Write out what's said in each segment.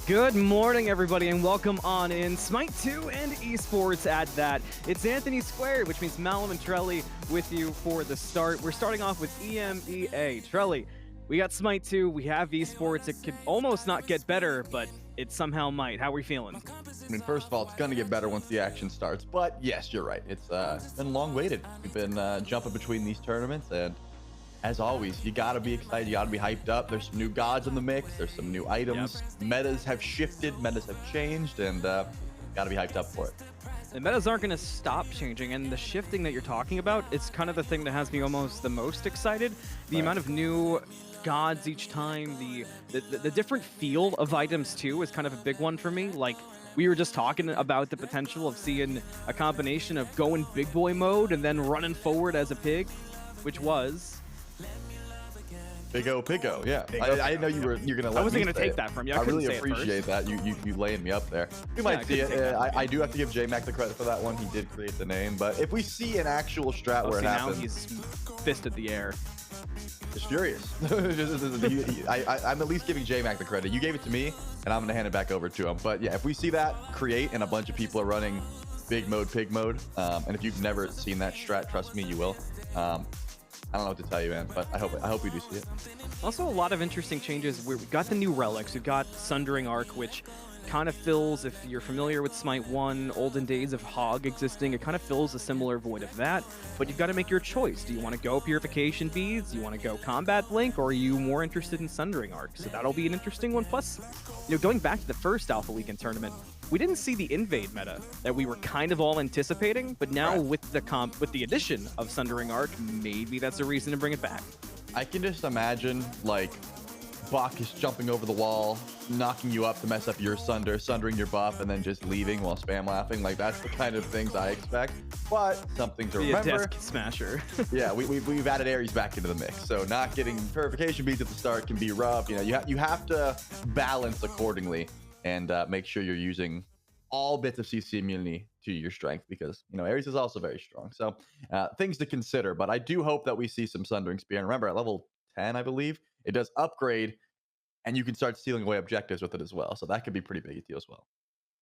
Good morning, everybody, and welcome on in SMITE 2 and esports at that. It's Anthony Squared, which means Malum and Trelly with you for the start. We're starting off with EMEA. Trelly, we got SMITE 2, we have esports. It could almost not get better, but it somehow might. How are we feeling? I mean, first of all, it's going to get better once the action starts. But yes, you're right. It's been long waited. We've been jumping between these tournaments, and as always, you got to be excited. You got to be hyped up. There's some new gods in the mix. There's some new items. Yep. Metas have shifted. Metas have changed, and got to be hyped up for it. The metas aren't going to stop changing, and the shifting that you're talking about, it's kind of the thing that has me almost the most excited. The amount of new gods each time, the different feel of items too is kind of a big one for me. Like, we were just talking about the potential of seeing a combination of going big boy mode and then running forward as a pig, which was Piggo, yeah. I didn't know you're gonna. I wasn't gonna take that from you. I really appreciate that. You laying me up there. We might see it. I do have to give J-Mac the credit for that one. He did create the name, but if we see an actual strat where it happens, now he's fisted the air. Just furious. I'm at least giving J-Mac the credit. You gave it to me, and I'm gonna hand it back over to him. But yeah, if we see that create and a bunch of people are running big mode, pig mode, and if you've never seen that strat, trust me, you will. I don't know what to tell you, man, but I hope we do see it. Also, a lot of interesting changes. We've got the new relics. We've got Sundering Arc, which kind of fills, if you're familiar with SMITE 1, olden days of Hog existing, it kind of fills a similar void of that. But you've got to make your choice. Do you want to go Purification Beads? Do you want to go Combat Blink? Or are you more interested in Sundering Arc? So that'll be an interesting one. Plus, going back to the first Alpha Weekend tournament, we didn't see the invade meta that we were kind of all anticipating, but now with the addition of Sundering Arc, maybe that's a reason to bring it back. I can just imagine, like, Bacchus jumping over the wall, knocking you up to mess up your sundering your buff, and then just leaving while spam laughing. Like, that's the kind of things I expect. But something to remember. A desk smasher. Yeah, we've added Ares back into the mix, so not getting purification beads at the start can be rough. You have to balance accordingly and make sure you're using all bits of CC immunity to your strength, because Ares is also very strong. So things to consider. But I do hope that we see some Sundering Spear. And remember, at level 10, I believe, it does upgrade, and you can start stealing away objectives with it as well. So that could be pretty big deal as well.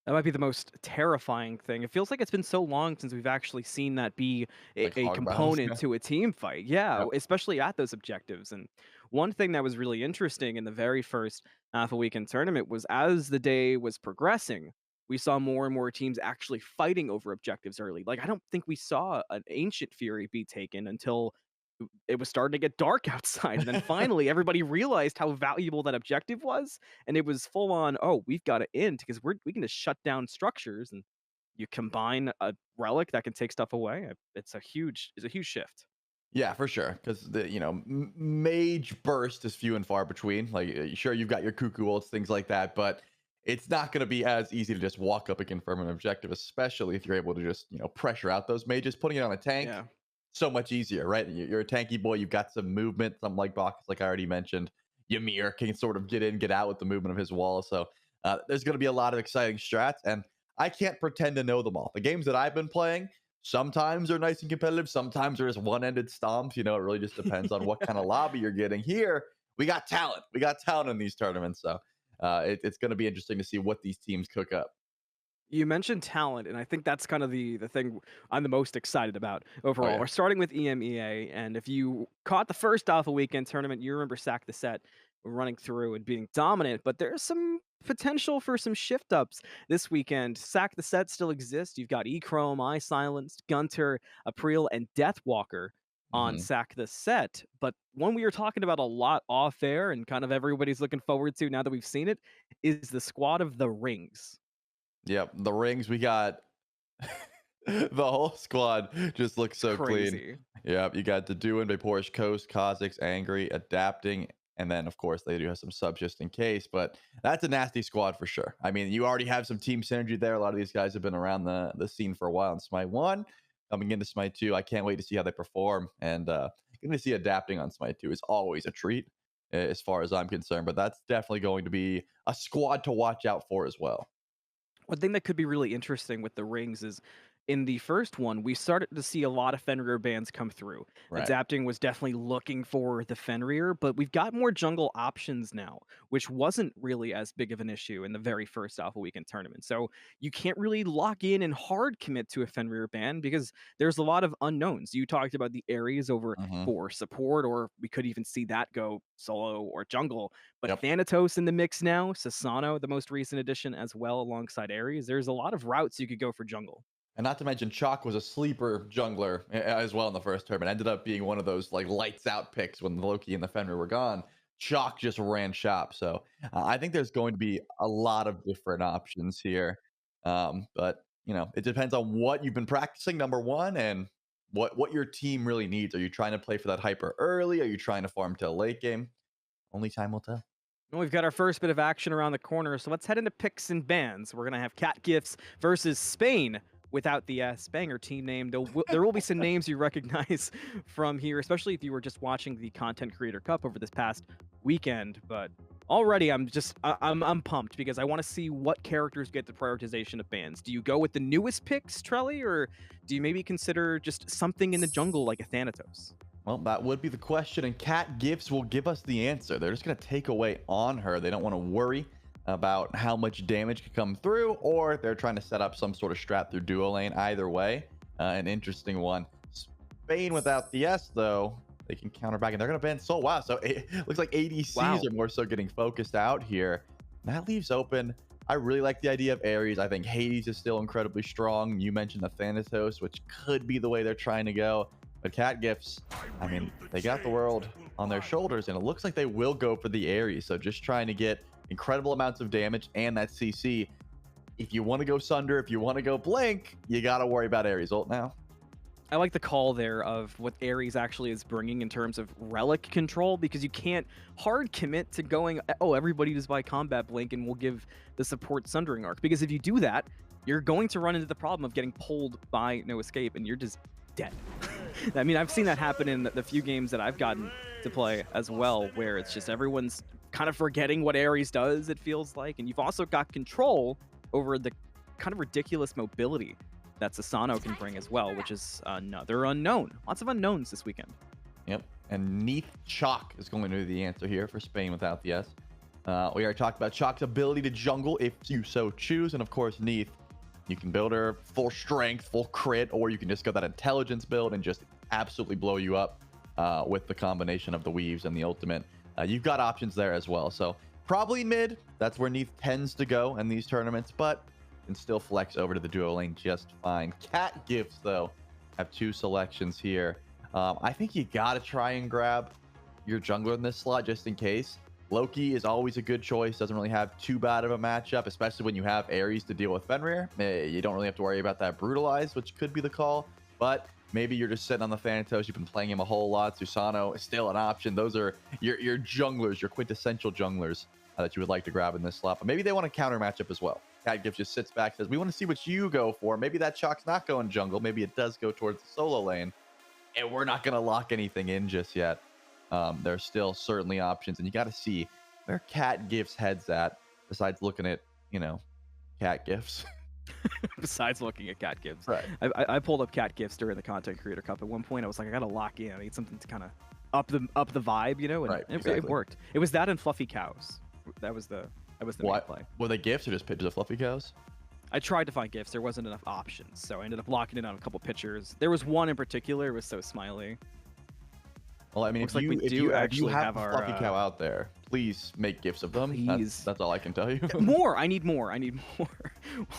That might be the most terrifying thing. It feels like it's been so long since we've actually seen that be a component to a team fight. Yeah, especially at those objectives. And one thing that was really interesting in the very first Alpha Weekend tournament was, as the day was progressing, we saw more and more teams actually fighting over objectives early. Like, I don't think we saw an Ancient Fury be taken until it was starting to get dark outside. And then finally, everybody realized how valuable that objective was. And it was full on, oh, we've got to end, because we can just shut down structures. And you combine a relic that can take stuff away. It's a huge shift. Yeah, for sure. Because the mage burst is few and far between. Like, sure, you've got your cuckoo ults, things like that, but it's not going to be as easy to just walk up and confirm an objective, especially if you're able to just pressure out those mages. Putting it on a tank, so much easier, right? You're a tanky boy. You've got some movement. Something like Bacchus, like I already mentioned. Ymir can sort of get in, get out with the movement of his wall. So there's going to be a lot of exciting strats, and I can't pretend to know them all. The games that I've been playing, sometimes they're nice and competitive. Sometimes they're just one-ended stomps. It really just depends on what kind of lobby you're getting. Here, we got talent. We got talent in these tournaments. So it's going to be interesting to see what these teams cook up. You mentioned talent, and I think that's kind of the thing I'm the most excited about overall. We're starting with EMEA, and if you caught the first Alpha Weekend tournament, you remember Sack the Set running through and being dominant, but there's some potential for some shift-ups this weekend. Sack the Set still exists. You've got E-Chrome, I-Silenced, Gunter, April, and Deathwalker on Sack the Set. But one we were talking about a lot off air and kind of everybody's looking forward to now that we've seen it is the squad of the Rings. Yep, the Rings, we got the whole squad just looks so clean. Yep, you got the Deduin, Vaporish Coast, Kha'Zix, Angry, Adapting, and then, of course, they do have some subs just in case, but that's a nasty squad for sure. I mean, you already have some team synergy there. A lot of these guys have been around the scene for a while in SMITE 1. Coming into SMITE 2, I can't wait to see how they perform, and going to see Adapting on SMITE 2 is always a treat as far as I'm concerned, but that's definitely going to be a squad to watch out for as well. One thing that could be really interesting with the Rings is in the first one, we started to see a lot of Fenrir bans come through. Right. Adapting was definitely looking for the Fenrir, but we've got more jungle options now, which wasn't really as big of an issue in the very first Alpha Weekend tournament. So you can't really lock in and hard commit to a Fenrir ban because there's a lot of unknowns. You talked about the Ares over Hmm. for support, or we could even see that go solo or jungle. But Yep. Thanatos in the mix now, Sasano, the most recent addition as well, alongside Ares. There's a lot of routes you could go for jungle. And not to mention, Chalk was a sleeper jungler as well in the first tournament. Ended up being one of those like lights out picks when Loki and the Fenrir were gone. Chalk just ran shop. So I think there's going to be a lot of different options here. But it depends on what you've been practicing, number one, and what your team really needs. Are you trying to play for that hyper early? Are you trying to farm till late game? Only time will tell. Well, we've got our first bit of action around the corner, so let's head into picks and bans. We're gonna have Cat Gifts versus Spain without the Spanger team name. There will be some names you recognize from here, especially if you were just watching the Content Creator Cup over this past weekend. But already, I'm pumped because I want to see what characters get the prioritization of bans. Do you go with the newest picks, Trelly, or do you maybe consider just something in the jungle like a Thanatos? Well, that would be the question, and Cat Gifts will give us the answer. They're just going to take away on her. They don't want to worry about how much damage could come through, or they're trying to set up some sort of strat through duo lane. Either way, an interesting one. Spain without the S, though, they can counter back, and they're going to ban Soul. Wow, so it looks like ADCs Wow. are more so getting focused out here. That leaves open. I really like the idea of Ares. I think Hades is still incredibly strong. You mentioned the Thanatos, which could be the way they're trying to go. But Cat Gifts, I mean, they got the world on their shoulders, and it looks like they will go for the Ares. So just trying to get incredible amounts of damage and that CC. If you want to go Sunder, if you want to go Blink, you got to worry about Ares ult now. I like the call there of what Ares actually is bringing in terms of relic control, because you can't hard commit to going, oh, everybody just buy combat blink and we'll give the support sundering arc. Because if you do that, you're going to run into the problem of getting pulled by no escape and you're just dead. I mean, I've seen that happen in the few games that I've gotten to play as well, where it's just everyone's kind of forgetting what Ares does, it feels like. And you've also got control over the kind of ridiculous mobility that Sasano can bring as well, which is another unknown. Lots of unknowns this weekend. Yep. And Neath Chalk is going to be the answer here for Spain without the S. We already talked about Chalk's ability to jungle if you so choose. And of course, Neath, you can build her full strength, full crit, or you can just go that intelligence build and just absolutely blow you up with the combination of the weaves and the ultimate. You've got options there as well. So probably mid. That's where Neath tends to go in these tournaments, but can still flex over to the duo lane just fine. Cat Gifts, though, have two selections here. I think you got to try and grab your jungler in this slot just in case. Loki is always a good choice. Doesn't really have too bad of a matchup, especially when you have Ares to deal with Fenrir. You don't really have to worry about that Brutalize, which could be the call. But maybe you're just sitting on the Thanatos. You've been playing him a whole lot. Susano is still an option. Those are your junglers, your quintessential junglers that you would like to grab in this slot. But maybe they want a counter matchup as well. Cat Gift just sits back, says, we want to see what you go for. Maybe that Chalk's not going jungle. Maybe it does go towards the solo lane. And we're not going to lock anything in just yet. There's still certainly options. And you got to see where Cat Gift's head's at, besides looking at, Cat Gifts. Besides looking at Cat Gifts. Right. I pulled up Cat Gifts during the Content Creator Cup. At one point, I was like, I got to lock in. I need something to kind of up the vibe, and Right, it worked. It was that and Fluffy Cows. That was the main play. Were they gifts or just pictures of fluffy cows? I tried to find gifts. There wasn't enough options, so I ended up locking in on a couple pictures. There was one in particular. It was so smiley. Well, I mean, Looks if like we you, do if actually you have have a our, fluffy cow out there, please make gifts of them. Please. That's all I can tell you. More. I need more.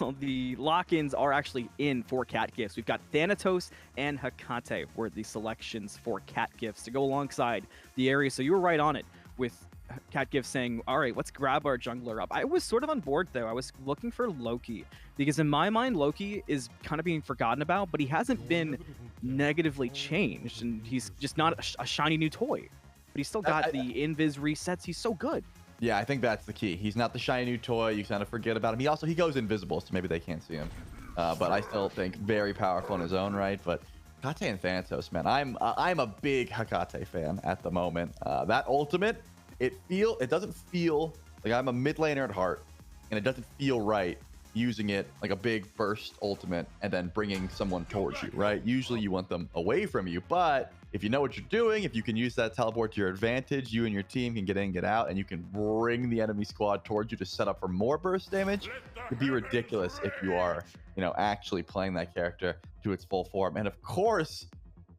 Well, the lock-ins are actually in for Cat Gifts. We've got Thanatos and Hecate were the selections for Cat Gifts to go alongside the area. So you were right on it with Cat Gifts saying, all right, let's grab our jungler up. I was sort of on board, though. I was looking for Loki because in my mind, Loki is kind of being forgotten about, but he hasn't been negatively changed, and he's just not a shiny new toy. But he's still got the invis resets. He's so good. Yeah, I think that's the key. He's not the shiny new toy. You kind of forget about him. He goes invisible, so maybe they can't see him. But I still think very powerful in his own right. But Hecate and Thanatos, man, I'm a big Hecate fan at the moment. That ultimate, it doesn't feel like I'm a mid laner at heart, and it doesn't feel right using it like a big burst ultimate and then bringing someone towards you, right? Usually you want them away from you, but if you know what you're doing, if you can use that teleport to your advantage, you and your team can get in, get out, and you can bring the enemy squad towards you to set up for more burst damage. It'd be ridiculous if you are, actually playing that character to its full form. And of course,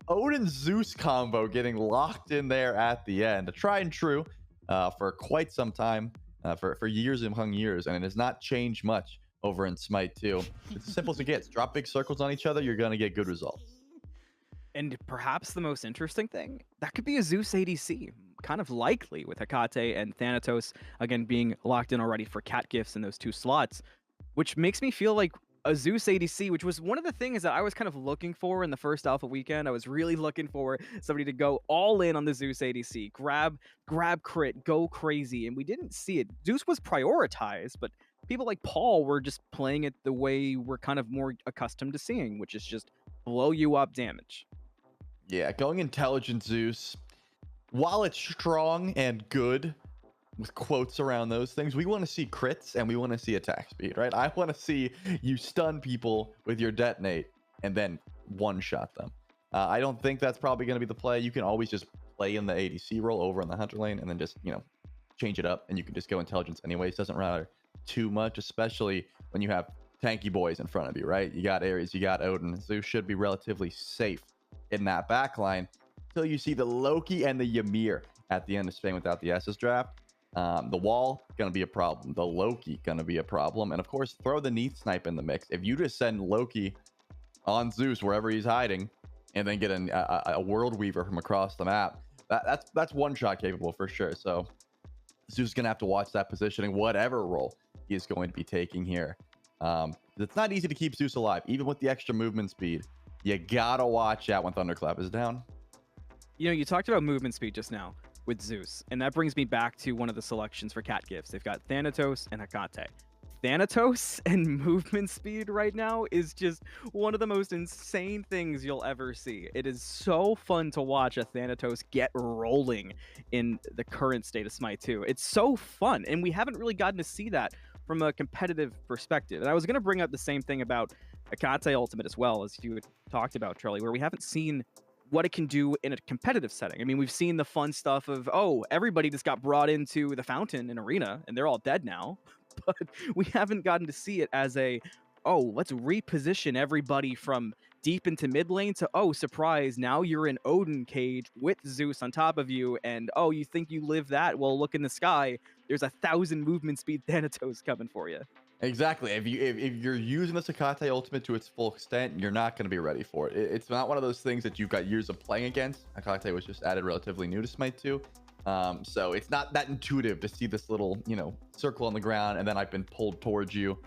Odin Zeus combo getting locked in there at the end. A tried and true for quite some time, for years among years, and it has not changed much over in Smite 2. It's as simple as it gets. Drop big circles on each other, you're going to get good results. And perhaps the most interesting thing, that could be a Zeus ADC. Kind of likely with Hecate and Thanatos, again, being locked in already for cat gifts in those 2 slots, which makes me feel like a Zeus ADC, which was one of the things that I was kind of looking for in the first alpha weekend. I was really looking for somebody to go all in on the Zeus ADC, grab crit, go crazy, and we didn't see it. Zeus was prioritized, but people like Paul were just playing it the way we're kind of more accustomed to seeing, which is just blow you up damage. Yeah, going intelligent Zeus, while it's strong and good, with quotes around those things, we want to see crits and we want to see attack speed, right? I want to see you stun people with your detonate and then one-shot them. I don't think that's probably going to be the play. You can always just play in the ADC role over in the hunter lane and then just, change it up, and you can just go intelligence anyways. Doesn't matter too much, especially when you have tanky boys in front of you, right? You got Ares, you got Odin. Zeus should be relatively safe in that backline until you see the Loki and the Ymir at the end of Spain without the S's draft. The wall gonna be a problem, the Loki gonna be a problem, and of course throw the Neath snipe in the mix. If you just send Loki on Zeus wherever he's hiding and then get a world weaver from across the map, that's one shot capable for sure. So Zeus is gonna have to watch that positioning, whatever role he is going to be taking here. It's not easy to keep Zeus alive, even with the extra movement speed. You gotta watch out when Thunderclap is down. You talked about movement speed just now with Zeus, and that brings me back to one of the selections for cat gifts. They've got Thanatos and Hecate. Thanatos and movement speed right now is just one of the most insane things you'll ever see. It is so fun to watch a Thanatos get rolling in the current state of Smite 2. It's so fun, and we haven't really gotten to see that from a competitive perspective. And I was going to bring up the same thing about Hecate Ultimate as well, as you had talked about, Charlie, where we haven't seen what it can do in a competitive setting. I mean, we've seen the fun stuff of, everybody just got brought into the fountain in arena and they're all dead now, but we haven't gotten to see it as let's reposition everybody from deep into mid lane to, surprise, now you're in Odin cage with Zeus on top of you, and you think you live that? Well, look in the sky, there's 1,000 movement speed Thanatos coming for you. Exactly. If you're using the Hecate ultimate to its full extent, you're not going to be ready for it. It's not one of those things that you've got years of playing against. Hecate was just added relatively new to Smite 2. So it's not that intuitive to see this little, circle on the ground and then I've been pulled towards you.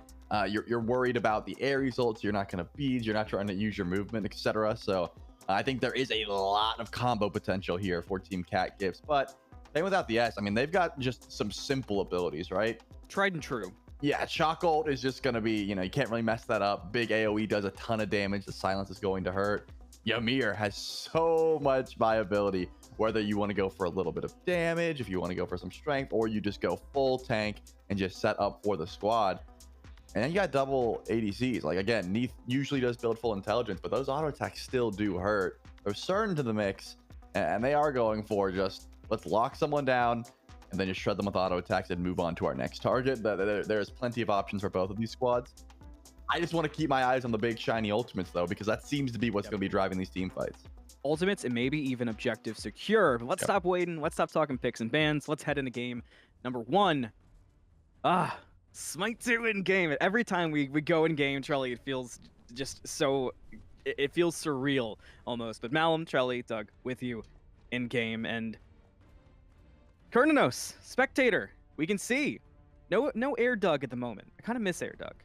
You're worried about the air results. You're not going to bead. You're not trying to use your movement, etc. So I think there is a lot of combo potential here for Team Cat Gifts. But same without the S. I mean, they've got just some simple abilities, right? Tried and true. Yeah, Shock Ult is just going to be, you can't really mess that up. Big AoE does a ton of damage. The silence is going to hurt. Ymir has so much viability, whether you want to go for a little bit of damage, if you want to go for some strength, or you just go full tank and just set up for the squad. And then you got double ADCs. Like, again, Neath usually does build full intelligence, but those auto attacks still do hurt. They're certain to the mix, and they are going for just, let's lock someone down, and then just shred them with auto attacks and move on to our next target. There's plenty of options for both of these squads. I just want to keep my eyes on the big shiny ultimates, though, because that seems to be what's going to be driving these team fights. Ultimates and maybe even objective secure. But let's stop waiting. Let's stop talking picks and bans. Let's head into game number 1. Smite 2 in game. Every time we go in game, Charlie, it feels just so... It feels surreal almost. But Malum, Charlie, Doug, with you in game, and Kernanos, spectator. We can see. No Air Doug at the moment. I kind of miss Air Doug.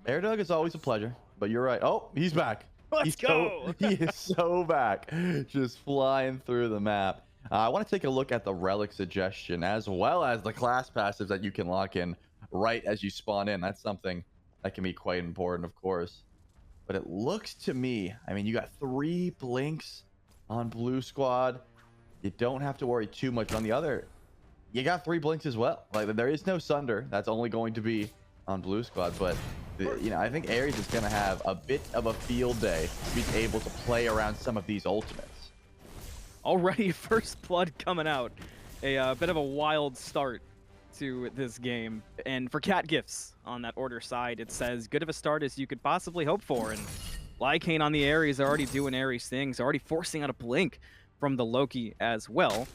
Air Doug is always a pleasure, but you're right. Oh, he's back. Let's go. He is so back. Just flying through the map. I want to take a look at the relic suggestion as well as the class passives that you can lock in right as you spawn in. That's something that can be quite important, of course. But it looks to me, I mean, you got 3 blinks on blue squad. You don't have to worry too much. On the other, you got 3 blinks as well. Like, there is no Sunder. That's only going to be on Blue Squad, but you know, I think Ares is going to have a bit of a field day being able to play around some of these ultimates. Already first blood coming out. A bit of a wild start to this game. And for Cat Gifts on that order side, it says good of a start as you could possibly hope for. And Lycane on the Ares already doing Ares things, already forcing out a blink from the Loki as well.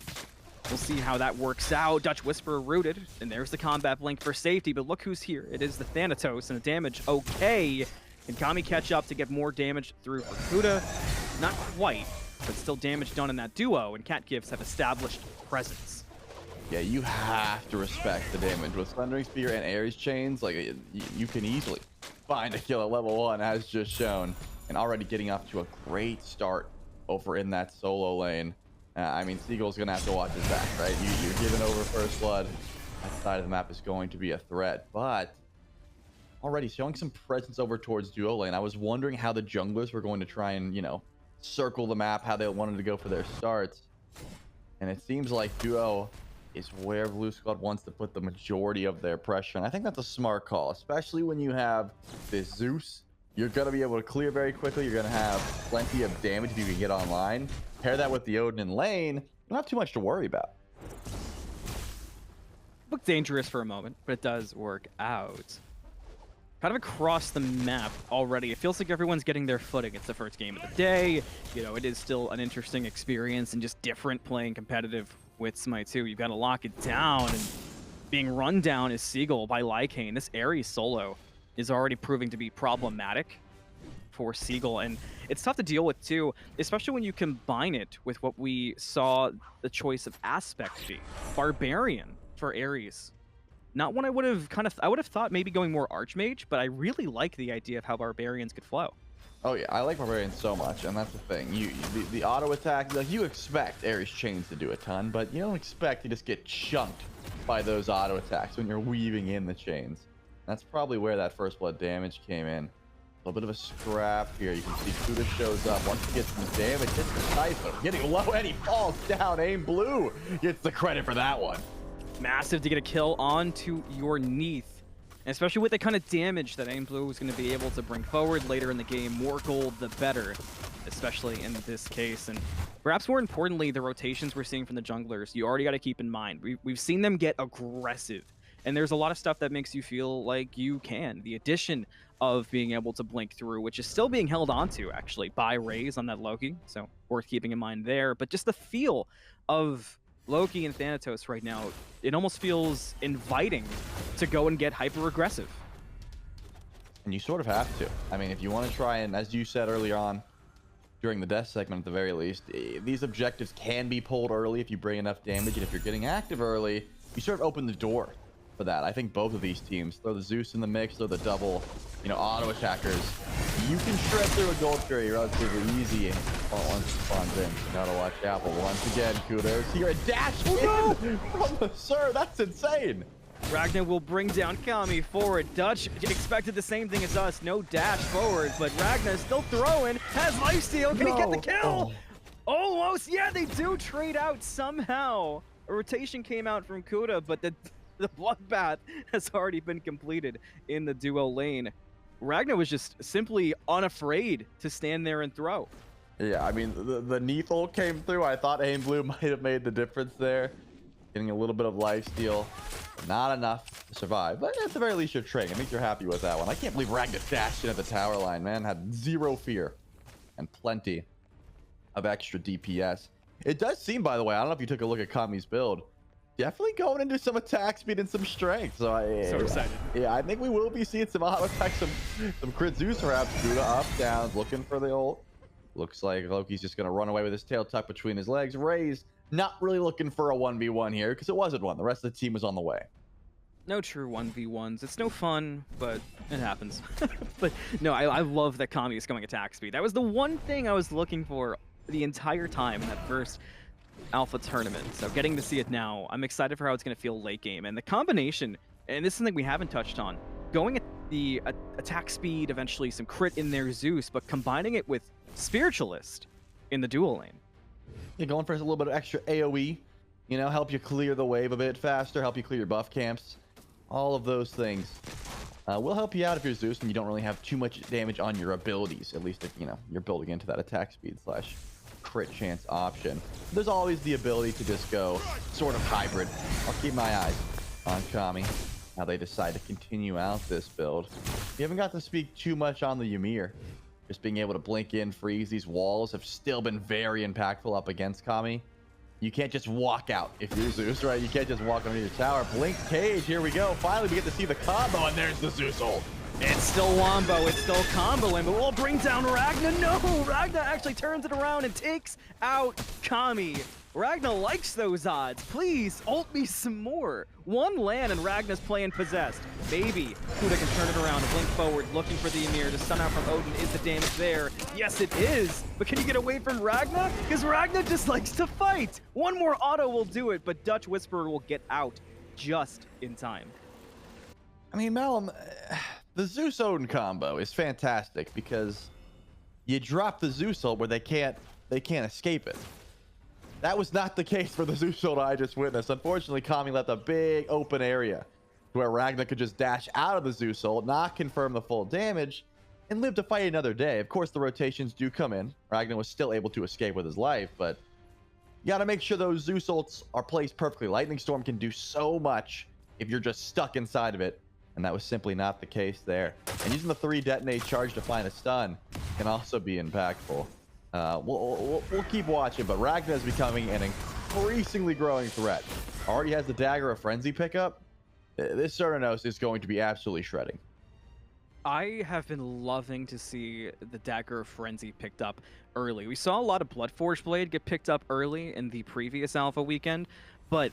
We'll see how that works out. Dutch Whisperer rooted, and there's the combat blink for safety, but look who's here. It is the Thanatos, and the damage okay. Can Kami catch up to get more damage through for Kuda? Not quite, but still damage done in that duo, and Cat Gifts have established presence. Yeah, you have to respect the damage. With Thundering Spear and Ares Chains, like, you can easily find a kill at level 1, as just shown, and already getting off to a great start over in that solo lane. I mean, Seagull's going to have to watch his back, right? You're giving over first blood. That side of the map is going to be a threat, but already showing some presence over towards duo lane. I was wondering how the junglers were going to try and, you know, circle the map, how they wanted to go for their starts. And it seems like duo is where Blue Squad wants to put the majority of their pressure. And I think that's a smart call, especially when you have this Zeus. You're going to be able to clear very quickly. You're going to have plenty of damage if you can get online. Pair that with the Odin in lane, you don't have too much to worry about. Looked dangerous for a moment, but it does work out. Kind of across the map already. It feels like everyone's getting their footing. It's the first game of the day. You know, it is still an interesting experience and just different playing competitive with SMITE 2. You've got to lock it down, and being run down is Seagull by Lycane. This Ares solo is already proving to be problematic for Seagull, and it's tough to deal with too, especially when you combine it with what we saw the choice of aspect be. Barbarian for Ares. Not one I would have thought maybe going more Archmage, but I really like the idea of how Barbarians could flow. Oh yeah, I like Barbarians so much, and that's the thing. The auto attack, like, you expect Ares Chains to do a ton, but you don't expect to just get chunked by those auto attacks when you're weaving in the chains. That's probably where that first blood damage came in. A little bit of a scrap here. You can see Kuda shows up. Once he gets some damage, hits the Typhoon. Getting low and he falls down. Aim Blue gets the credit for that one. Massive to get a kill onto your Neath. And especially with the kind of damage that Aim Blue is going to be able to bring forward later in the game. More gold, the better, especially in this case. And perhaps more importantly, the rotations we're seeing from the junglers, you already got to keep in mind. We've seen them get aggressive. And there's a lot of stuff that makes you feel like you can. The addition of being able to blink through, which is still being held onto, actually, by Raze on that Loki. So worth keeping in mind there. But just the feel of Loki and Thanatos right now, it almost feels inviting to go and get hyper-aggressive. And you sort of have to. I mean, if you want to try and, as you said earlier on, during the death segment at the very least, these objectives can be pulled early if you bring enough damage. And if you're getting active early, you sort of open the door for that. I think both of these teams, throw the Zeus in the mix, throw the double, you know, auto attackers. You can shred through a gold fairy relatively easy once it spawns in. You gotta watch out. But once again, Kudos here, a dash in from the Sir. That's insane. Ragnar will bring down Kami forward. Dutch expected the same thing as us. No dash forward, but Ragnar still throwing. Has lifesteal. Can he get the kill? Almost. Yeah, they do trade out somehow. A rotation came out from Kuda, but the bloodbath has already been completed in the duo lane. Ragnar was just simply unafraid to stand there and throw. Yeah, I mean, the Neath ult came through. I thought Aim Blue might have made the difference there. Getting a little bit of lifesteal. Not enough to survive, but at the very least you're trading. I think you're happy with that one. I can't believe Ragnar dashed in at the tower line, man. Had zero fear and plenty of extra DPS. It does seem, by the way, I don't know if you took a look at Kami's build, definitely going into some attack speed and some strength. So Excited. Yeah, I think we will be seeing some auto attack, some crit Zeus perhaps. Kuda up, down, looking for the ult. Looks like Loki's just going to run away with his tail tucked between his legs. Raze not really looking for a 1v1 here because it wasn't one. The rest of the team was on the way. No true 1v1s. It's no fun, but it happens. But no, I love that Kami is going attack speed. That was the one thing I was looking for the entire time in that first alpha tournament. So getting to see it now, I'm excited for how it's going to feel late game. And the combination, and this is something we haven't touched on, going at the attack speed, eventually some crit in their Zeus, but combining it with Spiritualist in the dual lane. You're going for a little bit of extra AoE, you know, help you clear the wave a bit faster, help you clear your buff camps. All of those things Will help you out if you're Zeus and you don't really have too much damage on your abilities, at least if, you know, you're building into that attack speed slash crit chance option. There's always the ability to just go sort of hybrid. I'll keep my eyes on Kami, how they decide to continue out this build. You haven't got to speak too much on the Ymir. Just being able to blink in, freeze these walls have still been very impactful up against Kami. You can't just walk out if you're Zeus, right? You can't just walk under your tower. Blink cage, here we go. Finally, we get to see the combo, and there's the Zeus ult. It's still Wombo, it's still comboing, but we'll bring down Ragna. No, Ragna actually turns it around and takes out Kami. Ragna likes those odds. Please, ult me some more. One land and Ragna's playing possessed. Maybe Kuda can turn it around and blink forward, looking for the Ymir to stun out from Odin. Is the damage there? Yes, it is. But can you get away from Ragna? Because Ragna just likes to fight. One more auto will do it, but Dutch Whisperer will get out just in time. I mean, Malum, the Zeus Odin combo is fantastic because you drop the Zeus ult where they can't escape it. That was not the case for the Zeus ult I just witnessed. Unfortunately, Kami left a big open area where Ragna could just dash out of the Zeus ult, not confirm the full damage, and live to fight another day. Of course, the rotations do come in. Ragna was still able to escape with his life, but you got to make sure those Zeus ults are placed perfectly. Lightning Storm can do so much if you're just stuck inside of it, and that was simply not the case there. And using the 3 detonate charge to find a stun can also be impactful. We'll keep watching, but Ragna is becoming an increasingly growing threat. Already has the Dagger of Frenzy pickup. This Cernanos is going to be absolutely shredding. I have been loving to see the Dagger of Frenzy picked up early. We saw a lot of Bloodforged Blade get picked up early in the previous Alpha weekend, but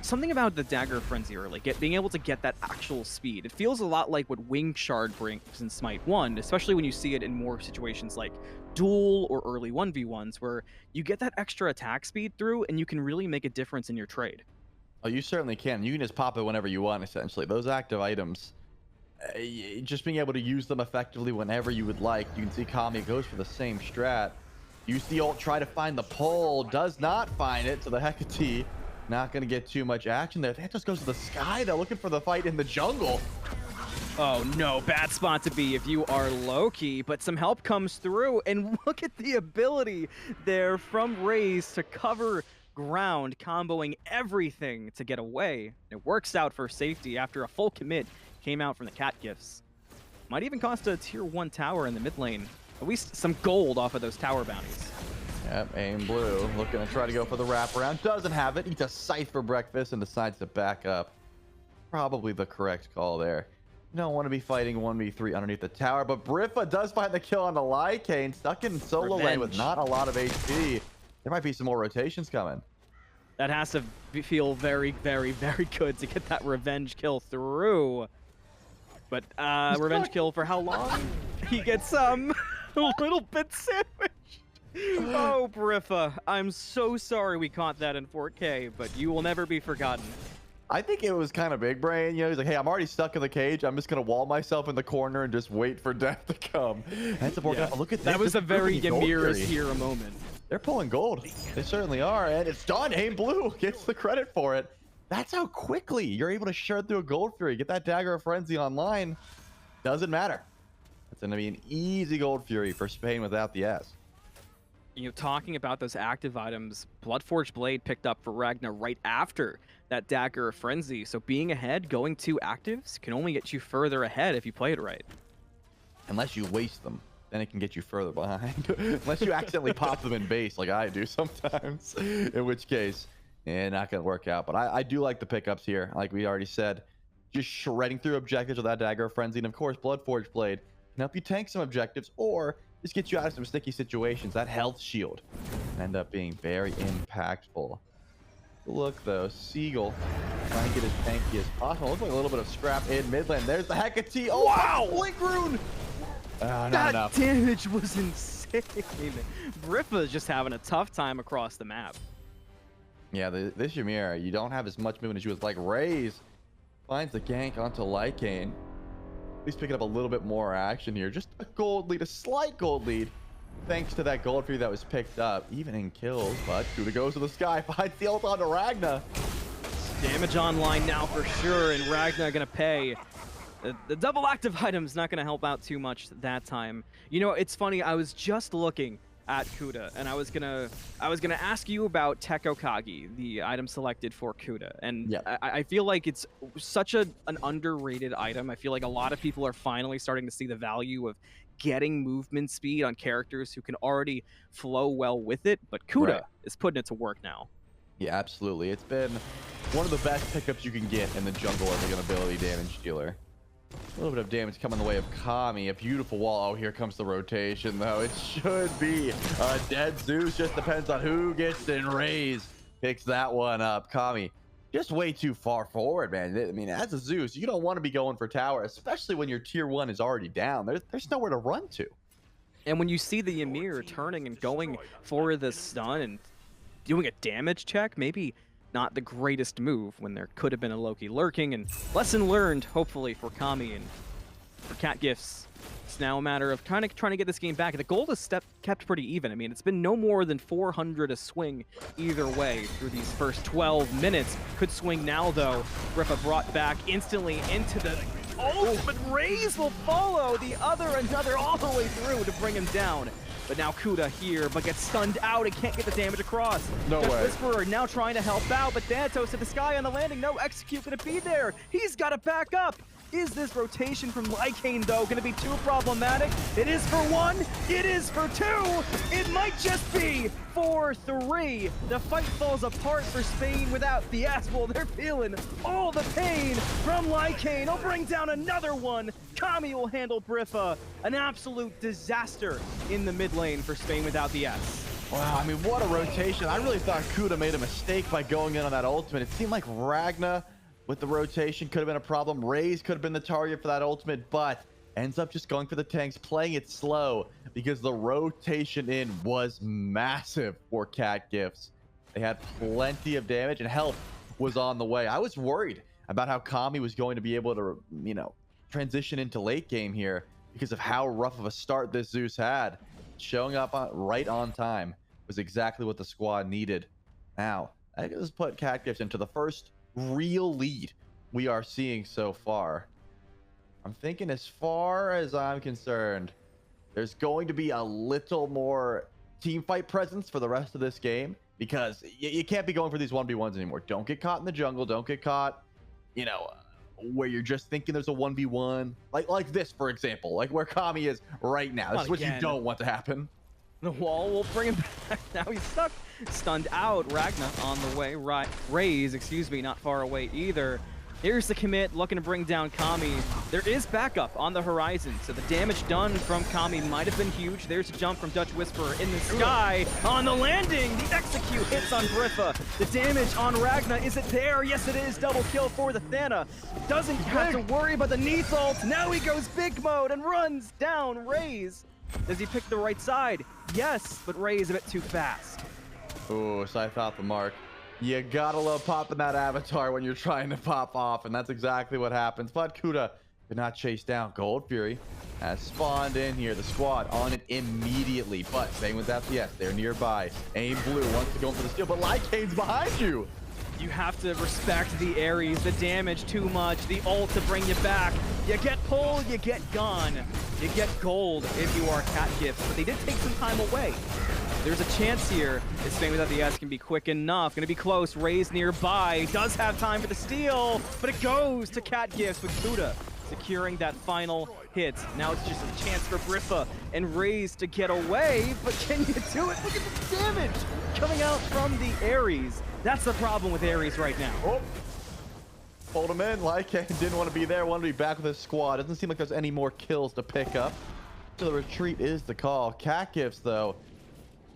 something about the Dagger of Frenzy early, being able to get that actual speed. It feels a lot like what Wing Shard brings in SMITE 1, especially when you see it in more situations like duel or early 1v1s, where you get that extra attack speed through and you can really make a difference in your trade. Oh, you certainly can. You can just pop it whenever you want, essentially. Those active items, just being able to use them effectively whenever you would like. You can see Kami goes for the same strat. Use the ult, try to find the pole, does not find it, so the Hecate not going to get too much action there. That just goes to the sky, though, looking for the fight in the jungle. Oh no, bad spot to be if you are Loki, but some help comes through, and look at the ability there from hi-rez to cover ground, comboing everything to get away. It works out for safety after a full commit came out from the cat gifts. Might even cost a tier 1 tower in the mid lane. At least some gold off of those tower bounties. Yep, aim blue, looking to try to go for the wraparound. Doesn't have it, eats a scythe for breakfast and decides to back up. Probably the correct call there. You don't want to be fighting 1v3 underneath the tower, but Briffa does find the kill on the Lycane, stuck in solo lane with not a lot of HP. There might be some more rotations coming. That has to feel very, very, very good to get that revenge kill through. But revenge kill for how long? He gets a little bit sandwiched. Oh, Briffa, I'm so sorry we caught that in 4K, but you will never be forgotten. I think it was kind of big brain. You know, he's like, hey, I'm already stuck in the cage. I'm just going to wall myself in the corner and just wait for death to come. That's a yeah. Look at this. That was a very Ymir Hero moment. They're pulling gold. They certainly are. And it's done. Aim Blue gets the credit for it. That's how quickly you're able to shred through a Gold Fury. Get that Dagger of Frenzy online. Doesn't matter. It's going to be an easy Gold Fury for Spain without the S. You know, talking about those active items, Bloodforged Blade picked up for Ragna right after that Dagger of Frenzy. So being ahead, going 2 actives, can only get you further ahead if you play it right. Unless you waste them, then it can get you further behind. Unless you accidentally pop them in base like I do sometimes, in which case, not going to work out. But I do like the pickups here, like we already said. Just shredding through objectives with that Dagger of Frenzy. And of course, Bloodforged Blade can help you tank some objectives, or just get you out of some sticky situations. That health shield can end up being very impactful. Look though, Seagull trying to get as tanky as possible. Looks like a little bit of scrap in mid lane. There's the Hecate. Oh wow! Blink rune! That damage was insane. Briffa's just having a tough time across the map. Yeah, this Ymir, you don't have as much movement as you would like. hi-rez finds the gank onto Lycane. At least picking up a little bit more action here. Just a gold lead, a slight gold lead, thanks to that Gold Fury that was picked up, even in kills. But Kuda goes to the sky, finds the ult onto Ragna. Damage online now for sure, and Ragna gonna pay. The double active item's not going to help out too much that time. You know, it's funny. I was just looking at Kuda, and I was gonna ask you about Tekokagi, the item selected for Kuda, and Yeah. I feel like it's such an underrated item. I feel like a lot of people are finally starting to see the value of getting movement speed on characters who can already flow well with it. But Right. Kuda is putting it to work now. Yeah, absolutely. It's been one of the best pickups you can get in the jungle as an ability damage dealer. A little bit of damage coming the way of Kami. A beautiful wall. Oh, here comes the rotation, though. It should be a dead Zeus. Just depends on who gets in raise. Picks that one up. Kami, just way too far forward, man. I mean, as a Zeus, you don't want to be going for tower, especially when your tier 1 is already down. There's nowhere to run to. And when you see the Ymir turning and going for the stun and doing a damage check, maybe not the greatest move when there could have been a Loki lurking, and lesson learned, hopefully, for Kami and for Cat Gifts. It's now a matter of kind of trying to get this game back. The gold is kept pretty even. I mean, it's been no more than 400 a swing either way through these first 12 minutes. Could swing now, though. Rippa brought back instantly into the ultimate raise will follow the another all the way through to bring him down. But now Kuda here, but gets stunned out and can't get the damage across. No way. Whisperer now trying to help out, but Thanatos to the sky on the landing. No execute gonna be there. He's got to back up. Is this rotation from Lycane, though, going to be too problematic? It is for 1. It is for 2. It might just be for 3. The fight falls apart for Spain without the Aswell. They're feeling all the pain from Lycane. He'll bring down another one. Kami will handle Briffa. An absolute disaster in the mid lane for Spain without the S. Wow, I mean, what a rotation. I really thought Kuda made a mistake by going in on that ultimate. It seemed like Ragna with the rotation could have been a problem. Raze could have been the target for that ultimate, but ends up just going for the tanks, playing it slow because the rotation in was massive for Cat Gifts. They had plenty of damage and health was on the way. I was worried about how Kami was going to be able to, you know, transition into late game here because of how rough of a start this Zeus had. Showing up right on time was exactly what the squad needed. Now, I think this put Cat Gifts into the first real lead we are seeing so far. I'm thinking, as far as I'm concerned, there's going to be a little more team fight presence for the rest of this game, because you can't be going for these 1v1s anymore. Don't get caught in the jungle. Don't get caught, you know, where you're just thinking there's a 1v1, like this, for example, like where Kami is right now. This is what you don't want to happen. The wall will bring him back. Now he's stuck, stunned out. Ragna on the way. Raze, excuse me, not far away either. Here's the commit, looking to bring down Kami. There is backup on the horizon, so the damage done from Kami might have been huge. There's a jump from Dutch Whisperer in the sky. On the landing, the execute hits on Briffa. The damage on Ragna, is it there? Yes, it is. Double kill for the Thana. Doesn't have to worry about the Neath ult. Now he goes big mode and runs down Raze. Does he pick the right side? Yes, but Raze a bit too fast. Oh, Scythe off the mark. You gotta love popping that avatar when you're trying to pop off, and that's exactly what happens. But Kuda could not chase down. Gold Fury has spawned in here. The squad on it immediately, but same with FPS. They're nearby. Aim Blue wants to go in for the steal, but Lycane's behind you. You have to respect the Ares, the damage too much, the ult to bring you back. You get pulled, you get gone. You get gold if you are Cat Gifts, but they did take some time away. There's a chance here. This Spain without the S can be quick enough. Gonna be close. Raze nearby. Does have time for the steal, but it goes to Cat Gifts with Kuda securing that final hit. Now it's just a chance for Briffa and Raze to get away, but can you do it? Look at the damage coming out from the Ares. That's the problem with Ares right now. Oh. Hold him in. Lycane didn't want to be there. Wanted to be back with his squad. Doesn't seem like there's any more kills to pick up. So the retreat is the call. Cat Gifts, though,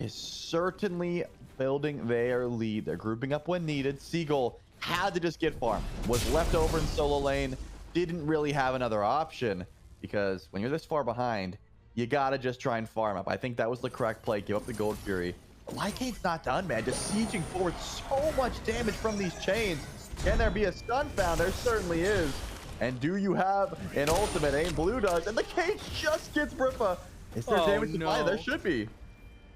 is certainly building their lead. They're grouping up when needed. Seagull had to just get farmed. Was left over in solo lane. Didn't really have another option, because when you're this far behind, you gotta just try and farm up. I think that was the correct play. Give up the Gold Fury. Lycane's not done, man. Just sieging forward. So much damage from these chains. Can there be a stun found? There certainly is. And do you have an ultimate? Aim Blue does. And the cage just gets Briffa. Is there damage to buy? There should be.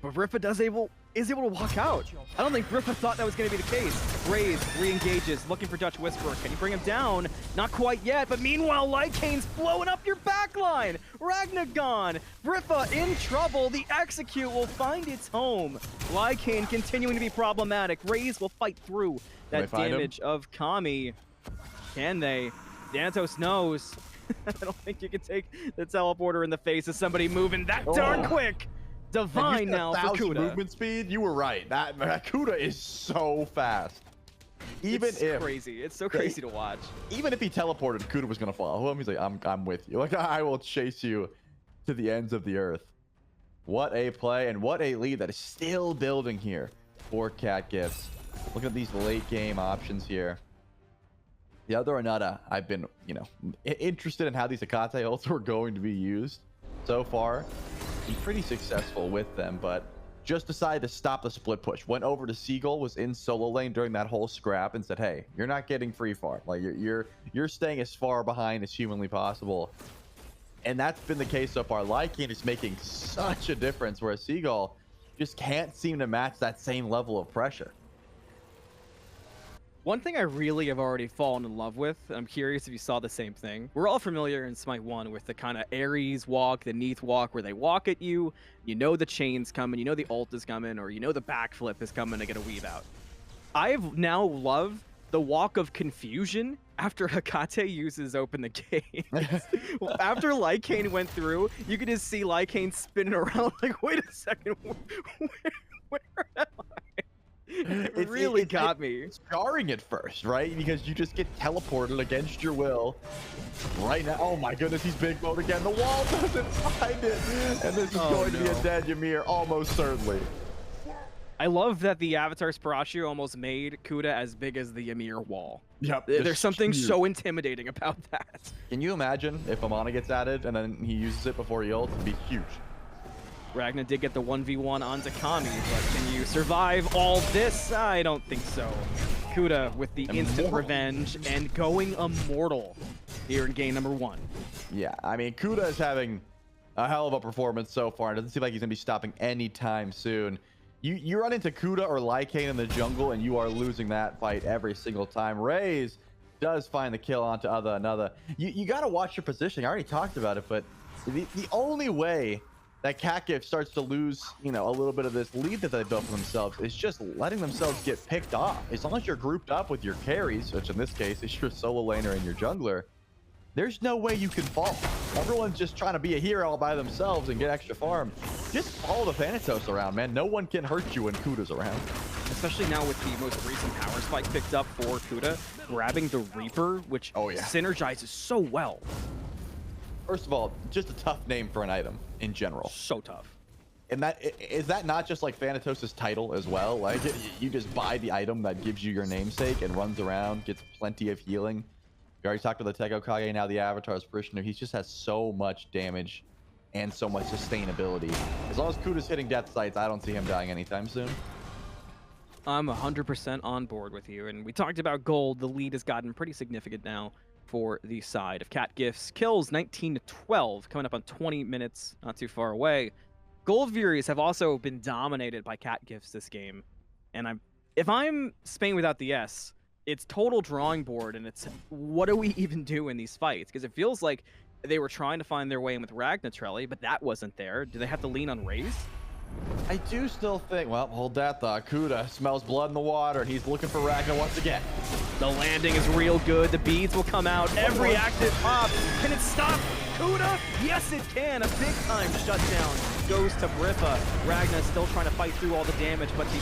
But Briffa does able is able to walk out. I don't think Briffa thought that was going to be the case. Raze re-engages, looking for Dutch Whisperer. Can he bring him down? Not quite yet, but meanwhile, Lycane's blowing up your backline. Ragna gone. Briffa in trouble. The execute will find its home. Lycane continuing to be problematic. Raze will fight through that damage of Kami. Can they? Dantos knows. I don't think you can take the teleporter in the face of somebody moving that darn quick. Divine now for Kuda. Movement speed, you were right. That Kuda is so fast. It's crazy. It's so crazy to watch. Even if he teleported, Kuda was gonna follow him. He's like, I'm with you. Like, I will chase you to the ends of the earth. What a play and what a lead that is still building here for Cat Gifts. Look at these late game options here. The other Anata, I've been, interested in how these Akate ults were going to be used so far. Been pretty successful with them, but just decided to stop the split push. Went over to Seagull, was in solo lane during that whole scrap, and said, "Hey, you're not getting free farm. Like you're staying as far behind as humanly possible." And that's been the case so far. Lycane is making such a difference, whereas Seagull just can't seem to match that same level of pressure. One thing I really have already fallen in love with, and I'm curious if you saw the same thing. We're all familiar in Smite 1 with the kind of Ares walk, the Neath walk, where they walk at you, you know the chain's coming, you know the ult is coming, or you know the backflip is coming to get a weave out. I've now loved the walk of confusion after Hekate uses Open the Gate. After Lycane went through, you could just see Lycane spinning around like, wait a second, where am I? It really got me. It's jarring at first, right? Because you just get teleported against your will. Right now, oh my goodness, he's big mode again. The wall doesn't find it. And this is going to be a dead Ymir, almost certainly. I love that the Avatar Sparaccio almost made Kuda as big as the Ymir wall. Yep. There's something so intimidating about that. Can you imagine if Amana gets added and then he uses it before he ults? It'd be huge. Ragna did get the 1v1 onto Kami, but can you survive all this? I don't think so. Kuda with the instant revenge and going immortal here in game number 1. Yeah, I mean, Kuda is having a hell of a performance so far. It doesn't seem like he's going to be stopping anytime soon. You run into Kuda or Lycane in the jungle, and you are losing that fight every single time. Raze does find the kill onto another. You got to watch your positioning. I already talked about it, but the only way that CatGift starts to lose, a little bit of this lead that they built for themselves is just letting themselves get picked off. As long as you're grouped up with your carries, which in this case is your solo laner and your jungler, there's no way you can fall. Everyone's just trying to be a hero all by themselves and get extra farm. Just follow the Thanatos around, man. No one can hurt you when Kuda's around. Especially now with the most recent power spike picked up for Kuda, grabbing the Reaper, which synergizes so well. First of all, just a tough name for an item in general. So tough. And is that not just like Thanatos' title as well? Like, you just buy the item that gives you your namesake and runs around, gets plenty of healing. You already talked to the Tego Kage, now the Avatar's Parishioner. He just has so much damage and so much sustainability. As long as Kuda's hitting death sites, I don't see him dying anytime soon. I'm 100% on board with you. And we talked about gold. The lead has gotten pretty significant now for the side of Cat Gifts. Kills 19-12, coming up on 20 minutes, not too far away. Gold Furies have also been dominated by Cat Gifts this game. And if I'm Spain without the S, it's total drawing board, and it's what do we even do in these fights? Because it feels like they were trying to find their way in with Ragnatrelli, but that wasn't there. Do they have to lean on Raze? I do still think, well, hold that thought. Kuda smells blood in the water, and he's looking for Ragnar once again. The landing is real good. The beads will come out. Every active pop. Can it stop Kuda? Yes, it can. A big-time shutdown goes to Briffa. Ragnar still trying to fight through all the damage, but the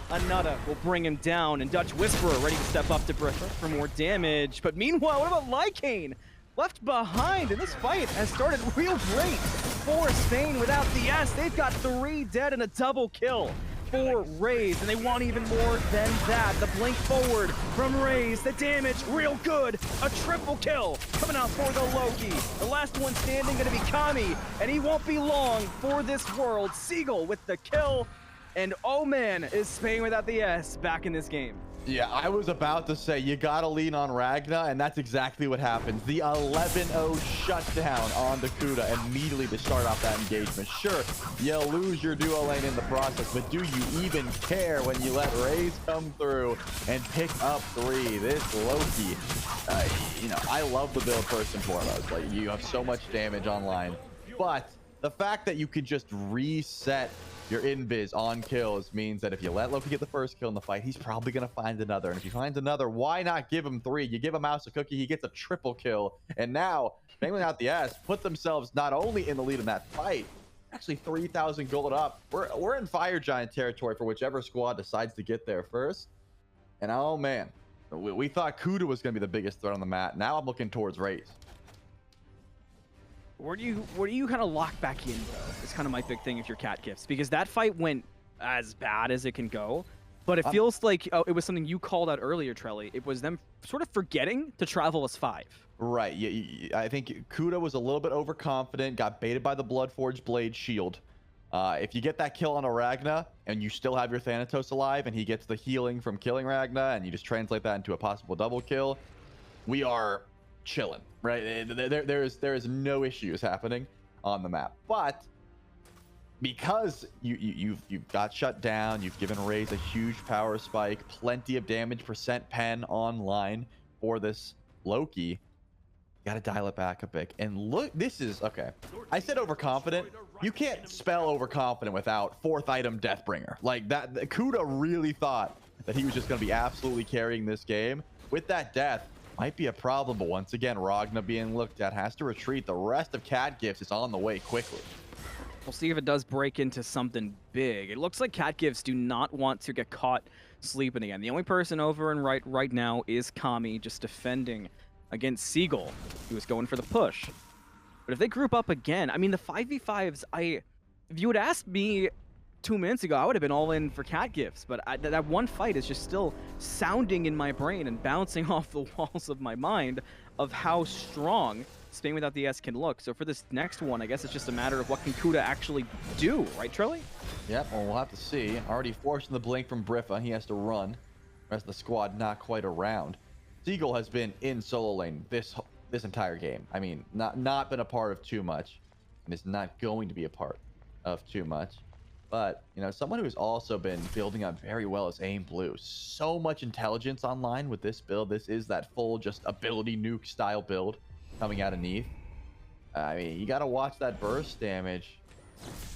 Anata will bring him down, and Dutch Whisperer ready to step up to Briffa for more damage. But meanwhile, what about Lycane? Left behind, and this fight has started real great for Spain without the S. They've got 3 dead and a double kill for Raze, and they want even more than that. The blink forward from Raze, the damage real good. A triple kill coming out for the Loki. The last one standing gonna be Kami, and he won't be long for this world. Seagull with the kill, and oh man, is Spain without the S back in this game. Yeah, I was about to say you gotta lean on Ragna, and that's exactly what happens. The 11-0 shutdown on the Kuda immediately to start off that engagement. Sure, you lose your duo lane in the process, but do you even care when you let Raze come through and pick up 3? This Loki, you know, I love the build first and foremost. Like, you have so much damage online, but the fact that you could just reset your invis on kills means that if you let Loki get the first kill in the fight, he's probably going to find another. And if he finds another, why not give him 3? You give a mouse a cookie, he gets a triple kill. And now, banging out the S, put themselves not only in the lead in that fight, actually 3,000 gold up. We're in Fire Giant territory for whichever squad decides to get there first. And oh man, we thought Kuda was going to be the biggest threat on the map. Now I'm looking towards Raze. Where do you kind of lock back in though? It's kind of my big thing if you're Cat Gifts, because that fight went as bad as it can go. But it feels like it was something you called out earlier, Trelly. It was them sort of forgetting to travel as 5. Right. Yeah, I think Kuda was a little bit overconfident, got baited by the Bloodforged Blade shield. If you get that kill on a Ragna and you still have your Thanatos alive and he gets the healing from killing Ragna and you just translate that into a possible double kill, we are chilling, right? There is no issues happening on the map. But because you've got shut down, you've given Raze a huge power spike, plenty of damage percent pen online for this Loki, gotta dial it back a bit. And look, this is okay. I said overconfident. You can't spell overconfident without 4th item Deathbringer. Like that, Kuda really thought that he was just gonna be absolutely carrying this game. With that death, might be a problem, but once again, Ragna being looked at, has to retreat. The rest of Cat Gifts is on the way quickly. We'll see if it does break into something big. It looks like Cat Gifts do not want to get caught sleeping again. The only person over and right now is Kami, just defending against Seagull, who was going for the push. But if they group up again, I mean, the 5v5s, if you would ask me 2 minutes ago, I would have been all in for Cat Gifts, but that one fight is just still sounding in my brain and bouncing off the walls of my mind of how strong Spain without the S can look. So for this next one, I guess it's just a matter of what can Kuda actually do, right, Trelly? Yep, well, we'll have to see. Already forcing the blink from Briffa. He has to run. The rest of the squad not quite around. Seagull has been in solo lane this entire game. I mean, not been a part of too much, and is not going to be a part of too much. But, you know, someone who's also been building up very well is Aim Blue. So much intelligence online with this build. This is that full just ability nuke style build coming out of Neath. I mean, you got to watch that burst damage.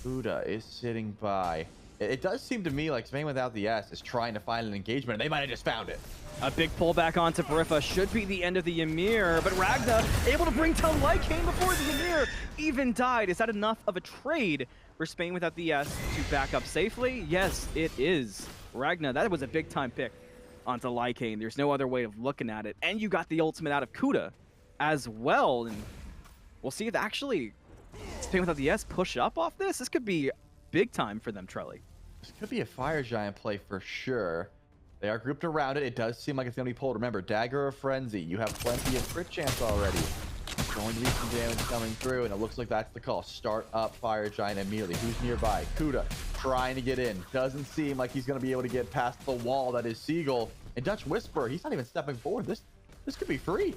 Kuda is sitting by. It does seem to me like Spain without the S is trying to find an engagement, and they might have just found it. A big pullback onto Briffa should be the end of the EMEA, but Ragna able to bring down Lycane before the EMEA even died. Is that enough of a trade for Spain without the S to back up safely? Yes, it is. Ragna, that was a big time pick onto Lycane. There's no other way of looking at it. And you got the ultimate out of Kuda as well. And we'll see if actually Spain without the S push up off this. This could be big time for them, Trelly. This could be a Fire Giant play for sure. They are grouped around it. It does seem like it's going to be pulled. Remember, Dagger of Frenzy. You have plenty of crit chance already. There's going to be some damage coming through, and it looks like that's the call. Start up Fire Giant immediately. Who's nearby? Kuda trying to get in. Doesn't seem like he's going to be able to get past the wall that is Seagull. And Dutch Whisper, he's not even stepping forward. This could be free.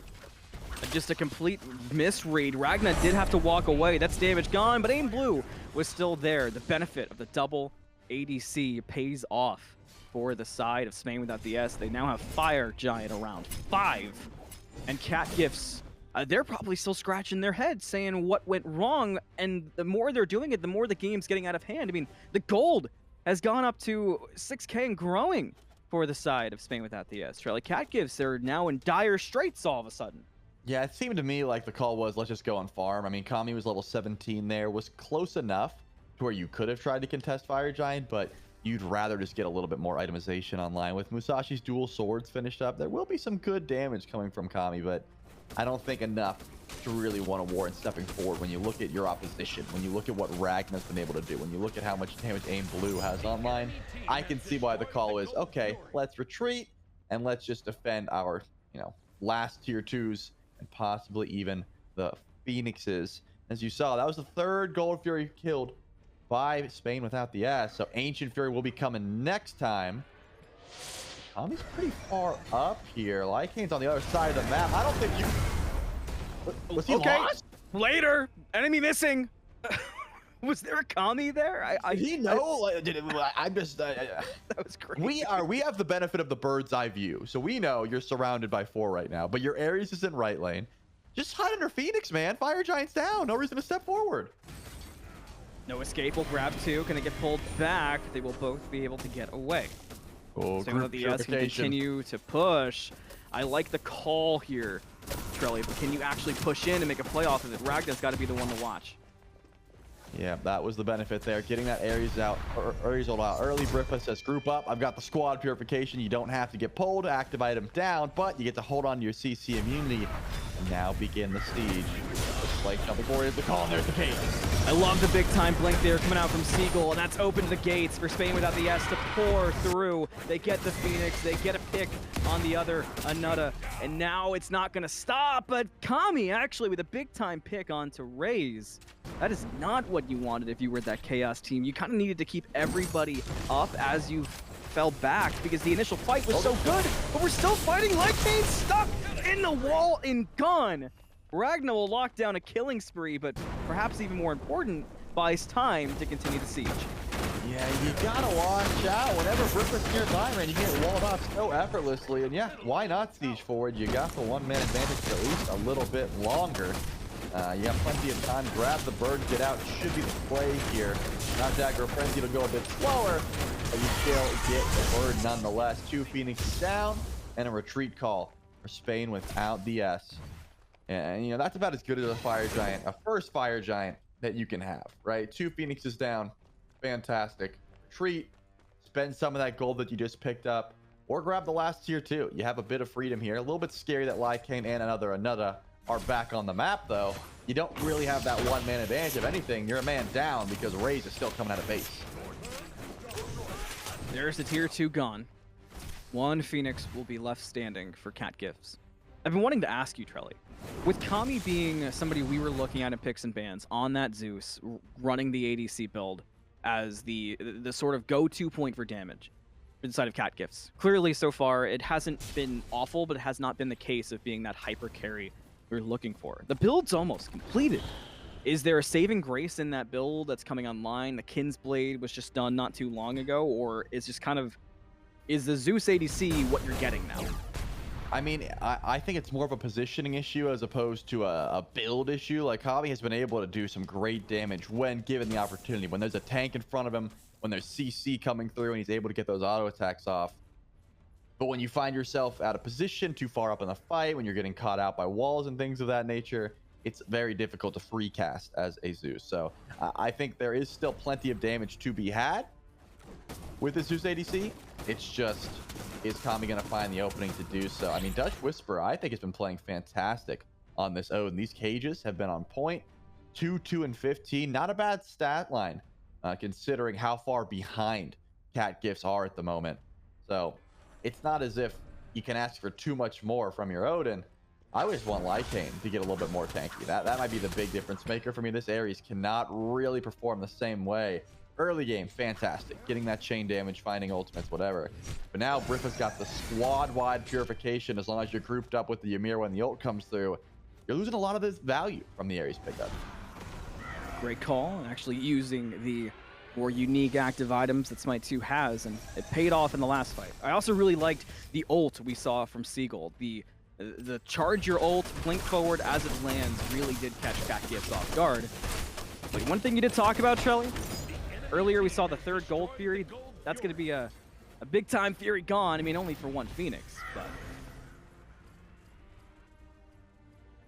Just a complete misread. Ragna did have to walk away. That's damage gone, but Aim Blue was still there. The benefit of the double ADC pays off for the side of Spain without the S. They now have Fire Giant around 5. And Cat Gifts, they're probably still scratching their heads saying what went wrong. And the more they're doing it, the more the game's getting out of hand. I mean, the gold has gone up to 6K and growing for the side of Spain without the S. Like Cat Gifts, they're now in dire straits all of a sudden. Yeah, it seemed to me like the call was, let's just go on farm. I mean, Kami was level 17 there, was close enough to where you could have tried to contest Fire Giant, but you'd rather just get a little bit more itemization online. With Musashi's dual swords finished up, there will be some good damage coming from Kami, but I don't think enough to really want a war and stepping forward. When you look at your opposition, when you look at what Ragna's been able to do, when you look at how much damage Aim Blue has online, I can see why the call is, okay, let's retreat and let's just defend our, last tier 2s and possibly even the Phoenixes. As you saw, that was the 3rd Gold Fury killed by Spain without the S. So Ancient Fury will be coming next time. Tommy's pretty far up here. Lycane's on the other side of the map. I don't think you... Was he lost? Later. Enemy missing. Was there a Kami there? Did he know? I'm just... that was crazy. We have the benefit of the bird's eye view. So we know you're surrounded by 4 right now. But your Ares is in right lane. Just hide under Phoenix, man. Fire Giant's down. No reason to step forward. No escape. Will grab 2. Gonna get pulled back. They will both be able to get away. Oh, so the S can continue to push. I like the call here, Trelly, but can you actually push in and make a play off of it? Ragnar's got to be the one to watch. Yeah, that was the benefit there. Getting that Ares out, Ares ult out early. Briffa says, group up. I've got the squad purification. You don't have to get pulled, active item down, but you get to hold on to your CC immunity and now begin the siege. Like jumping forward is the call, and there's the case. I love the big time blink there coming out from Seagull, and that's opened the gates for Spain without the S to pour through. They get the Phoenix, they get a pick on the other Anuda, and now it's not gonna stop, but Kami actually with a big time pick onto Raze. That is not what you wanted if you were that Chaos team. You kind of needed to keep everybody up as you fell back because the initial fight was so good, but we're still fighting. Lycane stuck in the wall and gone. Ragnar will lock down a killing spree, but perhaps even more important, buys time to continue the siege. Yeah, you gotta watch out. Whenever Briffa's nearby, man, you get walled off so effortlessly. And yeah, why not siege forward? You got the 1-man advantage for at least a little bit longer. You have plenty of time. Grab the bird, get out. Should be the play here. Not Dagger Frenzy to go a bit slower, but you still get the bird nonetheless. 2 Phoenixes down and a retreat call for Spain without the S. And, you know, that's about as good as a Fire Giant, a first Fire Giant that you can have, right? 2 Phoenixes down. Fantastic. Retreat. Spend some of that gold that you just picked up. Or grab the last tier 2. You have a bit of freedom here. A little bit scary that Lycane and another are back on the map, though. You don't really have that 1-man advantage. If anything, you're a man down because Raze is still coming out of base. There's the tier 2 gone. 1 Phoenix will be left standing for Cat Gifts. I've been wanting to ask you, Trelly, with Kami being somebody we were looking at in picks and bans on that Zeus, running the ADC build as the sort of go-to point for damage inside of Cat Gifts. Clearly, so far, it hasn't been awful, but it has not been the case of being that hyper carry we're looking for. The build's almost completed. Is there a saving grace in that build that's coming online? The Kin's Blade was just done not too long ago, or is just kind of, is the Zeus ADC what you're getting now? I mean, I think it's more of a positioning issue as opposed to a build issue. Like, Kami has been able to do some great damage when given the opportunity. When there's a tank in front of him, when there's CC coming through and he's able to get those auto attacks off. But when you find yourself out of position, too far up in the fight, when you're getting caught out by walls and things of that nature, it's very difficult to free cast as a Zeus. So I think there is still plenty of damage to be had with the Zeus ADC. It's just, is Kami going to find the opening to do so? I mean, Dutch Whisper, I think, has been playing fantastic on this Odin. These cages have been on point. 2, 2, and 15. Not a bad stat line, considering how far behind Cat Gifts are at the moment. So it's not as if you can ask for too much more from your Odin. I always want Lycane to get a little bit more tanky. That might be the big difference maker for me. This Ares cannot really perform the same way. Early game, fantastic. Getting that chain damage, finding ultimates, whatever. But now Briffa's got the squad-wide purification. As long as you're grouped up with the Ymir when the ult comes through, you're losing a lot of this value from the Ares pickup. Great call, and actually using the more unique active items that SMITE 2 has, and it paid off in the last fight. I also really liked the ult we saw from Seagull. The charge your ult, blink forward as it lands really did catch Cat Gifts off guard. But one thing you did talk about, Trelly, earlier we saw the 3rd gold Fury. That's going to be a big time Fury gone. I mean, only for 1 Phoenix, but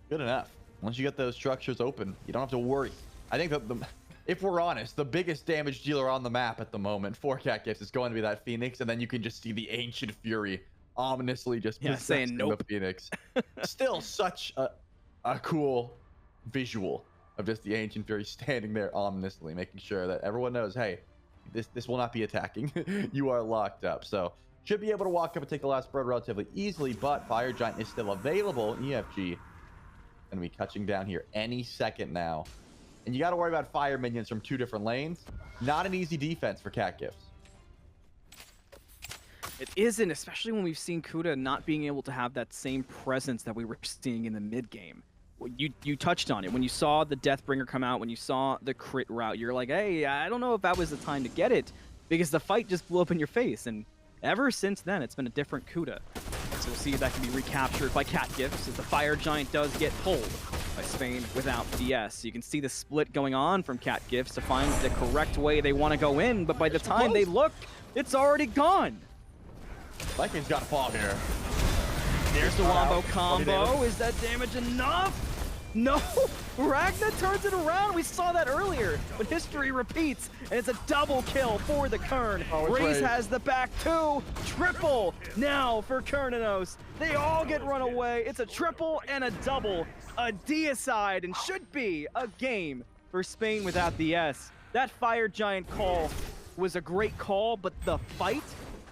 good enough. Once you get those structures open, you don't have to worry. I think that if we're honest, the biggest damage dealer on the map at the moment for Cat Gifts is going to be that Phoenix, and then you can just see the Ancient Fury ominously just saying nope. The Phoenix. Still such a cool visual of just the Ancient Fury standing there ominously, making sure that everyone knows, hey, this will not be attacking. You are locked up. So should be able to walk up and take the last bird relatively easily, but Fire Giant is still available. EFG gonna be touching down here any second now. And you got to worry about fire minions from 2 different lanes. Not an easy defense for Cat Gifts. It isn't, especially when we've seen Kuda not being able to have that same presence that we were seeing in the mid game. Well, you touched on it. When you saw the Deathbringer come out, when you saw the crit route, you're like, hey, I don't know if that was the time to get it, because the fight just blew up in your face. And ever since then, it's been a different Kuda. So we'll see if that can be recaptured by Cat Gifts as the Fire Giant does get pulled by Spain without DS. You can see the split going on from Cat Gifts to find the correct way they want to go in, but by the time they look, it's already gone. Viking's got to fall here. There's the wombo combo. Is that damage enough? No! Ragna turns it around. We saw that earlier, but history repeats, and it's a double kill for the Kern. Raze has the back two. Triple now for Kernanos. They all get run away. It's a triple and a double. A deicide, and should be a game for Spain without the S. That Fire Giant call was a great call, but the fight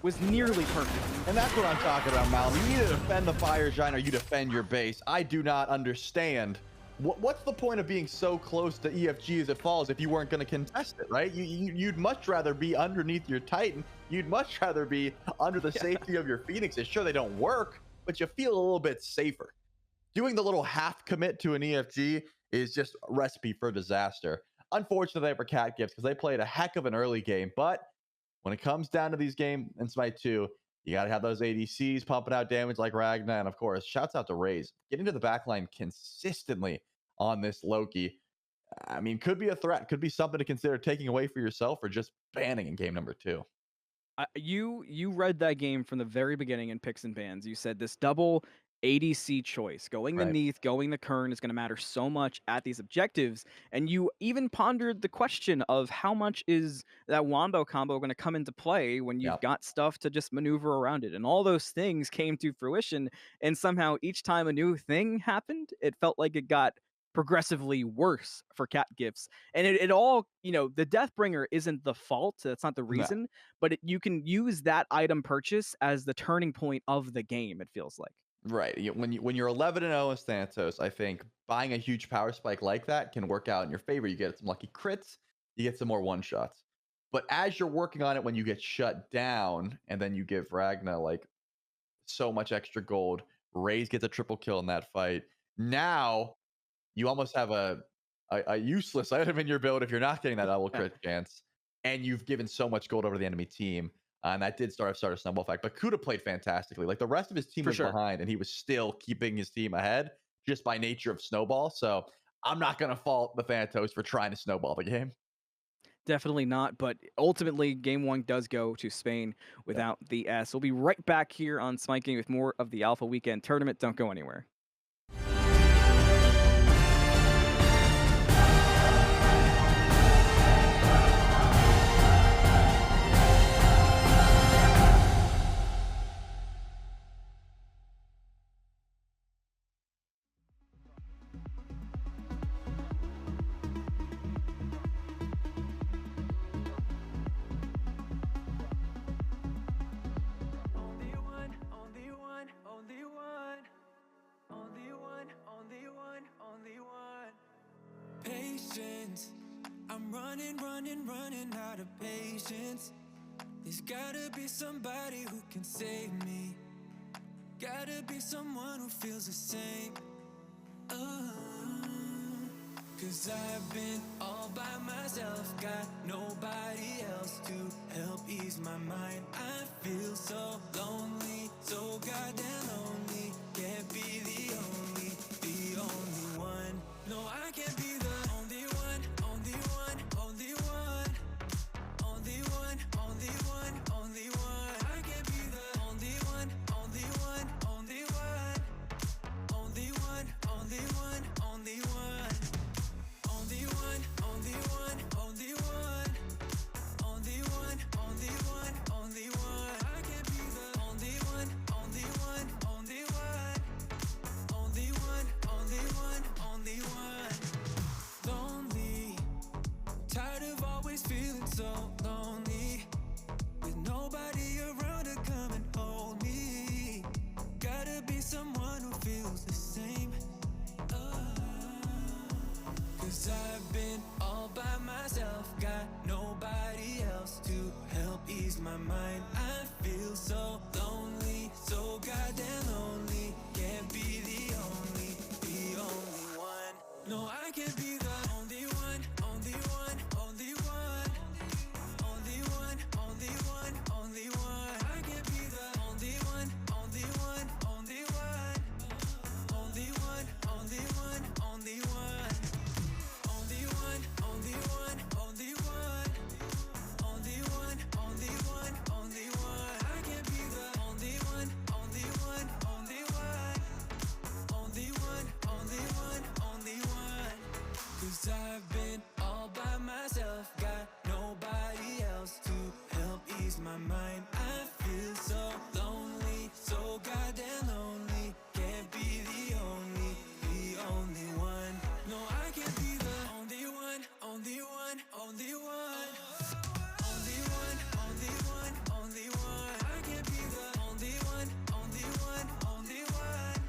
was nearly perfect. And that's what I'm talking about, Mal. You either defend the Fire Giant or you defend your base. I do not understand. What's the point of being so close to EFG as it falls if you weren't going to contest it, right? You'd much rather be underneath your Titan. You'd much rather be under the safety of your Phoenixes. Sure, they don't work, but you feel a little bit safer. Doing the little half commit to an EFG is just a recipe for disaster. Unfortunately for Cat Gifts, because they played a heck of an early game, but when it comes down to these games in SMITE 2, you got to have those ADCs pumping out damage like Ragna. And of course, shouts out to Raze. Getting to the backline consistently on this Loki. I mean, could be a threat. Could be something to consider taking away for yourself or just banning in game number 2. You read that game from the very beginning in picks and bans. You said this double ADC choice, going the Neath, going the Kern, is going to matter so much at these objectives. And you even pondered the question of how much is that wombo combo going to come into play when you've got stuff to just maneuver around it. And all those things came to fruition. And somehow each time a new thing happened, it felt like it got progressively worse for Cat Gifts. And it all, the Deathbringer isn't the fault. That's not the reason. But you can use that item purchase as the turning point of the game, it feels like. Right. When you're 11-0 as Thanatos, I think buying a huge power spike like that can work out in your favor. You get some lucky crits, you get some more one-shots. But as you're working on it, when you get shut down, and then you give Ragna like so much extra gold, Raze gets a triple kill in that fight. Now you almost have a useless item in your build if you're not getting that double crit chance, and you've given so much gold over the enemy team. And that did start a snowball effect. But Kuda played fantastically. Like, the rest of his team was behind, and he was still keeping his team ahead just by nature of snowball. So I'm not going to fault the Thanatos for trying to snowball the game. Definitely not. But ultimately, game 1 does go to Spain without the S. We'll be right back here on SMITE Gaming with more of the Alpha Weekend Tournament. Don't go anywhere. I'm running out of patience. There's gotta be somebody who can save me. Gotta be someone who feels the same. Cause I've been all by myself, got nobody else to help ease my mind. I feel so lonely, so goddamn lonely. Can't be the only one. No, I can't be the only one, only one, only one. Only one, only one, only one. I can't be the only one, only one, only one. Only one, only one, only one. Only one, only one, only one. Only one, only one, only one. I can't be the only one, only one, only one. 'Cause I've been all by myself, got nobody else to help ease my mind. I feel so lonely, so goddamn lonely. Can't be the only one. No, I can't be the only one, only one, only one. Only one, only one, only one. I can't be the only one, only one, only one. Only one, only one, only one. Only one, only one, only one. Only one, only one, only one. I can't be the only one, only one, only one. Only one, only one, only one. 'Cause I've been all by myself, got nobody else to help ease my mind. I feel so lonely, so goddamn lonely. Can't be the only one. No, I can't be the only one, only one, only one. Only one, only one, only one. I can't be the only one, only one, only one.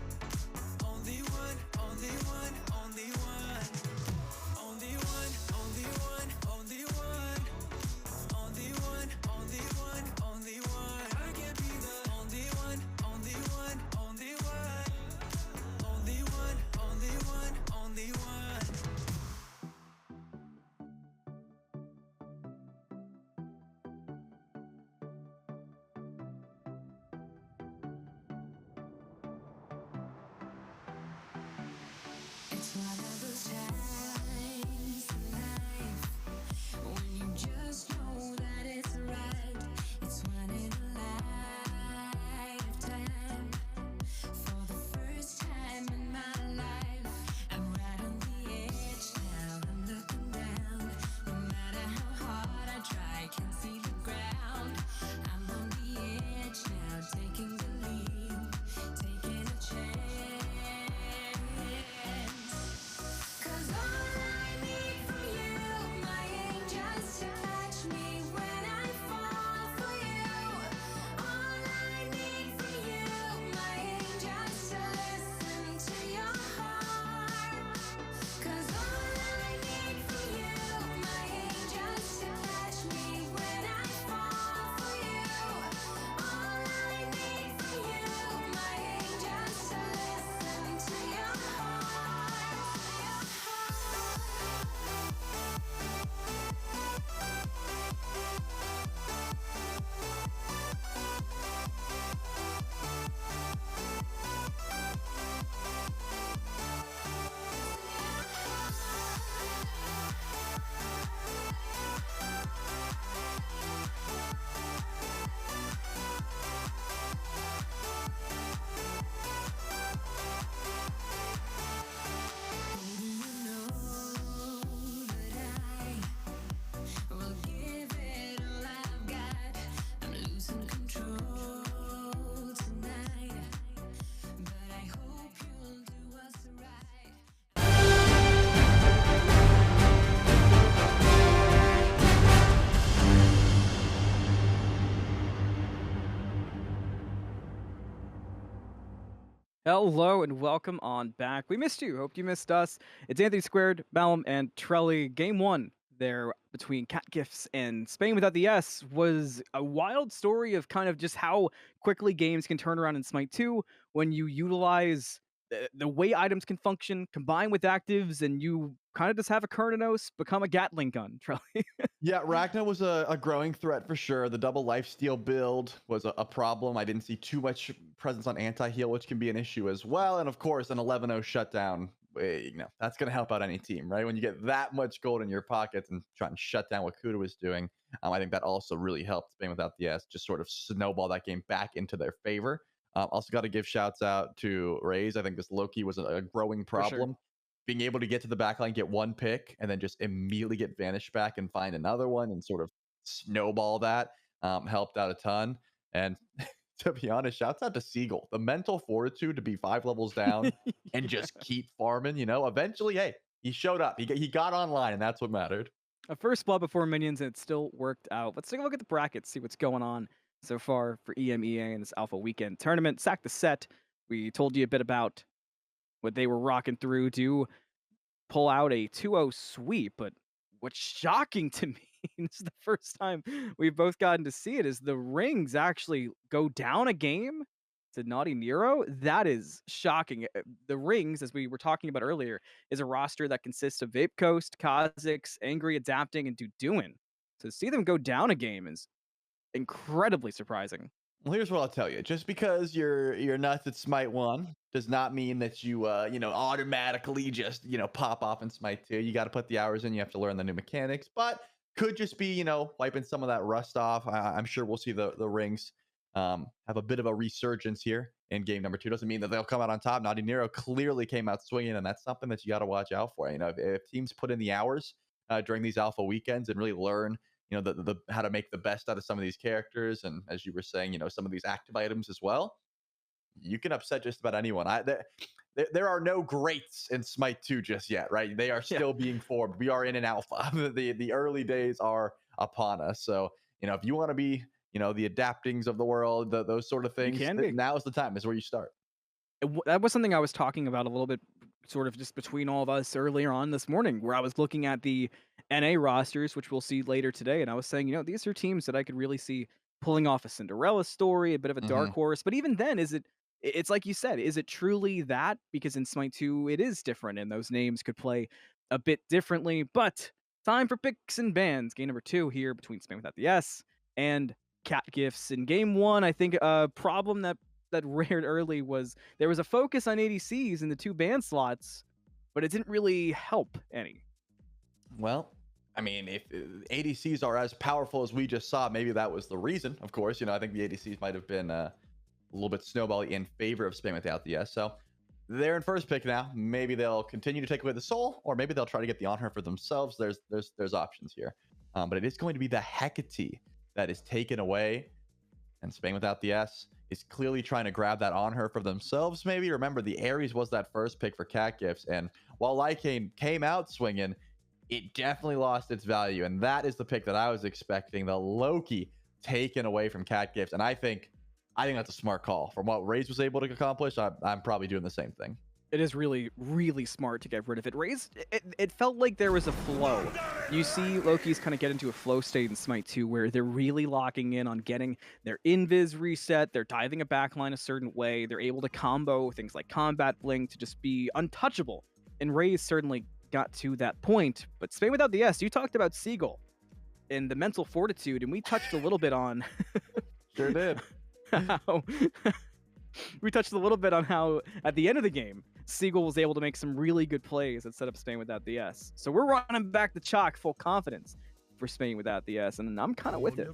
Only one, only one, only one. Only one, only one, only one. Only one, only one, only one. I can't be the only one, only one, only one. Only one, only one, only one. It's one of those times in life when you just know that it's right. It's one in a lifetime. For the first time in my life, I'm right on the edge now. I'm looking down. No matter how hard I try, can't see the ground. I'm on the edge now, taking the lead, taking a chance. 'Cause all I need from you, my angels, to catch me when I fall for you. All I need from you, my angels, to listen to your heart. 'Cause all I need from you, my angels, to catch me when I fall for you. All I need from you, my angels, to listen to your will give it all I've got. I'm losing control tonight, but I hope you'll do us right. Hello and welcome on back. We missed you. Hoped you missed us. It's Anthony Squared, Ballum, and Trelly. Game one there between Cat Gifts and Spain without the S was a wild story of kind of just how quickly games can turn around in Smite 2 when you utilize the way items can function combined with actives and you kind of just have a Kurnanos become a Gatling gun, Trelly. Yeah, Ragna was a growing threat for sure. The double lifesteal build was a problem. I didn't see too much presence on anti-heal, which can be an issue as well. And of course, an 11-0 shutdown, that's going to help out any team, right? When you get that much gold in your pockets and try and shut down what Kuda was doing, I think that also really helped Spain without the S just sort of snowball that game back into their favor. Also got to give shouts out to Raze. I think this Loki was a growing problem. Sure. Being able to get to the backline, get one pick, and then just immediately get Vanish back and find another one and sort of snowball that helped out a ton. And to be honest, shouts out to Siegel. The mental fortitude to be 5 levels down and just keep farming, eventually, hey, he showed up. He got online, and that's what mattered. A first blood before minions, and it still worked out. Let's take a look at the brackets, see what's going on so far for EMEA in this Alpha Weekend tournament. Sack the set. We told you a bit about what they were rocking through to pull out a 2-0 sweep, but what's shocking to me, this is the first time we've both gotten to see it, is the Rings actually go down a game to Naughty Nero. That is shocking. The Rings, as we were talking about earlier, is a roster that consists of Vape Coast, Kha'Zix, Angry Adapting, and Duduin. To see them go down a game is incredibly surprising. Well, here's what I'll tell you. Just because you're nuts at Smite 1 does not mean that you automatically just, pop off in Smite 2. You got to put the hours in. You have to learn the new mechanics, but could just be, wiping some of that rust off. I'm sure we'll see the Rings have a bit of a resurgence here in game number 2. Doesn't mean that they'll come out on top. Naughty Nero clearly came out swinging, and that's something that you got to watch out for. If teams put in the hours during these alpha weekends and really learn the how to make the best out of some of these characters, and as you were saying, some of these active items as well, you can upset just about anyone. There are no greats in Smite 2 just yet, right? They are still being formed. We are in an alpha. The early days are upon us. So if you want to be the adaptings of the world, those sort of things, now is the time. Is where you start. That was something I was talking about a little bit, sort of just between all of us earlier on this morning, where I was looking at the NA rosters, which we'll see later today, and I was saying, these are teams that I could really see pulling off a Cinderella story, a bit of a dark horse. But even then, it's like you said, is it truly that? Because in Smite 2, it is different, and those names could play a bit differently. But time for picks and bans. Game number 2 here between Spain Without the S and Cat Gifts. In game 1, I think a problem that reared early was there was a focus on ADCs in the 2 ban slots, but it didn't really help any. Well, I mean, if ADCs are as powerful as we just saw, maybe that was the reason. Of course, I think the ADCs might have been a little bit snowbally in favor of Spain Without the S. So they're in first pick now. Maybe they'll continue to take away the soul, or maybe they'll try to get the honor for themselves. There's options here, but it is going to be the Hecate that is taken away, and Spain Without the S is clearly trying to grab that on her for themselves. Maybe remember the Ares was that first pick for Cat Gifts, and while Lycane came out swinging, it definitely lost its value, and that is the pick that I was expecting. The Loki taken away from Cat Gifts, and I think that's a smart call. From what Raze was able to accomplish, I'm probably doing the same thing. It is really, really smart to get rid of it. Raze, it felt like there was a flow. You see Loki's kind of get into a flow state in Smite 2 where they're really locking in on getting their invis reset, they're diving a backline a certain way, they're able to combo things like Combat Blink to just be untouchable. And Raze certainly got to that point. But Spain Without the S, you talked about Seagull and the mental fortitude, and we touched a little bit on... Sure did. We touched a little bit on how, at the end of the game, Seagull was able to make some really good plays that set up Spain Without the S. So we're running back the chalk full confidence for Spain Without the S, and I'm kind of with it.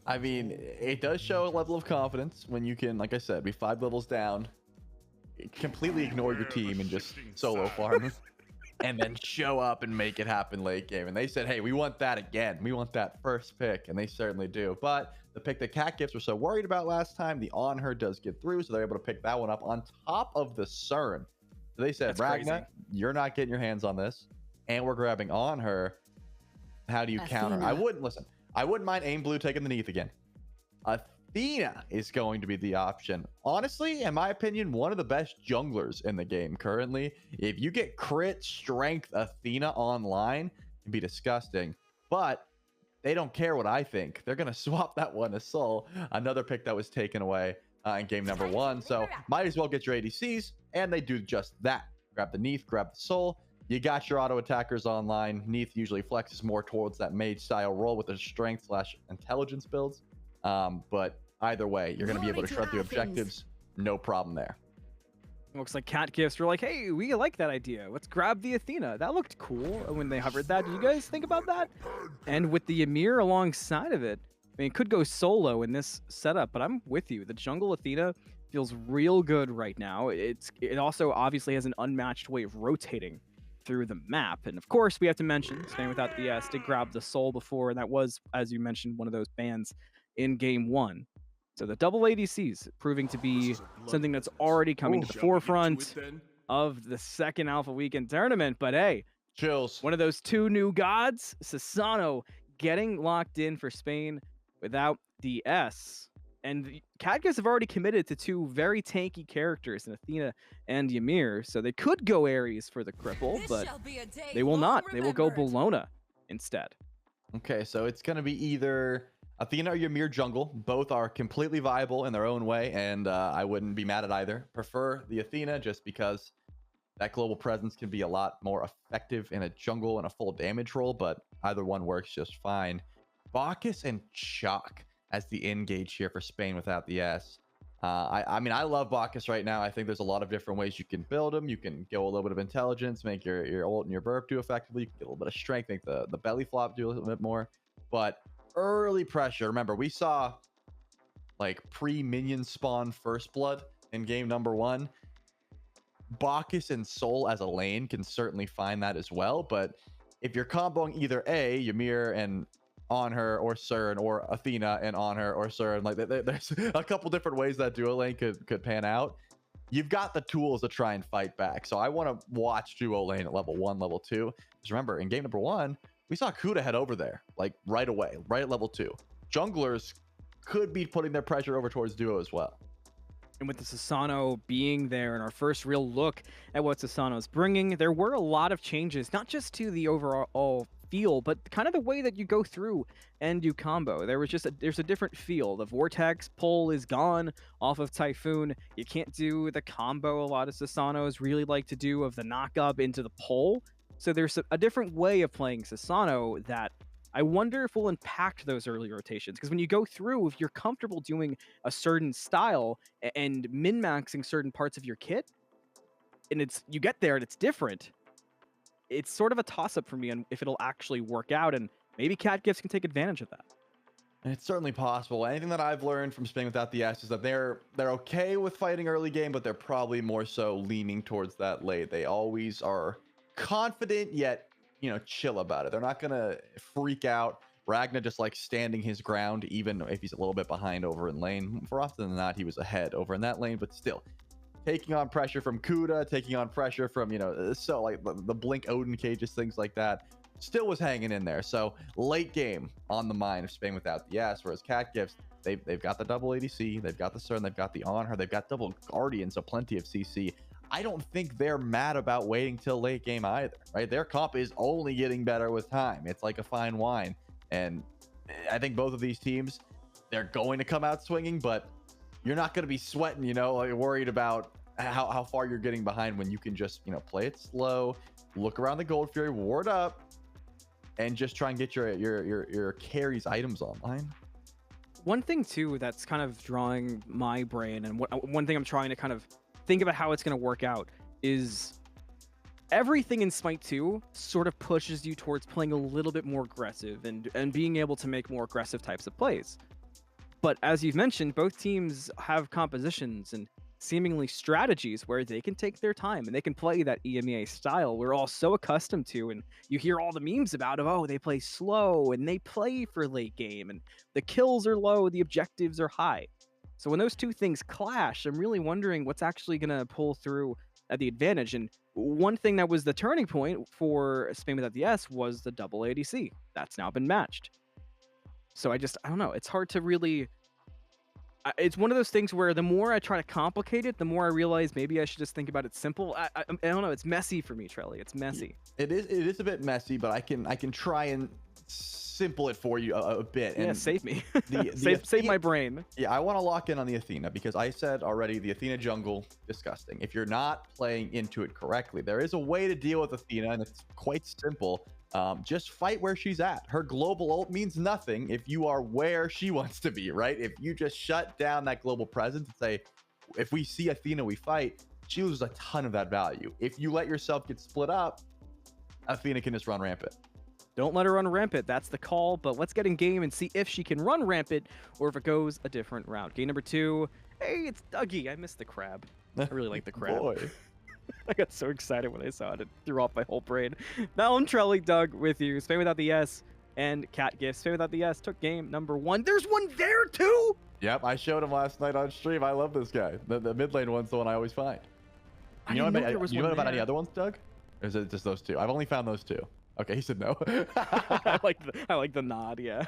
I mean, it does show a level of confidence when you can, like I said, be 5 levels down, completely ignore your team and just solo farm, and then show up and make it happen late game. And they said, hey, we want that again. We want that first pick, and they certainly do. But the pick that Cat Gifts were so worried about last time, the On Her does get through, so they're able to pick that one up on top of the CERN. So they said, Ragna, you're not getting your hands on this, and we're grabbing On Her. How do you counter? I wouldn't mind Aim Blue taking the Neath again. Athena is going to be the option. Honestly, in my opinion, one of the best junglers in the game currently. If you get crit strength Athena online, it can be disgusting. But they don't care what I think. They're going to swap that one to Soul, another pick that was taken away in game number 1. So might as well get your ADCs, and they do just that. Grab the Neath, grab the Soul. You got your auto attackers online. Neath usually flexes more towards that mage style role with the strength / intelligence builds. But either way, you're going to be able to shred through objectives. No problem there. Looks like Cat Gifts were like, hey, we like that idea. Let's grab the Athena. That looked cool when they hovered that. Did you guys think about that? And with the Ymir alongside of it, I mean, it could go solo in this setup, but I'm with you. The jungle Athena feels real good right now. It also obviously has an unmatched way of rotating through the map. And of course, we have to mention, Spain Without the S did grab the Soul before, and that was, as you mentioned, one of those bans in game 1. So the double ADCs proving to be something that's already coming to the forefront of the second Alpha Weekend tournament. But hey, chills. One of those 2 new gods, Sasano, getting locked in for Spain Without the S. And the Cadgas have already committed to two very tanky characters in Athena and Ymir, so they could go Ares for the cripple, This but shall be a day they will long not. They will go remembered. Bologna instead. Okay, so it's going to be either Athena or Ymir jungle. Both are completely viable in their own way, and I wouldn't be mad at either. Prefer the Athena just because that global presence can be a lot more effective in a jungle and a full damage roll, but either one works just fine. Bacchus and Chalk as the engage here for Spain without the S. I mean, I love Bacchus right now. I think there's a lot of different ways you can build him. You can go a little bit of intelligence, make your ult and your burp do effectively. You can get a little bit of strength, make the belly flop do a little bit more. But early pressure, remember, we saw like pre-minion spawn first blood in game number 1. Bacchus and Soul as a lane can certainly find that as well. But if you're comboing either Ymir and on her, or Cern, or Athena and on her, or Cern, like there's a couple different ways that duo lane could pan out. You've got the tools to try and fight back. So I want to watch duo lane at level 1, level 2. Because remember, in game number 1, we saw Kuda head over there like right away, right at level 2. Junglers could be putting their pressure over towards duo as well. And with the Susano being there and our first real look at what Susano's bringing, there were a lot of changes, not just to the overall feel, but kind of the way that you go through and do combo. There's a different feel. The Vortex pull is gone off of Typhoon. You can't do the combo a lot of Susanos really like to do of the knock up into the pull. So there's a different way of playing Susano that I wonder if we'll impact those early rotations. Because when you go through, if you're comfortable doing a certain style and min-maxing certain parts of your kit, and you get there and it's different, it's sort of a toss-up for me on if it'll actually work out, and maybe Cat Gifts can take advantage of that. It's certainly possible. Anything that I've learned from Spain without the S is that they're okay with fighting early game, but they're probably more so leaning towards that late. They always are confident yet, chill about it. They're not gonna freak out. Ragnar just like standing his ground, even if he's a little bit behind over in lane. For often than not, he was ahead over in that lane, but still taking on pressure from Kuda, taking on pressure from, so like the Blink Odin cages, things like that, still was hanging in there. So late game on the mind of Spain without the S, whereas Cat Gifts, they've got the double ADC, they've got the Cern, they've got the on her, they've got double Guardian, so plenty of CC. I don't think they're mad about waiting till late game either, right? Their comp is only getting better with time. It's like a fine wine. And I think both of these teams, they're going to come out swinging, but you're not going to be sweating, like worried about how far you're getting behind when you can just, play it slow, look around the Gold Fury, ward up, and just try and get your carries items online. One thing too that's kind of drawing my brain, and one thing I'm trying to kind of think about how it's going to work out, is everything in Smite 2 sort of pushes you towards playing a little bit more aggressive and being able to make more aggressive types of plays. But as you've mentioned, both teams have compositions and seemingly strategies where they can take their time and they can play that EMEA style we're all so accustomed to, and you hear all the memes about they play slow and they play for late game and the kills are low, the objectives are high. So when those two things clash, I'm really wondering what's actually going to pull through at the advantage. And one thing that was the turning point for Spain without the S was the double ADC. That's now been matched. So I don't know. It's hard to really... It's one of those things where the more I try to complicate it, the more I realize maybe I should just think about it simple. I don't know. It's messy for me, Trelly. It's messy. It is a bit messy, but I can try and simple it for you a bit. Yeah, and save me. the save my brain. Yeah, I want to lock in on the Athena because I said already the Athena jungle, disgusting. If you're not playing into it correctly, there is a way to deal with Athena, and it's quite simple. Just fight where she's at. Her global ult means nothing if you are where she wants to be, right? If you just shut down that global presence and say, if we see Athena, we fight, she loses a ton of that value. If you let yourself get split up, Athena can just run rampant. Don't let her run rampant. That's the call. But let's get in game and see if she can run rampant or if it goes a different route. Game number 2. Hey, it's Dougie. I missed the crab. I really like the crab. Boy. I got so excited when I saw it. It threw off my whole brain. Malum, Trelly, Doug with you. Spain without the S and Cat Gifts. Spain without the S took game number 1. There's one there too. Yep, I showed him last night on stream. I love this guy. The mid lane one's the one I always find. You know about any other ones, Doug? Or is it just those two? I've only found those two. Okay, he said no. I like the nod, yeah.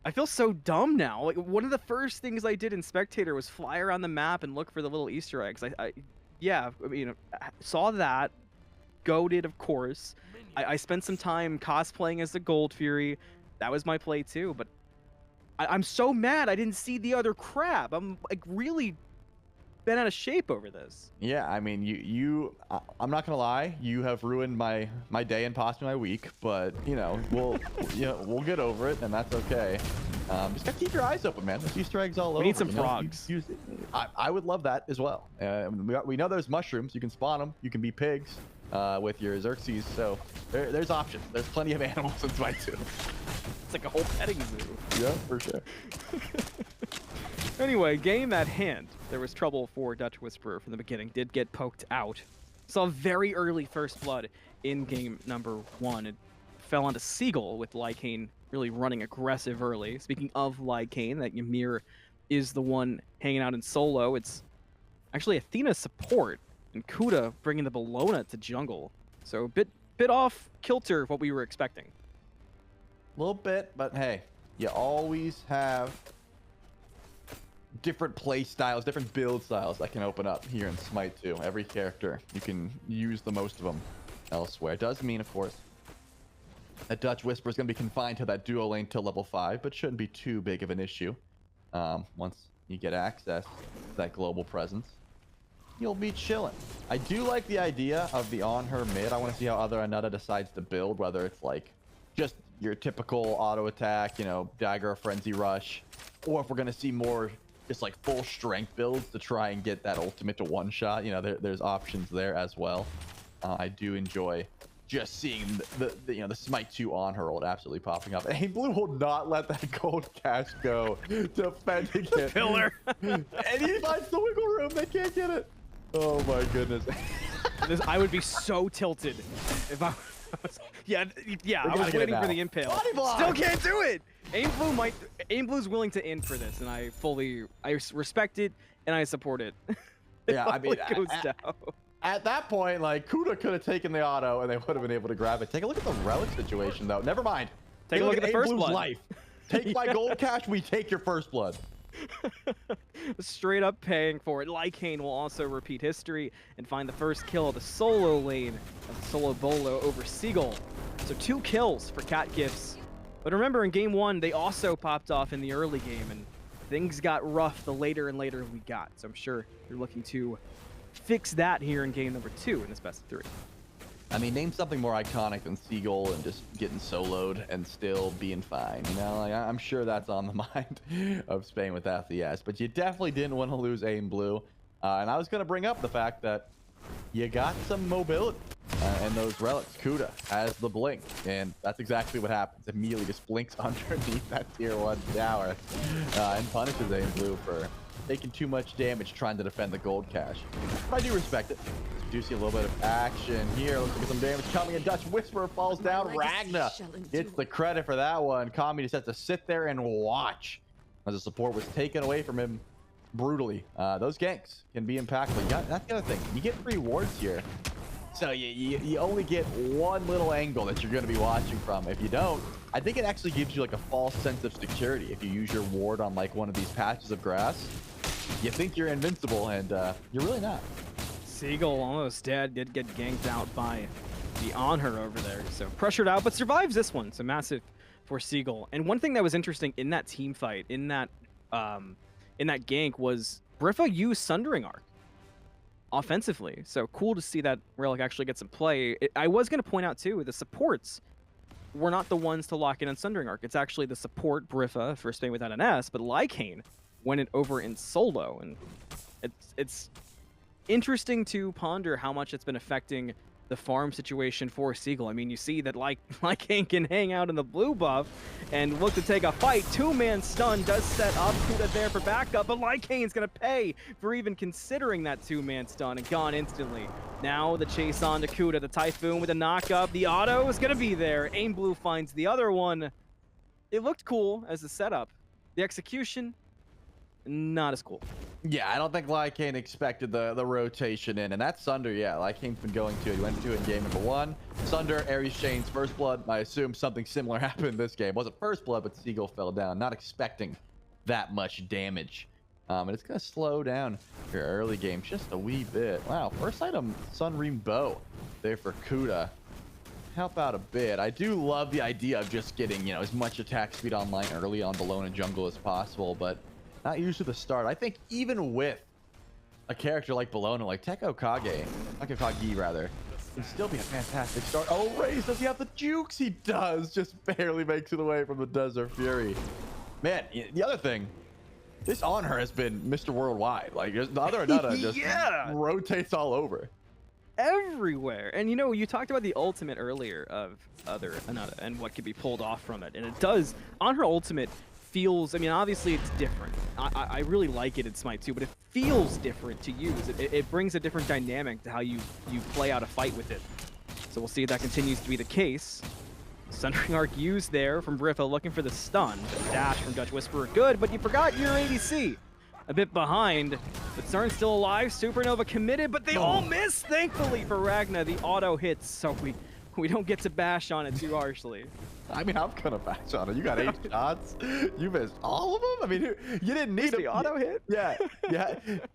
I feel so dumb now. Like, one of the first things I did in Spectator was fly around the map and look for the little Easter eggs. Yeah, I mean, saw that, goated, of course. I spent some time cosplaying as the Gold Fury. That was my play too, but I'm so mad I didn't see the other crap. I'm like really been out of shape over this. Yeah, I mean, I'm not gonna lie, you have ruined my day and possibly my week, but we'll get over it, and that's okay. Just gotta keep your eyes open, man. There's Easter eggs all over. We need some frogs. I would love that as well. We know there's mushrooms. You can spawn them. You can be pigs with your Xerxes. So there's options. There's plenty of animals in SMITE 2. It's like a whole petting zoo. Yeah, for sure. Anyway, game at hand. There was trouble for Dutch Whisperer from the beginning. Did get poked out. Saw very early first blood in game number 1. It fell onto Seagull with Lycane really running aggressive early. Speaking of Lycane, that Ymir is the one hanging out in solo. It's actually Athena's support and Kuda bringing the Bellona to jungle. So a bit off kilter what we were expecting. A little bit, but hey, you always have different play styles, different build styles that can open up here in SMITE 2. Every character, you can use the most of them elsewhere. It does mean, of course, that Dutch Whisperer is going to be confined to that duo lane till level 5, but shouldn't be too big of an issue. Once you get access to that global presence, you'll be chilling. I do like the idea of the on her mid. I want to see how other Anata decides to build, whether it's like just your typical auto attack, dagger, frenzy rush, or if we're going to see more just like full strength builds to try and get that ultimate to one shot. There's options there as well. I do enjoy just seeing the SMITE 2 on her ult absolutely popping up. And Blue will not let that gold cash go, defending it. Pillar. And he finds the wiggle room. They can't get it. Oh my goodness. I would be so tilted if I was, yeah, I was waiting for the impale. Still can't do it. Aim Blue's willing to in for this, and I respect it and I support it. Yeah, I mean, it goes down. At that point, like, Kuda could have taken the auto and they would have been able to grab it. Take a look at the relic situation, though. Never mind. Take a look at the first blood. Life. Take my gold cash, we take your first blood. Straight up paying for it. Lycane will also repeat history and find the first kill of the solo lane of Solo Bolo over Seagull. So 2 kills for Cat Gifts. But remember, in game 1, they also popped off in the early game, and things got rough the later and later we got. So I'm sure they're looking to fix that here in game number 2 in this best of 3. I mean, name something more iconic than Seagull and just getting soloed and still being fine. Like, I'm sure that's on the mind of Spain with FES, but you definitely didn't want to lose Aim Blue. And I was going to bring up the fact that you got some mobility and those relics. Kuda has the blink, and that's exactly what happens. Immediately just blinks underneath that tier 1 tower and punishes Aim Blue for taking too much damage trying to defend the gold cache. But I do respect it. We do see a little bit of action here. Looks like some damage coming, and Dutch Whisperer falls down. Ragna gets the credit for that one. Kami just has to sit there and watch as the support was taken away from him brutally. Those ganks can be impactful. That's the other thing. You get free wards here. So you only get one little angle that you're going to be watching from. If you don't, I think it actually gives you like a false sense of security. If you use your ward on like one of these patches of grass, you think you're invincible, and you're really not. Seagull almost dead. Did get ganked out by the on her over there. So pressured out, but survives this one. So massive for Seagull. And one thing that was interesting in that team fight, in that gank, was Briffa used Sundering Arc offensively. So cool to see that relic actually get some play. I was going to point out too, the supports were not the ones to lock in on Sundering Arc. It's actually the support Briffa for Spain without an S, but Lycane went it over in solo, and it's interesting to ponder how much it's been affecting the farm situation for Seagull. I mean, you see that Lycane can hang out in the blue buff and look to take a fight. 2-man stun does set up Kuda there for backup, but Lycane's gonna pay for even considering that 2-man stun and gone instantly. Now the chase on to Kuda, the Typhoon with a knock up. The auto is gonna be there. Aim Blue finds the other one. It looked cool as a setup. The execution, not as cool. Yeah, I don't think Lycane expected the rotation in, and that's Sunder. Yeah, Lycane's been going to. He went to in game number 1. Sunder, Ares Chains, First Blood. I assume something similar happened in this game. Wasn't First Blood, but Seagull fell down. Not expecting that much damage. And it's gonna slow down your early game just a wee bit. Wow, first item, Sunream Bow there for Kuda. Help out a bit. I do love the idea of just getting, as much attack speed online early on Bellona jungle as possible, but not usually the start. I think even with a character like Bellona, like Tekko Kage rather, can still be a fantastic start. Oh, Raze, does he have the jukes? He does. Just barely makes it away from the Desert Fury. Man, the other thing, this on her has been Mr. Worldwide. Like, the other Anutta just rotates all over. Everywhere. And you talked about the ultimate earlier of other Anutta and what could be pulled off from it. And it does, on her ultimate, feels, I mean, obviously it's different. I really like it in Smite too, but it feels different to use. It brings a different dynamic to how you play out a fight with it. So we'll see if that continues to be the case. Sundering Arc used there from Briffa, looking for the stun. The dash from Dutch Whisperer, good, but you forgot your ADC. A bit behind, but Cern's still alive. Supernova committed, but they all miss, thankfully, for Ragna. The auto hits, so we don't get to bash on it too harshly. I mean, I'm gonna bash on it. You got 8 shots. You missed all of them? I mean, you didn't need the auto hit? Yeah.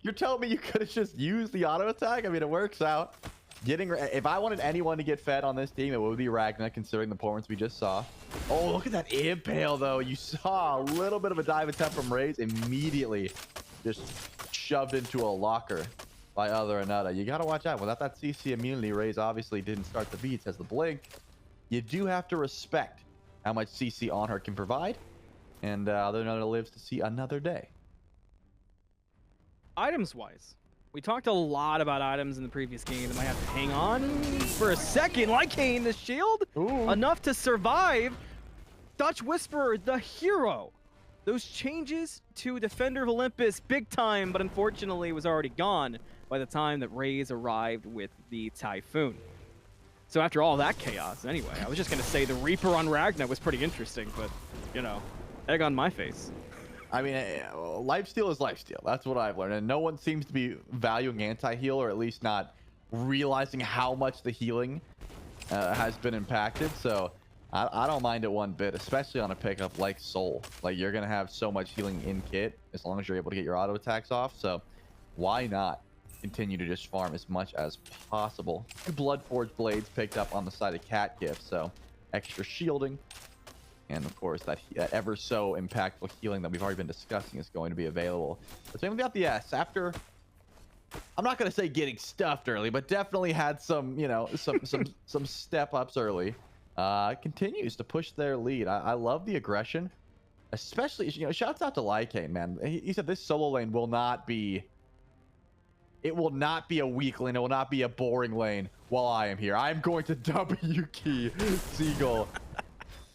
You're telling me you could have just used the auto attack? I mean, it works out. If I wanted anyone to get fed on this team, it would be Ragna, considering the performance we just saw. Oh, look at that impale, though. You saw a little bit of a dive attempt from Raze, immediately just shoved into a locker by other Anutta. You got to watch out. Without that CC immunity, Raze obviously didn't start the beats as the blink. You do have to respect how much CC on her can provide, and other Anutta lives to see another day. Items-wise, we talked a lot about items in the previous game that might have to hang on for a second. Lycane, the shield, enough to survive. Dutch Whisperer, the hero. Those changes to Defender of Olympus, big time, but unfortunately was already gone by the time that Raze arrived with the Typhoon. So after all that chaos, anyway, I was just going to say the Reaper on Ragna was pretty interesting, but, egg on my face. I mean, lifesteal is lifesteal. That's what I've learned. And no one seems to be valuing anti-heal, or at least not realizing how much the healing has been impacted. So I don't mind it one bit, especially on a pickup like Soul. Like, you're going to have so much healing in kit as long as you're able to get your auto attacks off. So why not continue to just farm as much as possible? 2 Bloodforged Blades picked up on the side of Cat Gift. So extra shielding. And of course, that ever so impactful healing that we've already been discussing is going to be available. But same with the S. After, I'm not going to say getting stuffed early, but definitely had some, some step ups early. Continues to push their lead. I love the aggression, especially, shouts out to Lycane, man. He said this solo lane will not be, it will not be a weak lane. It will not be a boring lane while I am here. I'm going to W key Seagull.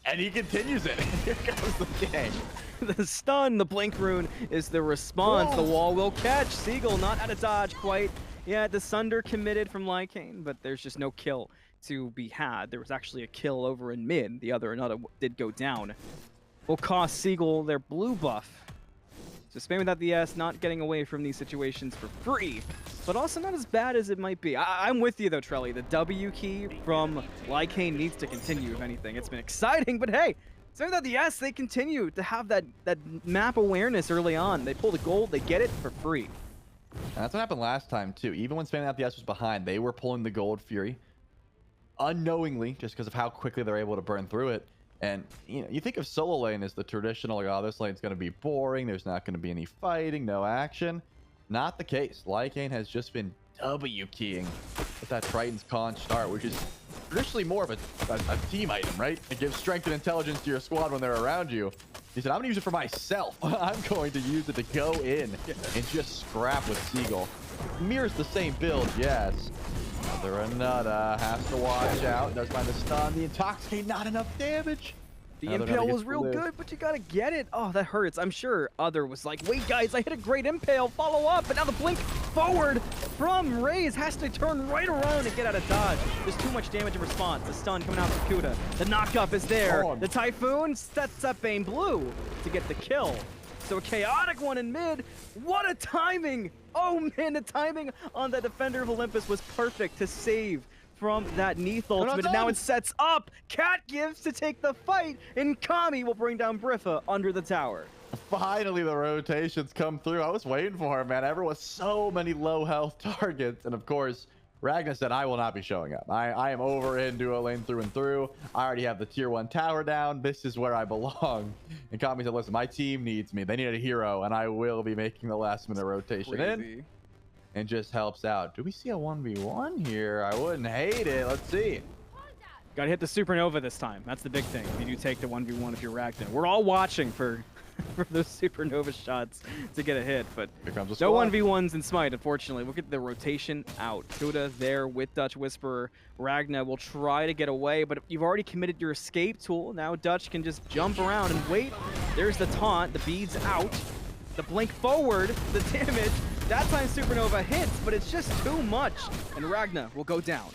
And he continues it. Here goes the game. The stun, the blink rune is the response. Whoa. The wall will catch. Seagull not out of dodge quite. Yeah, the Sunder committed from Lycane, but there's just no kill to be had. There was actually a kill over in mid. The other Anutta did go down. Will cost Seagull their blue buff. So Spain without the S, not getting away from these situations for free, but also not as bad as it might be. I'm with you though, Trelly. The W key from Lycane needs to continue, if anything. It's been exciting, but hey, Spain without the S, they continue to have that map awareness early on. They pull the gold, they get it for free. And that's what happened last time too. Even when Spain without the S was behind, they were pulling the gold Fury unknowingly, just because of how quickly they're able to burn through it. And you think of solo lane as the traditional, like, oh, this lane's going to be boring, there's not going to be any fighting, no action. Not the case. Lycane has just been W keying with that Triton's Conch start, which is traditionally more of a team item, right? It gives strength and intelligence to your squad when they're around you. He said, I'm gonna use it for myself. I'm going to use it to go in and just scrap with Seagull. Mirrors the same build, yes. Other Anutta has to watch out. Does find the stun. The Intoxicate, not enough damage. The impale was real good, but you gotta get it. Oh, that hurts. I'm sure Other was like, wait guys, I hit a great impale, follow up, but now the blink forward from Raze has to turn right around and get out of dodge. There's too much damage in response. The stun coming out from Kuda. The knockup is there. The Typhoon sets up Bane Blue to get the kill. So a chaotic one in mid. What a timing! Oh man, the timing on the defender of Olympus was perfect to save from that Neath ultimate. And now it sets up Cat Gives to take the fight, and Kami will bring down Briffa under the tower. Finally, the rotations come through. I was waiting for him, man. Everyone, so many low health targets. And of course, Ragnar said, I will not be showing up. I am over in duo lane through and through. I already have the tier 1 tower down. This is where I belong. And Kami said, listen, my team needs me. They need a hero, and I will be making the last minute rotation in. And just helps out. Do we see a 1v1 here? I wouldn't hate it. Let's see. Gotta hit the supernova this time. That's the big thing. You do take the 1v1 if you're Ragnar. We're all watching for those supernova shots to get a hit, but no 1v1s in Smite, unfortunately. We'll get the rotation out. Kuda there with Dutch Whisperer. Ragnar will try to get away, but you've already committed your escape tool. Now Dutch can just jump around and wait. There's the taunt. The bead's out. The blink forward. The damage. That time supernova hits, but it's just too much, and Ragnar will go down.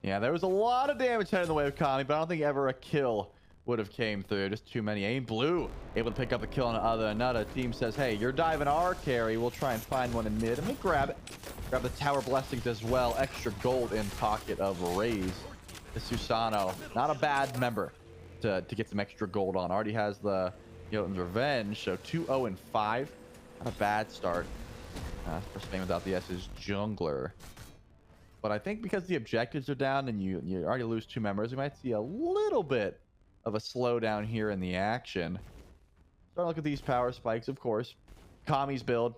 Yeah, there was a lot of damage heading the way of Kami, but I don't think ever a kill would have came through. Just too many. Aim Blue able to pick up a kill on another team. Says, hey, you're diving our carry. We'll try and find one in mid, and we grab it. Grab the tower blessings as well. Extra gold in pocket of Raze. The Susano, not a bad member to get some extra gold on. Already has the Jotun's Revenge, so 2-0 and 5. Not a bad start. First name without the S is Jungler. But I think because the objectives are down and you already lose 2 members, we might see a little bit of a slowdown here in the action. Starting to look at these power spikes, of course. Kami's build,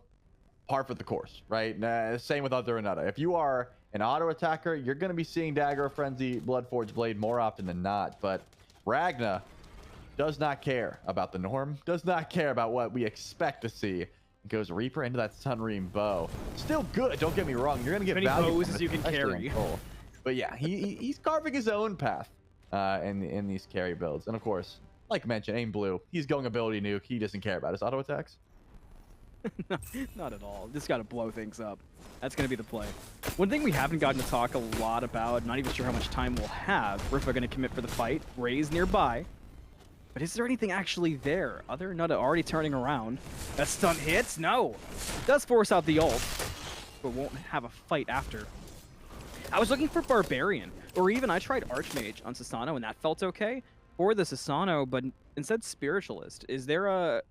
par for the course, right? Same with other Anata. If you are an auto attacker, you're going to be seeing Dagger of Frenzy, Bloodforge Blade more often than not. But Ragnar does not care about the norm, does not care about what we expect to see. Goes Reaper into that Sunream bow. Still good, don't get me wrong. You're going to get value bows as you can carry. But yeah, he's carving his own path in these carry builds. And of course, like mentioned, Aim Blue, he's going ability nuke. He doesn't care about his auto attacks. No, not at all. Just got to blow things up. That's going to be the play. One thing we haven't gotten to talk a lot about, not even sure how much time we'll have. Briffa going to commit for the fight. Raze nearby. But is there anything actually there? Other Nutta already turning around. That stun hits? No. Does force out the ult, but won't have a fight after. I was looking for Barbarian, or even I tried Archmage on Susano, and that felt okay for the Susano, but instead Spiritualist. Is there a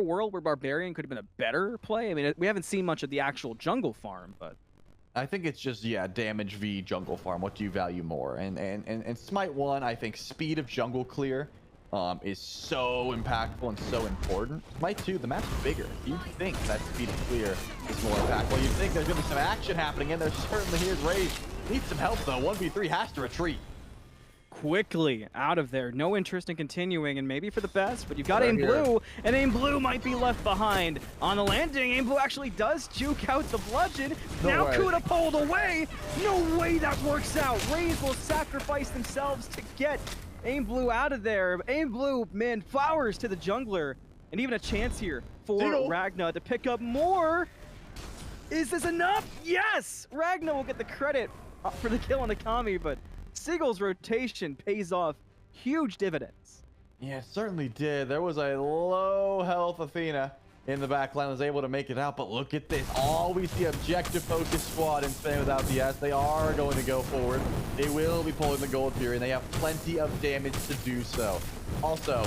world where Barbarian could have been a better play? I mean, we haven't seen much of the actual jungle farm, but I think it's just, yeah, damage v jungle farm. What do you value more? And Smite 1, I think speed of jungle clear is so impactful and so important. Smite 2, the map's bigger. You think that speed of clear is more impactful. You think there's going to be some action happening, and there certainly is. Raze needs some help, though. 1v3 has to retreat. Quickly out of there. No interest in continuing, and maybe for the best, but you've got Aim Blue, and Aim Blue might be left behind. On the landing, Aim Blue actually does juke out the bludgeon. Now Kuda pulled away. No way that works out. Raze will sacrifice themselves to get Aim Blue out of there. Aim Blue, man, flowers to the jungler. And even a chance here for Ragnar to pick up more. Is this enough? Yes! Ragnar will get the credit for the kill on the Kami, but Sigel's rotation pays off huge dividends. Yeah, it certainly did. There was a low health Athena in the back line, was able to make it out, but look at this. Always the objective focused squad in Spain without the S. They are going to go forward. They will be pulling the Gold Fury, and they have plenty of damage to do so. Also,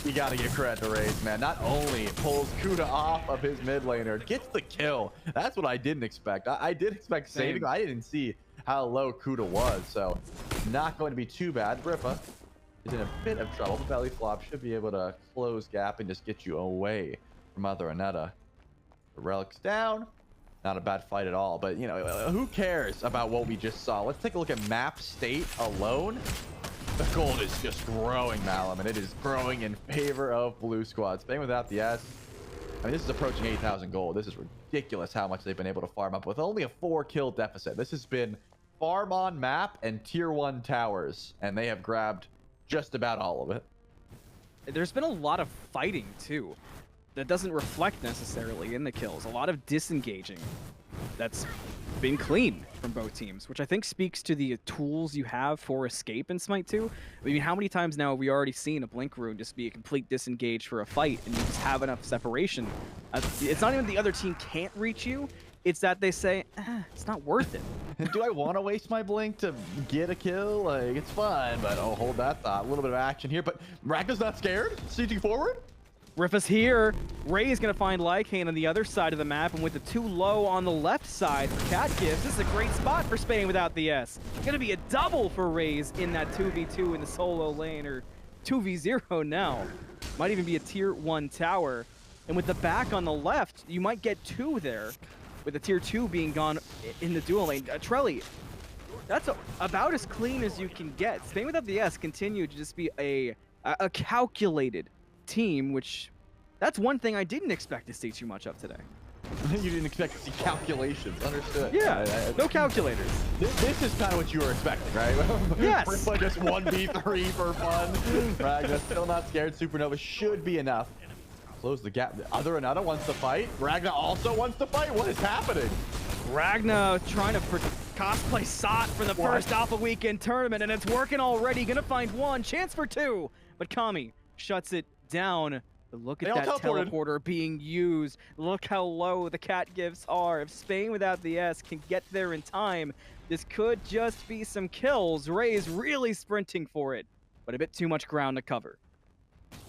you got to give credit to Raze, man. Not only pulls Kuda off of his mid laner, gets the kill. That's what I didn't expect. I did expect saving. I didn't see how low Kuda was, so not going to be too bad. Briffa is in a bit of trouble. The belly flop should be able to close gap and just get you away from other Aneta. The relic's down. Not a bad fight at all, but you know, who cares about what we just saw? Let's take a look at map state alone. The gold is just growing, Malum, and it is growing in favor of blue squad. Spain without the S. I mean, this is approaching 8,000 gold. This is ridiculous how much they've been able to farm up with only a 4-kill deficit. This has been farm on map and tier 1 towers, and they have grabbed just about all of it. There's been a lot of fighting too that doesn't reflect necessarily in the kills. A lot of disengaging that's been clean from both teams, which I think speaks to the tools you have for escape in Smite 2. I mean, how many times now have we already seen a Blink Rune just be a complete disengage for a fight, and you just have enough separation? It's not even the other team can't reach you, it's that they say, it's not worth it. Do I want to waste my blink to get a kill? Like, it's fun, but oh, hold that thought. A little bit of action here, but Ragna's not scared. Sieging forward. Rifa's here. Ray is going to find Lycane on the other side of the map, and with the 2 low on the left side for Catgives, this is a great spot for Spain without the S. Going to be a double for Rays in that 2v2 in the solo lane, or 2v0 now. Might even be a tier 1 tower. And with the back on the left, you might get 2 there, with the tier 2 being gone in the dual lane. Trelly, that's about as clean as you can get. Spain without the S continued to just be a calculated team, which that's one thing I didn't expect to see too much of today. You didn't expect to see calculations. Understood. Yeah, no calculators. This is kind of what you were expecting, right? Yes. Rifa just 1v3 for fun. Ragna still not scared. Supernova should be enough. Close the gap. The other Anata wants to fight. Ragna also wants to fight. What is happening? Ragna trying to cosplay Sot for the first Alpha Weekend tournament, and it's working already. Gonna find 1, chance for 2, but Kami shuts it down. But look at that teleporter being used. Look how low the Catgives are. If Spain without the S can get there in time, this could just be some kills. Ray's really sprinting for it, but a bit too much ground to cover.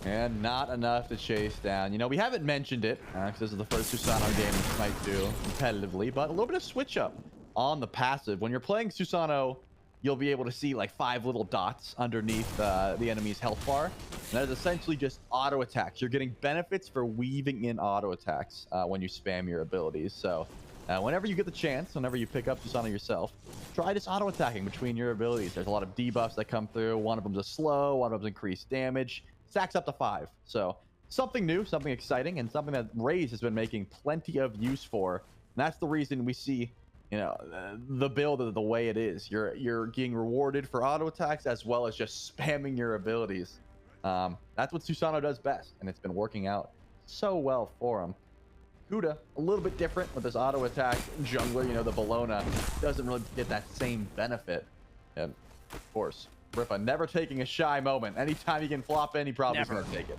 And not enough to chase down. You know, we haven't mentioned it, because this is the first Susano game in Smite 2 competitively, but a little bit of switch up on the passive. When you're playing Susano, you'll be able to see like 5 little dots underneath the enemy's health bar. And that is essentially just auto attacks. You're getting benefits for weaving in auto attacks when you spam your abilities. So whenever you get the chance, whenever you pick up Susano yourself, try just auto attacking between your abilities. There's a lot of debuffs that come through. One of them's a slow, one of them's increased damage. Stacks up to 5. So something new, something exciting, and something that Raze has been making plenty of use for. And that's the reason we see, you know, the build of the way it is. You're getting rewarded for auto attacks as well as just spamming your abilities. That's what Susano does best, and it's been working out so well for him. Huda, a little bit different with his auto attack. Jungler, you know, the Bologna doesn't really get that same benefit. And of course, Rifa never taking a shy moment. Anytime he can flop in, he probably is going to take it.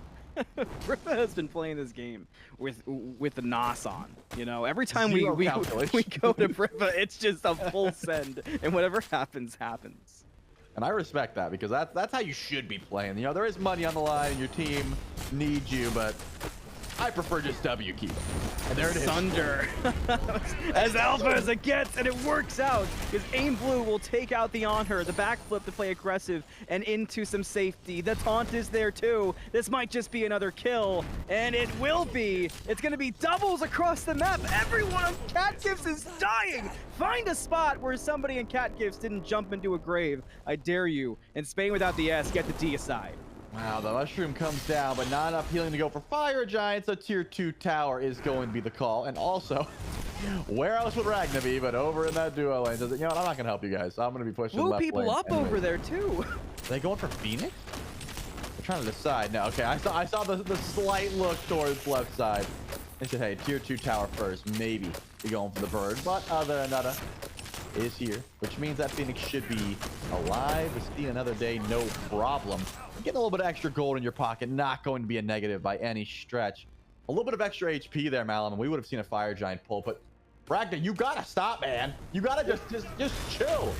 Rifa has been playing this game with the NOS on. You know, every time we go to Rifa, it's just a full send, and whatever happens, happens. And I respect that, because that's how you should be playing. You know, there is money on the line, your team needs you, but I prefer just W keep. And there it is. Thunder. As alpha as it gets, and it works out. Because Aim Blue will take out the on her, the backflip to play aggressive and into some safety. The taunt is there too. This might just be another kill, and it will be. It's going to be doubles across the map. Everyone on Catgives is dying. Find a spot where somebody in Catgives didn't jump into a grave. I dare you. And Spain without the S, get the D aside. Wow, the mushroom comes down, but not enough healing to go for Fire Giant, so tier 2 tower is going to be the call. And also, where else would Ragna be but over in that duo lane? Says, you know what, I'm not going to help you guys. I'm going to be pushing left lane. People up over there, too. Are they going for Phoenix? They're trying to decide. No, okay, I saw the slight look towards left side. They said, hey, tier 2 tower first. Maybe you're going for the bird, but other another is here, which means that Phoenix should be alive. We see another day, no problem. Getting a little bit of extra gold in your pocket, not going to be a negative by any stretch. A little bit of extra HP there, Malum, and we would have seen a Fire Giant pull, but Ragna, you gotta stop, man. You gotta just chill.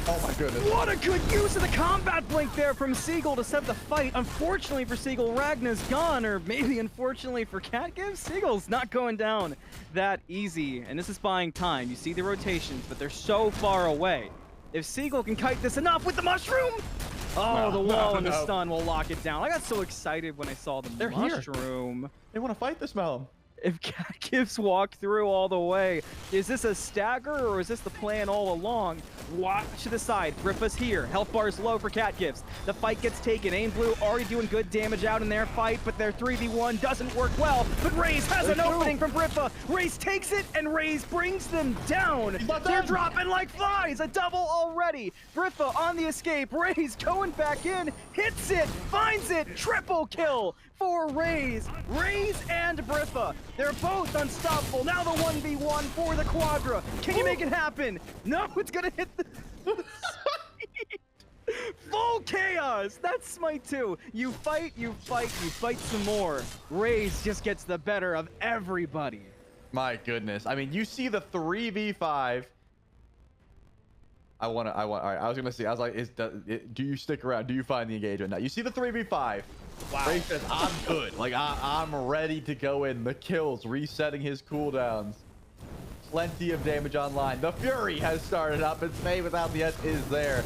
Oh my goodness. What a good use of the combat blink there from Seagull to set the fight. Unfortunately for Seagull, Ragna's gone, or maybe unfortunately for Catgives, Seagull's not going down that easy, and this is buying time. You see the rotations, but they're so far away. If Seagull can kite this enough with the mushroom, the wall and the stun will lock it down. I got so excited when I saw the mushroom. Here. They want to fight this, Malum. If Catgives walk through all the way, is this a stagger or is this the plan all along? Watch to the side. Griffa's here. Health bar's low for Cat Gifts. The fight gets taken. Aim Blue already doing good damage out in their fight, but their 3v1 doesn't work well. But Raze has an opening from Griffa. Raze takes it, and Raze brings them down. They're dropping like flies. A double already. Griffa on the escape. Raze going back in. Hits it. Finds it. Triple kill for Raze. Raze and Griffa. They're both unstoppable. Now the 1v1 for the Quadra. Can you make it happen? No, it's gonna hit the full chaos. That's Smite 2. You fight, you fight, you fight some more. Raze just gets the better of everybody. My goodness. I mean, you see the 3v5. All right, I was gonna see. I was like, do you stick around? Do you find the engagement? Now you see the 3v5. Wow. Raze says, I'm good. Like I'm ready to go in. The kills, resetting his cooldowns. Plenty of damage online. The Fury has started up, and Smite without the S is there.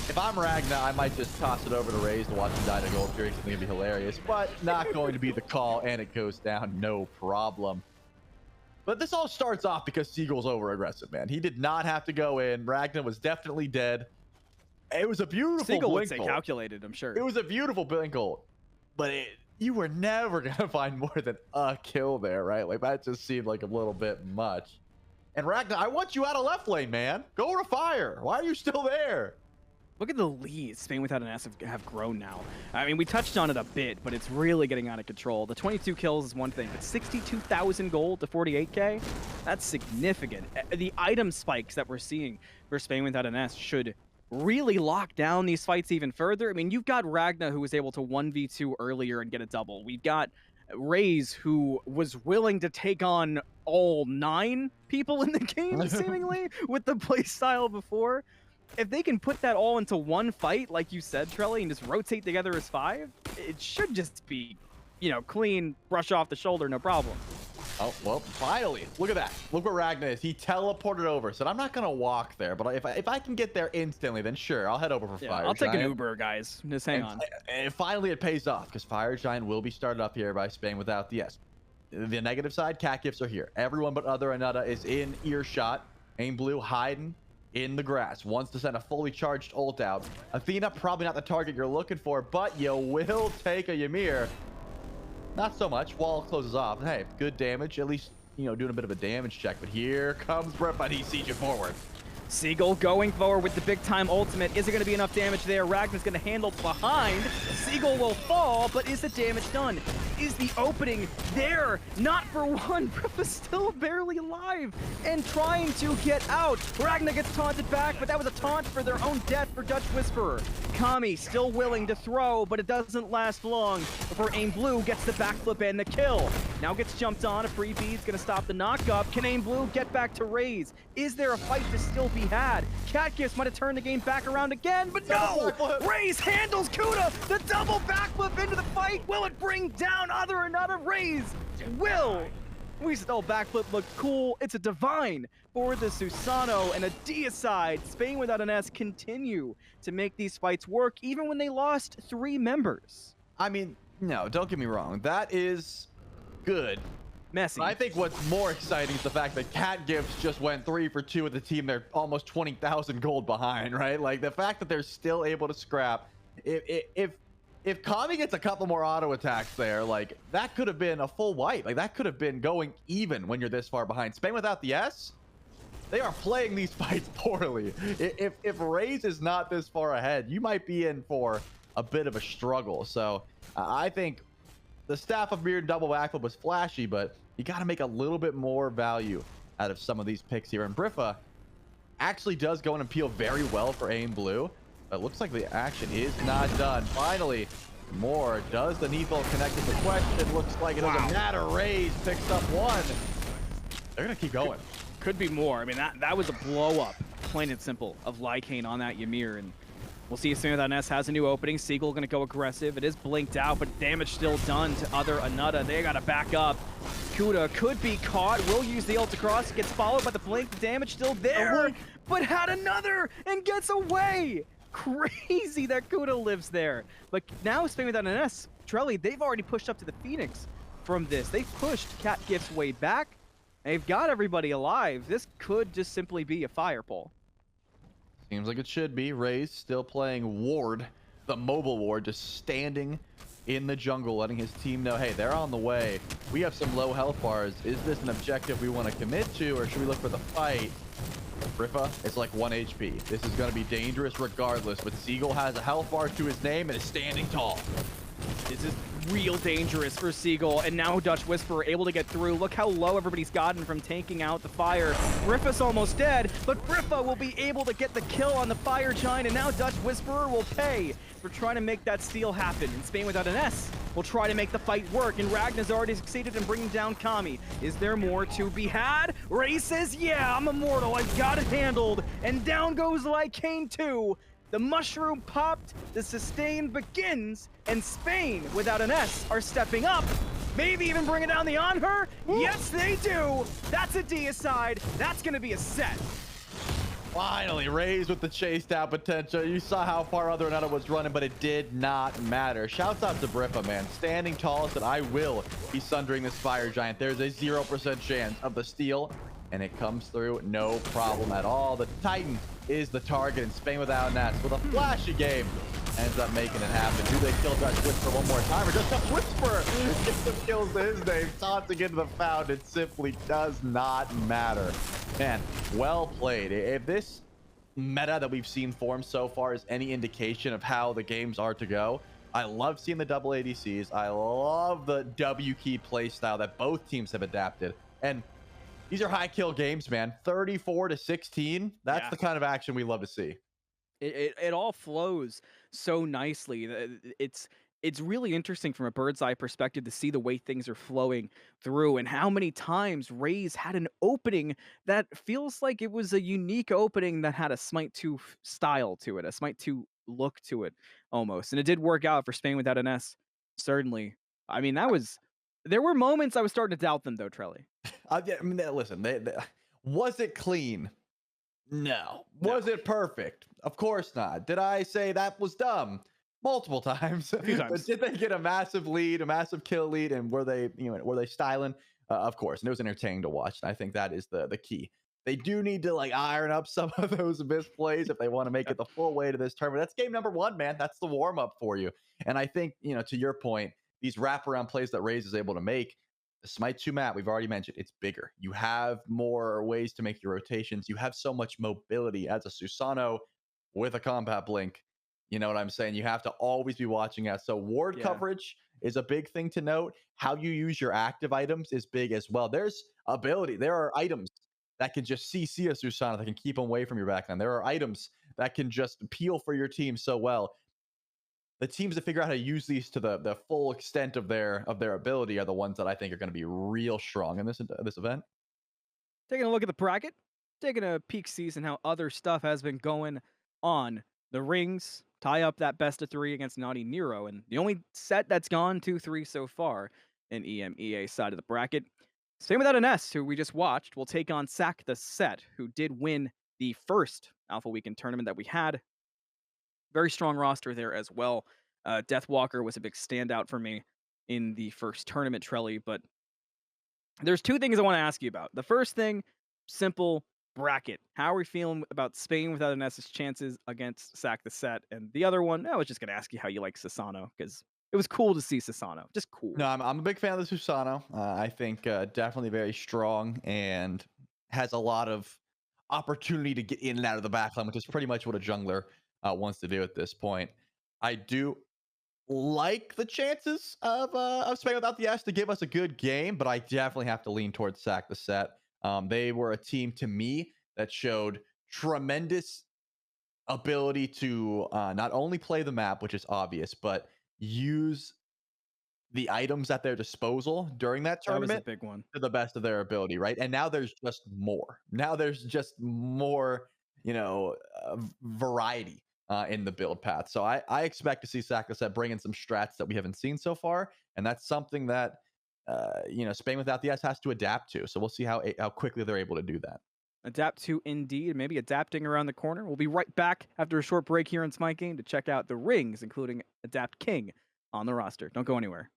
If I'm Ragna, I might just toss it over to Raze to watch him die to Gold Fury. Something gonna be hilarious, but not going to be the call, and it goes down, no problem. But this all starts off because Seagull's over-aggressive, man. He did not have to go in. Ragna was definitely dead. It was a beautiful Seagull would blink say ult. calculated, I'm sure. It was a beautiful blink ult, but you were never gonna find more than a kill there, right? Like that just seemed like a little bit much. And Ragnar, I want you out of left lane, man. Go to fire. Why are you still there? Look at the leads Spain without an S have grown now. I mean, we touched on it a bit, but it's really getting out of control. The 22 kills is one thing, but 62,000 gold to 48k, that's significant. The item spikes that we're seeing for Spain without an S should really lock down these fights even further. I mean, you've got Ragna, who was able to 1v2 earlier and get a double. We've got Raze, who was willing to take on all 9 people in the game, seemingly, with the playstyle before. If they can put that all into one fight, like you said, Trelly, and just rotate together as 5, it should just be, you know, clean, brush off the shoulder, no problem. Oh, well, finally. Look at that. Look where Ragnar is. He teleported over. Said, I'm not going to walk there, but if I can get there instantly, then sure, I'll head over for Fire I'll take Giant. an Uber, guys. Just hang on. And finally, it pays off, because Fire Giant will be started up here by Spain without the S. The negative side, Cat Gifts are here. Everyone but Other Anutta is in earshot. Aim Blue hiding in the grass. Wants to send a fully charged ult out. Athena, probably not the target you're looking for, but you will take a Ymir. Not so much. Wall closes off. Hey, good damage. At least, you know, doing a bit of a damage check. But here comes Brett, but he sees you forward. Seagull going forward with the big-time ultimate. Is it going to be enough damage there? Ragnar's going to handle behind. Seagull will fall, but is the damage done? Is the opening there? Not for one. Briffa's still barely alive and trying to get out. Ragnar gets taunted back, but that was a taunt for their own death for Dutch Whisperer. Kami still willing to throw, but it doesn't last long before Aim Blue gets the backflip and the kill. Now gets jumped on. A freebie is going to stop the knock-up. Can Aim Blue get back to Raze? Is there a fight to still be had? Cat Gifts might have turned the game back around again, but no! Raze handles Kuda! The double backflip into the fight! Will it bring down Other Anutta? Raze will! We still backflip looked cool. It's a divine for the Susano and a deicide. Spain without an S continue to make these fights work even when they lost 3 members. I mean, no, don't get me wrong. That is good. Messy. I think what's more exciting is the fact that Cat Gifts just went 3 for 2 with the team. They're almost 20,000 gold behind, right? Like the fact that they're still able to scrap. If Kami gets a couple more auto attacks there, like that could have been a full wipe. Like that could have been going even when you're this far behind. Spain without the S, they are playing these fights poorly. If Raze is not this far ahead, you might be in for a bit of a struggle. So I think the Staff of Mirror double backflip was flashy, but you got to make a little bit more value out of some of these picks here. And Briffa actually does go in and peel very well for Aim Blue. But it looks like the action is not done. Finally, more. Does the Needfall connect with the question? Looks like it doesn't matter. Raze picks up 1. They're going to keep going. Could be more. I mean, that was a blow-up, plain and simple, of Lycane on that Ymir. And we'll see if Spain without an S has a new opening. Seagull going to go aggressive. It is blinked out, but damage still done to Other Anutta. They got to back up. Kuda could be caught. Will use the ult across. Gets followed by the blink. The damage still there, but had another and gets away. Crazy that Kuda lives there. But now Spain without an S, Trelly, they've already pushed up to the Phoenix from this. They've pushed Cat Gifts way back. They've got everybody alive. This could just simply be a fire pole. Seems like it should be. Ray's still playing Ward, the mobile Ward, just standing in the jungle, letting his team know, hey, they're on the way. We have some low health bars. Is this an objective we want to commit to, or should we look for the fight? Riffa is like 1 HP. This is going to be dangerous regardless, but Seagull has a health bar to his name and is standing tall. This is real dangerous for Seagull, and now Dutch Whisperer able to get through. Look how low everybody's gotten from tanking out the fire. Riffa's almost dead, but Riffa will be able to get the kill on the Fire Giant, and now Dutch Whisperer will pay for trying to make that steal happen. And Spain without an S will try to make the fight work, and Ragnar's already succeeded in bringing down Kami. Is there more to be had? Ray says, yeah, I'm immortal, I've got it handled, and down goes Lycane 2. The mushroom popped, the sustain begins, and Spain, without an S, are stepping up. Maybe even bringing down the on her? Yes, they do. That's a deicide. That's going to be a set. Finally, Rays with the chase down potential. You saw how far other Renata was running, but it did not matter. Shouts out to Briffa, man. Standing tall said, I will be sundering this Fire Giant. There's a 0% chance of the steal, and it comes through no problem at all. The Titan is the target, and Spain without nets with a flashy game ends up making it happen. Do they kill Dutch Whisperer one more time, or just Dutch Whisperer gets the kills to his name, taunting into the fountain? It simply does not matter. Man, well played. If this meta that we've seen form so far is any indication of how the games are to go, I love seeing the double ADCs. I love the W key play style that both teams have adapted, and these are high kill games, man. 34-16. That's the kind of action we love to see. It all flows so nicely. It's really interesting from a bird's eye perspective to see the way things are flowing through, and how many times Rays had an opening that feels like it was a unique opening that had a Smite 2 style to it, a Smite 2 look to it almost. And it did work out for Spain without an S, certainly. I mean, there were moments I was starting to doubt them, though, Trelly. I mean, listen, was it clean? No. Was it perfect? Of course not. Did I say that was dumb? Multiple times. A few times. But did they get a massive lead, a massive kill lead, and were they styling? Of course, and it was entertaining to watch. And I think that is the key. They do need to like iron up some of those misplays if they want to make it the full way to this tournament. That's game number 1, man. That's the warm up for you. And I think, to your point, these wraparound plays that Raze is able to make, the Smite 2 map, we've already mentioned, it's bigger. You have more ways to make your rotations. You have so much mobility as a Susano with a combat blink. You know what I'm saying? You have to always be watching out. So ward coverage is a big thing to note. How you use your active items is big as well. There's ability. There are items that can just CC a Susano that can keep them away from your backline. There are items that can just peel for your team so well. The teams that figure out how to use these to the full extent of their ability are the ones that I think are going to be real strong in this event. Taking a look at the bracket, taking a peek season how other stuff has been going on. The rings tie up that best of 3 against Naughty Nero, and the only set that's gone 2-3 so far in EMEA side of the bracket. Same without an S, who we just watched, will take on Sack the Set, who did win the first Alpha Weekend tournament that we had. Very strong roster there as well. Deathwalker was a big standout for me in the first tournament, Trelly, but there's 2 things I want to ask you about. The first thing, simple bracket. How are we feeling about Spain without an S's chances against Sack the Set? And the other one, I was just going to ask you how you like Susano, because it was cool to see Susano. Just cool. No, I'm a big fan of the Susano. I think definitely very strong and has a lot of opportunity to get in and out of the backline, which is pretty much what a jungler wants to do at this point. I do like the chances of Spain without the S to give us a good game, but I definitely have to lean towards Sack the Set. They were a team to me that showed tremendous ability to not only play the map, which is obvious, but use the items at their disposal during that tournament. That was a big one. To the best of their ability, right? And now there's just more. Now there's just more, variety in the build path. So I expect to see Sack the Set bring in some strats that we haven't seen so far, and that's something that Spain without the S has to adapt to. So we'll see how quickly they're able to do that. Adapt to indeed, maybe adapting around the corner. We'll be right back after a short break here in Smite Game to check out the rings, including Adapt King on the roster. Don't go anywhere.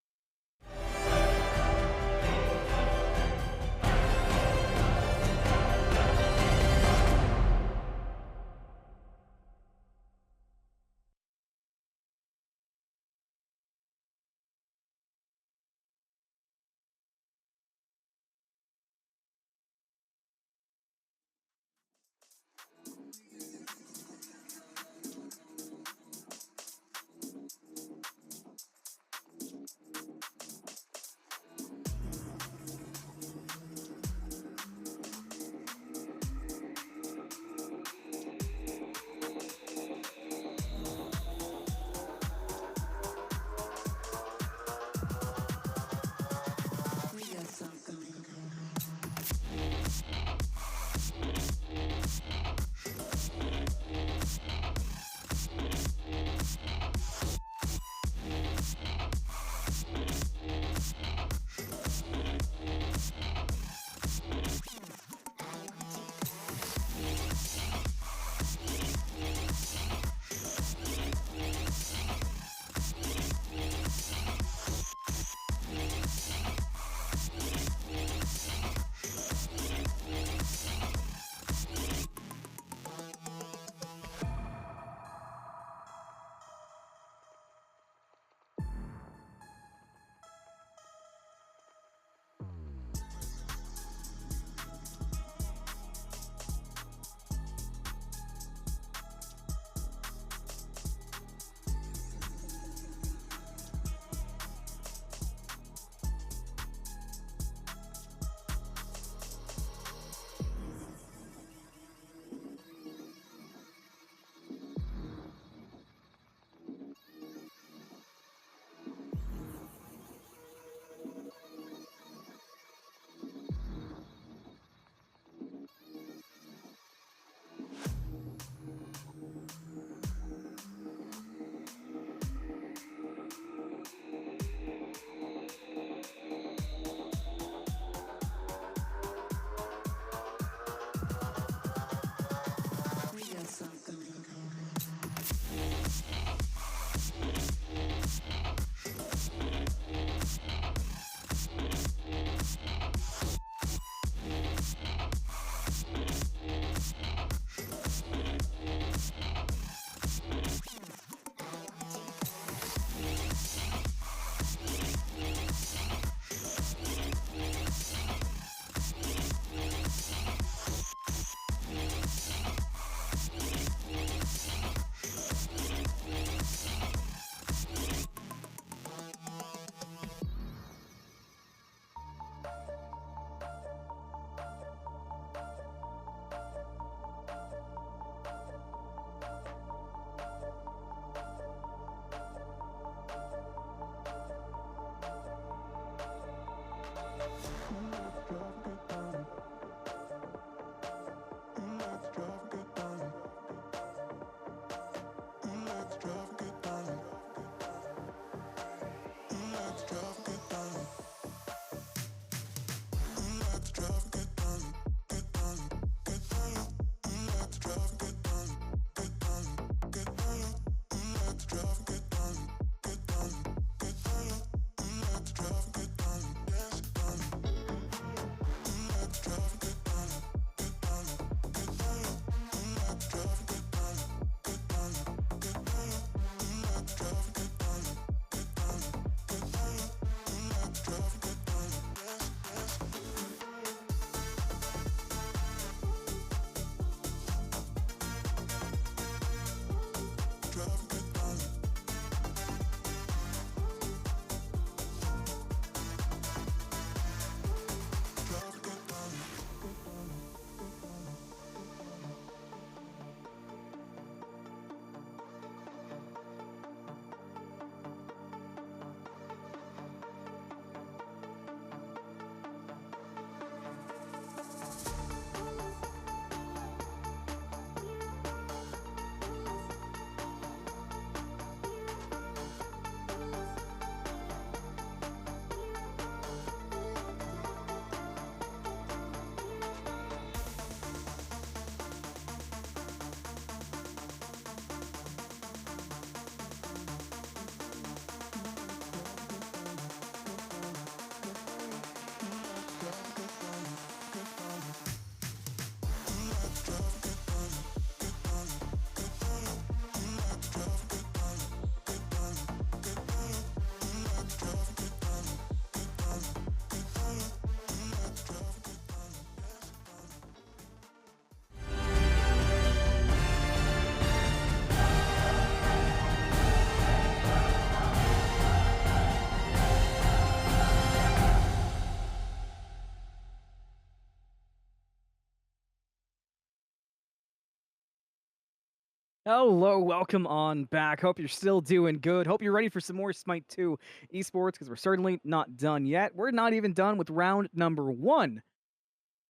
Hello, welcome on back. Hope you're still doing good. Hope you're ready for some more Smite 2 esports because we're certainly not done yet. We're not even done with round number 1.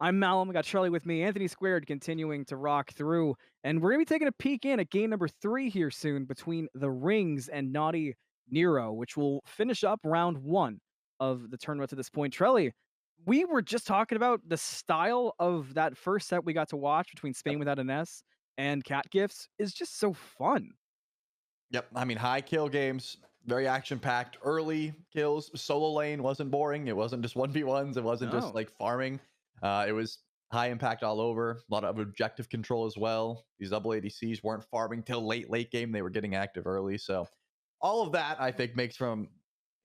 I'm Malum. I got Charlie with me, Anthony Squared continuing to rock through. And we're going to be taking a peek in at game number 3 here soon between the Rings and Naughty Nero, which will finish up round 1 of the tournament to this point. Charlie, we were just talking about the style of that first set we got to watch between Spain Yep. Without an S and Cat Gifts is just so fun. Yep. I mean, high kill games, very action packed. Early kills, solo lane wasn't boring. It wasn't just 1v1s. It wasn't just No. like farming. It was high impact all over. A lot of objective control as well. These double ADCs weren't farming till late game. They were getting active early. So all of that, I think, makes from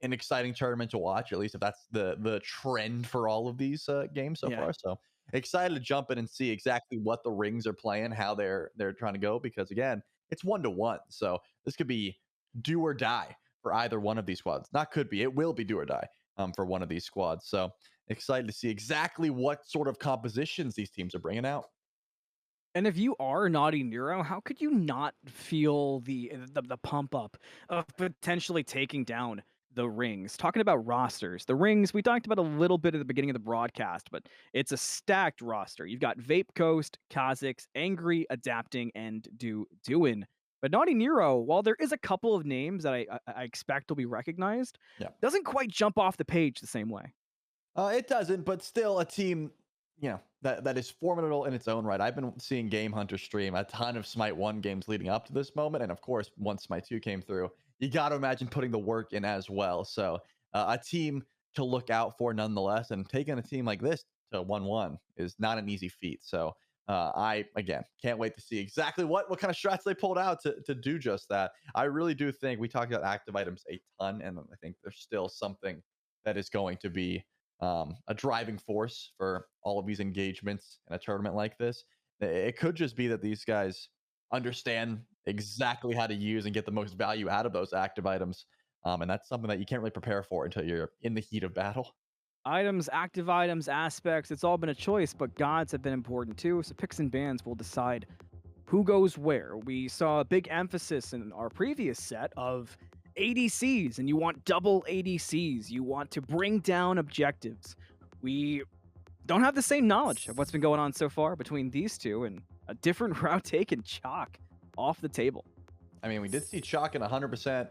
an exciting tournament to watch. At least if that's the trend for all of these games so Yeah. far. So excited to jump in and see exactly what the Rings are playing, how they're trying to go. Because again, it's 1-1. So this could be do or die for either one of these squads. Not could be, it will be do or die for one of these squads. So excited to see exactly what sort of compositions these teams are bringing out. And if you are Naughty Nero, how could you not feel the pump up of potentially taking down the Rings? Talking about rosters, the Rings we talked about a little bit at the beginning of the broadcast, but it's a stacked roster. You've got Vape Coast, Kha'Zix, Angry, Adapting, and Doin. But Naughty Nero, while there is a couple of names that I expect will be recognized, Yeah. doesn't quite jump off the page the same way. It doesn't, but still a team, that is formidable in its own right. I've been seeing Game Hunter stream a ton of Smite 1 games leading up to this moment. And of course, once Smite 2 came through, you got to imagine putting the work in as well. So a team to look out for nonetheless. And taking a team like this to 1-1 is not an easy feat. So I, again, can't wait to see exactly what kind of strats they pulled out to do just that. I really do think we talked about active items a ton. And I think there's still something that is going to be a driving force for all of these engagements in a tournament like this. It could just be that these guys understand exactly how to use and get the most value out of those active items. And that's something that you can't really prepare for until you're in the heat of battle. Items, active items, aspects, it's all been a choice, but gods have been important too, so picks and bans will decide who goes where. We saw a big emphasis in our previous set of ADCs, and you want double ADCs. You want to bring down objectives. We don't have the same knowledge of what's been going on so far between these two, and a different route taken Chalk off the table. I mean, we did see Chalk in 100%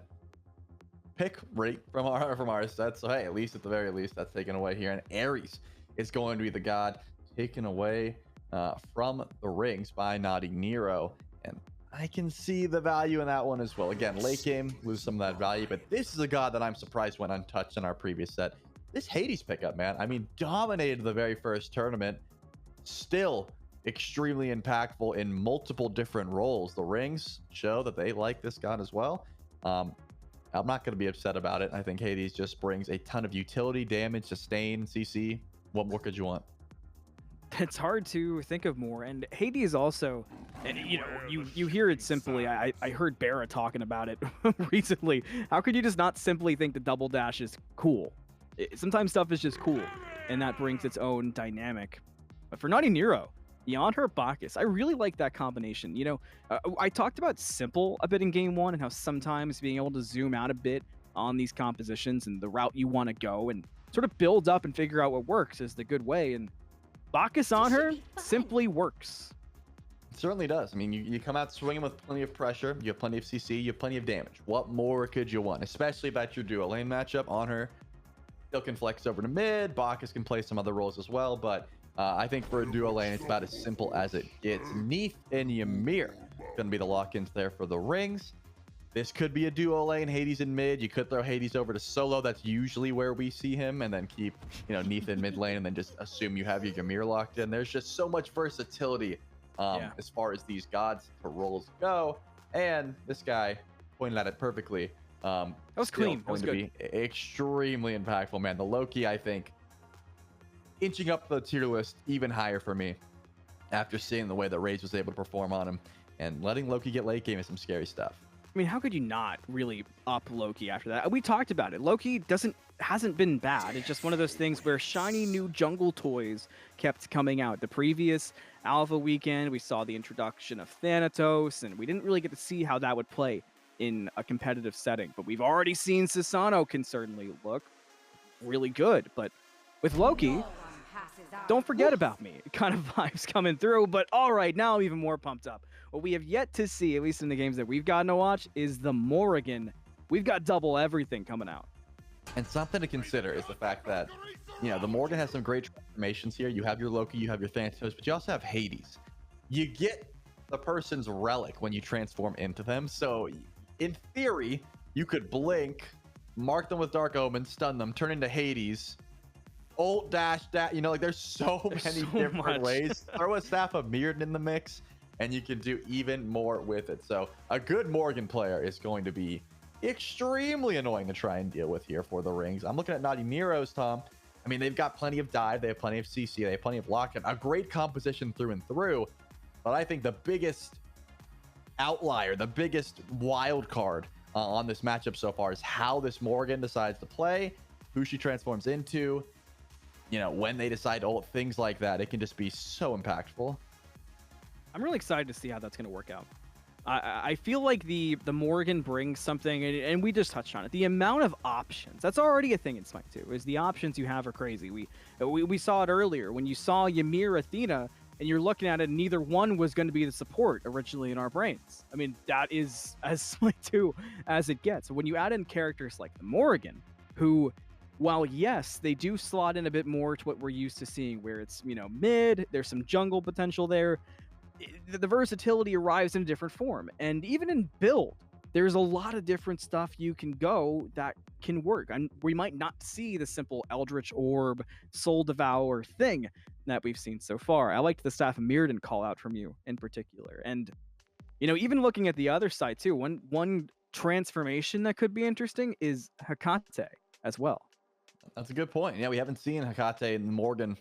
pick rate from our set. So hey, at least at the very least, that's taken away here. And Ares is going to be the god taken away from the Rings by Naughty Nero. And I can see the value in that one as well. Again, late game, lose some of that value, but this is a god that I'm surprised went untouched in our previous set. This Hades pickup, man, I mean, dominated the very first tournament, still extremely impactful in multiple different roles. The Rings show that they like this god as well. I'm not going to be upset about it. I think Hades just brings a ton of utility, damage, sustain, CC. What more could you want? It's hard to think of more. And Hades also, you hear it simply. I heard Barra talking about it recently. How could you just not simply think the double dash is cool? Sometimes stuff is just cool, and that brings its own dynamic. But for Naughty Nero, beyond her Bacchus, I really like that combination. I talked about simple a bit in game 1 and how sometimes being able to zoom out a bit on these compositions and the route you want to go and sort of build up and figure out what works is the good way. And Bacchus on her simply works. It certainly does. I mean, you come out swinging with plenty of pressure. You have plenty of CC. You have plenty of damage. What more could you want? Especially about your duo lane matchup on her. Still can flex over to mid. Bacchus can play some other roles as well, but I think for a duo lane, it's about as simple as it gets. Neith and Ymir going to be the lock-ins there for the Rings. This could be a duo lane, Hades in mid. You could throw Hades over to solo. That's usually where we see him, and then keep, Neith in mid lane, and then just assume you have your Ymir locked in. There's just so much versatility as far as these gods to roles go. And this guy pointed at it perfectly. That was clean. That was good. Be extremely impactful, man. The Loki, I think, inching up the tier list even higher for me after seeing the way that Raze was able to perform on him, and letting Loki get late game is some scary stuff. I mean, how could you not really up Loki after that? We talked about it. Loki hasn't been bad. It's just one of those things where shiny new jungle toys kept coming out. The previous Alpha Weekend, we saw the introduction of Thanatos, and we didn't really get to see how that would play in a competitive setting. But we've already seen Sasano can certainly look really good. But with Loki, don't forget about me kind of vibes coming through. But all right, now I'm even more pumped up. What we have yet to see, at least in the games that we've gotten to watch, is the Morrigan. We've got double everything coming out. And something to consider is the fact that, the Morgan has some great transformations here. You have your Loki, you have your Thanatos, but you also have Hades. You get the person's relic when you transform into them. So in theory, you could blink, mark them with Dark Omen, stun them, turn into Hades, ult dash, there's so many different ways. Throw a Staff of Mirrodin in the mix, and you can do even more with it. So a good Morgan player is going to be extremely annoying to try and deal with here for the rings. I'm looking at Naughty Nero's, Tom. I mean, they've got plenty of dive, they have plenty of CC, they have plenty of lock-in, a great composition through and through. But I think the biggest outlier, the biggest wild card on this matchup so far is how this Morgan decides to play, who she transforms into, when they decide to ult, things like that. It can just be so impactful. I'm really excited to see how that's going to work out. I feel like the Morgan brings something, and we just touched on it. The amount of options, that's already a thing in Smite 2, is the options you have are crazy. We saw it earlier when you saw Ymir Athena, and you're looking at it, and neither one was going to be the support originally in our brains. I mean, that is as Smite 2 as it gets. When you add in characters like the Morgan, who, while yes, they do slot in a bit more to what we're used to seeing, where it's, mid, there's some jungle potential there, the versatility arrives in a different form. And even in build, there's a lot of different stuff you can go that can work. And we might not see the simple Eldritch Orb, Soul Devour thing that we've seen so far. I liked the Staff of Mirrodin call out from you in particular. And, even looking at the other side too, one transformation that could be interesting is Hecate as well. That's a good point. Yeah, we haven't seen Hecate and Morgan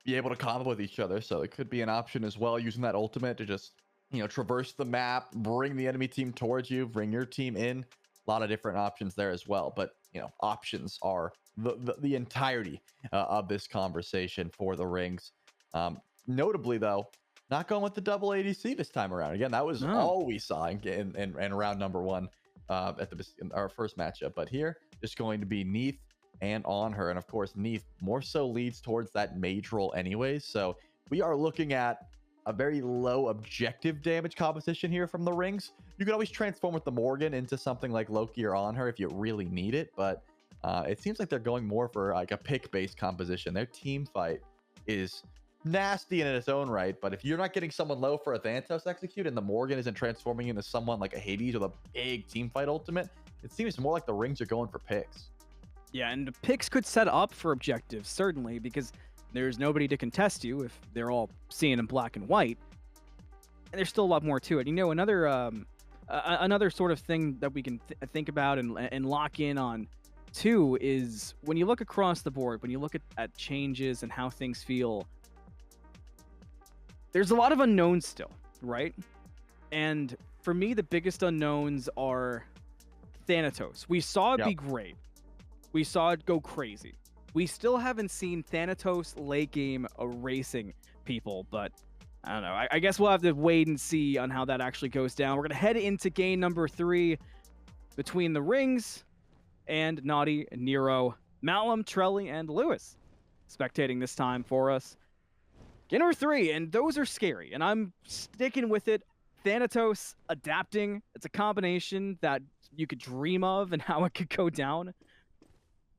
be able to combo with each other, so it could be an option as well, using that ultimate to just traverse the map, bring the enemy team towards you, bring your team in. A lot of different options there as well, but options are the entirety of this conversation for the rings. Notably though, not going with the double ADC this time around. Again, that was all we saw in round number 1 in our first matchup, but here just going to be Neith and on her. And of course, Neith more so leads towards that mage role anyways. So we are looking at a very low objective damage composition here from the rings. You can always transform with the Morgan into something like Loki or on her if you really need it. But it seems like they're going more for like a pick-based composition. Their team fight is nasty in its own right. But if you're not getting someone low for a Thanatos execute and the Morgan isn't transforming into someone like a Hades with a big team fight ultimate, it seems more like the rings are going for picks. Yeah, and the picks could set up for objectives, certainly, because there's nobody to contest you if they're all seeing in black and white. And there's still a lot more to it. Another sort of thing that we can think about and lock in on, too, is when you look across the board, when you look at changes and how things feel, there's a lot of unknowns still, right? And for me, the biggest unknowns are Thanatos. We saw it be great. We saw it go crazy. We still haven't seen Thanatos late game erasing people, but I don't know. I guess we'll have to wait and see on how that actually goes down. We're going to head into game number 3 between the rings and Naughty, Nero, Malum, Trelly, and Lewis spectating this time for us. Game number 3, and those are scary, and I'm sticking with it. Thanatos adapting. It's a combination that you could dream of and how it could go down.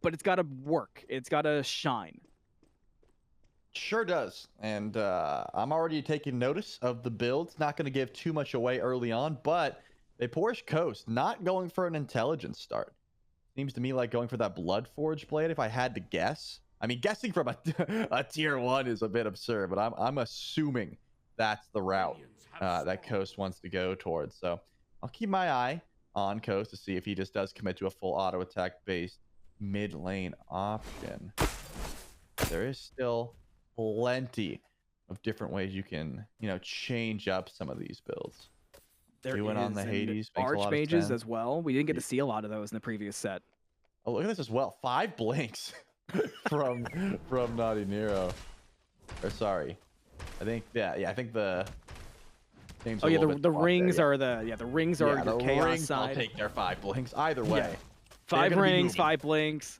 But it's got to work. It's got to shine. Sure does. And I'm already taking notice of the builds. Not going to give too much away early on, but they Porsche Coast, not going for an intelligence start. Seems to me like going for that Bloodforge blade if I had to guess. I mean, guessing from a tier 1 is a bit absurd, but I'm assuming that's the route that Coast wants to go towards. So I'll keep my eye on Coast to see if he just does commit to a full auto attack based mid lane option. There is still plenty of different ways you can, change up some of these builds. There went on the Hades Archmages as well. We didn't get to see a lot of those in the previous set. Oh, look at this as well. 5 blinks from Naughty Nero. Or sorry, I think I think the game's Oh a yeah, little the bit swapped there, rings yeah. are the rings are Yeah, your the chaos rings, I'll side. take their 5 blinks either way. Yeah. They're 5 gonna be rings, moving. 5 blinks.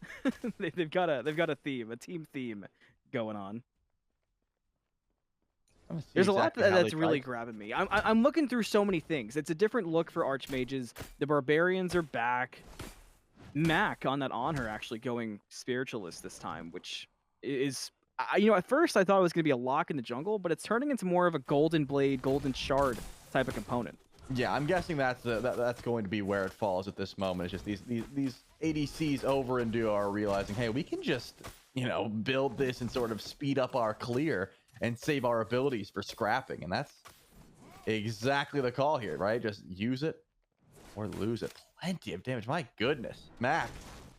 They've got a theme, a team theme going on. I'm gonna see There's a lot exactly how they that's really tried. grabbing me. I'm looking through so many things. It's a different look for archmages. The barbarians are back. Mac on that honor actually going spiritualist this time, which is at first I thought it was going to be a lock in the jungle, but it's turning into more of a golden blade, golden shard type of component. Yeah, I'm guessing that's that's going to be where it falls at this moment. It's just these ADCs over and duo are realizing, hey, we can just build this and sort of speed up our clear and save our abilities for scrapping, and that's exactly the call here, right? Just use it or lose it. Plenty of damage. My goodness, Mac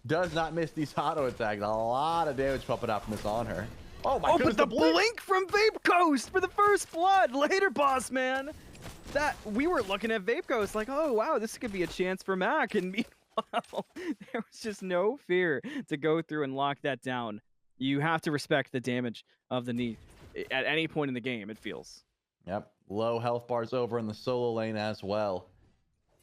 does not miss these auto attacks. A lot of damage pumping out from this on her. Oh my goodness, but the blink from Vape Coast for the first blood. Later, boss man. That we were looking at Vape Coast like, oh wow, this could be a chance for Mac, and meanwhile, there was just no fear to go through and lock that down. You have to respect the damage of the knee at any point in the game, it feels. Yep, low health bars over in the solo lane as well.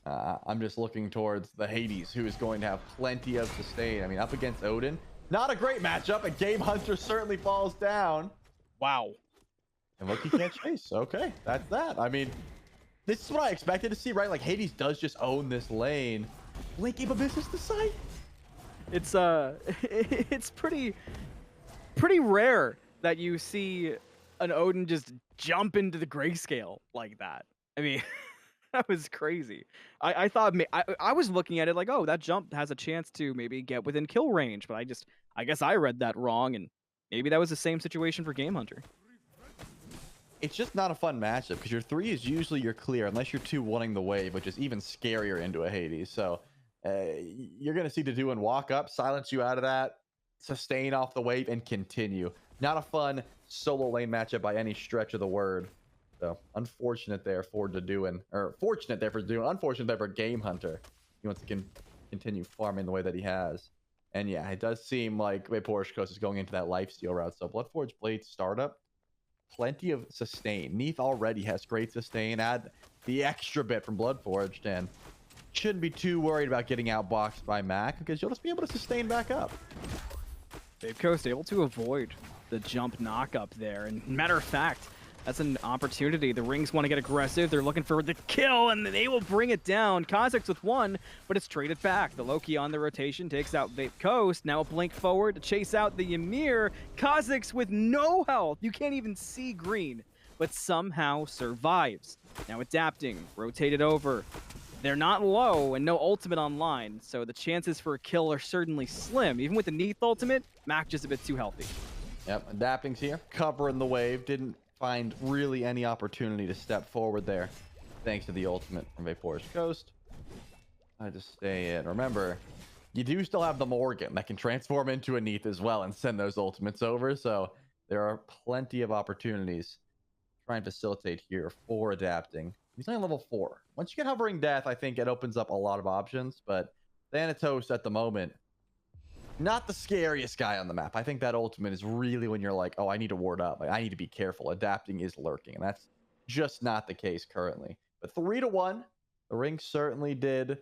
I'm just looking towards the Hades, who is going to have plenty of sustain. I mean, up against Odin, not a great matchup, and Game Hunter certainly falls down. Wow. And Loki can't chase. Okay, that's that. I mean, this is what I expected to see, right? Like, Hades does just own this lane. Blink gave a business to sight. It's it's pretty rare that you see an Odin just jump into the grayscale like that. I mean, that was crazy. I thought I was looking at it like, oh, that jump has a chance to maybe get within kill range, but I guess I read that wrong, and maybe that was the same situation for Game Hunter. It's just not a fun matchup because your 3 is usually your clear, unless you're 2 wanting the wave, which is even scarier into a Hades. So you're going to see Dedue and walk up, silence you out of that, sustain off the wave, and continue. Not a fun solo lane matchup by any stretch of the word. So unfortunate there for Dedue, or fortunate there for Dedue, unfortunate there for Game Hunter. He wants to continue farming the way that he has. And yeah, it does seem like Vaporishkos is going into that lifesteal route. So Bloodforge Blade startup, plenty of sustain. Neath already has great sustain. Add the extra bit from Bloodforged, and shouldn't be too worried about getting outboxed by Mac because you'll just be able to sustain back up. Vape Coast able to avoid the jump knock up there, and matter of fact, that's an opportunity. The Rings want to get aggressive. They're looking for the kill, and they will bring it down. Kha'Zix with 1, but it's traded back. The Loki on the rotation takes out Vape Coast. Now a blink forward to chase out the Ymir. Kha'Zix with no health. You can't even see green, but somehow survives. Now adapting, rotated over. They're not low and no ultimate online, so the chances for a kill are certainly slim. Even with the Neath ultimate, Mac just a bit too healthy. Yep, adapting's here, covering the wave. Didn't find really any opportunity to step forward there, thanks to the ultimate from Vapor's Coast. I just stay in. Remember, you do still have the Morgan that can transform into a Neath as well and send those ultimates over, so there are plenty of opportunities trying to facilitate here for adapting. He's only level 4. Once you get Hovering Death, I think it opens up a lot of options, but Thanatos at the moment, not the scariest guy on the map. I think that ultimate is really when you're like, oh, I need to ward up. Like, I need to be careful. Adapting is lurking, and that's just not the case currently. But 3-1, the Rings certainly did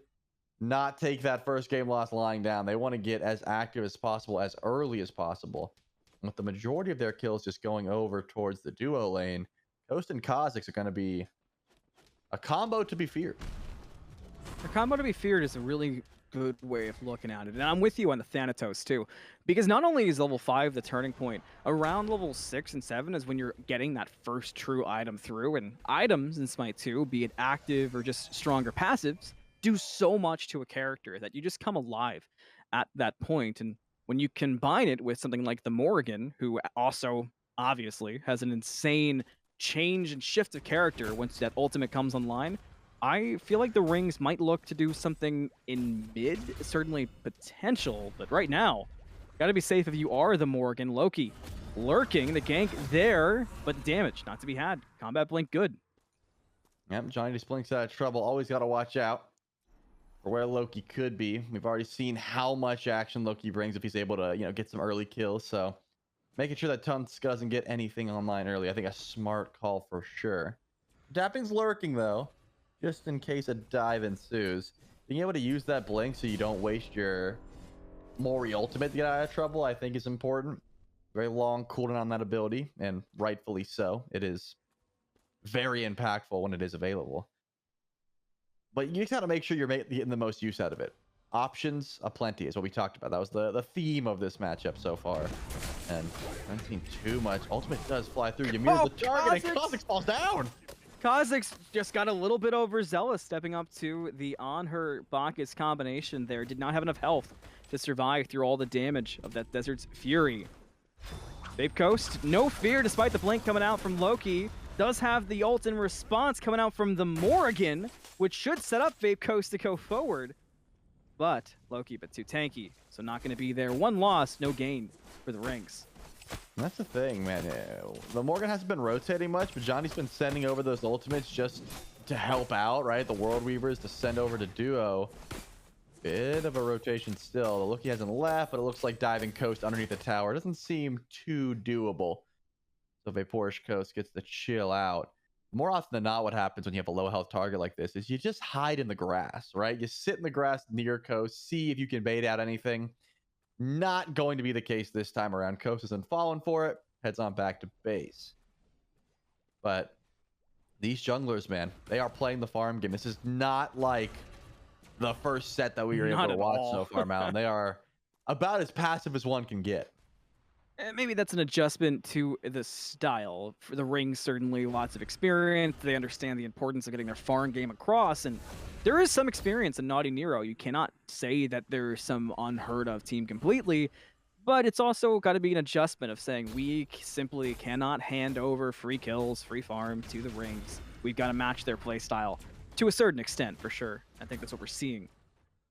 not take that first game loss lying down. They want to get as active as possible, as early as possible. With the majority of their kills just going over towards the duo lane, Ghost and Kha'Zix are going to be a combo to be feared. A combo to be feared is a really good way of looking at it. And I'm with you on the Thanatos too. Because not only is level 5 the turning point, around level 6 and 7 is when you're getting that first true item through. And items in Smite 2, be it active or just stronger passives, do so much to a character that you just come alive at that point. And when you combine it with something like the Morrigan, who also obviously has an insane change and shift of character once that ultimate comes online, I feel like the Rings might look to do something in mid, certainly potential, but right now, gotta be safe if you are the Morgan. Loki lurking, the gank there, but damage not to be had. Combat blink good. Yep, Johnny just blinks out of trouble. Always got to watch out for where Loki could be. We've already seen how much action Loki brings if he's able to, get some early kills. So Making sure that Tunsk doesn't get anything online early. I think a smart call for sure. Dapping's lurking though, just in case a dive ensues. Being able to use that blink so you don't waste your Mori ultimate to get out of trouble, I think is important. Very long cooldown on that ability, and rightfully so. It is very impactful when it is available. But you just got to make sure you're getting the most use out of it. Options aplenty is what we talked about. That was the theme of this matchup so far. And I haven't seen too much. Ultimate does fly through. You mirror the target, and Kha'Zix falls down. Kha'Zix just got a little bit overzealous, stepping up to the on her Bacchus combination there. Did not have enough health to survive through all the damage of that Desert's Fury. Vape Coast, no fear despite the blink coming out from Loki. Does have the ult in response coming out from the Morrigan, which should set up Vape Coast to go forward. But Loki, but too tanky, so not going to be there. One loss, no gain for the Rings. That's the thing, man. The Morgan hasn't been rotating much, but Johnny's been sending over those ultimates just to help out, right? The World Weavers to send over to Duo. Bit of a rotation still. The Loki hasn't left, but it looks like diving Coast underneath the tower doesn't seem too doable. So Vaporish Coast gets to chill out. More often than not, what happens when you have a low health target like this is you just hide in the grass, right? You sit in the grass near Coast, see if you can bait out anything. Not going to be the case this time around. Coast isn't falling for it. Heads on back to base. But these junglers, man, they are playing the farm game. This is not like the first set that we were able to watch so far, Malin. They are about as passive as one can get. Maybe that's an adjustment to the style. For the Rings, certainly lots of experience. They understand the importance of getting their farm game across, and there is some experience in Naughty Nero. You cannot say that there's some unheard of team completely, but it's also got to be an adjustment of saying we simply cannot hand over free kills, free farm to the Rings. We've got to match their play style to a certain extent, for sure. I think that's what we're seeing,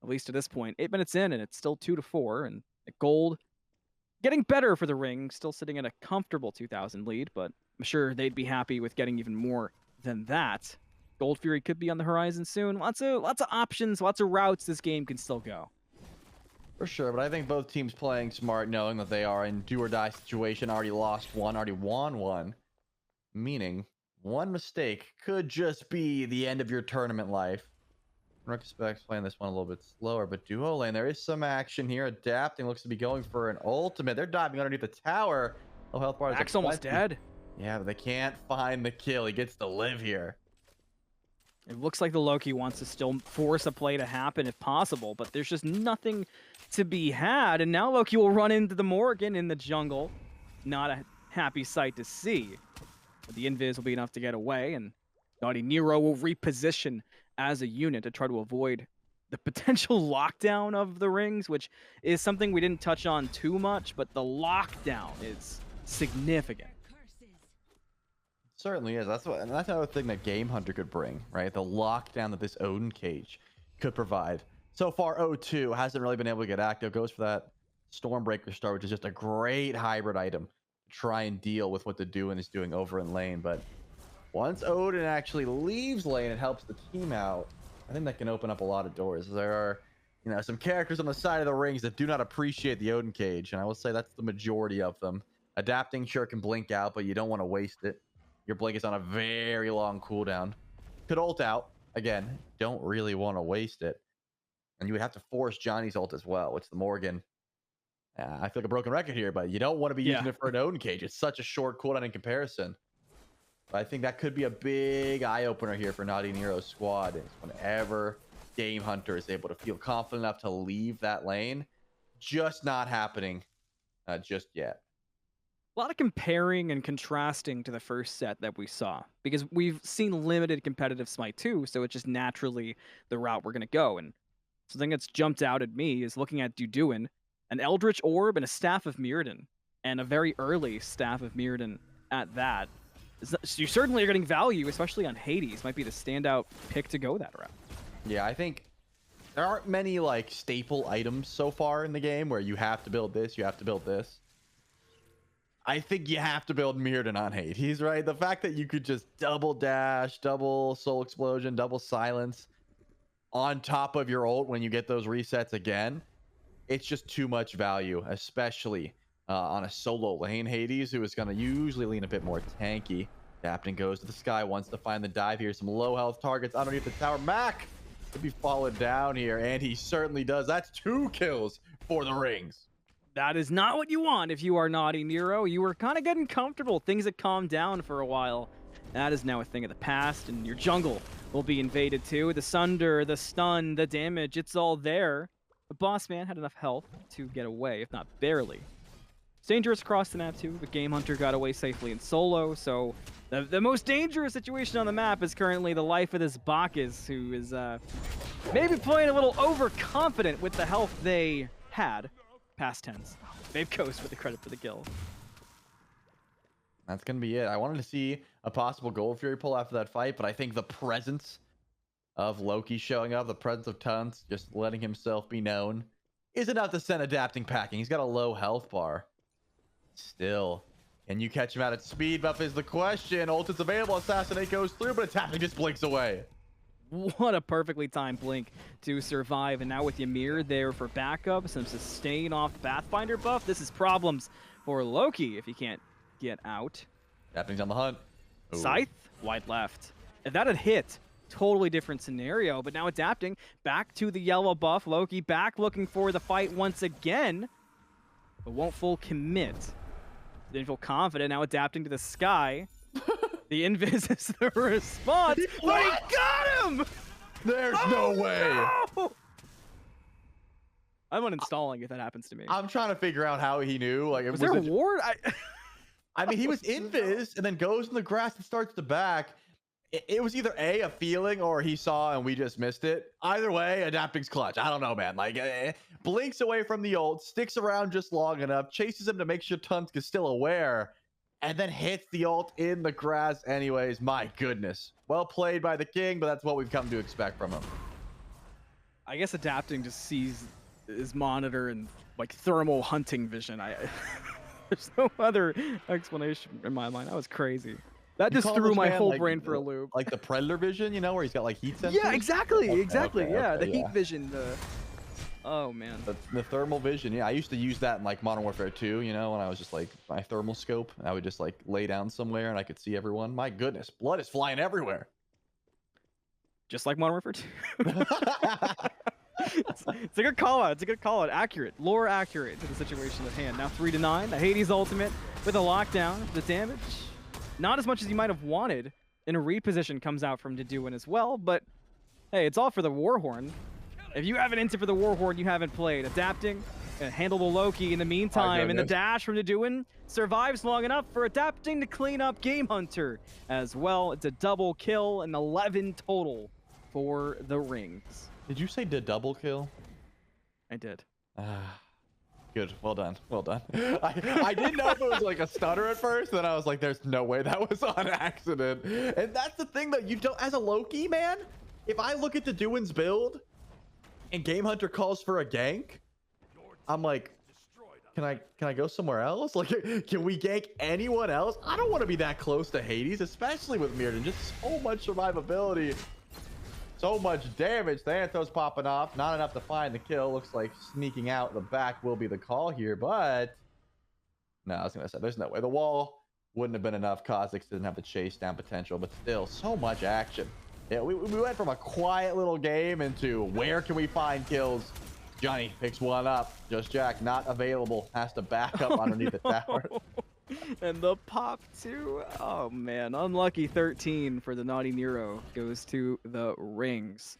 at least to this point. 8 minutes in, and it's still 2-4, and gold getting better for the Ring, still sitting at a comfortable 2,000 lead, but I'm sure they'd be happy with getting even more than that. Gold Fury could be on the horizon soon. Lots of options, lots of routes this game can still go. For sure, but I think both teams playing smart, knowing that they are in do-or-die situation, already lost one, already won one, meaning one mistake could just be the end of your tournament life. Retrospect's playing this one a little bit slower, but duo lane, there is some action here. Adapting looks to be going for an ultimate. They're diving underneath the tower. Low health bar is Max almost dead. Yeah, but they can't find the kill. He gets to live here. It looks like the Loki wants to still force a play to happen if possible, but there's just nothing to be had. And now Loki will run into the Morgan in the jungle. Not a happy sight to see. But the invis will be enough to get away, and Naughty Nero will reposition as a unit to try to avoid the potential lockdown of the Rings, which is something we didn't touch on too much, but the lockdown is significant. Certainly is. That's another thing that Game Hunter could bring, right? The lockdown that this Odin cage could provide. So far, O2 hasn't really been able to get active. Goes for that Stormbreaker Star, which is just a great hybrid item to try and deal with what the Duin is doing over in lane. But once Odin actually leaves lane and helps the team out, I think that can open up a lot of doors. There are, some characters on the side of the Rings that do not appreciate the Odin cage, and I will say that's the majority of them. Adapting sure can blink out, but you don't want to waste it. Your blink is on a very long cooldown. Could ult out. Again, don't really want to waste it. And you would have to force Johnny's ult as well, which the Morgan, I feel like a broken record here, but you don't want to be using it for an Odin cage. It's such a short cooldown in comparison. But I think that could be a big eye-opener here for Naughty Nero's squad. Is whenever Game Hunter is able to feel confident enough to leave that lane, just not happening just yet. A lot of comparing and contrasting to the first set that we saw, because we've seen limited competitive Smite 2, so it's just naturally the route we're going to go. And something that's jumped out at me is looking at Duduin, an Eldritch Orb and a Staff of Mirrodin, and a very early Staff of Mirrodin at that. You certainly are getting value, especially on Hades. Might be the standout pick to go that route. Yeah, I think there aren't many staple items so far in the game where you have to build this, you have to build this. I think you have to build Mirrodin on Hades, right? The fact that you could just double dash, double soul explosion, double silence on top of your ult when you get those resets again, it's just too much value, especially on a solo lane. Hades, who is going to usually lean a bit more tanky. Captain goes to the sky, wants to find the dive here. Some low health targets underneath the tower. Mac could be falling down here, and he certainly does. That's 2 kills for the rings. That is not what you want if you are Naughty Nero. You were kind of getting comfortable. Things had calmed down for a while. That is now a thing of the past, and your jungle will be invaded too. The sunder, the stun, the damage, it's all there. The boss man had enough health to get away, if not barely. It's dangerous across the map too. The Game Hunter got away safely in solo, so the most dangerous situation on the map is currently the life of this Bacchus, who is maybe playing a little overconfident with the health they had. Past tense. Babe Coast with the credit for the kill. That's going to be it. I wanted to see a possible Gold Fury pull after that fight, but I think the presence of Loki showing up, the presence of Tunts, just letting himself be known, is enough to send adapting packing. He's got a low health bar. Still, can you catch him out at speed buff is the question. Ult is available, Assassinate goes through, but Attacking just blinks away. What a perfectly timed blink to survive. And now with Ymir there for backup, some sustain off the Pathfinder buff. This is problems for Loki if he can't get out. Happening's on the hunt. Ooh. Scythe, wide left. If that had hit, totally different scenario. But now adapting back to the yellow buff. Loki back looking for the fight once again, but won't full commit. Didn't feel confident. Now adapting to the sky. The invis is the response, but he got him! There's no way. No! I'm uninstalling if that happens to me. I'm trying to figure out how he knew. Like, was there a ward? I mean, he was invis and then goes in the grass and starts to back. It was either a feeling or he saw and we just missed it. Either way, adapting's clutch. I don't know, man. Like, blinks away from the ult, sticks around just long enough, chases him to make sure Tunsk is still aware, and then hits the ult in the grass anyways. My goodness. Well played by the king, but that's what we've come to expect from him. I guess adapting just sees his monitor and like thermal hunting vision. There's no other explanation in my mind. That was crazy. That just threw my whole brain for a loop. Like the predator vision, you know, where he's got like heat sensors? Yeah, exactly. Exactly. Okay, yeah, okay, the heat vision. Oh man. The thermal vision. Yeah, I used to use that in like Modern Warfare 2, you know, when I was just like my thermal scope. I would just like lay down somewhere and I could see everyone. My goodness, blood is flying everywhere. Just like Modern Warfare 2. It's a good call out. It's a good call out. Accurate. Lore accurate to the situation at hand. Now 3-9. The Hades ultimate with a lockdown. The damage, not as much as you might have wanted. In a reposition comes out from Deduin as well, but hey, it's all for the Warhorn. If you haven't entered for the Warhorn, you haven't played. Adapting and handle the Loki in the meantime, and the dash from Deduin survives long enough for adapting to clean up Game Hunter as well. It's a double kill and 11 total for the rings. Did you say the double kill? I did. Good. Well done. Well done. I didn't know if it was like a stutter at first, then I was like, there's no way that was on accident. And that's the thing that you don't, as a Loki, man, if I look at the Deduin's build and Game Hunter calls for a gank, I'm like, can I go somewhere else? Like, can we gank anyone else? I don't want to be that close to Hades, especially with Mirrodin. Just so much survivability. So much damage. The Anthos popping off. Not enough to find the kill. Looks like sneaking out the back will be the call here, but no, I was going to say, there's no way. The wall wouldn't have been enough. Kha'Zix didn't have the chase down potential, but still, so much action. Yeah, we went from a quiet little game into where can we find kills? Johnny picks one up. Just Jack not available. Has to back up underneath the tower. And the pop too. Oh man, unlucky 13 for the Naughty Nero goes to the rings.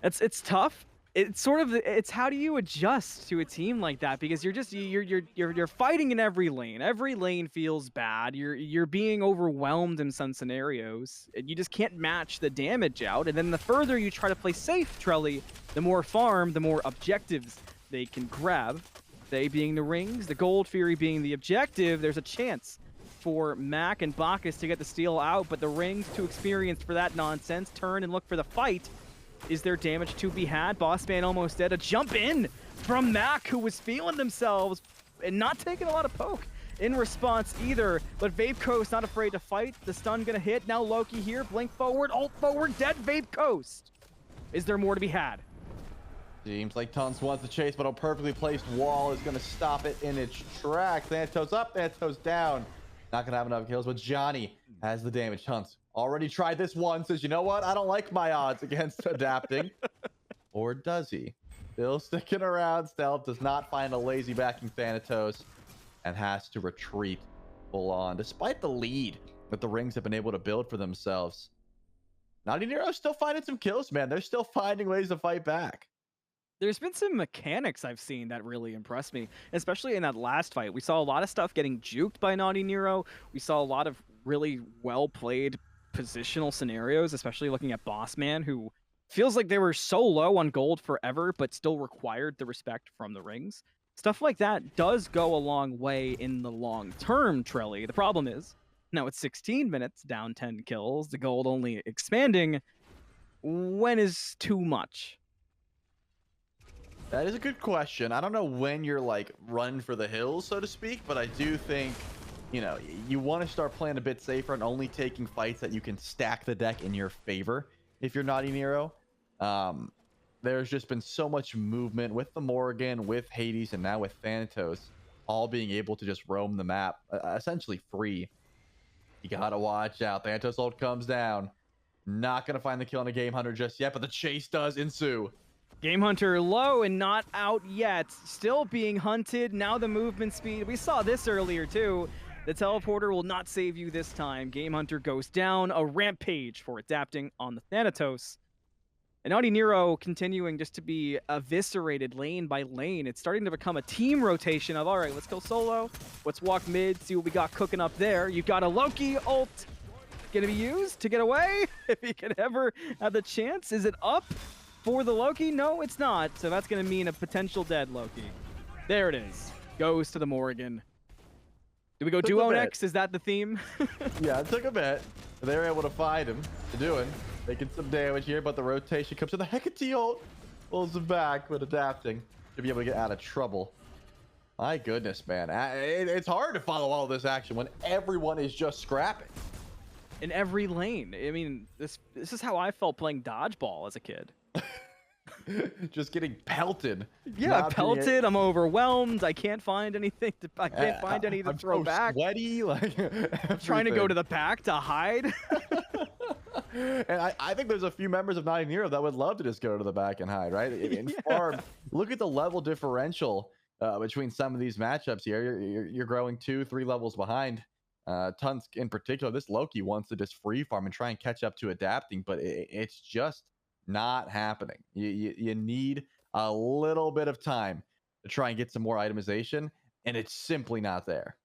It's tough. It's sort of it's how do you adjust to a team like that, because you're fighting in every lane. Every lane feels bad. You're being overwhelmed in some scenarios. You just can't match the damage out. And then the further you try to play safe, Trelly, the more farm, the more objectives they can grab. They being the rings, the Gold Fury being the objective. There's a chance for Mac and Bacchus to get the steal out, but the rings too experienced for that nonsense. Turn and look for the fight. Is there damage to be had? Boss man almost dead. A jump in from Mac, who was feeling themselves and not taking a lot of poke in response either. But Vape Coast not afraid to fight. The stun gonna hit. Now Loki here. Blink forward. Ult forward. Dead Vape Coast. Is there more to be had? Seems like Tons wants to chase, but a perfectly placed wall is going to stop it in its tracks. Thanatos up, Thanatos down. Not going to have enough kills, but Johnny has the damage. Tons already tried this one, says, you know what? I don't like my odds against adapting. Or does he? Still sticking around. Stealth does not find a lazy backing Thanatos and has to retreat full on, despite the lead that the Rings have been able to build for themselves. Naughty Nero still finding some kills, man. They're still finding ways to fight back. There's been some mechanics I've seen that really impressed me, especially in that last fight. We saw a lot of stuff getting juked by Naughty Nero. We saw a lot of really well-played positional scenarios, especially looking at Boss Man, who feels like they were so low on gold forever, but still required the respect from the Rings. Stuff like that does go a long way in the long term, Trelly. The problem is, now it's 16 minutes, down 10 kills, the gold only expanding. When is too much? That is a good question. I don't know when you're like running for the hills, so to speak, but I do think, you know, you want to start playing a bit safer and only taking fights that you can stack the deck in your favor if you're Naughty Nero. There's just been so much movement with the Morrigan, with Hades, and now with Thanatos, all being able to just roam the map, essentially free. You gotta watch out. Thanatos ult comes down. Not gonna find the kill on a Game Hunter just yet, but the chase does ensue. Game Hunter low and not out yet. Still being hunted. Now the movement speed. We saw this earlier too. The teleporter will not save you this time. Game Hunter goes down. A rampage for adapting on the Thanatos. And Naughty Nero continuing just to be eviscerated lane by lane. It's starting to become a team rotation of, all right, let's go solo. Let's walk mid, see what we got cooking up there. You've got a Loki ult gonna be used to get away. If he can ever have the chance. Is it up for the Loki? No, it's not. So that's gonna mean a potential dead Loki. There it is. Goes to the Morrigan. Do we go duo next? Is that the theme? Yeah, it took a bit. They were able to find him to do it. Making some damage here, but the rotation comes to the Hecate ult. Pulls him back, but adapting to be able to get out of trouble. My goodness, man. It's hard to follow all this action when everyone is just scrapping. In every lane. I mean, this is how I felt playing dodgeball as a kid. Just getting pelted. Yeah, pelted. I'm overwhelmed. I can't find anything to. I can't find any to throw back. Sweaty, like I'm trying to go to the back to hide. And I think there's a few members of Naughty Nero that would love to just go to the back and hide, right? In farm, look at the level differential between some of these matchups here. You're growing 2-3 levels behind. Tons in particular. This Loki wants to just free farm and try and catch up to adapting, but it's just not happening. You need a little bit of time to try and get some more itemization, and it's simply not there.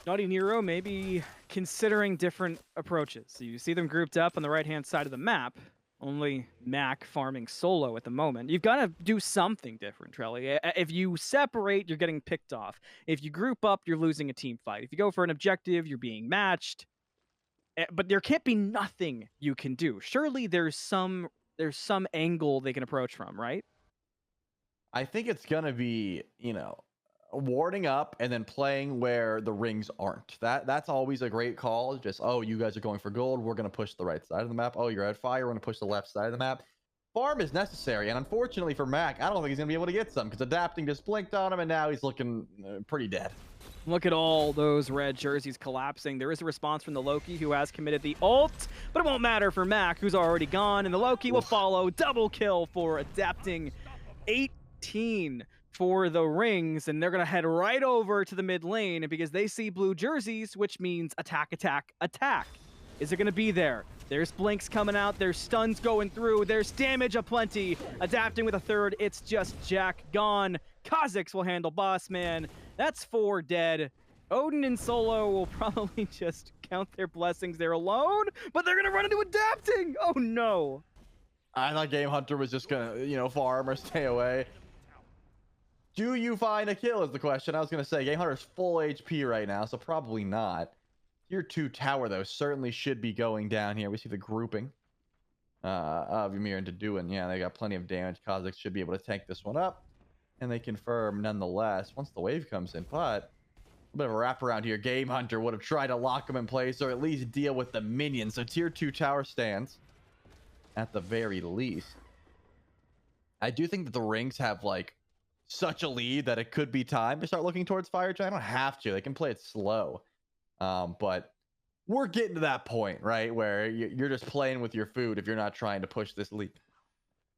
Naughty Nero maybe considering different approaches. So you see them grouped up on the right-hand side of the map. Only Mac farming solo at the moment. You've got to do something different, Trelly. If you separate, you're getting picked off. If you group up, you're losing a team fight. If you go for an objective, you're being matched. But there can't be nothing you can do. Surely there's some angle they can approach from, right? I think it's gonna be, you know, warding up and then playing where the Rings aren't. That's always a great call. Just, oh, you guys are going for gold, we're gonna push the right side of the map. Oh, you're at fire, we're gonna push the left side of the map. Farm is necessary, and unfortunately for Mac, I don't think he's gonna be able to get some because adapting just blinked on him, and now he's looking pretty dead. Look at all those red jerseys collapsing. There is a response from the Loki, who has committed the ult, but it won't matter for Mac, who's already gone, and the Loki will follow. Double kill for adapting. 18 for the Rings, and they're going to head right over to the mid lane because they see blue jerseys, which means attack, attack, attack. Is it going to be there? There's blinks coming out. There's stuns going through. There's damage aplenty. Adapting with a third. It's just Jack gone. Kha'Zix will handle Boss Man. That's 4 dead. Odin and Solo will probably just count their blessings. They're alone, but they're going to run into adapting. Oh, no. I thought Game Hunter was just going to, you know, farm or stay away. Do you find a kill is the question. I was going to say Game Hunter's full HP right now, so probably not. Tier 2 tower, though, certainly should be going down here. We see the grouping of Ymir and Deduin. Yeah, they got plenty of damage. Kha'Zix should be able to tank this one up. And they confirm, nonetheless, once the wave comes in. But a bit of a wraparound here. Game Hunter would have tried to lock him in place or at least deal with the minions. So Tier 2 tower stands at the very least. I do think that the Rings have like such a lead that it could be time to start looking towards Fire Giant. I don't have to. They can play it slow. But we're getting to that point, right? Where you're just playing with your food if you're not trying to push this lead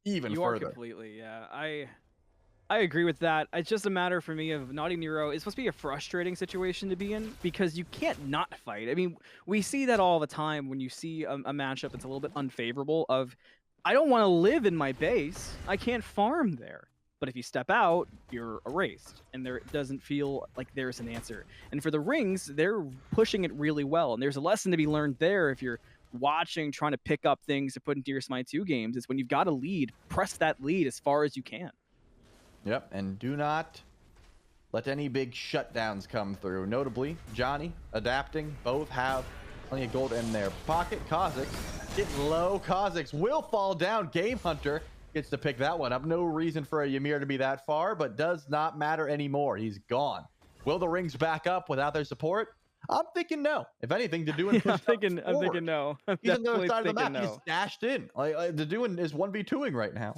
even You further. are completely, yeah. I agree with that. It's just a matter for me of Naughty Nero. It's supposed to be a frustrating situation to be in because you can't not fight. I mean, we see that all the time when you see a matchup that's a little bit unfavorable of, I don't want to live in my base. I can't farm there. But if you step out, you're erased, and there doesn't feel like there's an answer. And for the Rings, they're pushing it really well, and there's a lesson to be learned there if you're watching, trying to pick up things to put into your SMITE 2 games. Is when you've got a lead, press that lead as far as you can. Yep, and do not let any big shutdowns come through. Notably, Johnny, Adapting, both have plenty of gold in their pocket. Kha'Zix getting low. Kha'Zix will fall down. Game Hunter gets to pick that one up. No reason for a Ymir to be that far, but does not matter anymore. He's gone. Will the Rings back up without their support? I'm thinking no. If anything, Deduin I'm thinking no. I'm He's on the other definitely side of the thinking map. no. He's dashed in. Deduin is 1v2ing right now.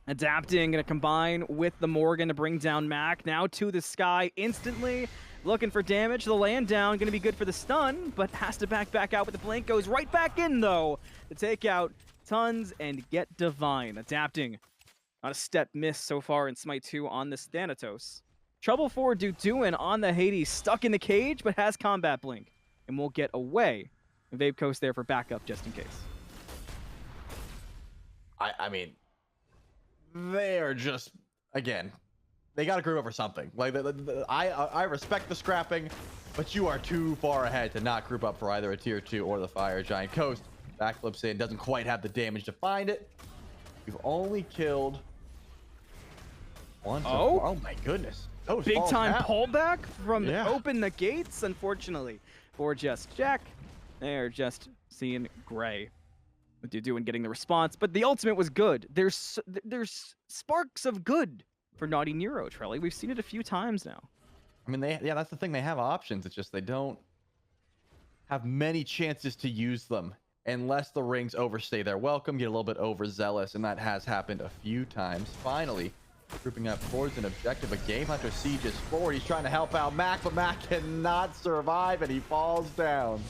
Adapting, gonna combine with the Morgan to bring down Mac. Now to the sky instantly. Looking for damage. The land down, gonna be good for the stun, but has to back out with the blink. Goes right back in though to take out Tons and get Divine. Adapting. Not a step miss so far in SMITE 2 on this Thanatos. Trouble for Deduin on the Hades, stuck in the cage, but has combat blink and will get away. And Vape Coast there for backup just in case. I mean, they are just, again, they got to group over something. Like, I respect the scrapping, but you are too far ahead to not group up for either a tier 2 or the Fire Giant. Coast backflips in, doesn't quite have the damage to find it. You've only killed one. Oh my goodness. Big time pullback from open the gates, unfortunately, for Just Jack. They're just seeing gray. What you're doing, getting the response, but the ultimate was good. There's sparks of good for Naughty Nero, Trelly. We've seen it a few times now. I mean, that's the thing. They have options. It's just they don't have many chances to use them unless the Rings overstay their welcome, get a little bit overzealous, and that has happened a few times. Finally, grouping up towards an objective. A Game Hunter sieges forward. He's trying to help out Mac, but Mac cannot survive, and he falls down.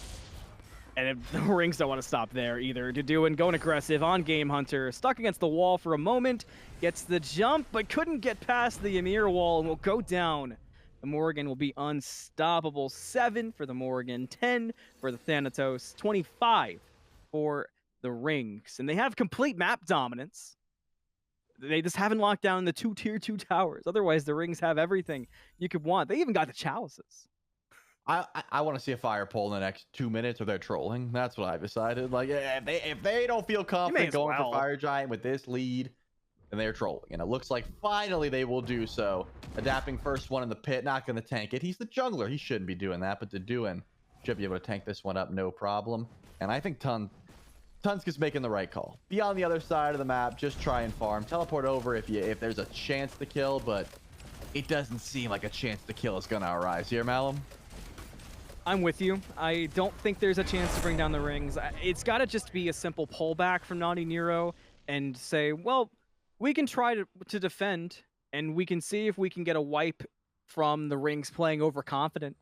And if the Rings don't want to stop there either. Deduin going aggressive on Game Hunter. Stuck against the wall for a moment. Gets the jump, but couldn't get past the Ymir wall and will go down. The Morgan will be unstoppable. 7 for the Morgan, 10 for the Thanatos, 25 for the Rings. And they have complete map dominance. They just haven't locked down the 2 tier 2 towers. Otherwise, the Rings have everything you could want. They even got the chalices. I want to see a fire pole in the next 2 minutes, or they're trolling. That's what I've decided. Like, if they don't feel confident going for Fire Giant with this lead, then they're trolling. And it looks like finally they will do so. Adapting first one in the pit, not going to tank it. He's the jungler. He shouldn't be doing that, but Deduin should be able to tank this one up, no problem. And I think Tunska's making the right call. Be on the other side of the map, just try and farm. Teleport over if there's a chance to kill, but it doesn't seem like a chance to kill is going to arise here, Malum. I'm with you. I don't think there's a chance to bring down the Rings. It's got to just be a simple pullback from Naughty Nero and say, well, we can try to defend, and we can see if we can get a wipe from the Rings playing overconfident.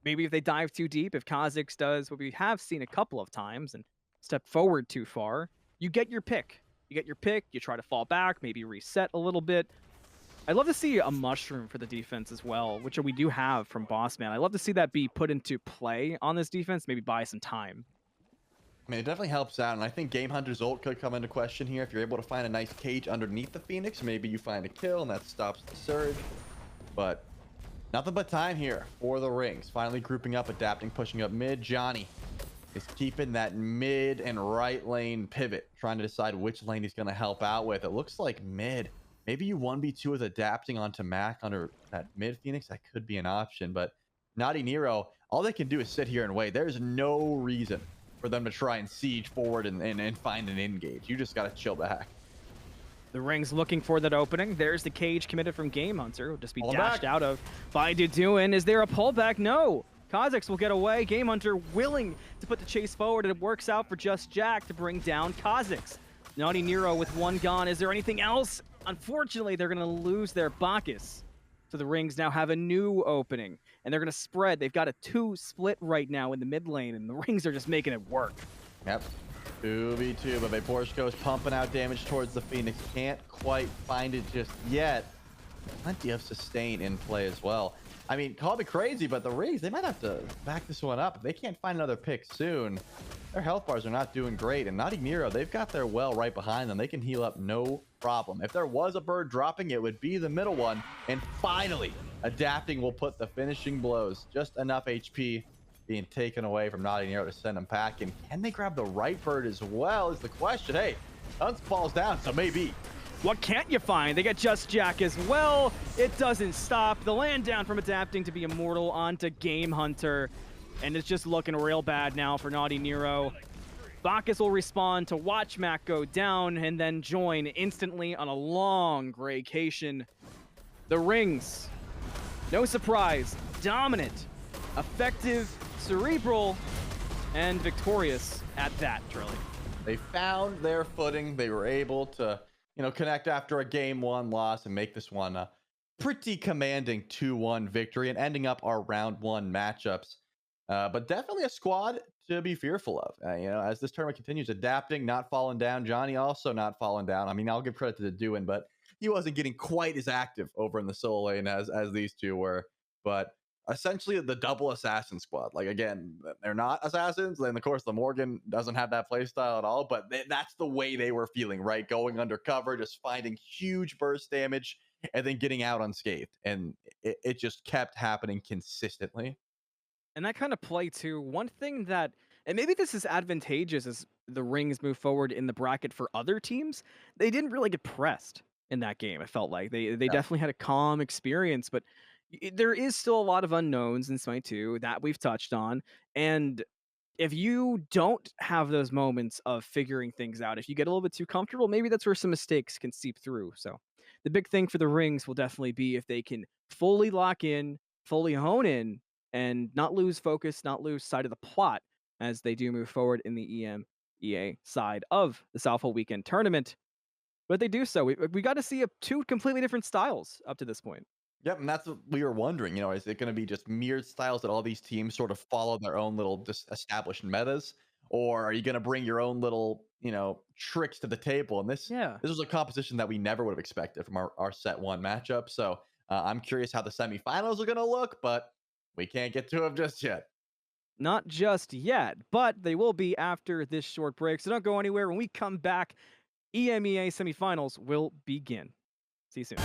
Maybe if they dive too deep, if Kha'Zix does what we have seen a couple of times and step forward too far, you get your pick. You try to fall back, maybe reset a little bit. I'd love to see a mushroom for the defense as well, which we do have from Bossman. I'd love to see that be put into play on this defense, maybe buy some time. I mean, it definitely helps out, and I think Game Hunter's ult could come into question here. If you're able to find a nice cage underneath the Phoenix, maybe you find a kill, and that stops the surge. But nothing but time here for the Rings. Finally grouping up, adapting, pushing up mid. Johnny is keeping that mid and right lane pivot, trying to decide which lane he's going to help out with. It looks like mid. Maybe you 1v2 with adapting onto Mac under that mid Phoenix. That could be an option, but Naughty Nero, all they can do is sit here and wait. There's no reason for them to try and siege forward and find an engage. You just got to chill back. The Rings looking for that opening. There's the cage committed from Game Hunter. Will just be dashed out of by Deduin. Is there a pullback? No. Kha'Zix will get away. Game Hunter willing to put the chase forward, and it works out for Just Jack to bring down Kha'Zix. Naughty Nero with one gone. Is there anything else Unfortunately, they're going to lose their Bacchus. So the Rings now have a new opening, and they're going to spread. They've got a 2 split right now in the mid lane, and the Rings are just making it work. Yep. 2v2, but Vaporshko is pumping out damage towards the Phoenix. Can't quite find it just yet. Plenty of sustain in play as well. I mean, call me crazy, but the Rings, they might have to back this one up. If they can't find another pick soon, their health bars are not doing great. And Naughty Nero, they've got their well right behind them. They can heal up no problem. If there was a bird dropping, it would be the middle one. And finally, adapting will put the finishing blows. Just enough HP being taken away from Naughty Nero to send them packing. Can they grab the right bird as well is the question. Hey, Huns falls down, so maybe. What can't you find? They get Just Jack as well. It doesn't stop. The land down from adapting to be immortal onto Game Hunter. And it's just looking real bad now for Naughty Nero. Bacchus will respond to watch Mac go down and then join instantly on a long graycation. The Rings, no surprise, dominant, effective, cerebral, and victorious at that, Trilly. They found their footing. They were able to, connect after a game 1 loss and make this one a pretty commanding 2-1 victory and ending up our round 1 matchups. But definitely a squad to be fearful of. As this tournament continues, adapting, not falling down. Johnny also not falling down. I mean, I'll give credit to the Duin, but he wasn't getting quite as active over in the solo lane as these two were. But essentially the double assassin squad. Like, again, they're not assassins. Then, of course, the Morgan doesn't have that play style at all. But that's the way they were feeling, right? Going undercover, just finding huge burst damage, and then getting out unscathed. And it just kept happening consistently. And that kind of play too, one thing that, and maybe this is advantageous as the Rings move forward in the bracket for other teams, they didn't really get pressed in that game. It felt like they definitely had a calm experience, but there is still a lot of unknowns in SMITE 2 that we've touched on. And if you don't have those moments of figuring things out, if you get a little bit too comfortable, maybe that's where some mistakes can seep through. So the big thing for the Rings will definitely be if they can fully lock in, fully hone in, and not lose focus, not lose sight of the plot as they do move forward in the EMEA side of the Southall Weekend Tournament. But they do so. We got to see 2 completely different styles up to this point. Yep, and that's what we were wondering. Is it going to be just mirrored styles that all these teams sort of follow their own little just established metas, or are you going to bring your own little tricks to the table? And this was a composition that we never would have expected from our set 1 matchup. So I'm curious how the semifinals are going to look, but we can't get to them just yet. Not just yet, but they will be after this short break. So don't go anywhere. When we come back, EMEA semifinals will begin. See you soon.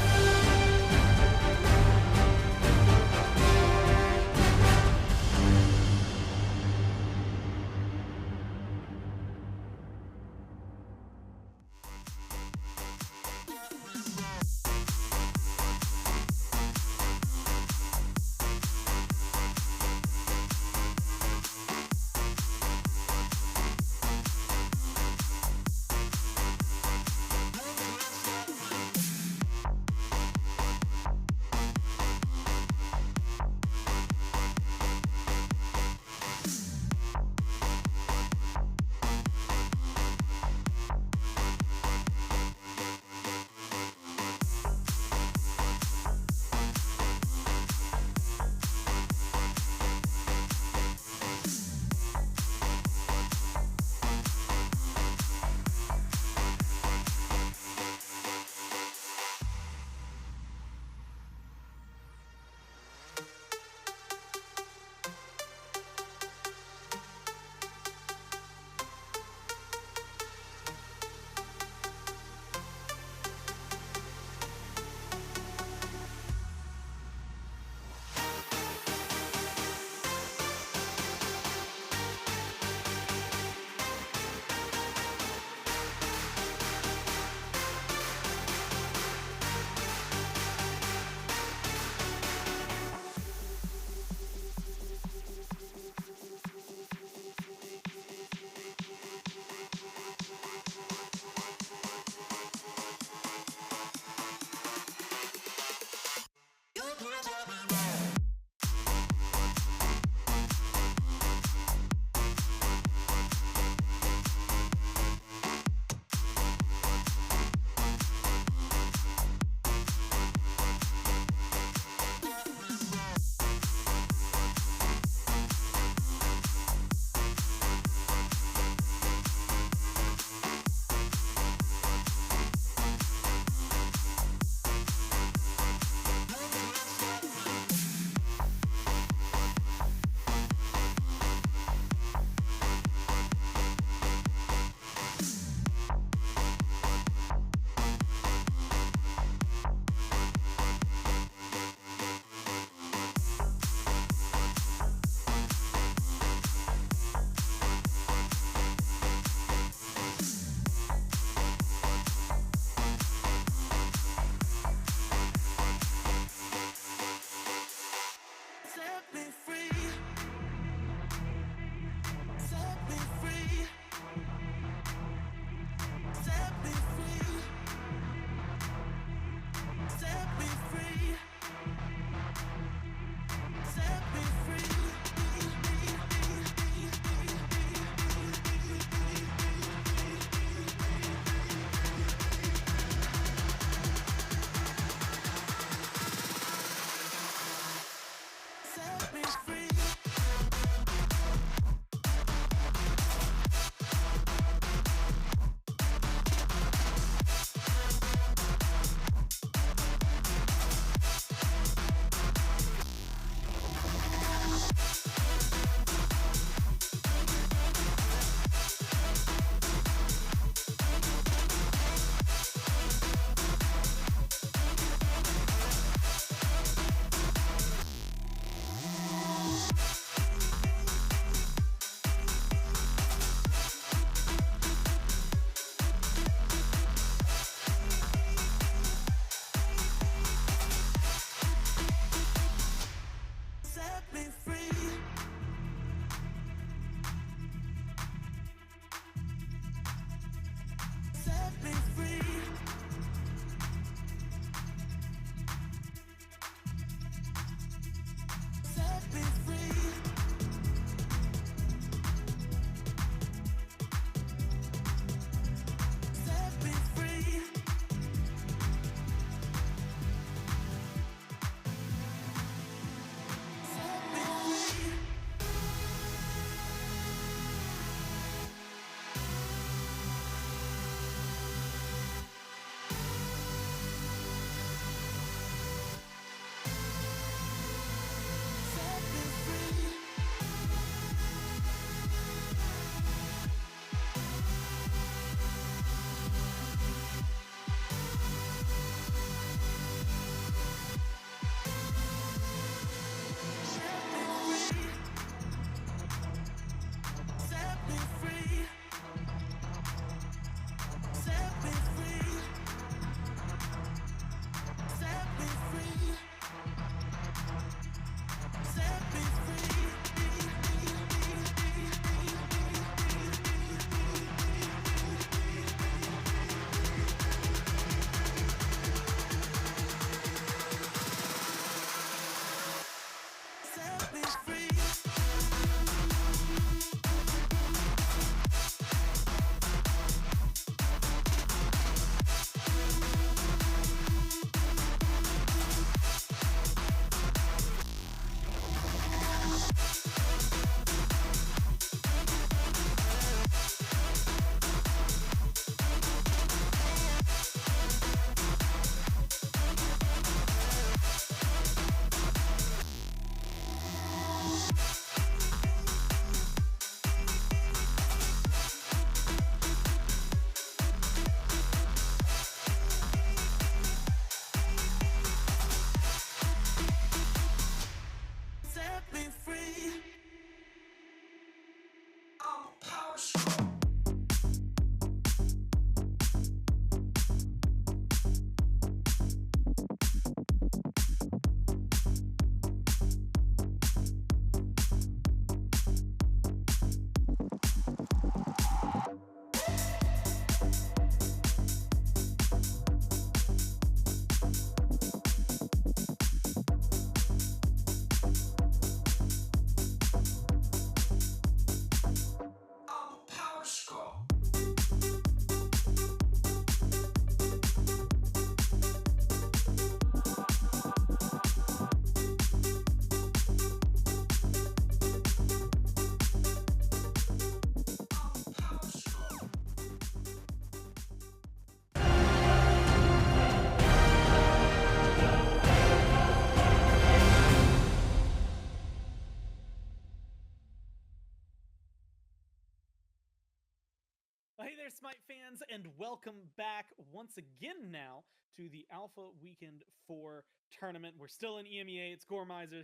Hey there, SMITE fans, and welcome back once again now to the Alpha Weekend 4 tournament. We're still in EMEA. It's Gormizer.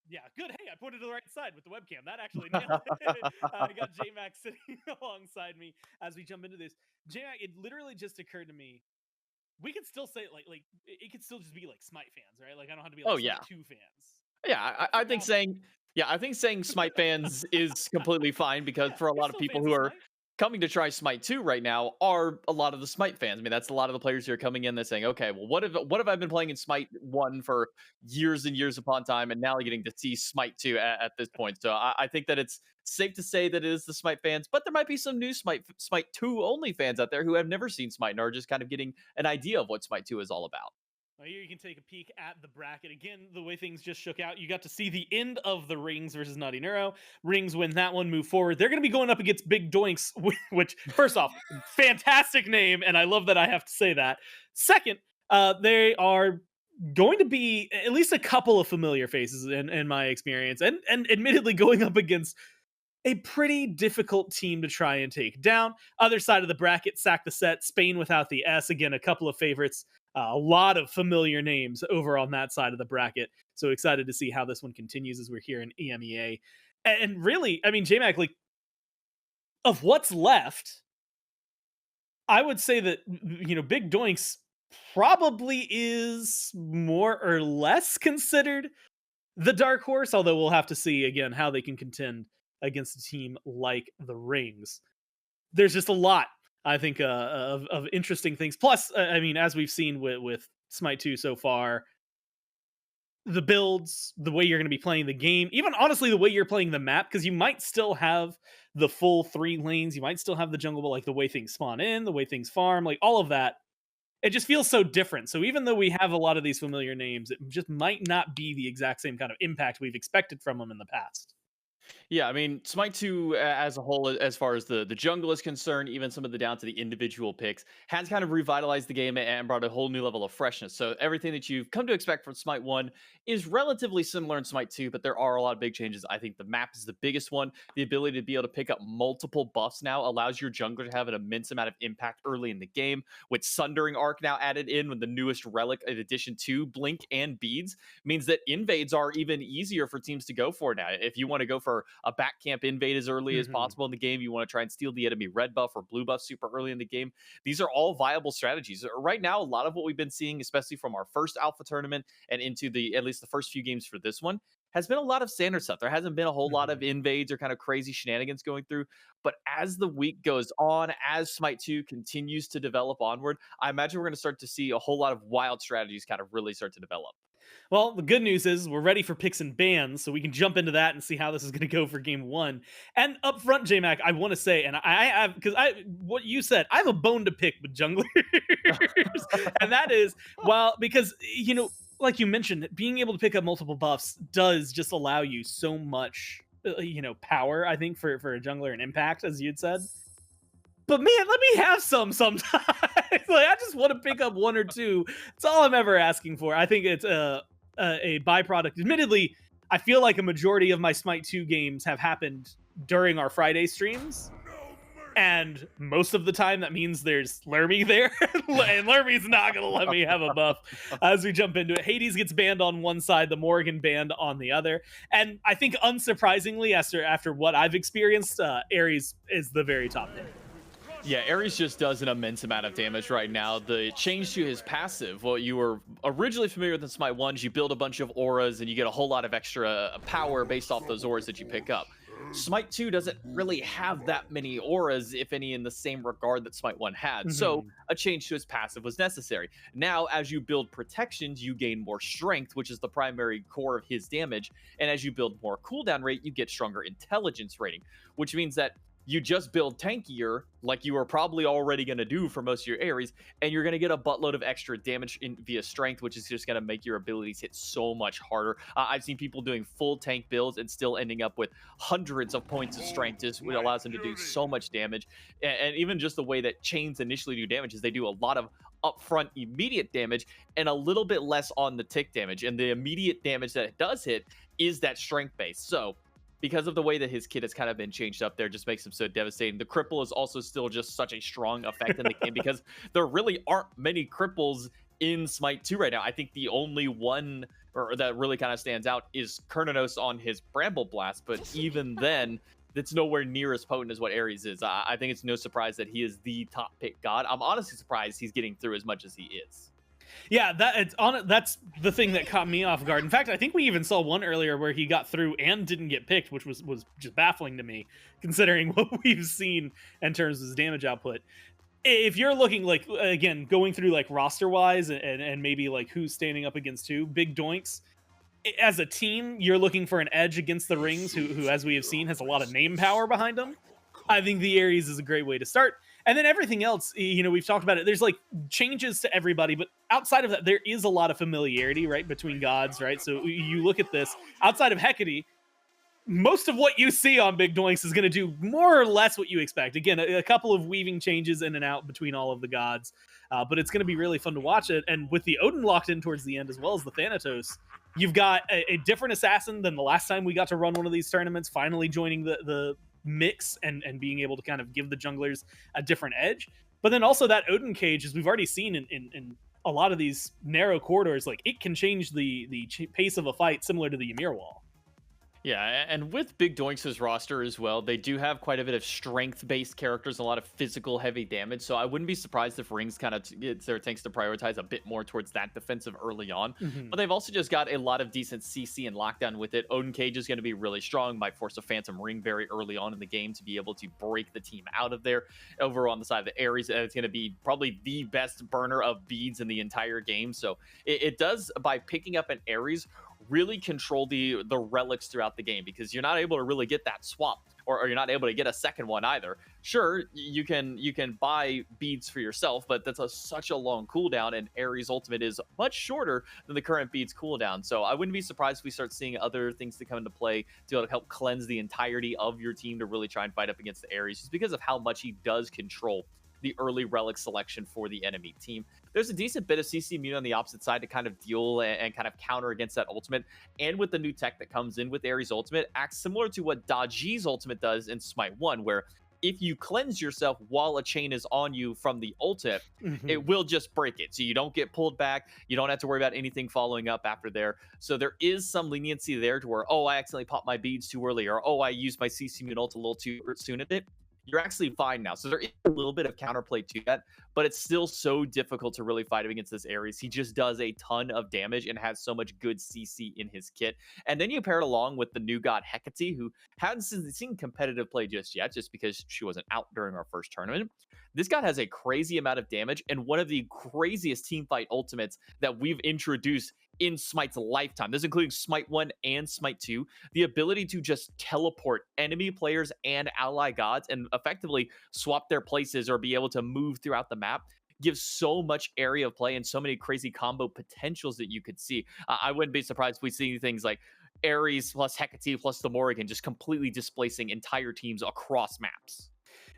Yeah, good. Hey, I put it to the right side with the webcam. That actually nailed it. I got J-Mac sitting alongside me as we jump into this. J-Mac, it literally just occurred to me, we could still say, like it could still just be like SMITE fans, right? Like, I don't have to be like SMITE 2 fans. Yeah, I think saying Smite fans is completely fine because Yeah, for a you're lot of still people fans who of are SMITE. coming to try Smite 2 right now are a lot of the Smite fans. I mean, that's a lot of the players who are coming in that's saying, okay, well, what have I been playing in Smite 1 for years and years upon time, and now getting to see Smite 2 at this point. So I think that it's safe to say that it is the Smite fans, but there might be some new Smite 2 only fans out there who have never seen Smite and are just kind of getting an idea of what Smite 2 is all about. Well, here you can take a peek at the bracket. Again, the way things just shook out, you got to see the end of the Rings versus Naughty Neuro. Rings win that one, move forward. They're going to be going up against Big Doinks, which, first off, fantastic name, and I love that I have to say that. Second, they are going to be at least a couple of familiar faces in my experience, and admittedly going up against a pretty difficult team to try and take down. Other side of the bracket, Sack the Set, Spain without the S. Again, a couple of favorites. A lot of familiar names over on that side of the bracket. So excited to see how this one continues as we're here in EMEA. And really, I mean, J-Mac, like, of what's left, I would say that, Big Doinks probably is more or less considered the dark horse, although we'll have to see, again, how they can contend against a team like the Rings. There's just a lot, I think, of interesting things. Plus, I mean, as we've seen with Smite 2 so far, the builds, the way you're going to be playing the game, even honestly the way you're playing the map, because you might still have the full 3 lanes, you might still have the jungle, but like the way things spawn in, the way things farm, like all of that, it just feels so different. So even though we have a lot of these familiar names, it just might not be the exact same kind of impact we've expected from them in the past. Yeah, I mean, Smite 2 as a whole, as far as the jungle is concerned, even some of the down to the individual picks, has kind of revitalized the game and brought a whole new level of freshness. So everything that you've come to expect from Smite 1 is relatively similar in Smite 2, but there are a lot of big changes. I think the map is the biggest one. The ability to be able to pick up multiple buffs now allows your jungler to have an immense amount of impact early in the game. With Sundering Arc now added in with the newest relic in addition to Blink and Beads, means that invades are even easier for teams to go for now. If you want to go for a back camp invade as early as possible in the game, you want to try and steal the enemy red buff or blue buff super early in the game, these are all viable strategies. Right now, a lot of what we've been seeing, especially from our first alpha tournament and into the at least the first few games for this one, has been a lot of standard stuff. There hasn't been a whole lot of invades or kind of crazy shenanigans going through. But as the week goes on, as Smite 2 continues to develop onward, I imagine we're going to start to see a whole lot of wild strategies kind of really start to develop. Well, the good news is we're ready for picks and bans, so we can jump into that and see how this is going to go for game 1. And up front, JMac, I want to say, and I have, because what you said, I have a bone to pick with junglers, and that is, well, because like you mentioned, being able to pick up multiple buffs does just allow you so much, power. I think for a jungler and impact, as you'd said. But man, let me have some sometimes. Like, I just want to pick up 1 or 2. That's all I'm ever asking for. I think it's a byproduct. Admittedly, I feel like a majority of my Smite 2 games have happened during our Friday streams. And most of the time, that means there's Lermy there. And Lermy's not going to let me have a buff as we jump into it. Hades gets banned on one side, the Morrigan banned on the other. And I think, unsurprisingly, after what I've experienced, Ares is the very top pick. Yeah, Ares just does an immense amount of damage right now. The change to his passive, what you were originally familiar with in Smite 1, you build a bunch of auras and you get a whole lot of extra power based off those auras that you pick up. Smite 2 doesn't really have that many auras, if any, in the same regard that Smite 1 had. So a change to his passive was necessary. Now, as you build protections, you gain more strength, which is the primary core of his damage. And as you build more cooldown rate, you get stronger intelligence rating, which means that you just build tankier, like you are probably already going to do for most of your Ares, and you're going to get a buttload of extra damage via strength, which is just going to make your abilities hit so much harder. I've seen people doing full tank builds and still ending up with hundreds of points of strength, just which allows them to do so much damage. And even just the way that chains initially do damage is they do a lot of upfront immediate damage and a little bit less on the tick damage. And the immediate damage that it does hit is that strength base. So because of the way that his kit has kind of been changed up there, just makes him so devastating. The cripple is also still just such a strong effect in the game because there really aren't many cripples in Smite 2 right now. I think the only one that really kind of stands out is Kernanos on his Bramble Blast, but even then, it's nowhere near as potent as what Ares is. I think it's no surprise that he is the top pick god. I'm honestly surprised he's getting through as much as he is. Yeah, that's the thing that caught me off guard. In fact, I think we even saw one earlier where he got through and didn't get picked, which was just baffling to me, considering what we've seen in terms of his damage output. If you're looking, like, again, going through like roster wise and maybe like who's standing up against who, Big Doinks, as a team, you're looking for an edge against the Rings, who as we have seen has a lot of name power behind them. I think the Ares is a great way to start. And then everything else, we've talked about it. There's like changes to everybody, but outside of that, there is a lot of familiarity, right, between gods, right? So you look at this, outside of Hecate, most of what you see on Big Doinks is going to do more or less what you expect. Again, a couple of weaving changes in and out between all of the gods, but it's going to be really fun to watch it. And with the Odin locked in towards the end, as well as the Thanatos, you've got a different assassin than the last time we got to run one of these tournaments, finally joining the mix and being able to kind of give the junglers a different edge. But then also that Odin cage, as we've already seen in a lot of these narrow corridors, like it can change the pace of a fight similar to the Ymir wall. Yeah, and with Big Doinks' roster as well, they do have quite a bit of strength-based characters, a lot of physical heavy damage, so I wouldn't be surprised if Rings kind of gets their tanks to prioritize a bit more towards that defensive early on. But they've also just got a lot of decent CC and lockdown with it. Odin Cage is going to be really strong, might force a Phantom Ring very early on in the game to be able to break the team out of there. Over on the side of the Ares, it's going to be probably the best burner of beads in the entire game, so it does, by picking up an Ares, really control the relics throughout the game, because you're not able to really get that swap, or you're not able to get a second one either. Sure, you can buy beads for yourself, but that's such a long cooldown, and Ares ultimate is much shorter than the current beads cooldown. So I wouldn't be surprised if we start seeing other things to come into play to be able to help cleanse the entirety of your team to really try and fight up against the Ares, just because of how much he does control the early relic selection for the enemy team. There's a decent bit of CC immune on the opposite side to kind of deal and kind of counter against that ultimate. And with the new tech that comes in with Ares ultimate, acts similar to what Daji's ultimate does in Smite 1, where if you cleanse yourself while a chain is on you from the ultimate, it will just break it. So you don't get pulled back. You don't have to worry about anything following up after there. So there is some leniency there to where, oh, I accidentally popped my beads too early, or oh, I used my CC immune ult a little too soon at it. You're actually fine now. So there is a little bit of counterplay to that, but it's still so difficult to really fight against this Ares. He just does a ton of damage and has so much good CC in his kit. And then you pair it along with the new god Hecate, who hadn't seen competitive play just yet, just because she wasn't out during our first tournament. This god has a crazy amount of damage and one of the craziest team fight ultimates that we've introduced in Smite's lifetime. This is including Smite 1 and Smite 2. The ability to just teleport enemy players and ally gods and effectively swap their places or be able to move throughout the map gives so much area of play and so many crazy combo potentials that you could see. I wouldn't be surprised if we see things like Ares plus Hecate plus the Morrigan just completely displacing entire teams across maps.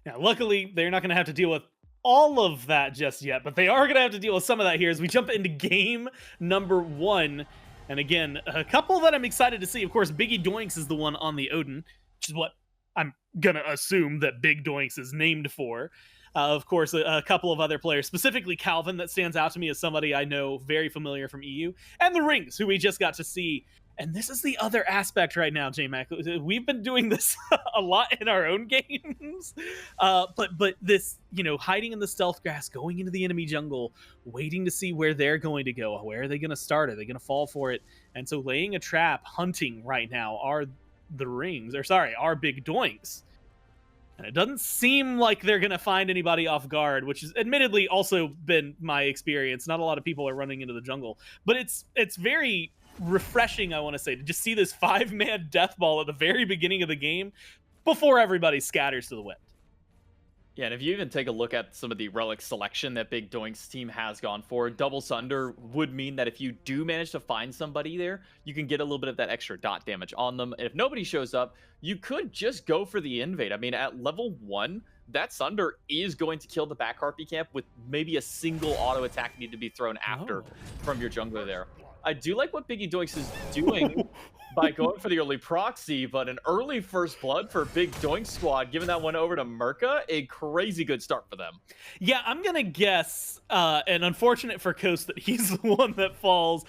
Now, luckily, they're not going to have to deal with all of that just yet, but they are going to have to deal with some of that here as we jump into game number 1. And again, a couple that I'm excited to see. Of course, Biggie Doinks is the one on the Odin, which is what I'm going to assume that Big Doinks is named for. Of course, a couple of other players, specifically Calvin, that stands out to me as somebody I know very familiar from EU, and the Rings, who we just got to see. And this is the other aspect right now, J-Mac. We've been doing this a lot in our own games. But this, hiding in the stealth grass, going into the enemy jungle, waiting to see where they're going to go. Where are they going to start? Are they going to fall for it? And so laying a trap, hunting right now are the Rings, are Big Doinks. And it doesn't seem like they're going to find anybody off guard, which has admittedly also been my experience. Not a lot of people are running into the jungle. But it's very refreshing, I want to say, to just see this 5-man death ball at the very beginning of the game before everybody scatters to the wind. Yeah, and if you even take a look at some of the relic selection that Big Doink's team has gone for, Double Sunder would mean that if you do manage to find somebody there, you can get a little bit of that extra dot damage on them. And if nobody shows up, you could just go for the invade. I mean, at level 1, that Sunder is going to kill the back Harpy camp with maybe a single auto attack need to be thrown after from your jungler there. I do like what Biggie Doinks is doing by going for the early proxy, but an early first blood for Big Doink squad, giving that one over to Merca, a crazy good start for them. Yeah, I'm going to guess, and unfortunate for Coast that he's the one that falls.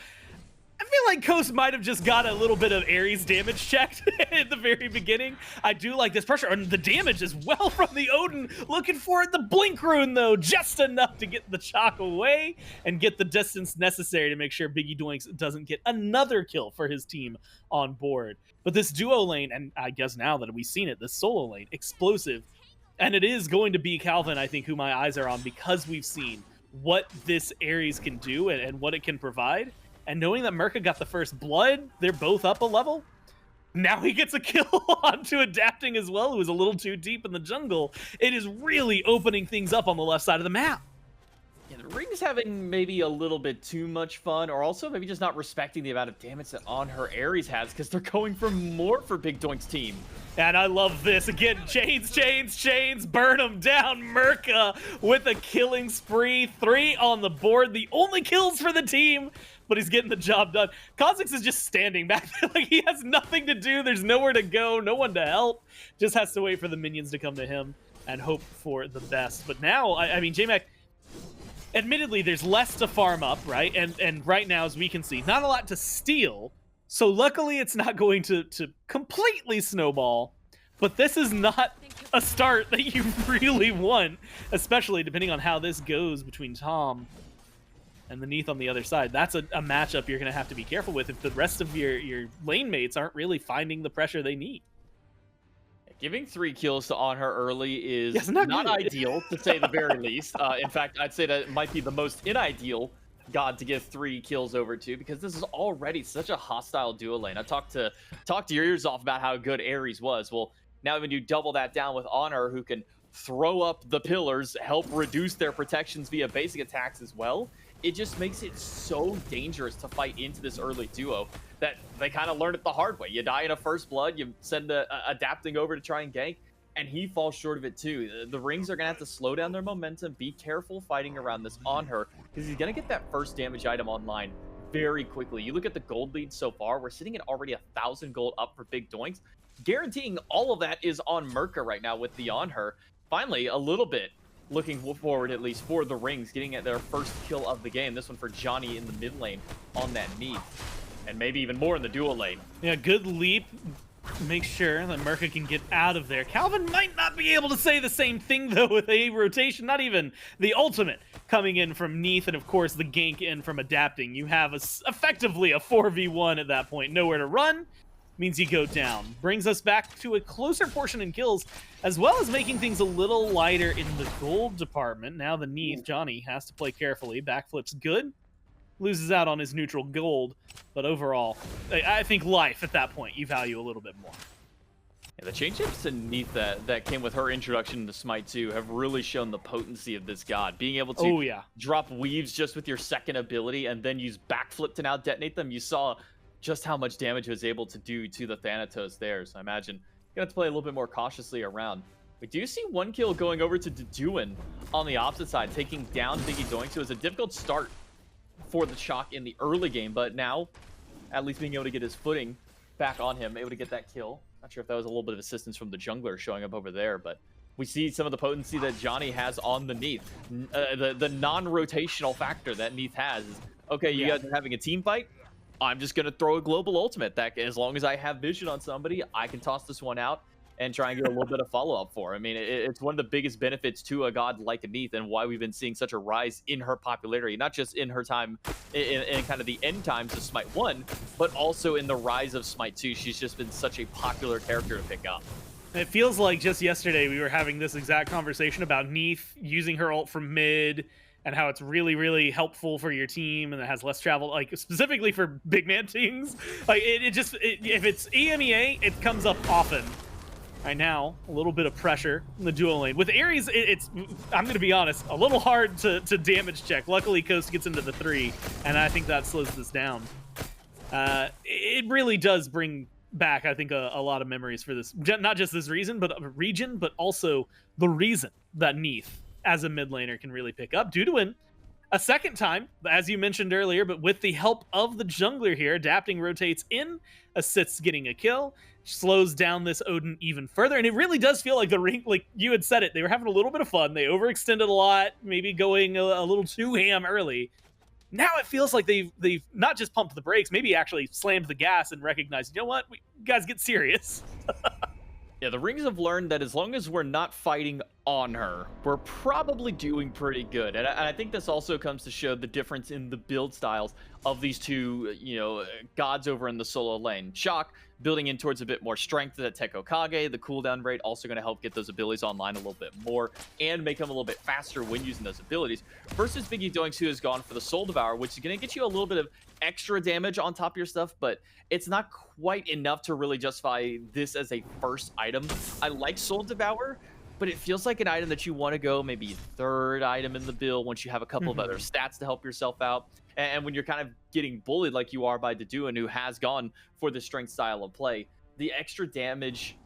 I feel like Coast might have just got a little bit of Ares damage checked at the very beginning. I do like this pressure, and the damage as well from the Odin. Looking for it, the Blink Rune, though, just enough to get the chalk away and get the distance necessary to make sure Biggie Doinks doesn't get another kill for his team on board. But this duo lane, and I guess now that we've seen it, this solo lane, explosive. And it is going to be Calvin, I think, who my eyes are on, because we've seen what this Ares can do and what it can provide. And knowing that Merca got the first blood, they're both up a level. Now he gets a kill onto Adapting as well, who was a little too deep in the jungle. It is really opening things up on the left side of the map. Yeah, the Ring's having maybe a little bit too much fun, or also maybe just not respecting the amount of damage that On Her Ares has, because they're going for more for Big Doink's team. And I love this. Again, chains, burn them down. Merca with a killing spree. 3 on the board. The only kills for the team, but he's getting the job done. Kha'Zix is just standing back there like he has nothing to do. There's nowhere to go, no one to help. Just has to wait for the minions to come to him and hope for the best. But now, I mean, J-Mac, admittedly, there's less to farm up, right? And right now, as we can see, not a lot to steal. So luckily, it's not going to completely snowball. But this is not a start that you really want, especially depending on how this goes between Tom and the Neath on the other side. That's a matchup you're going to have to be careful with if the rest of your lane mates aren't really finding the pressure they need. Giving 3 kills to On Her early is not not good. ideal, to say the very least. In fact, I'd say that it might be the most unideal God to give 3 kills over to, because this is already such a hostile duo lane. I talked your ears off about how good Ares was. Well, now when you double that down with Honor, who can throw up the pillars, help reduce their protections via basic attacks as well, it just makes it so dangerous to fight into this early duo that they kind of learned it the hard way. You die in a first blood, you send adapting over to try and gank, and he falls short of it too. The Rings are going to have to slow down their momentum, be careful fighting around this on her, because he's going to get that first damage item online very quickly. You look at the gold lead so far, we're sitting at already 1,000 gold up for Big Doinks, guaranteeing all of that is on Merca right now with the on her. Finally, a little bit looking forward, at least for the Rings, getting at their first kill of the game. This one for Johnny in the mid lane on that Neath, and maybe even more in the dual lane. Yeah, good leap. Make sure that Merca can get out of there. Calvin might not be able to say the same thing, though, with a rotation. Not even the ultimate coming in from Neath, and of course the gank in from adapting. You have effectively a 4v1 at that point. Nowhere to run means you go down. Brings us back to a closer portion in kills, as well as making things a little lighter in the gold department. Now the Neath, Johnny, has to play carefully. Backflip's good. Loses out on his neutral gold, but overall, I think life at that point you value a little bit more. Yeah, the change-ups to Neath that came with her introduction to Smite 2 have really shown the potency of this god. Being able to drop weaves just with your second ability and then use backflip to now detonate them. You saw just how much damage it was able to do to the Thanatos there. So I imagine you have to play a little bit more cautiously around. We do see 1 kill going over to Deduin on the opposite side, taking down Biggie Doinks. It was a difficult start for the Shock in the early game, but now at least being able to get his footing back on him, able to get that kill. Not sure if that was a little bit of assistance from the jungler showing up over there, but we see some of the potency that Johnny has on the Neath. The non-rotational factor that Neath has is, okay, you guys are having a team fight, I'm just going to throw a global ultimate. That as long as I have vision on somebody, I can toss this one out and try and get a little bit of follow-up for. I mean, it's one of the biggest benefits to a god like Neath, and why we've been seeing such a rise in her popularity, not just in her time in kind of the end times of Smite 1, but also in the rise of Smite 2. She's just been such a popular character to pick up. It feels like just yesterday we were having this exact conversation about Neath using her ult from mid, and how it's really, really helpful for your team, and it has less travel, like specifically for big man teams. Like if it's EMEA, it comes up often. Right now, a little bit of pressure in the dual lane. With Ares, I'm going to be honest, a little hard to damage check. Luckily, Coast gets into the 3, and I think that slows this down. It really does bring back, I think, a lot of memories for this. Not just this region, but also the reason that Neath, as a mid laner, can really pick up. Duduin, a second time, as you mentioned earlier, but with the help of the jungler here, adapting rotates in, assists getting a kill, slows down this Odin even further. And it really does feel like the Ring, like you had said it, they were having a little bit of fun. They overextended a lot, maybe going a little too ham early. Now it feels like they've not just pumped the brakes, maybe actually slammed the gas and recognized, you know what, we guys get serious. Yeah, the Rings have learned that as long as we're not fighting on her, we're probably doing pretty good. And I think this also comes to show the difference in the build styles of these two, gods over in the solo lane. Shock building in towards a bit more strength at Teko Kage. The cooldown rate also going to help get those abilities online a little bit more and make them a little bit faster when using those abilities. Versus Biggie Doinks, who has gone for the Soul Devour, which is going to get you a little bit of extra damage on top of your stuff, but it's not quite enough to really justify this as a first item. I like Soul Devour, but it feels like an item that you want to go maybe third item in the build once you have a couple of other stats to help yourself out. And when you're kind of getting bullied like you are by Deduin, who has gone for the strength style of play, the extra damage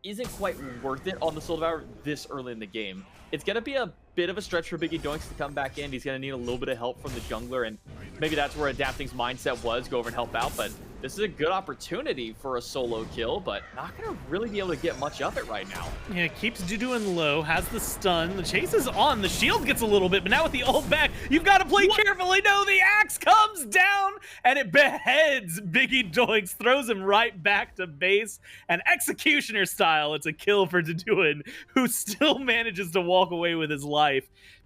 isn't quite worth it on the Soul Devour this early in the game. It's going to be a bit of a stretch for Biggie Doinks to come back in. He's going to need a little bit of help from the jungler, and maybe that's where Adapting's mindset was, go over and help out. But this is a good opportunity for a solo kill, but not going to really be able to get much of it right now. Yeah, keeps Duduin low, has the stun. The chase is on. The shield gets a little bit, but now with the ult back, you've got to play carefully. No, the axe comes down, and it beheads Biggie Doinks, throws him right back to base. And Executioner style, it's a kill for Deduin, who still manages to walk away with his life.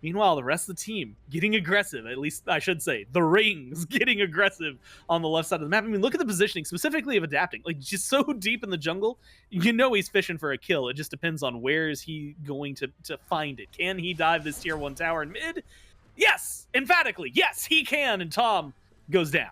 Meanwhile, the rest of the team getting aggressive, at least I should say, the Rings getting aggressive on the left side of the map. I mean, look at the positioning, specifically of Adapting. Like, just so deep in the jungle, you know he's fishing for a kill. It just depends on where is he going to find it. Can he dive this tier 1 tower in mid? Yes, emphatically, yes, he can, and Tom goes down.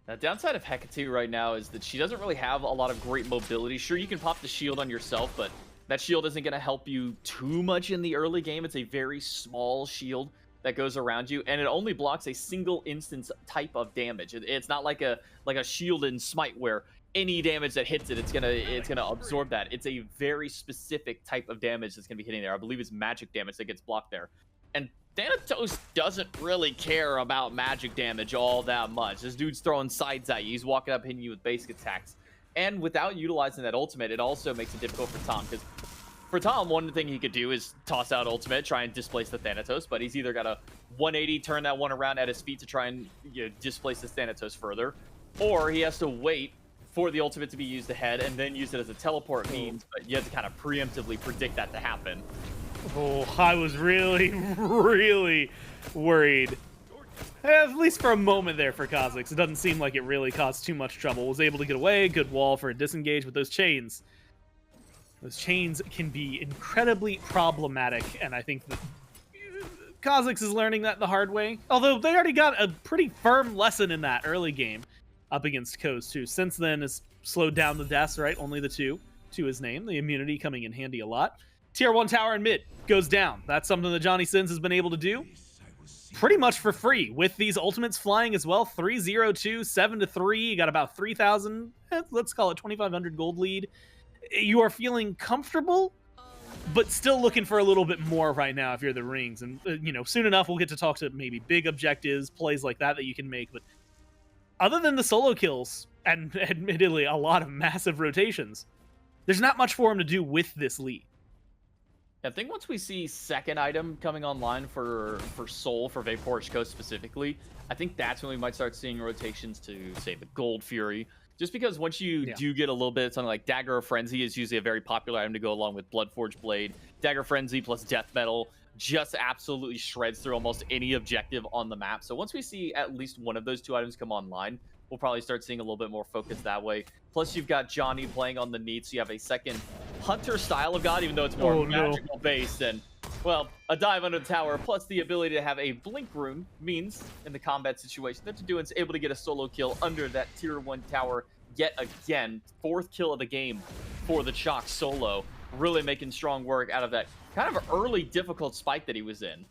The downside of Hecate right now is that she doesn't really have a lot of great mobility. Sure, you can pop the shield on yourself, but that shield isn't going to help you too much in the early game. It's a very small shield that goes around you, and it only blocks a single instance type of damage. It's not like a shield in Smite where any damage that hits it, it's gonna absorb that. It's a very specific type of damage that's gonna be hitting there. I believe it's magic damage that gets blocked there. And Thanatos doesn't really care about magic damage all that much. This dude's throwing sides at you. He's walking up hitting you with basic attacks. And without utilizing that ultimate, it also makes it difficult for Tom, because for Tom, one thing he could do is toss out ultimate, try and displace the Thanatos, but he's either got a 180, turn that one around at his feet to try and displace the Thanatos further, or he has to wait for the ultimate to be used ahead and then use it as a teleport means, but you have to kind of preemptively predict that to happen. Oh, I was really, really worried. At least for a moment there for Kha'Zix. It doesn't seem like it really caused too much trouble. Was able to get away, good wall for a disengage with those chains. Those chains can be incredibly problematic, and I think that Kha'Zix is learning that the hard way. Although they already got a pretty firm lesson in that early game up against Koz too. Since then, has slowed down the deaths, right? Only the 2 to his name. The immunity coming in handy a lot. Tier 1 tower in mid goes down. That's something that Johnny Sins has been able to do pretty much for free with these ultimates flying as well. 3-0-2, 7-3. You got about 3,000, let's call it 2,500 gold lead. You are feeling comfortable, but still looking for a little bit more right now if you're the Rings. And, soon enough we'll get to talk to maybe big objectives, plays like that you can make. But other than the solo kills, and admittedly a lot of massive rotations, there's not much for him to do with this lead. I think once we see second item coming online for Soul, for Vaporwatch Coast specifically, I think that's when we might start seeing rotations to, say, the Gold Fury. Just because once you do get a little bit, something like Dagger of Frenzy is usually a very popular item to go along with Bloodforge Blade. Dagger Frenzy plus Death Metal just absolutely shreds through almost any objective on the map. So once we see at least one of those 2 items come online, we'll probably start seeing a little bit more focus that way. Plus, you've got Johnny playing on the need, so you have a second Hunter style of God, even though it's more magical based. And, well, a dive under the tower, plus the ability to have a blink rune means, in the combat situation, that Taduan's able to get a solo kill under that tier 1 tower yet again. 4th kill of the game for the Chalk solo, really making strong work out of that kind of early difficult spike that he was in.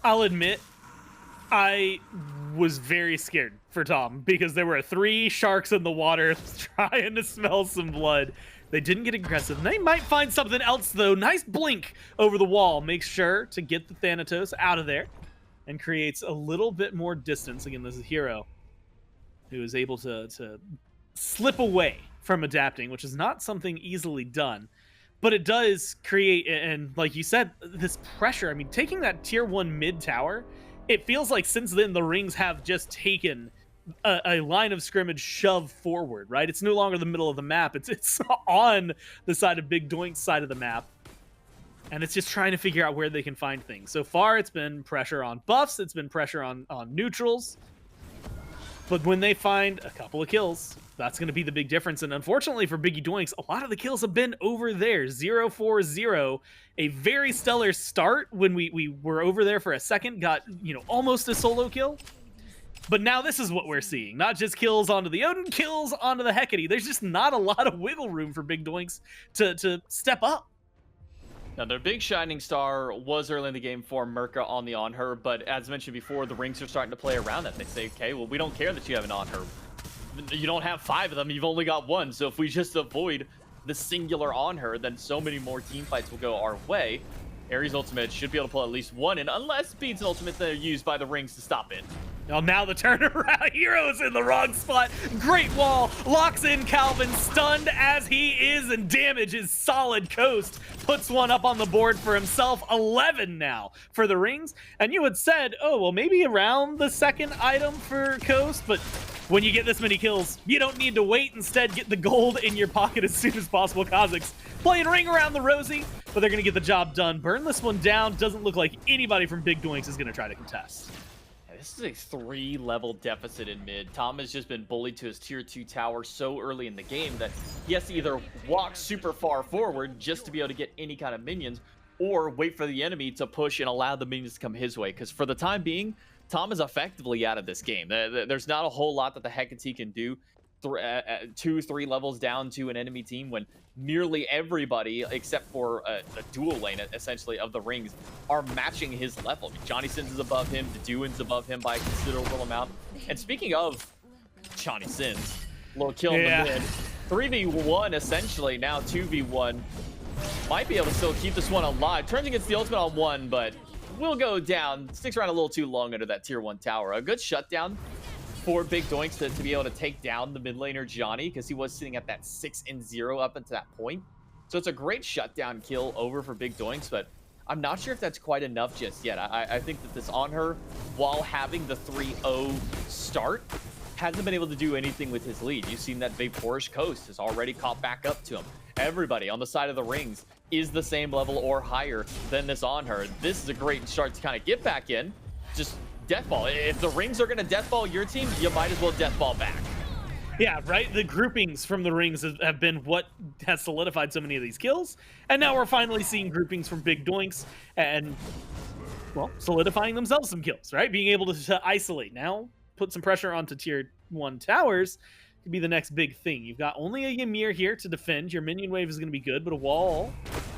I'll admit, I was very scared for Tom because there were 3 sharks in the water trying to smell some blood. They didn't get aggressive. They might find something else, though. Nice blink over the wall. Makes sure to get the Thanatos out of there and creates a little bit more distance. Again, this is Hero who is able to slip away from adapting, which is not something easily done. But it does create, and like you said, this pressure. I mean, taking that tier 1 mid tower, it feels like since then the Rings have just taken a line of scrimmage shove forward, right? It's no longer the middle of the map. It's on the side of Big Doink's side of the map. And it's just trying to figure out where they can find things. So far, it's been pressure on buffs. It's been pressure on neutrals. But when they find a couple of kills, that's going to be the big difference. And unfortunately for Biggie Doinks, a lot of the kills have been over there. 0-4-0. A very stellar start when we were over there for a second. Got, almost a solo kill. But now this is what we're seeing. Not just kills onto the Odin, kills onto the Hecate. There's just not a lot of wiggle room for Big Doinks to step up. Now, their big shining star was early in the game for Merca on the On Her, but as mentioned before, the Rings are starting to play around that. They say, okay, well, we don't care that you have an On Her. You don't have 5 of them, you've only got 1, so if we just avoid the singular On Her, then so many more team fights will go our way. Ares' ultimate should be able to pull at least 1 in, unless Bede's ultimate that are used by the Rings to stop it. Well, now the turnaround. Hero's in the wrong spot. Great wall. Locks in Calvin, stunned as he is, and damage is solid. Coast puts one up on the board for himself. 11 now for the Rings. And you had said, oh, well, maybe around the second item for Coast, but when you get this many kills, you don't need to wait. Instead, get the gold in your pocket as soon as possible. Kha'Zix playing ring around the rosy, but they're going to get the job done. Burn this one down. Doesn't look like anybody from Big Doinks is going to try to contest. This is a 3-level deficit in mid. Tom has just been bullied to his tier 2 tower so early in the game that he has to either walk super far forward just to be able to get any kind of minions, or wait for the enemy to push and allow the minions to come his way. Because for the time being, Tom is effectively out of this game. There's not a whole lot that the Hecate can do 2-3 levels down to an enemy team when nearly everybody, except for a dual lane, essentially, of the rings are matching his level. Johnny Sins is above him, Deduin's above him by a considerable amount. And speaking of Johnny Sins, little kill in the mid. 3v1 essentially, now 2v1. Might be able to still keep this one alive. Turns against the ultimate on one, but will go down. Sticks around a little too long under that tier 1 tower. A good shutdown for Big Doinks to be able to take down the mid laner Johnny, because he was sitting at that 6-0 up until that point. So it's a great shutdown kill over for Big Doinks, but I'm not sure if that's quite enough just yet. I think that this on her, while having the 3-0 start, hasn't been able to do anything with his lead. You've seen that Vaporish Coast has already caught back up to him. Everybody on the side of the rings is the same level or higher than this on her. This is a great start to kind of get back in. Just deathball. If the rings are going to deathball your team, you might as well deathball back. Yeah, right? The groupings from the rings have been what has solidified so many of these kills. And now we're finally seeing groupings from Big Doinks and, well, solidifying themselves some kills, right? Being able to isolate. Now, put some pressure onto tier 1 towers could be the next big thing. You've got only a Ymir here to defend. Your minion wave is going to be good, but a wall...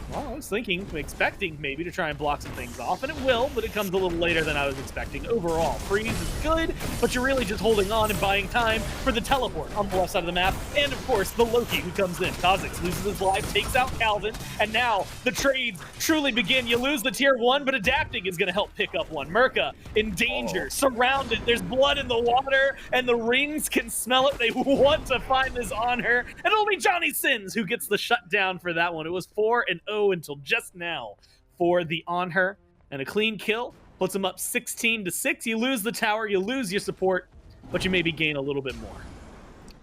Well, I was thinking, expecting maybe to try and block some things off, and it will, but it comes a little later than I was expecting. Overall, freeze is good, but you're really just holding on and buying time for the teleport on the left side of the map, and of course, the Loki who comes in. Kha'Zix loses his life, takes out Calvin, and now the trades truly begin. You lose the tier 1, but adapting is going to help pick up one. Merca in danger, surrounded, there's blood in the water, and the rings can smell it. They want to find this on her, and only Johnny Sins who gets the shutdown for that one. It was 4-0 until just now for the on her, and a clean kill puts him up 16-6. You lose the tower, you lose your support, but you maybe gain a little bit more.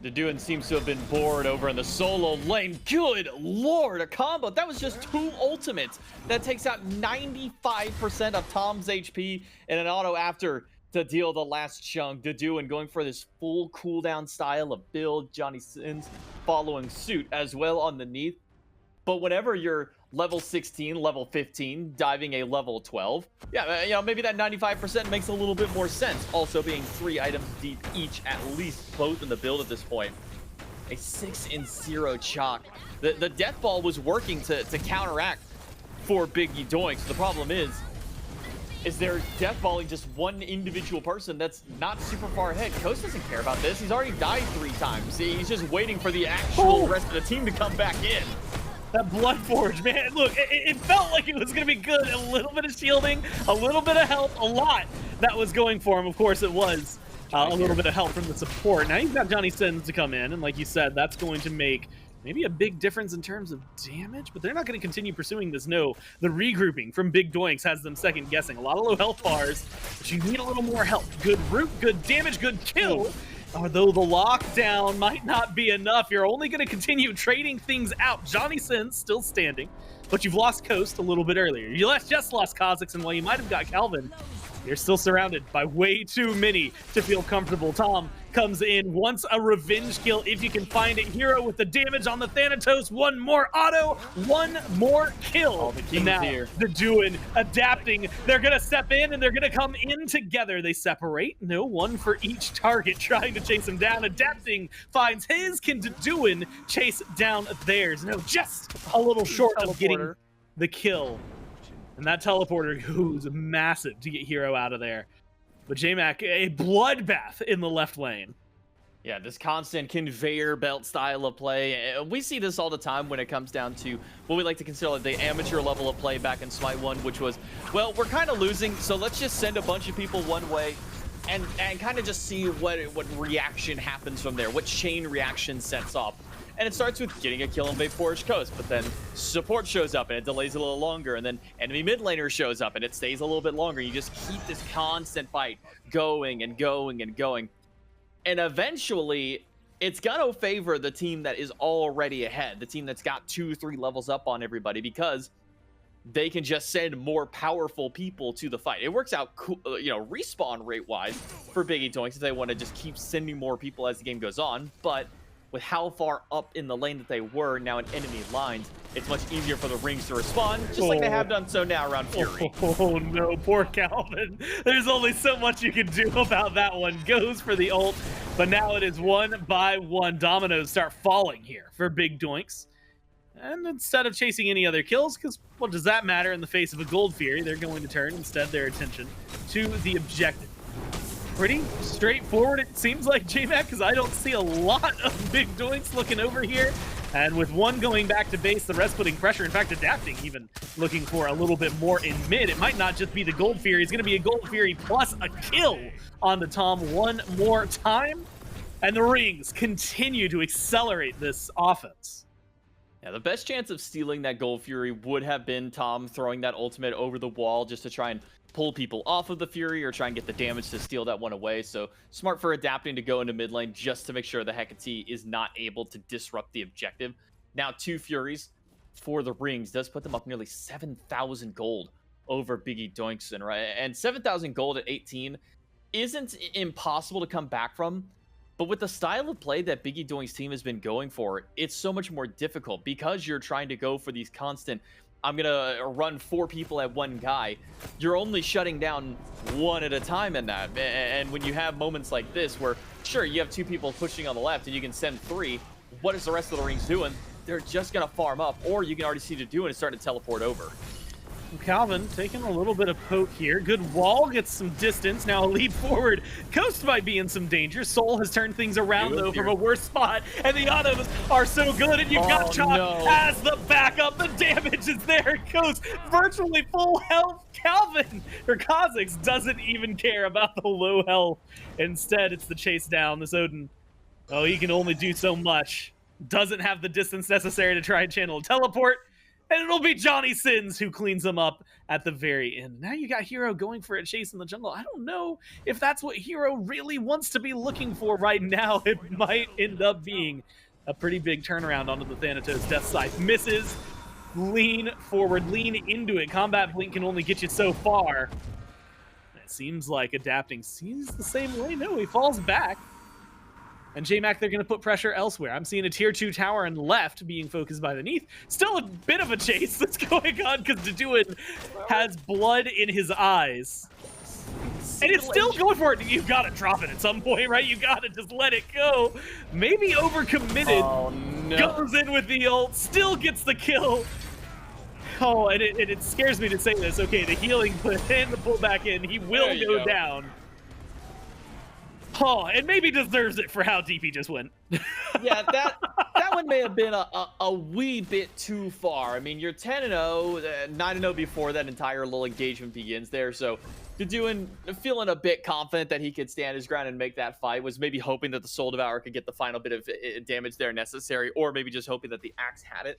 Deduin seems to have been bored over in the solo lane. Good lord, a combo. That was just 2 ultimates. That takes out 95% of Tom's HP in an auto after to deal the last chunk. Deduin going for this full cooldown style of build. Johnny Sins following suit as well underneath. But whenever you're level 16, level 15, diving a level 12, yeah, you know, maybe that 95% makes a little bit more sense. Also being 3 items deep each, at least both in the build at this point. A 6-0 chalk. The death ball was working to counteract for Biggie Doinks. The problem is they're deathballing just one individual person that's not super far ahead. Coast doesn't care about this. He's already died 3 times. He's just waiting for the actual rest of the team to come back in. That Blood Forge, man, look, it felt like it was going to be good. A little bit of shielding, a little bit of help, a lot that was going for him. Of course, it was a little bit of help from the support. Now you've got Johnny Sins to come in, and like you said, that's going to make maybe a big difference in terms of damage, but they're not going to continue pursuing this. No, the regrouping from Big Doinks has them second guessing. A lot of low health bars, but you need a little more help. Good root, good damage, good kill. Although the lockdown might not be enough, you're only going to continue trading things out. Johnny Sins still standing, but you've lost Coast a little bit earlier. You just lost Kha'Zix, and while you might have got Calvin, you're still surrounded by way too many to feel comfortable. Tom comes in, wants a revenge kill if you can find it. Hero with the damage on the Thanatos. One more auto, one more kill. The now, here. Deduin adapting. They're going to step in, and they're going to come in together. They separate. No, one for each target, trying to chase him down. Adapting finds his. Can Deduin chase down theirs? No, just a little short of getting the kill. And that teleporter goes massive to get Hero out of there. But J-Mac, a bloodbath in the left lane. Yeah, this constant conveyor belt style of play. We see this all the time when it comes down to what we like to consider the amateur level of play back in Smite 1, which was, well, we're kind of losing, so let's just send a bunch of people one way and kind of just see what reaction happens from there, what chain reaction sets off. And it starts with getting a kill on Vaporish Coast, but then support shows up and it delays a little longer, and then enemy mid laner shows up and it stays a little bit longer. You just keep this constant fight going and going and going. And eventually, it's gonna favor the team that is already ahead, the team that's got 2-3 levels up on everybody, because they can just send more powerful people to the fight. It works out, you know, respawn rate-wise for Biggie Doinks if they want to just keep sending more people as the game goes on, but with how far up in the lane that they were now in enemy lines, it's much easier for the rings to respond, just like they have done so now around Fury. Oh no, poor Calvin. There's only so much you can do about that one. Goes for the ult, but now it is 1 by 1. Dominoes start falling here for Big Doinks. And instead of chasing any other kills, because what does that matter in the face of a Gold Fury, they're going to turn instead their attention to the objective. Pretty straightforward, it seems like, JMac, because I don't see a lot of Big Doinks looking over here. And with one going back to base, the rest putting pressure, in fact, adapting, even looking for a little bit more in mid. It might not just be the Gold Fury, it's going to be a Gold Fury plus a kill on the Tom one more time. And the Rings continue to accelerate this offense. Yeah, the best chance of stealing that Gold Fury would have been Tom throwing that ultimate over the wall just to try and pull people off of the Fury or try and get the damage to steal that one away. So smart for adapting to go into mid lane just to make sure the Hecate is not able to disrupt the objective. Now 2 Furies for the Rings does put them up nearly 7,000 gold over Biggie Doinkson, right? And 7,000 gold at 18 isn't impossible to come back from. But with the style of play that Biggie Doink's team has been going for, it's so much more difficult because you're trying to go for these constant, I'm going to run 4 people at one guy. You're only shutting down 1 at a time in that. And when you have moments like this where, sure, you have 2 people pushing on the left and you can send 3, what is the rest of the Rings doing? They're just going to farm up, or you can already see it doing and start to teleport over. Calvin taking a little bit of poke here. Good wall, gets some distance. Now a leap forward. Coast might be in some danger. Soul has turned things around, though, from a worse spot. And the autos are so good, and you've got Chalk as the backup. The damage is there. Coast virtually full health. Calvin, or Kha'Zix, doesn't even care about the low health. Instead, it's the chase down. This Odin, oh, he can only do so much. Doesn't have the distance necessary to try and channel a teleport. And it'll be Johnny Sins who cleans them up at the very end. Now you got Hero going for a chase in the jungle. I don't know if that's what Hero really wants to be looking for right now. It might end up being a pretty big turnaround onto the Thanatos Death Scythe. Misses, lean forward, lean into it. Combat Blink can only get you so far. It seems like adapting seems the same way. No, he falls back. And JMac, they're going to put pressure elsewhere. I'm seeing a tier 2 tower and left being focused by the Neath. Still a bit of a chase that's going on because Deduin has blood in his eyes. And it's still going for it. You've got to drop it at some point, right? You got to just let it go. Maybe overcommitted. Oh, no. Goes in with the ult. Still gets the kill. Oh, and it scares me to say this. Okay, the healing put in, the pullback in. He will go down. Oh, and maybe deserves it for how deep he just went. Yeah, that one may have been a wee bit too far. I mean, you're 10-0, 9-0 before that entire little engagement begins there. So Deduin feeling a bit confident that he could stand his ground and make that fight, was maybe hoping that the Soul Devourer could get the final bit of damage there necessary, or maybe just hoping that the Axe had it.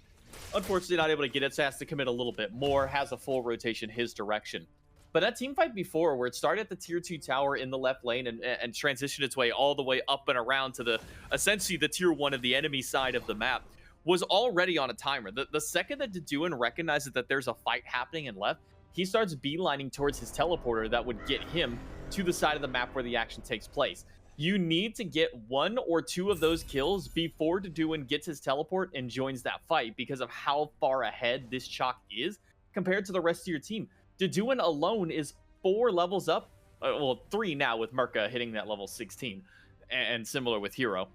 Unfortunately, not able to get it, so has to commit a little bit more, has a full rotation his direction. But that team fight before, where it started at the tier 2 tower in the left lane and transitioned its way all the way up and around to the essentially the tier 1 of the enemy side of the map, was already on a timer. The second that Deduin recognizes that there's a fight happening in left, he starts beelining towards his teleporter that would get him to the side of the map where the action takes place. You need to get 1 or 2 of those kills before Deduin gets his teleport and joins that fight, because of how far ahead this Chalk is compared to the rest of your team. Deduin alone is 4 levels up, well, 3 now with Merca hitting that level 16, and similar with Hero.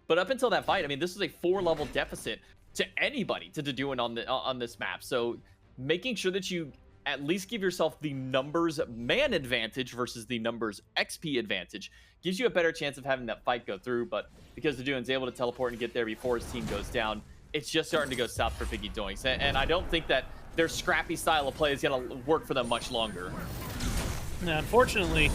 But up until that fight, I mean, this is a 4-level deficit to anybody to Deduin on this map. So making sure that you at least give yourself the numbers man advantage versus the numbers XP advantage gives you a better chance of having that fight go through. But because Deduin's able to teleport and get there before his team goes down, it's just starting to go south for Biggie Doinks. And I don't think that their scrappy style of play is going to work for them much longer. Now, unfortunately,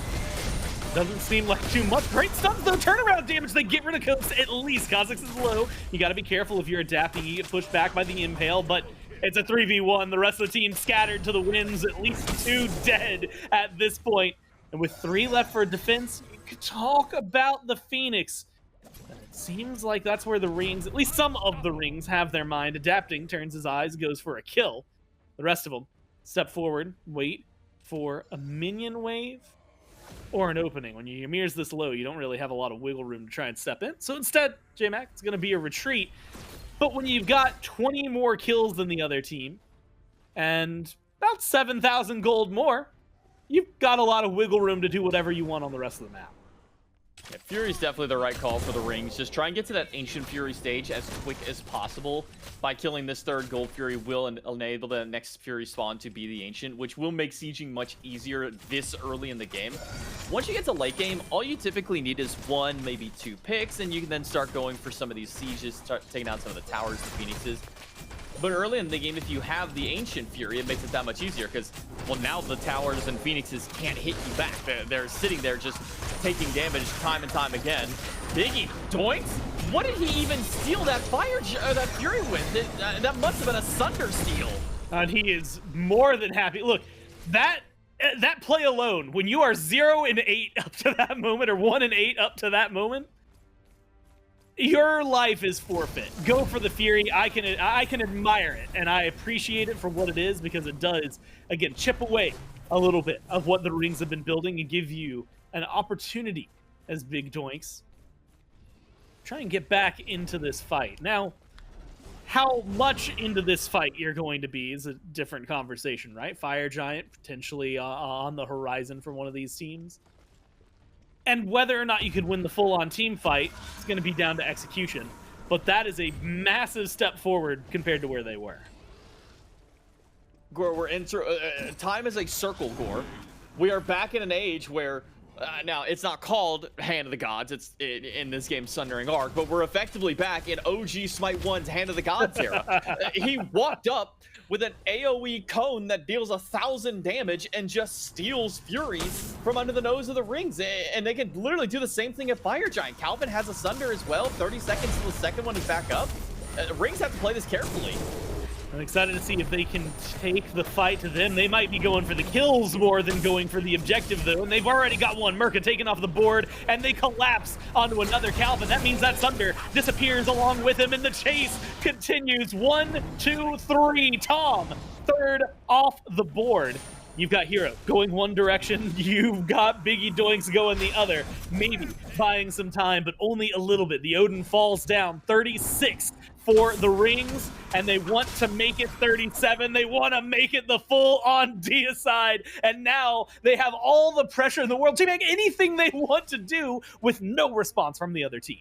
doesn't seem like too much. Great stuff, though. Turnaround damage. They get rid of Coast at least. Kha'Zix is low. You got to be careful if you're adapting. You get pushed back by the Impale, but it's a 3v1. The rest of the team scattered to the winds. At least 2 dead at this point. And with 3 left for defense, you could talk about the Phoenix. It seems like that's where the Rings, at least some of the Rings, have their mind. Adapting, turns his eyes, goes for a kill. The rest of them step forward, wait for a minion wave. or an opening. When your Ymir's this low, you don't really have a lot of wiggle room to try and step in. So instead, JMac, it's going to be a retreat. But when you've got 20 more kills than the other team and about 7,000 gold more, you've got a lot of wiggle room to do whatever you want on the rest of the map. Yeah, Fury's definitely the right call for the rings. Just try and get to that Ancient Fury stage as quick as possible. By killing this third Gold Fury will enable the next Fury spawn to be the Ancient, which will make sieging much easier this early in the game. Once you get to late game, all you typically need is 1, maybe 2 picks, and you can then start going for some of these sieges, start taking out some of the towers, the phoenixes. But early in the game, if you have the Ancient Fury, it makes it that much easier because, well, now the towers and phoenixes can't hit you back. They're sitting there just taking damage time and time again. Biggie, Doinks? What did he even steal that that Fury with? That must have been a Sunder steal. And he is more than happy. Look, that play alone, when you are 0 and 8 up to that moment, or 1 and 8 up to that moment, your life is forfeit. Go for the Fury. I can admire it, and I appreciate it for what it is, because it does, again, chip away a little bit of what the rings have been building and give you an opportunity as Big Doinks. Try and get back into this fight. Now, how much into this fight you're going to be is a different conversation, right? Fire Giant potentially on the horizon for one of these teams. And whether or not you could win the full-on team fight is going to be down to execution. But that is a massive step forward compared to where they were. Gore, we're time is a circle, Gore. We are back in an age where, now it's not called Hand of the Gods, it's in this game Sundering Arc, but we're effectively back in OG Smite 1's Hand of the Gods era. He walked up with an AoE cone that deals 1,000 damage and just steals Fury from under the nose of the rings. And they can literally do the same thing at Fire Giant. Calvin has a Sunder as well. 30 seconds till the second one is back up. Rings have to play this carefully. I'm excited to see if they can take the fight to them. They might be going for the kills more than going for the objective, though. And they've already got one. Merca taken off the board, and they collapse onto another Calvin. That means that Sunder disappears along with him, and the chase continues. 1, 2, 3. Tom, third off the board. You've got Hero going one direction. You've got Biggie Doinks going the other. Maybe buying some time, but only a little bit. The Odin falls down. 36 for the rings, and they want to make it 37. They want to make it the full-on deicide, and now they have all the pressure in the world to make anything they want to do with no response from the other team.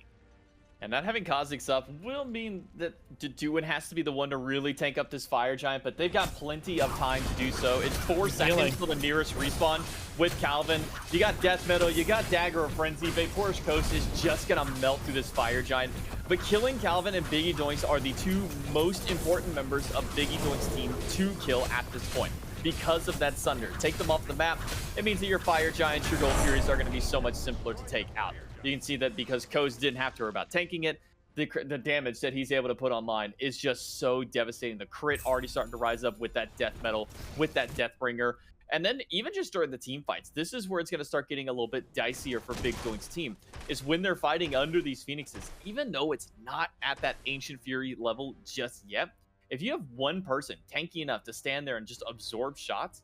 And not having Kha'Zix up will mean that Duin has to be the one to really tank up this Fire Giant, but they've got plenty of time to do so. It's 4 seconds till the nearest respawn with Calvin. You got Death Metal, you got Dagger of Frenzy. Vapor's Coast is just gonna melt through this Fire Giant. But killing Calvin and Biggie Doinks are the 2 most important members of Biggie Doinks' team to kill at this point, because of that Sunder. Take them off the map, it means that your Fire Giants, your Gold Furies are gonna be so much simpler to take out. You can see that because Koz didn't have to worry about tanking it, the damage that he's able to put online is just so devastating. The crit already starting to rise up with that Death Metal, with that Deathbringer. And then even just during the team fights, this is where it's going to start getting a little bit dicier for Big Doink's team, is when they're fighting under these Phoenixes. Even though it's not at that Ancient Fury level just yet, if you have one person tanky enough to stand there and just absorb shots,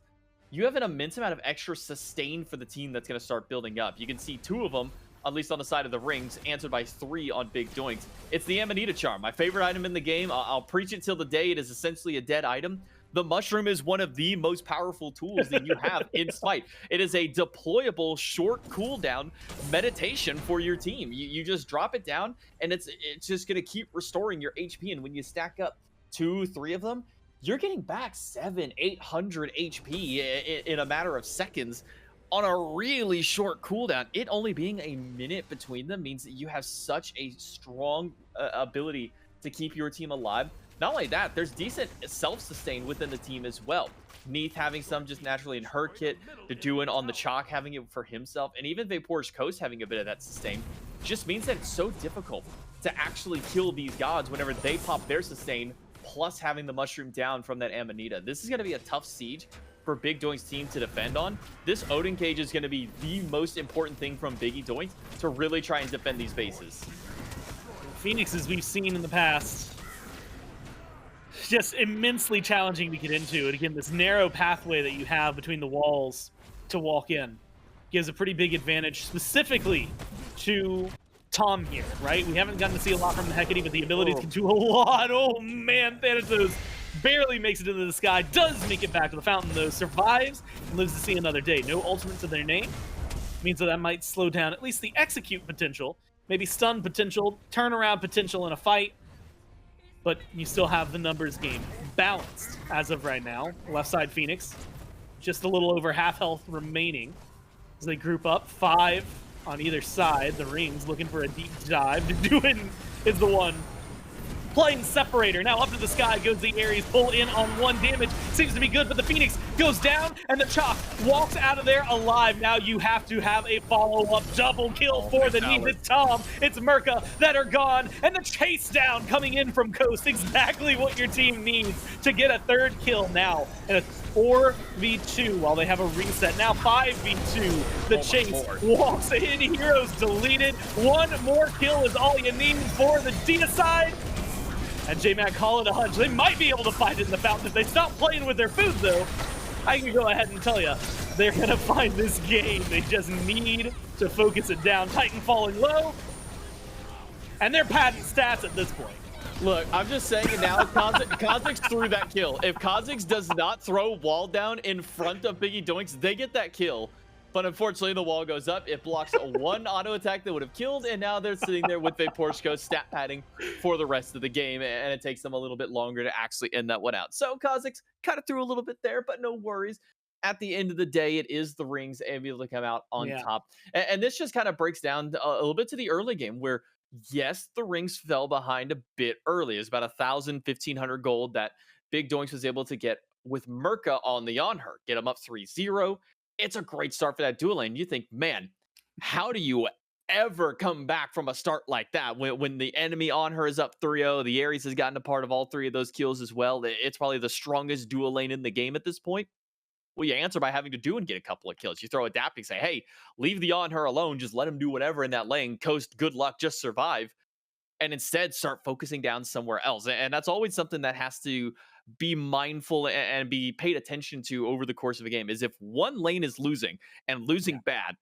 you have an immense amount of extra sustain for the team that's going to start building up. You can see 2 of them, at least on the side of the rings, answered by 3 on Big Doinks. It's the Amanita Charm, my favorite item in the game. I'll preach it till the day it is essentially a dead item. The Mushroom is one of the most powerful tools that you have in Smite. It is a deployable, short cooldown meditation for your team. You just drop it down, and it's just going to keep restoring your HP. And when you stack up 2, 3 of them, you're getting back 700, 800 HP in a matter of seconds on a really short cooldown. It only being a minute between them means that you have such a strong ability to keep your team alive. Not only that, there's decent self-sustain within the team as well. Neith having some just naturally in her kit, Duin on the chalk having it for himself, and even Vapor's Coast having a bit of that sustain, just means that it's so difficult to actually kill these gods whenever they pop their sustain, plus having the Mushroom down from that Amanita. This is going to be a tough siege for Big Doink's team to defend on. This Odin Cage is going to be the most important thing from Biggie Doink to really try and defend these bases. Phoenixes we've seen in the past, just immensely challenging to get into. And again, this narrow pathway that you have between the walls to walk in gives a pretty big advantage specifically to Tom here, right? We haven't gotten to see a lot from the Hecate, but the abilities can do a lot. Oh man, Thanatos barely makes it into the sky, does make it back to the fountain though, survives, and lives to see another day. No ultimate to their name. Means that might slow down at least the execute potential, maybe stun potential, turnaround potential in a fight, but you still have the numbers game balanced as of right now. Left side Phoenix, just a little over half health remaining as they group up, 5 on either side. The Rings looking for a deep dive. Doing is the one playing separator. Now up to the sky goes the Ares. Pull in on 1 damage. Seems to be good, but the Phoenix goes down, and the Chalk walks out of there alive. Now you have to have a follow-up double kill for the Needs. It's Tom, it's Merca that are gone, and the chase down coming in from Coast. Exactly what your team needs to get a 3rd kill now. And a 4v2 while they have a reset. Now 5v2. The chase walks in. Heroes deleted. 1 more kill is all you need for the Deicide. And J-Mac call it a hunch. They might be able to find it in the fountain. If they stop playing with their food, though, I can go ahead and tell you, they're going to find this game. They just need to focus it down. Titan falling low, and they're padding stats at this point. Look, I'm just saying it now. Kha'Zix threw that kill. If Kha'Zix does not throw wall down in front of Biggie Doinks, they get that kill. But unfortunately, the wall goes up. It blocks 1 auto attack that would have killed, and now they're sitting there with Vaporshko stat padding for the rest of the game, and it takes them a little bit longer to actually end that one out. So Kha'Zix kind of threw a little bit there, but no worries. At the end of the day, it is the Rings able to come out on top. And this just kind of breaks down a little bit to the early game where, yes, the Rings fell behind a bit early. It was about 1,000, 1,500 gold that Big Doinks was able to get with Merca on the on-her. Get him up 3-0. It's a great start for that dual lane. You think, man, how do you ever come back from a start like that when the enemy on her is up 3-0? The Ares has gotten a part of all 3 of those kills as well. It's probably the strongest dual lane in the game at this point. Well, you answer by having to do and get a couple of kills. You throw adapting, say, hey, leave the on her alone. Just let him do whatever in that lane. Coast, good luck, just survive. And instead start focusing down somewhere else. And that's always something that has to be mindful and be paid attention to over the course of a game, is if one lane is losing and losing bad,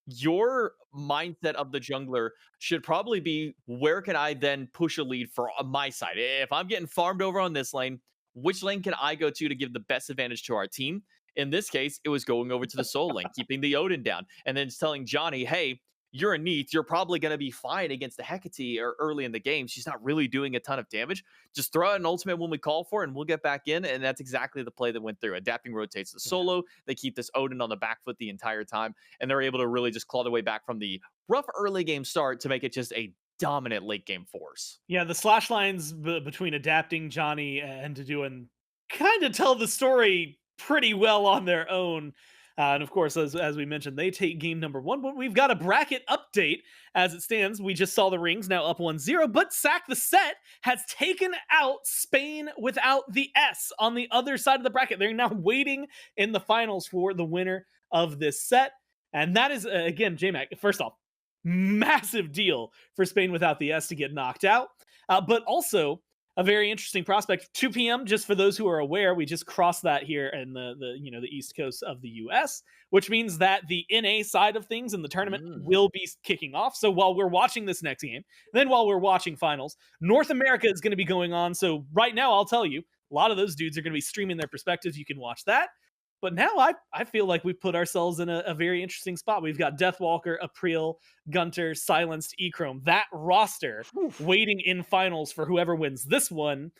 your mindset of the jungler should probably be, where can I then push a lead for my side? If I'm getting farmed over on this lane, which lane can I go to give the best advantage to our team? In this case, it was going over to the Soul lane, keeping the Odin down, and then telling Johnny, hey, you're a Neath. You're probably going to be fine against the Hecate or early in the game. She's not really doing a ton of damage. Just throw out an ultimate when we call for it, and we'll get back in. And that's exactly the play that went through. Adapting rotates the solo. They keep this Odin on the back foot the entire time, and they're able to really just claw their way back from the rough early game start to make it just a dominant late game force. Yeah, the slash lines between Adapting, Johnny, and Taduan kind of tell the story pretty well on their own. And of course, as we mentioned, they take game number 1, but we've got a bracket update as it stands. We just saw the Rings now up 1-0, but Sack the Set has taken out Spain without the S on the other side of the bracket. They're now waiting in the finals for the winner of this set. And that is, again, J-Mac, first off, massive deal for Spain without the S to get knocked out. But also, a very interesting prospect. 2 p.m. Just for those who are aware, we just crossed that here in the East Coast of the U.S., which means that the NA side of things in the tournament will be kicking off. So while we're watching this next game, then while we're watching finals, North America is going to be going on. So right now, I'll tell you, a lot of those dudes are going to be streaming their perspectives. You can watch that. But now I feel like we've put ourselves in a very interesting spot. We've got Deathwalker, April, Gunter, Silenced, Echrome. That roster waiting in finals for whoever wins this one,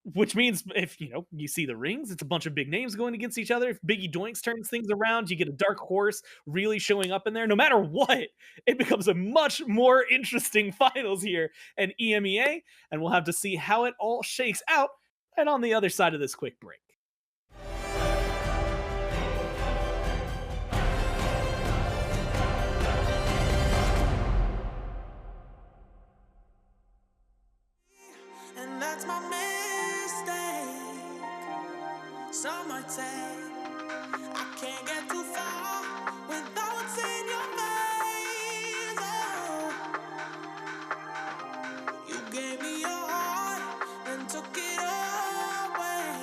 which means if you see the Rings, it's a bunch of big names going against each other. If Biggie Doinks turns things around, you get a Dark Horse really showing up in there. No matter what, it becomes a much more interesting finals here in EMEA, and we'll have to see how it all shakes out. And on the other side of this quick break. And that's my mistake. Some might say I can't get too far without seeing your face. Oh, you gave me your heart and took it away.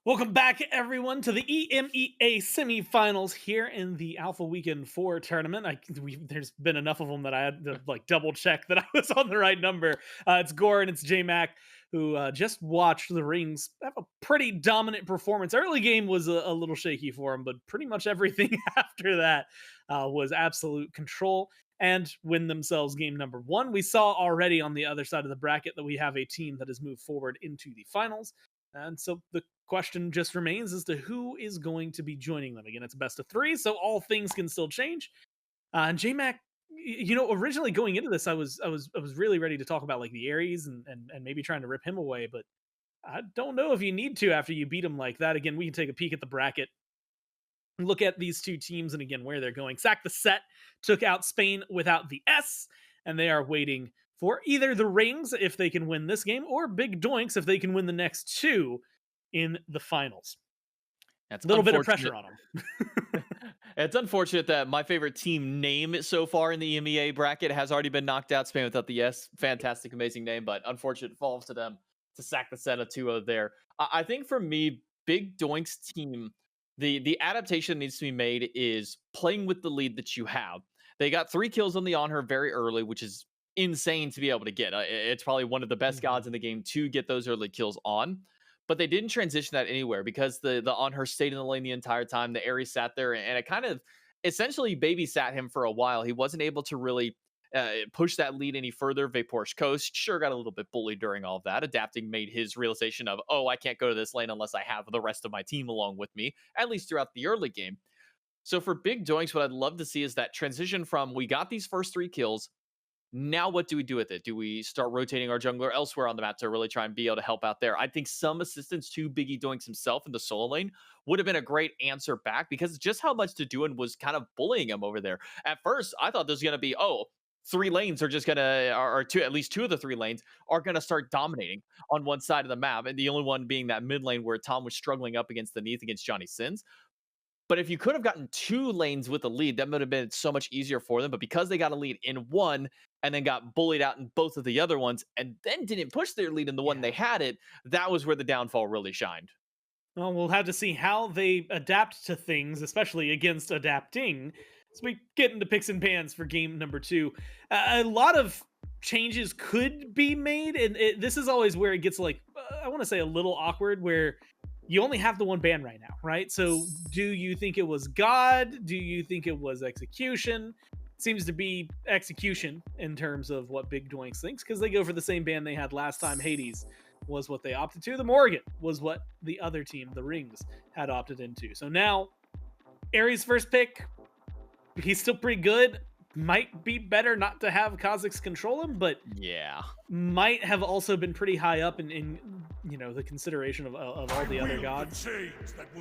Welcome back, everyone, to the EMEA semifinals here in the Alpha Weekend 4 tournament. There's been enough of them that I had to like double check that I was on the right number. It's Gore and it's J-Mac, who just watched the Rings have a pretty dominant performance. Early game was a little shaky for him, but pretty much everything after that was absolute control and win themselves game number 1. We saw already on the other side of the bracket that we have a team that has moved forward into the finals. And so the question just remains as to who is going to be joining them. Again, it's a best of 3, so all things can still change. And JMac, originally going into this, I was really ready to talk about like the Ares and maybe trying to rip him away, but I don't know if you need to after you beat him like that. Again, we can take a peek at the bracket, look at these two teams, and again where they're going. Sack the Set took out Spain without the S, and they are waiting for either the Rings if they can win this game, or Big Doinks if they can win the next 2 in the finals. That's a little bit of pressure on them. It's unfortunate that my favorite team name so far in the EMEA bracket has already been knocked out. Spain without the S. Fantastic, amazing name, but unfortunate falls to them to sack the set of 2-0 there. I think for me, Big Doink's team, the adaptation that needs to be made is playing with the lead that you have. They got 3 kills on the On Her very early, which is insane to be able to get. It's probably one of the best gods in the game to get those early kills on. But they didn't transition that anywhere because the On Her stayed in the lane the entire time. The Ares sat there, and it kind of essentially babysat him for a while. He wasn't able to really push that lead any further. Vapor's Coast sure got a little bit bullied during all of that. Adapting made his realization of, oh, I can't go to this lane unless I have the rest of my team along with me, at least throughout the early game. So for Big Doinks, what I'd love to see is that transition from we got these first 3 kills. Now, what do we do with it? Do we start rotating our jungler elsewhere on the map to really try and be able to help out there? I think some assistance to Biggie Doinks himself in the solo lane would have been a great answer back because just how much to do and was kind of bullying him over there. At first, I thought there's going to be, 3 lanes are just going to, or 2, at least 2 of the 3 lanes are going to start dominating on one side of the map. And the only one being that mid lane where Tom was struggling up against the Neath against Johnny Sins. But if you could have gotten 2 lanes with a lead, that would have been so much easier for them. But because they got a lead in one and then got bullied out in both of the other ones and then didn't push their lead in the one they had it, that was where the downfall really shined. Well, we'll have to see how they adapt to things, especially against adapting. So we get into picks and pans for game number 2. A lot of changes could be made, and this is always where it gets like, I want to say a little awkward, where you only have the one ban right now, right? So do you think it was God? Do you think it was execution? It seems to be execution in terms of what Big Doinks thinks, because they go for the same ban they had last time. Hades was what they opted to. The Morgan was what the other team, the Rings, had opted into. So now, Ares' first pick, he's still pretty good. Might be better not to have Kha'Zix control him, but yeah, might have also been pretty high up in the consideration of all the other gods.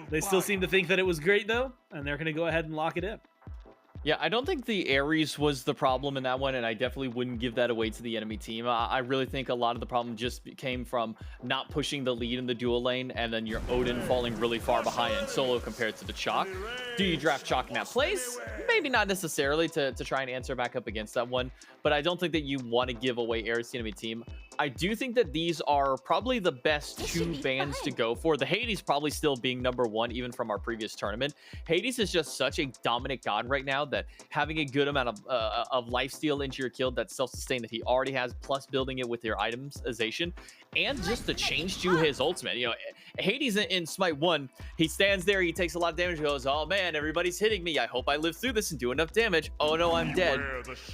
They still seem to think that it was great though, and they're going to go ahead and lock it in. Yeah, I don't think the Ares was the problem in that one, and I definitely wouldn't give that away to the enemy team. I really think a lot of the problem just came from not pushing the lead in the dual lane, and then your Odin falling really far behind in solo compared to the Chalk. Do you draft Chalk in that place? Maybe not necessarily to try and answer back up against that one, but I don't think that you want to give away Ares to the enemy team. I do think that these are probably the best 2 bans to go for. The Hades probably still being number 1, even from our previous tournament. Hades is just such a dominant god right now that having a good amount of lifesteal into your kill, that self-sustain that he already has, plus building it with your itemization, and just the change to his ultimate. Hades in Smite 1, he stands there, he takes a lot of damage, goes, oh man, everybody's hitting me. I hope I live through this and do enough damage. Oh no, I'm dead.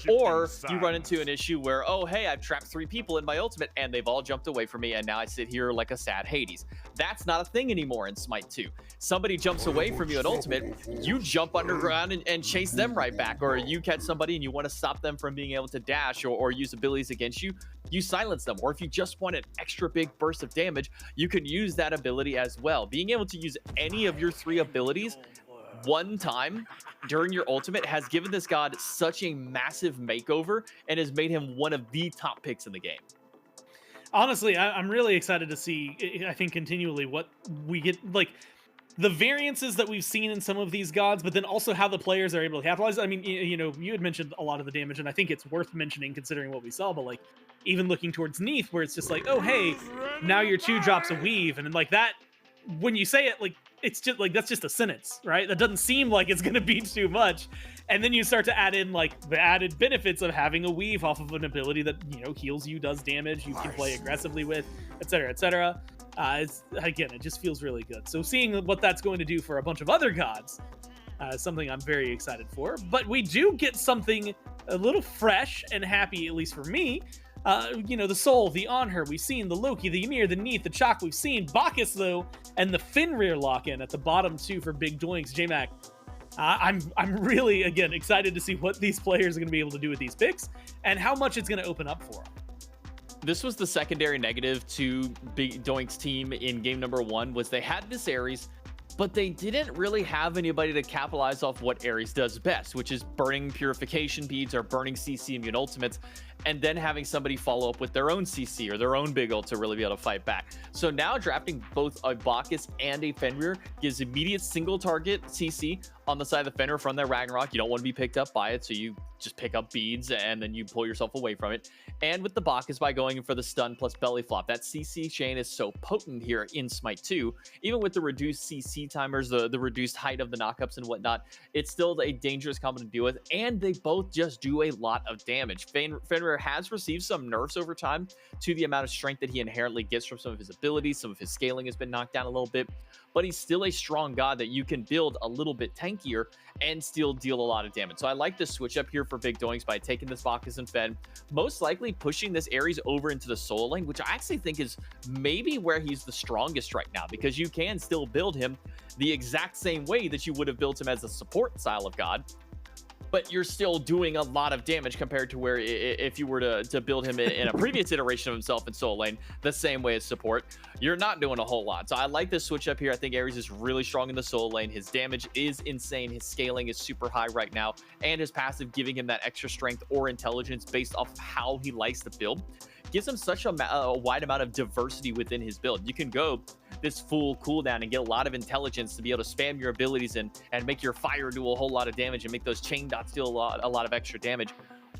Or you run into an issue where, oh hey, I've trapped 3 people in my ultimate and they've all jumped away from me, and now I sit here like a sad Hades. That's not a thing anymore in Smite 2. Somebody jumps away from you at ultimate, you jump underground and chase them right back, or you catch somebody and you want to stop them from being able to dash or use abilities against you, you silence them. Or if you just want an extra big burst of damage, you can use that ability as well. Being able to use any of your 3 abilities one time during your ultimate has given this god such a massive makeover and has made him one of the top picks in the game. Honestly, I'm really excited to see, I think, continually what we get, like, the variances that we've seen in some of these gods, but then also how the players are able to capitalize. I mean, you had mentioned a lot of the damage, and I think it's worth mentioning considering what we saw, but like, even looking towards Neath, where it's just like, oh, hey, now you're 2 drops a weave, and like that when you say it, like, it's just like, that's just a sentence, right? That doesn't seem like it's going to be too much. And then you start to add in like the added benefits of having a weave off of an ability that, you know, heals you, does damage, you can play aggressively with, etc., etc. Again, it just feels really good. So seeing what that's going to do for a bunch of other gods, something I'm very excited for. But we do get something a little fresh and happy, at least for me. You know, the Soul, the Honor, we've seen the Loki, the Ymir, the Neath, the Chalk, we've seen Bacchus, though, and the Fenrir lock-in at the bottom two for Big Doinks. J-Mac, I'm really, again, excited to see what these players are going to be able to do with these picks and how much it's going to open up for them. This was the secondary negative to Big Doink's team in game number 1, was they had this Ares, but they didn't really have anybody to capitalize off what Ares does best, which is burning purification beads or burning CC immune ultimates, and then having somebody follow up with their own CC or their own big ult to really be able to fight back. So now drafting both a Bacchus and a Fenrir gives immediate single target CC on the side of the Fenrir from that Ragnarok. You don't want to be picked up by it, so you just pick up beads and then you pull yourself away from it. And with the Bacchus, by going for the stun plus belly flop, that CC chain is so potent here in Smite 2. Even with the reduced CC timers, the reduced height of the knockups and whatnot, it's still a dangerous combo to deal with, and they both just do a lot of damage. Fenrir has received some nerfs over time to the amount of strength that he inherently gets from some of his abilities. Some of his scaling has been knocked down a little bit, but he's still a strong god that you can build a little bit tankier and still deal a lot of damage. So I like this switch up here for Big Doinks by taking this Bacchus and Fen, most likely pushing this Ares over into the solo lane, which I actually think is maybe where he's the strongest right now, because you can still build him the exact same way that you would have built him as a support style of god, but you're still doing a lot of damage compared to where if you were to build him in a previous iteration of himself in solo lane the same way as support, you're not doing a whole lot. So I like this switch up here. I think Ares is really strong in the solo lane. His damage is insane. His scaling is super high right now, and his passive giving him that extra strength or intelligence based off of how he likes to build gives him such a wide amount of diversity within his build. You can go this full cooldown and get a lot of intelligence to be able to spam your abilities and make your fire do a whole lot of damage and make those chain dots deal a lot of extra damage.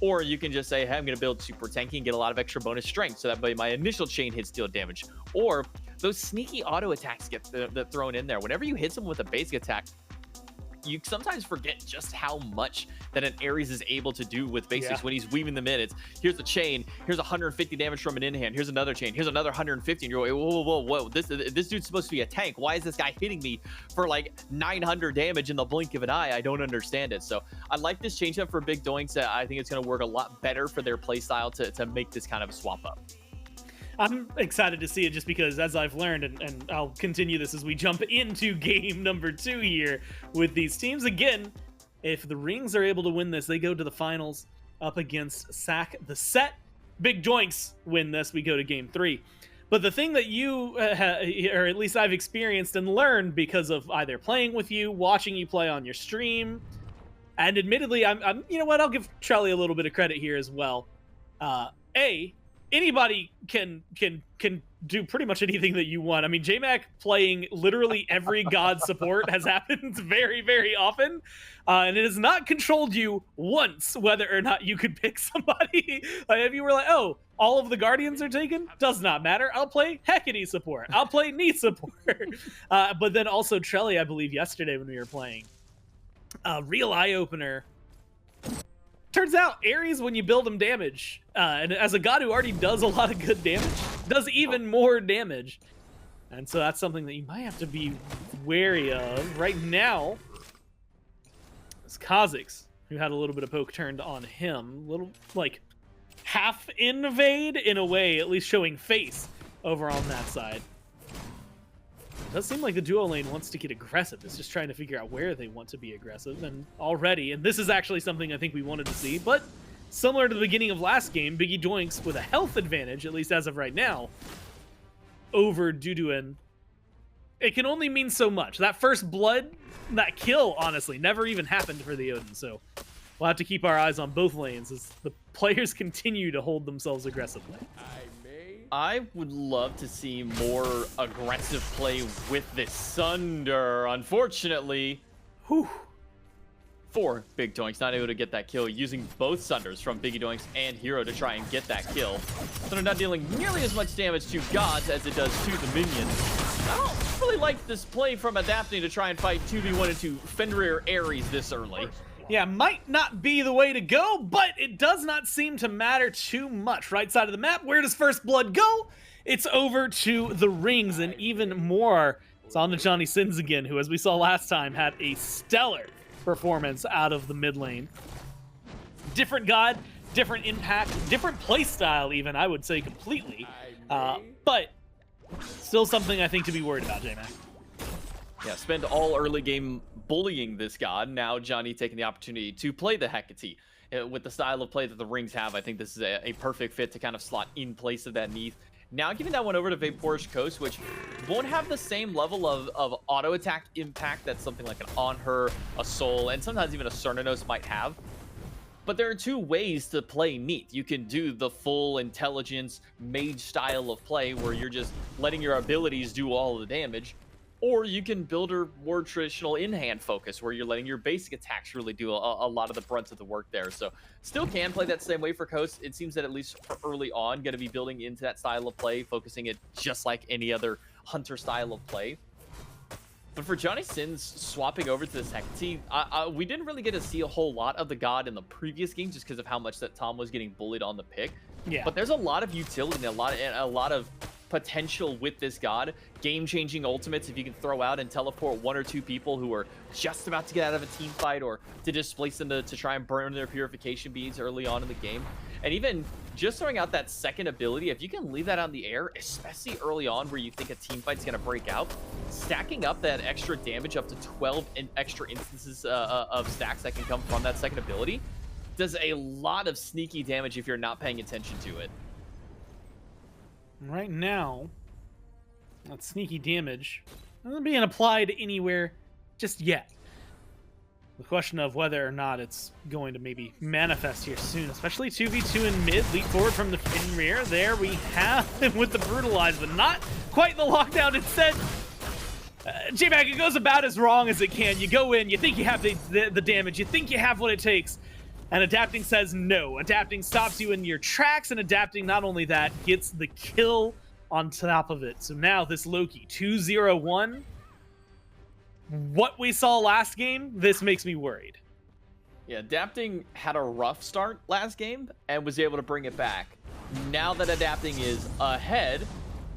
Or you can just say, hey, I'm going to build super tanky and get a lot of extra bonus strength, so that by my initial chain hits deal damage. Or those sneaky auto attacks get thrown in there. Whenever you hit someone with a basic attack, you sometimes forget just how much that an Ares is able to do with basics when he's weaving them in. It's here's a chain, here's 150 damage from an in-hand, here's another chain, here's another 150, and you're like, whoa, this dude's supposed to be a tank. Why is this guy hitting me for like 900 damage in the blink of an eye? I don't understand it. So I like this change up for Big Doinks. I think it's going to work a lot better for their playstyle to make this kind of a swap up. I'm excited to see it just because, as I've learned, and I'll continue this as we jump into game number 2 here with these teams. Again, if the Rings are able to win this, they go to the finals up against Sack the Set. Big Doinks win this, we go to game 3. But the thing that you, or at least I've experienced and learned because of either playing with you, watching you play on your stream, and admittedly, I'm you know what, I'll give Trelly a little bit of credit here as well. Anybody can do pretty much anything that you want. I mean, J-Mac playing literally every god support has happened very, very often. And it has not controlled you once whether or not you could pick somebody. Like, if you were like, oh, all of the Guardians are taken, does not matter. I'll play Hecate support. I'll play Neath support. But then also Trelly, I believe, yesterday when we were playing. Real eye-opener. Turns out Ares, when you build him damage, and as a god who already does a lot of good damage, does even more damage. And so that's something that you might have to be wary of. Right now, it's Kha'Zix, who had a little bit of poke turned on him. Little, like, half invade in a way, at least showing face over on that side. It does seem like the duo lane wants to get aggressive. It's just trying to figure out where they want to be aggressive. And already, and this is actually something I think we wanted to see, but similar to the beginning of last game, Biggie Doinks with a health advantage, at least as of right now, over Duduin. It can only mean so much. That first blood, that kill, honestly, never even happened for the Odin. So we'll have to keep our eyes on both lanes as the players continue to hold themselves aggressively. I would love to see more aggressive play with this Sunder. Unfortunately, for Big Doinks, not able to get that kill, using both Sunders from Biggie Doinks and Hero to try and get that kill. Thunder not dealing nearly as much damage to Gods as it does to the minions. I don't really like this play from Adapting to try and fight 2v1 into Fenrir Ares this early. Yeah, might not be the way to go, but it does not seem to matter too much. Right side of the map, where does First Blood go? It's over to the rings, and even more, it's on to Johnny Sins again, who, as we saw last time, had a stellar performance out of the mid lane. Different god, different impact, different play style even, I would say completely. But still something I think to be worried about, J-Mac. Yeah, spend all early game bullying this god. Now Johnny taking the opportunity to play the Hecate. With the style of play that the rings have, I think this is a perfect fit to kind of slot in place of that Neath. Now giving that one over to Vaporish Coast, which won't have the same level of auto attack impact that something like an On Her, a Soul, and sometimes even a Cernanos might have. But there are two ways to play Neath. You can do the full intelligence mage style of play where you're just letting your abilities do all the damage. Or you can build a more traditional in-hand focus where you're letting your basic attacks really do a lot of the brunt of the work there. So still can play that same way for Coast. It seems that at least for early on, going to be building into that style of play, focusing it just like any other Hunter style of play. But for Johnny Sins swapping over to this Hecate, we didn't really get to see a whole lot of the god in the previous game just because of how much that Tom was getting bullied on the pick. Yeah. But there's a lot of utility and a lot of potential with this god. Game-changing ultimates if you can throw out and teleport one or two people who are just about to get out of a team fight, or to displace them to try and burn their purification beads early on in the game. And even just throwing out that second ability, if you can leave that on the air, especially early on where you think a team fight's going to break out, stacking up that extra damage up to 12 extra instances of stacks that can come from that second ability does a lot of sneaky damage if you're not paying attention to it. Right now, that sneaky damage isn't being applied anywhere just yet. The question of whether or not it's going to maybe manifest here soon, especially 2v2 in mid, leap forward from the Fenrir. There we have him with the brutalize, but not quite the lockdown. Instead, J-Mac, it goes about as wrong as it can. You go in, you think you have the damage, you think you have what it takes, and Adapting says no. Adapting stops you in your tracks, and Adapting, not only that, gets the kill on top of it. So now this Loki, 2-0-1. What we saw last game, this makes me worried. Yeah, Adapting had a rough start last game and was able to bring it back. Now that Adapting is ahead,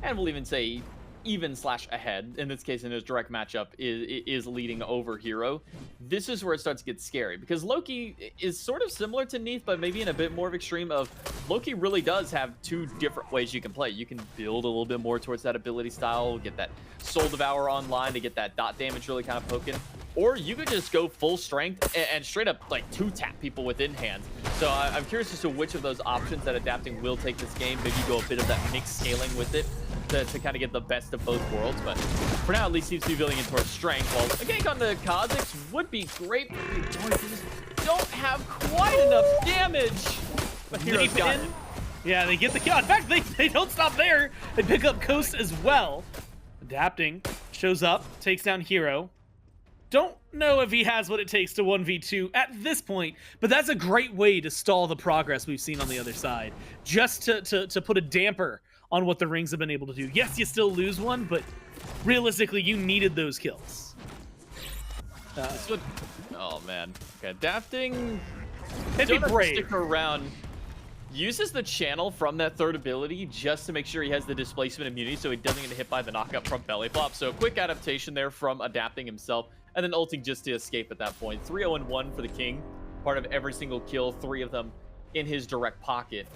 and we'll even say even/ahead, in this case in his direct matchup, is leading over Hero, this is where it starts to get scary, because Loki is sort of similar to Neath, but maybe in a bit more of extreme of Loki really does have two different ways you can play. You can build a little bit more towards that ability style, get that Soul Devour online to get that dot damage really kind of poking, or you could just go full strength and straight up like 2-tap people within hand. So I'm curious as to which of those options that Adapting will take this game, maybe go a bit of that mixed scaling with it, to kind of get the best of both worlds. But for now, at least seems to be building in towards strength. While a gank on the Kha'Zix would be great, but they just don't have quite enough damage. But Hero's got it. Yeah, they get the kill. In fact, they don't stop there. They pick up Coast as well. Adapting shows up, takes down Hero. Don't know if he has what it takes to 1v2 at this point, but that's a great way to stall the progress we've seen on the other side. Just to put a damper on what the rings have been able to do. Yes, you still lose one, but realistically, you needed those kills. Oh man, okay, Adapting. It'd be brave. Stick around. Uses the channel from that third ability just to make sure he has the displacement immunity, so he doesn't get hit by the knockup from belly flop. So quick adaptation there from Adapting himself, and then ulting just to escape at that point. 3-0-1 for the King. Part of every single kill, 3 of them in his direct pocket,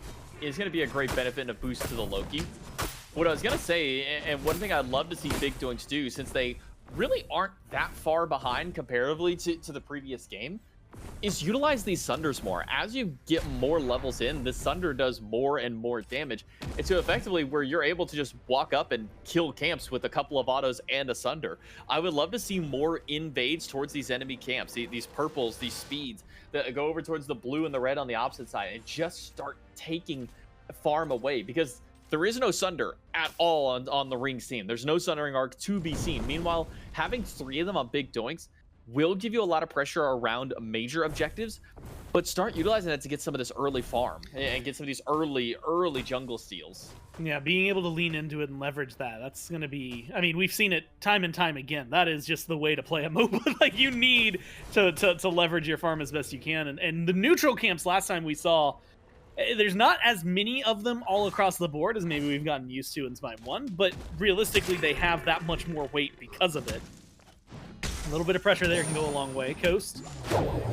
is going to be a great benefit and a boost to the Loki. What I was going to say, and one thing I'd love to see Big Doinks do, since they really aren't that far behind comparatively to the previous game, is utilize these Sunders more. As you get more levels in, the Sunder does more and more damage. And so effectively where you're able to just walk up and kill camps with a couple of autos and a Sunder. I would love to see more invades towards these enemy camps, these purples, these speeds that go over towards the blue and the red on the opposite side and just start taking farm away, because there is no Sunder at all on the Rings team. There's no Sundering arc to be seen. Meanwhile, having 3 of them on Big Doinks will give you a lot of pressure around major objectives, but start utilizing that to get some of this early farm and get some of these early jungle steals. Yeah, being able to lean into it and leverage that, that's going to be... I mean, we've seen it time and time again. That is just the way to play a MOBA. Like, you need to leverage your farm as best you can. And the neutral camps last time we saw, there's not as many of them all across the board as maybe we've gotten used to in Smite 1, but realistically, they have that much more weight because of it. A little bit of pressure there can go a long way. Coast,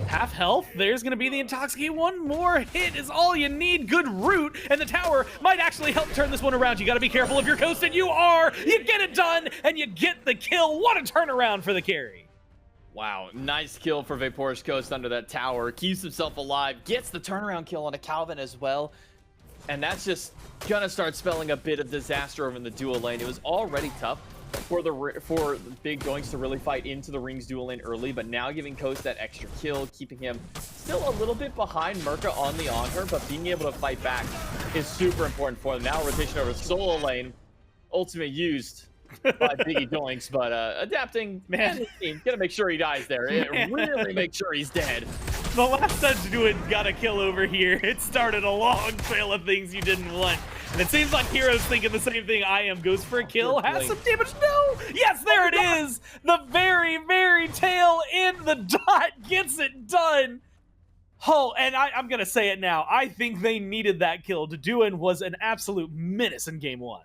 half health. There's going to be the Intoxicate. One more hit is all you need. Good root, and the tower might actually help turn this one around. You got to be careful of your Coast, and you are. You get it done, and you get the kill. What a turnaround for the carry. Wow, nice kill for Vaporous Coast under that tower. Keeps himself alive, gets the turnaround kill on a Calvin as well. And that's just going to start spelling a bit of disaster over in the dual lane. It was already tough for the big doinks to really fight into the Rings dual lane early, but now giving Coast that extra kill, keeping him still a little bit behind Merca on the Honor, but being able to fight back is super important for them. Now rotation over solo lane, ultimate used by Biggie Doinks, but adapting, man, gotta make sure he dies there. Really make sure he's dead. The last touch Druid got a kill over here. It started a long trail of things you didn't want. And it seems like Hero's thinking the same thing I am. Goes for a kill, has some damage. No! Yes, there it is! The very tail in the dot gets it done. Oh, and I'm going to say it now. I think they needed that kill. Deduin was an absolute menace in game 1.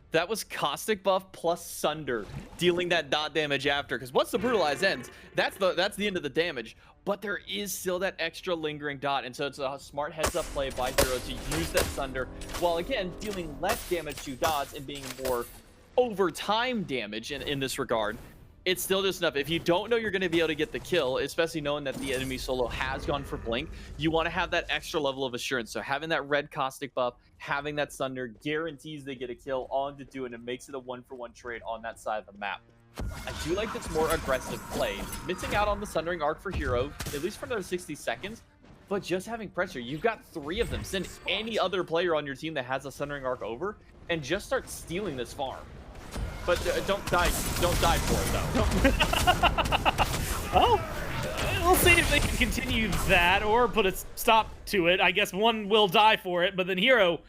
That was Caustic buff plus Sunder, dealing that dot damage after. Because once the Brutalize ends, that's the end of the damage. But there is still that extra lingering dot, and so it's a smart heads-up play by Hero to use that Sunder, while again dealing less damage to dots and being more overtime damage in this regard. It's still just enough. If you don't know you're going to be able to get the kill, especially knowing that the enemy solo has gone for Blink, you want to have that extra level of assurance. So having that red Caustic buff, having that Sunder guarantees they get a kill on to do it, and makes it a 1-for-1 trade on that side of the map. I do like this more aggressive play. Missing out on the Sundering arc for Hero, at least for another 60 seconds, but just having pressure. You've got 3 of them. Send any other player on your team that has a Sundering arc over, and just start stealing this farm. But don't die for it, though. Oh, we'll see if they can continue that or put a stop to it. I guess one will die for it, but then Hero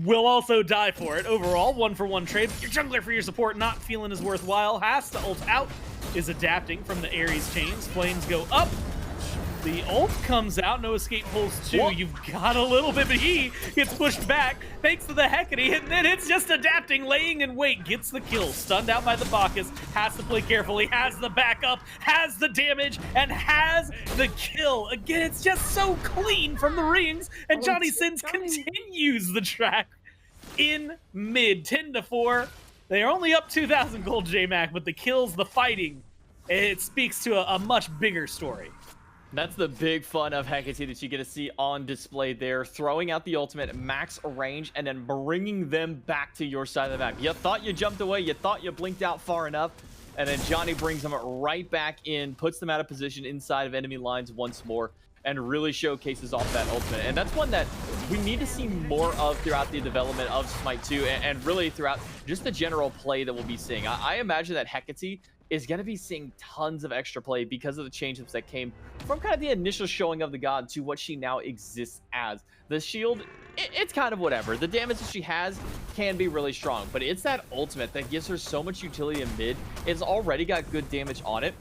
will also die for it. Overall, 1-for-1 trade. Your jungler for your support not feeling as worthwhile. Has to ult out. Is adapting from the Ares chains. Flames go up. The ult comes out. No escape pulls 2. Whoa. You've got a little bit, but he gets pushed back thanks to the Hecate, and then it's just adapting, laying in wait. Gets the kill. Stunned out by the Bacchus. Has to play carefully. Has the backup. Has the damage. And has the kill. Again, it's just so clean from the Rings. And Johnny Sins continues the track in mid. 10-4. They are only up 2,000 gold, J-Mac, but the kills, the fighting, it speaks to a much bigger story. That's the big fun of Hecate that you get to see on display there. Throwing out the ultimate, max range, and then bringing them back to your side of the map. You thought you jumped away, you thought you blinked out far enough, and then Johnny brings them right back in, puts them out of position inside of enemy lines once more, and really showcases off that ultimate. And that's one that we need to see more of throughout the development of Smite 2, and really throughout just the general play that we'll be seeing. I imagine that Hecate is going to be seeing tons of extra play because of the change-ups that came from kind of the initial showing of the god to what she now exists as. The shield, it's kind of whatever. The damage that she has can be really strong, but it's that ultimate that gives her so much utility in mid. It's already got good damage on it,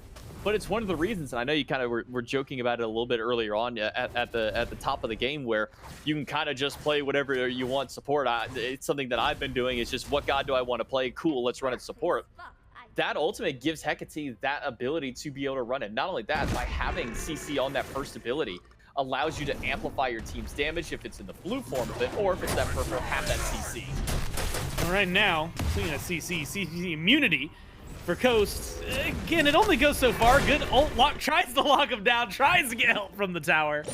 but it's one of the reasons, and I know you kind of were joking about it a little bit earlier on at the top of the game, where you can kind of just play whatever you want support. It's something that I've been doing. It's just, what god do I want to play? Cool, let's run it support. That ultimate gives Hecate that ability to be able to run it. Not only that, by having CC on that first ability, allows you to amplify your team's damage if it's in the blue form of it, or if it's that purple, have that CC. All right, now, seeing a CC immunity for Coast. Again, it only goes so far. Good ult lock, tries to lock him down, tries to get help from the tower.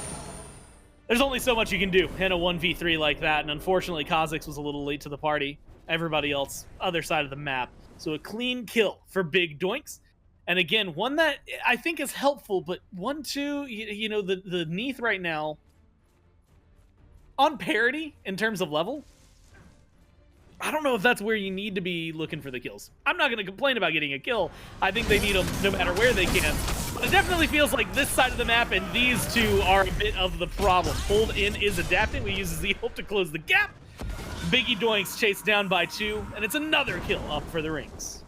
There's only so much you can do in a 1v3 like that, and unfortunately, Kha'Zix was a little late to the party. Everybody else, other side of the map. So a clean kill for Big Doinks. And again, one that I think is helpful, but 1-2, you know, the Neath right now, on parity in terms of level, I don't know if that's where you need to be looking for the kills. I'm not going to complain about getting a kill. I think they need them no matter where they can. But it definitely feels like this side of the map and these two are a bit of the problem. Hold in is adapting. We use the hope to close the gap. Biggie Doinks chased down by 2, and it's another kill up for the rings.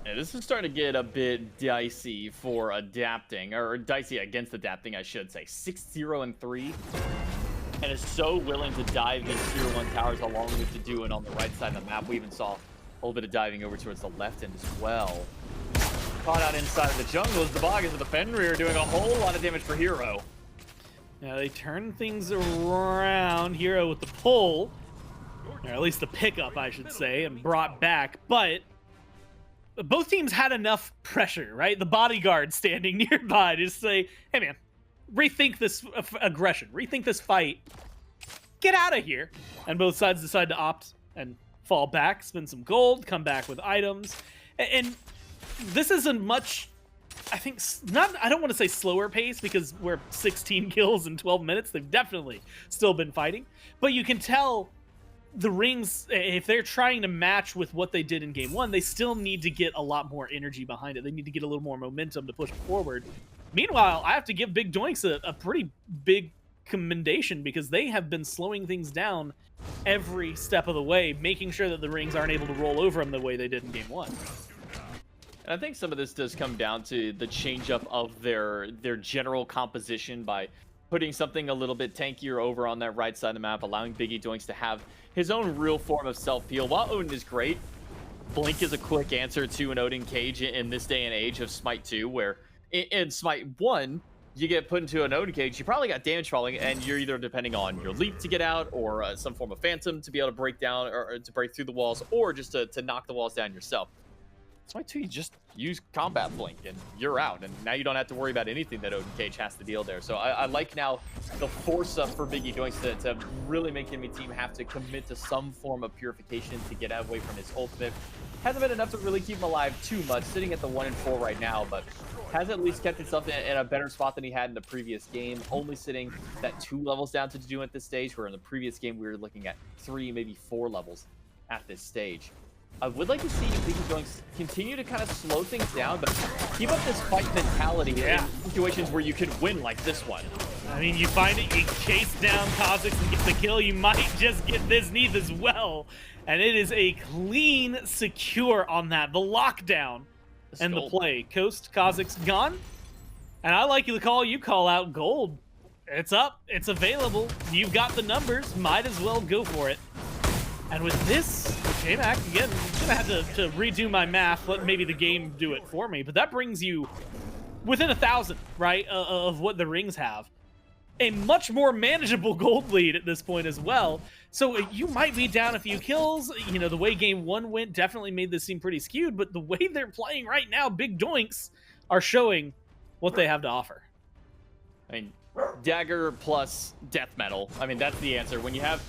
Yeah, this is starting to get a bit dicey for adapting, or dicey against adapting, I should say. 6-0-3. And is so willing to dive these tier 1 towers along with Deduin on the right side of the map. We even saw a little bit of diving over towards the left end as well. Caught out inside of the jungle as the Boggins with the Fenrir doing a whole lot of damage for Hero. Now they turn things around. Hero with the pull, or at least the pickup, I should say, and brought back. But both teams had enough pressure, right? The bodyguard standing nearby to say, hey man, rethink this aggression, rethink this fight, get out of here. And both sides decide to opt and fall back, spend some gold, come back with items. And this isn't much, I think, I don't want to say slower pace because we're 16 kills in 12 minutes. They've definitely still been fighting. But you can tell the rings, if they're trying to match with what they did in game 1, they still need to get a lot more energy behind it. They need to get a little more momentum to push forward. Meanwhile, I have to give Big Doinks a pretty big commendation because they have been slowing things down every step of the way, making sure that the rings aren't able to roll over them the way they did in game 1. And I think some of this does come down to the change-up of their general composition by putting something a little bit tankier over on that right side of the map, allowing Biggie Doinks to have his own real form of self-heal. While Odin is great, Blink is a quick answer to an Odin cage in this day and age of Smite 2, where in Smite 1, you get put into an Odin cage, you probably got damage falling, and you're either depending on your leap to get out, or some form of phantom to be able to break down, or to break through the walls, or just to knock the walls down yourself. Smite 2, you just use combat blink, and you're out, and now you don't have to worry about anything that Odin cage has to deal there. So I like now the force up for Biggie Doinks to really make the enemy team have to commit to some form of purification to get away from his ultimate. Hasn't been enough to really keep him alive too much, sitting at the 1 and 4 right now, but has at least kept himself in a better spot than he had in the previous game, only sitting that 2 levels down to do at this stage, where in the previous game we were looking at 3, maybe 4 levels at this stage. I would like to see Biggie Doinks continue to kind of slow things down, but keep up this fight mentality in situations where you could win like this one. I mean, you find it, you chase down Kha'Zix and get the kill, you might just get this Neath as well. And it is a clean secure on that. The lockdown and the play. Coast, Kha'Zix gone. And I like the call you call out, gold. It's up, it's available. You've got the numbers, might as well go for it. And with this, J-Mac, again, I'm gonna have to redo my math, let maybe the game do it for me, but that brings you within 1,000, right, of what the rings have. A much more manageable gold lead at this point as well. So you might be down a few kills. You know, the way game 1 went definitely made this seem pretty skewed, but the way they're playing right now, Big Doinks are showing what they have to offer. I mean, dagger plus death metal. I mean, that's the answer. When you have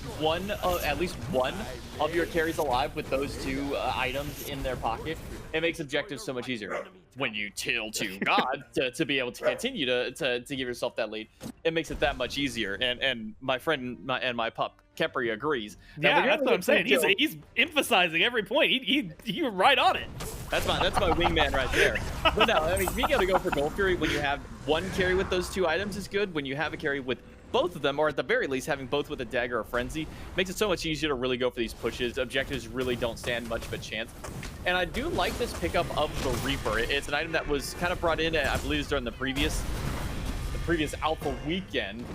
at least one of your carries alive with those 2 items in their pocket, it makes objectives so much easier. When you till to God to be able to continue to give yourself that lead, it makes it that much easier. And my friend and my pup Kepri agrees. Yeah, that's what I'm saying. He's emphasizing every point. You're right on it. That's my wingman right there. But no, I mean, being able to go for Gold Fury when you have one carry with those 2 items is good. When you have a carry with both of them, or at the very least having both with a dagger or frenzy, makes it so much easier to really go for these pushes. Objectives really don't stand much of a chance. And I do like this pickup of the Reaper. It's an item that was kind of brought in, I believe, it was during the previous Alpha weekend.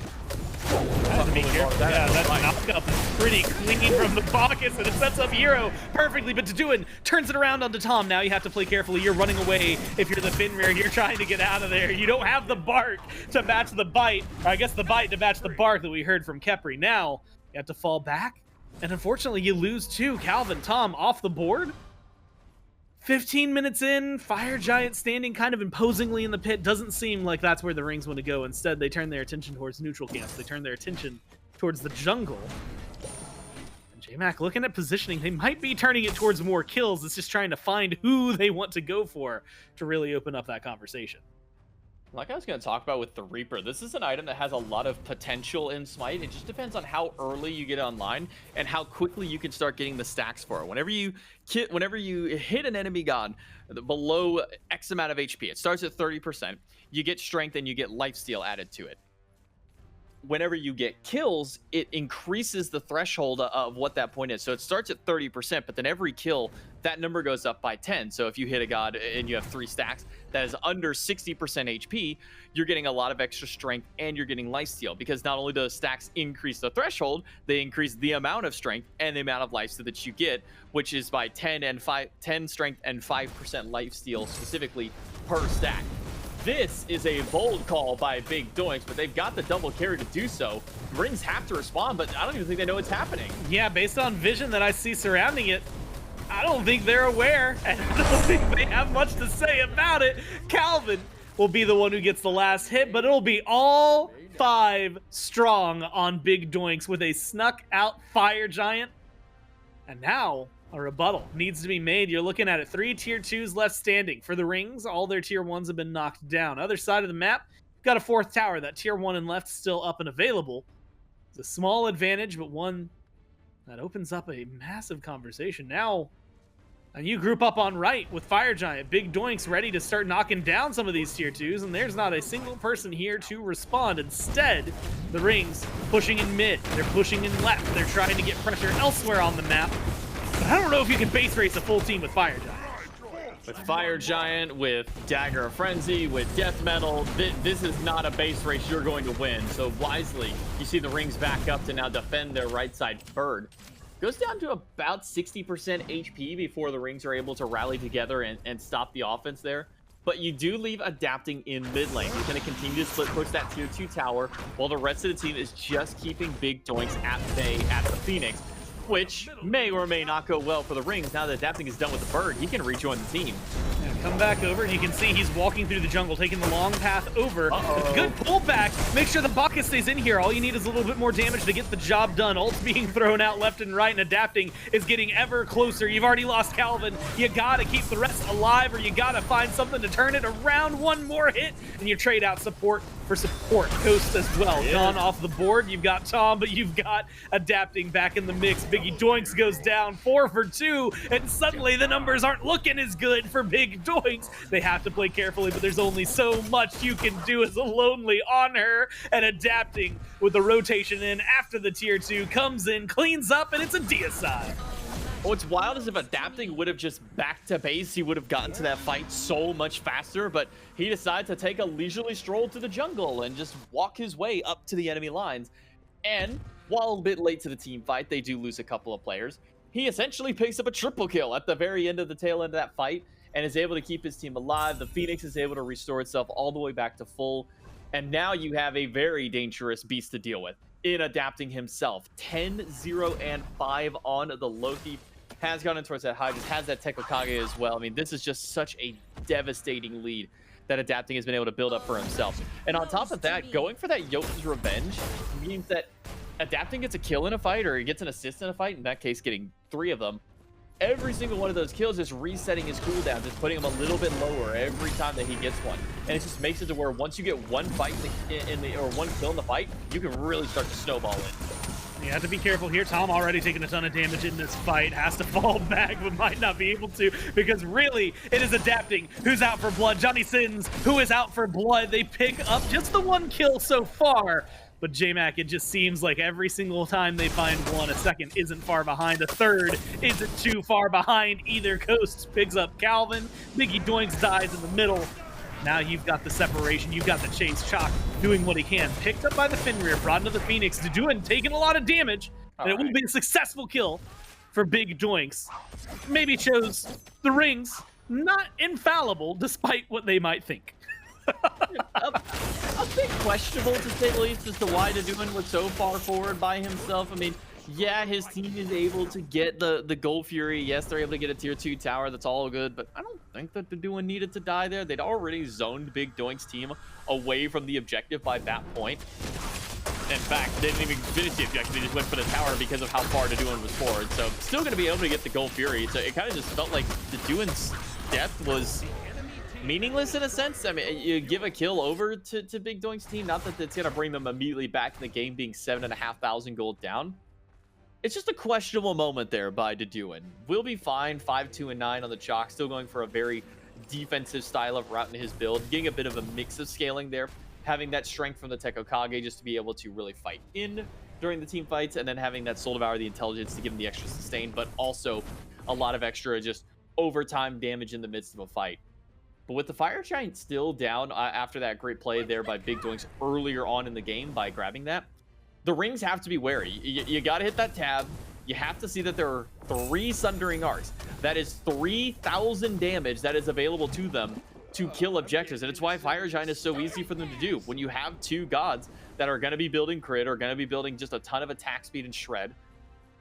That knockup is pretty clean from the pockets, and it sets up Hero perfectly, but Deduin turns it around onto Tom. Now you have to play carefully. You're running away if you're the Fenrir. You're trying to get out of there. You don't have the bark to match the bite, or I guess the bite to match the bark that we heard from Kepri. Now you have to fall back, and unfortunately you lose 2. Calvin, Tom off the board. 15 minutes in, Fire Giant standing kind of imposingly in the pit. Doesn't seem like that's where the rings want to go. Instead, they turn their attention towards neutral camps. They turn their attention towards the jungle. And J-Mac looking at positioning. They might be turning it towards more kills. It's just trying to find who they want to go for to really open up that conversation. Like I was going to talk about with the Reaper, this is an item that has a lot of potential in Smite. It just depends on how early you get online and how quickly you can start getting the stacks for it. Whenever you hit an enemy god below X amount of HP, it starts at 30%. You get strength and you get lifesteal added to it. Whenever you get kills, it increases the threshold of what that point is. So it starts at 30%, but then every kill, that number goes up by 10. So if you hit a god and you have 3 stacks that is under 60% HP, you're getting a lot of extra strength and you're getting lifesteal, because not only do those stacks increase the threshold, they increase the amount of strength and the amount of lifesteal that you get, which is by 10 strength and 5% lifesteal specifically per stack. This is a bold call by Big Doinks, but they've got the double carry to do so. Rings have to respond, but I don't even think they know what's happening. Yeah, based on vision that I see surrounding it, I don't think they're aware, and I don't think they have much to say about it. Calvin will be the one who gets the last hit, but it'll be all 5 strong on Big Doinks with a snuck out Fire Giant. And now a rebuttal needs to be made. You're looking at it. 3 tier 2s left standing. For the Rings, all their tier 1s have been knocked down. Other side of the map, got a 4th tower. That tier 1 and left still up and available. It's a small advantage, but one that opens up a massive conversation. Now, a new group up on right with Fire Giant. Big Doinks ready to start knocking down some of these tier 2s, and there's not a single person here to respond. Instead, the Rings pushing in mid. They're pushing in left. They're trying to get pressure elsewhere on the map. But I don't know if you can base race a full team with Fire Giant. With Fire Giant, with Dagger of Frenzy, with Death Metal, this is not a base race you're going to win. So wisely, you see the Rings back up to now defend their right side bird. Goes down to about 60% HP before the Rings are able to rally together and stop the offense there. But you do leave Adapting in mid lane. He's going to continue to split push that tier 2 tower, while the rest of the team is just keeping Big Doinks at bay at the Phoenix, which may or may not go well for the Rings. Now that Adapting is done with the bird, he can rejoin the team. Yeah, come back over, and you can see he's walking through the jungle, taking the long path over. Good pullback. Make sure the bucket stays in here. All you need is a little bit more damage to get the job done. Ult's being thrown out left and right, and Adapting is getting ever closer. You've already lost Calvin. You gotta keep the rest alive, or you gotta find something to turn it around. One more hit, and you trade out support for support. Ghost as well. Gone off the board. You've got Tom, but you've got Adapting back in the mix. Biggie Doinks goes down 4 for 2, and suddenly the numbers aren't looking as good for Big Doinks. They have to play carefully, but there's only so much you can do as a lonely on her, and Adapting with the rotation in after the tier 2 comes in, cleans up, and it's a deicide. What's wild is if Adapting would have just back to base, he would have gotten to that fight so much faster, but he decided to take a leisurely stroll to the jungle and just walk his way up to the enemy lines. And while a bit late to the team fight, they do lose a couple of players. He essentially picks up a triple kill at the very end of the tail end of that fight and is able to keep his team alive. The Phoenix is able to restore itself all the way back to full. And now you have a very dangerous beast to deal with in Adapting himself. 10, 0, and 5 on the Loki. Has gone in towards that high, just has that Tekokage as well. I mean, this is just such a devastating lead that Adapting has been able to build up for himself. And on top of that, going for that Yoki's Revenge means that Adapting gets a kill in a fight, or he gets an assist in a fight, in that case getting 3 of them. Every single one of those kills is resetting his cooldown, just putting him a little bit lower every time that he gets one. And it just makes it to where once you get one fight or one kill in the fight, you can really start to snowball it. You have to be careful here. Tom already taking a ton of damage in this fight. Has to fall back, but might not be able to, because really, it is Adapting who's out for blood. Johnny Sins, who is out for blood. They pick up just the 1 kill so far. But J-Mac, it just seems like every single time they find one, a second isn't far behind. A third isn't too far behind either. Coast picks up Calvin. Biggie Doinks dies in the middle. Now you've got the separation. You've got the chase. Chalk doing what he can. Picked up by the Fenrir, brought into the Phoenix to do it and taking a lot of damage. And it will be a successful kill for Big Doinks. Maybe chose the Rings. Not infallible, despite what they might think. A bit questionable, to say the least, as to why Daduin was so far forward by himself. I mean, yeah, his team is able to get the Gold Fury. Yes, they're able to get a tier 2 tower. That's all good, but I don't think that Daduin needed to die there. They'd already zoned Big Doink's team away from the objective by that point. In fact, they didn't even finish the objective. They just went for the tower because of how far Daduin was forward. So still going to be able to get the Gold Fury. So it kind of just felt like Daduin's death was meaningless in a sense. I mean, you give a kill over to Big Doink's team. Not that it's going to bring them immediately back in the game, being 7,500 gold down. It's just a questionable moment there by Deduin. We'll be fine, 5-2-9 on the chalk, still going for a very defensive style of route in his build, getting a bit of a mix of scaling there, having that strength from the Tekokage just to be able to really fight in during the team fights, and then having that Soul Devour, the intelligence to give him the extra sustain, but also a lot of extra just overtime damage in the midst of a fight. But with the Fire Giant still down after that great play there by Big Doinks earlier on in the game by grabbing that, the rings have to be wary. You got to hit that tab. You have to see that there are 3 Sundering Arcs. That is 3,000 damage that is available to them to kill objectives. And it's why Fire Giant is so easy for them to do. When you have 2 gods that are going to be building crit, or going to be building just a ton of attack speed and shred,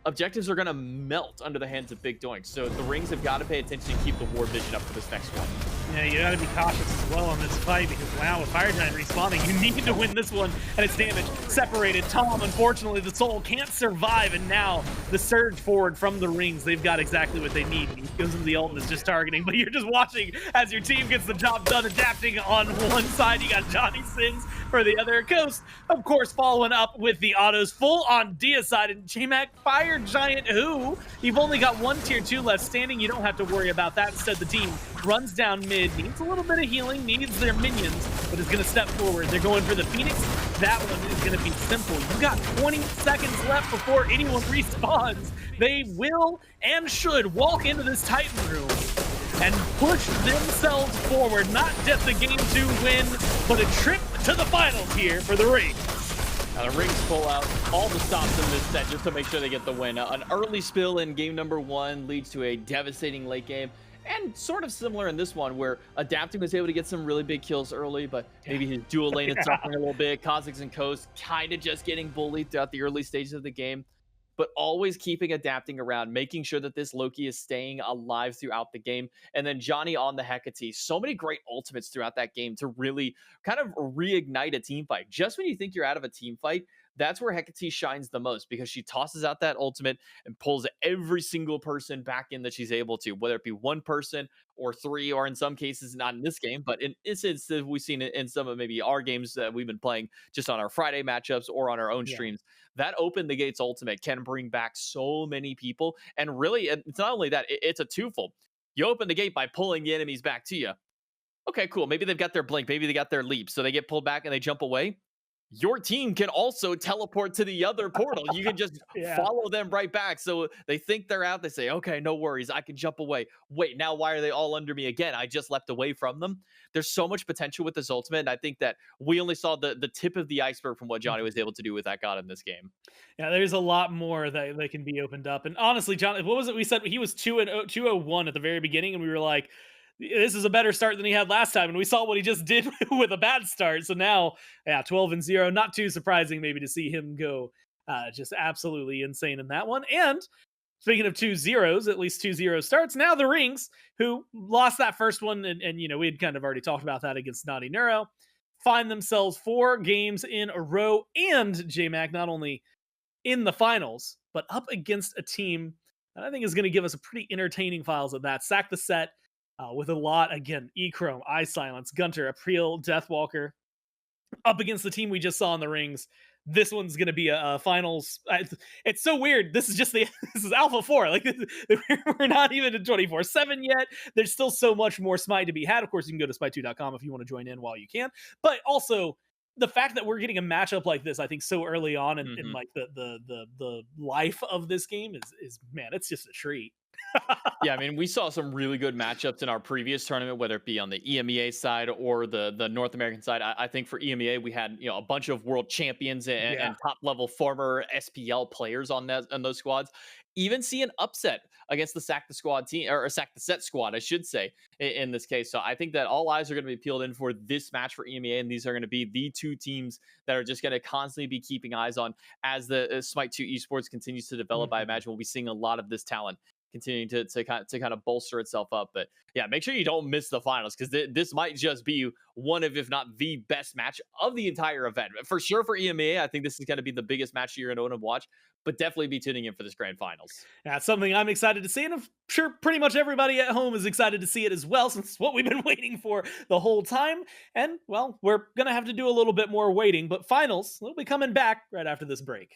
objectives are going to melt under the hands of Big Doink. So the rings have got to pay attention and keep the ward vision up for this next one. Yeah, you got to be cautious as well on this fight, because wow, with Fire Giant respawning, you need to win this one, and it's damage separated. Tom, unfortunately, the soul can't survive, and now the surge forward from the rings, they've got exactly what they need. He goes into the ult and is just targeting, but you're just watching as your team gets the job done, adapting on one side. You got Johnny Sins for the other. Coast, of course, following up with the autos, full on deicide, and JMac Fire Giant, who you've only got 1 tier 2 left standing. You don't have to worry about that. Instead, the team runs down mid, needs a little bit of healing, needs their minions, but is going to step forward. They're going for the Phoenix. That one is going to be simple. You got 20 seconds left before anyone respawns. They will and should walk into this Titan room and push themselves forward. Not just a game to win, but a trip to the finals here for the Rings. Now the Rings pull out all the stops in this set just to make sure they get the win. An early spill in game number 1 leads to a devastating late game. And sort of similar in this one, where Adapting was able to get some really big kills early, but maybe his dual lane is suffering a little bit. Kha'Zix and Coast kind of just getting bullied throughout the early stages of the game, but always keeping Adapting around, making sure that this Loki is staying alive throughout the game. And then Johnny on the Hecate. So many great ultimates throughout that game to really kind of reignite a team fight. Just when you think you're out of a team fight, that's where Hecate shines the most, because she tosses out that ultimate and pulls every single person back in that she's able to, whether it be 1 person or 3, or in some cases, not in this game, but in instances we've seen it in some of maybe our games that we've been playing just on our Friday matchups or on our own streams. That Open the Gates ultimate can bring back so many people. And really, it's not only that, it's a twofold. You open the gate by pulling the enemies back to you. Okay, cool. Maybe they've got their blink. Maybe they got their leap. So they get pulled back and they jump away. Your team can also teleport to the other portal. You can just follow them right back. So they think they're out. They say, okay, no worries. I can jump away. Wait, now why are they all under me again? I just leapt away from them. There's so much potential with this ultimate. And I think that we only saw the tip of the iceberg from what Johnny was able to do with that god in this game. Yeah, there's a lot more that can be opened up. And honestly, John, what was it we said? He was 2-0-2-0-1 at the very beginning, and we were like, this is a better start than he had last time, and we saw what he just did with a bad start. So now, 12-0, not too surprising maybe to see him go just absolutely insane in that one. And speaking of 2-0s, at least 2-0 starts, now the Rings, who lost that first one, and we had kind of already talked about that against Naughty Neuro, find themselves 4 games in a row, and JMac not only in the finals, but up against a team that I think is going to give us a pretty entertaining finals at that. Sack the set. With a lot, again, E-Chrome, Eye Silence, Gunter, April, Deathwalker, up against the team we just saw in the Rings. This one's going to be a finals. It's so weird. This is Alpha 4. Like, we're not even in 24/7 yet. There's still so much more Smite to be had. Of course, you can go to smite2.com if you want to join in while you can. But also, the fact that we're getting a matchup like this, I think, so early on in like the life of this game is man, it's just a treat. Yeah, I mean, we saw some really good matchups in our previous tournament, whether it be on the EMEA side or the North American side. I think for EMEA, we had a bunch of world champions and top level former SPL players on those squads. Even see an upset against the Sack the Squad team, or Sack the Set squad, I should say, in this case. So I think that all eyes are going to be peeled in for this match for EMEA, and these are going to be the 2 teams that are just going to constantly be keeping eyes on as the Smite 2 esports continues to develop. I imagine we'll be seeing a lot of this talent continuing to kind of bolster itself up. But yeah, make sure you don't miss the finals, because this might just be one of, if not the best match of the entire event. For sure for EMEA, I think this is going to be the biggest match you're going to watch, but definitely be tuning in for this grand finals. That's something I'm excited to see, and I'm sure pretty much everybody at home is excited to see it as well, since it's what we've been waiting for the whole time. And, well, we're going to have to do a little bit more waiting, but finals will be coming back right after this break.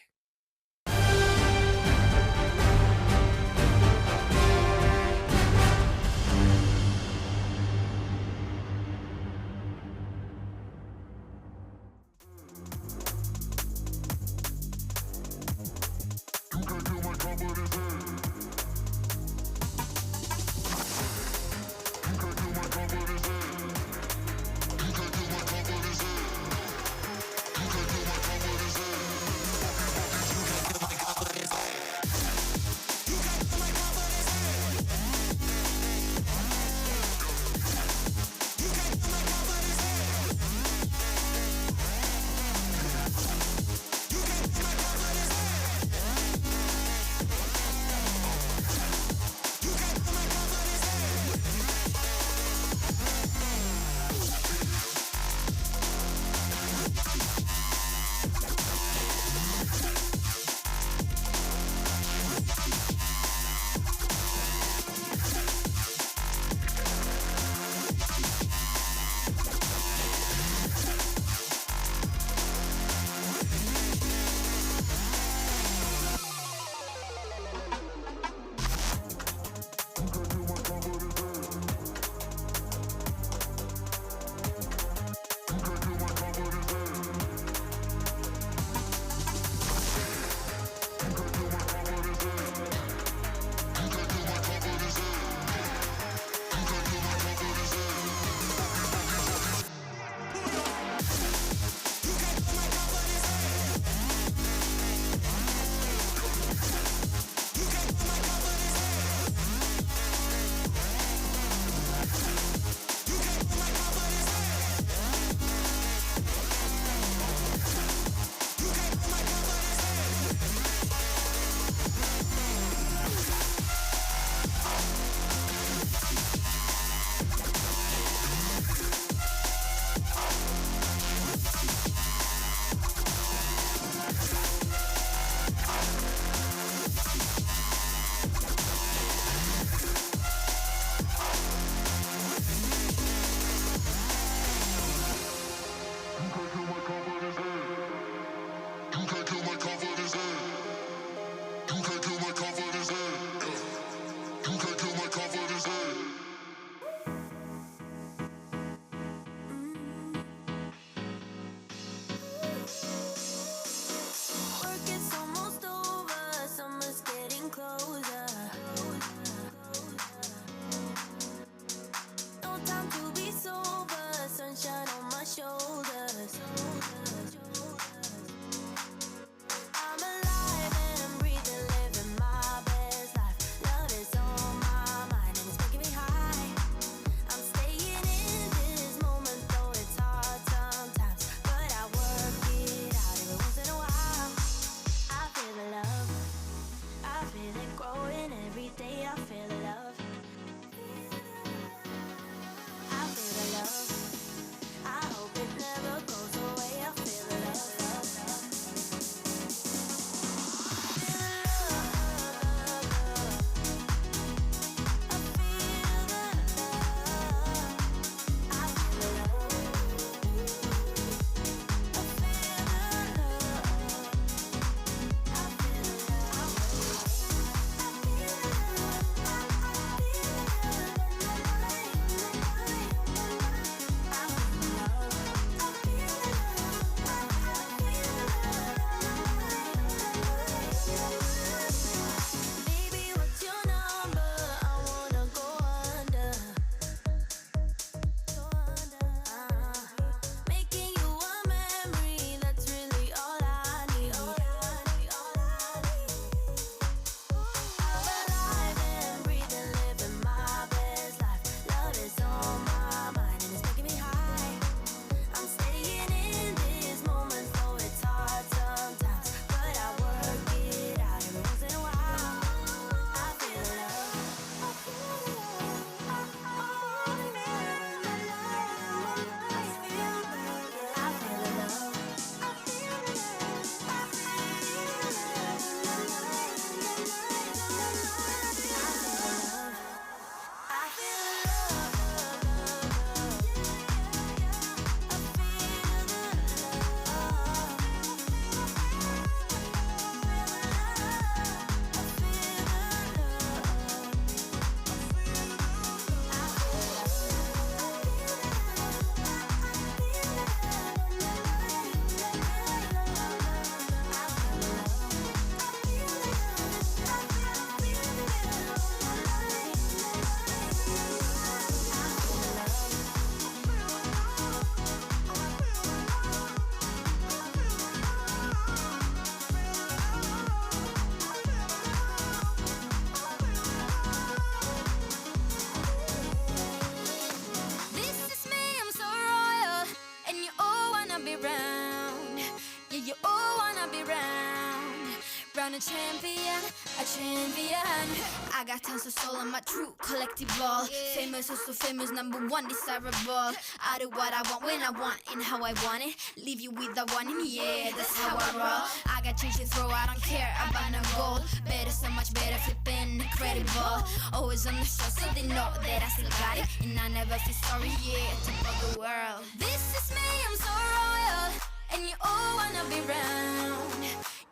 I got tons of soul on my true collectible. Famous, also famous, #1 desirable. I do what I want when I want and how I want it. Leave you with the one in, yeah, that's how I roll. I got change to throw, I don't care about no gold. Better, so much better, flipping incredible. Always on the show, so they know that I still got it. And I never feel sorry, yeah, top of the world. This is me, I'm so royal. And you all wanna be round.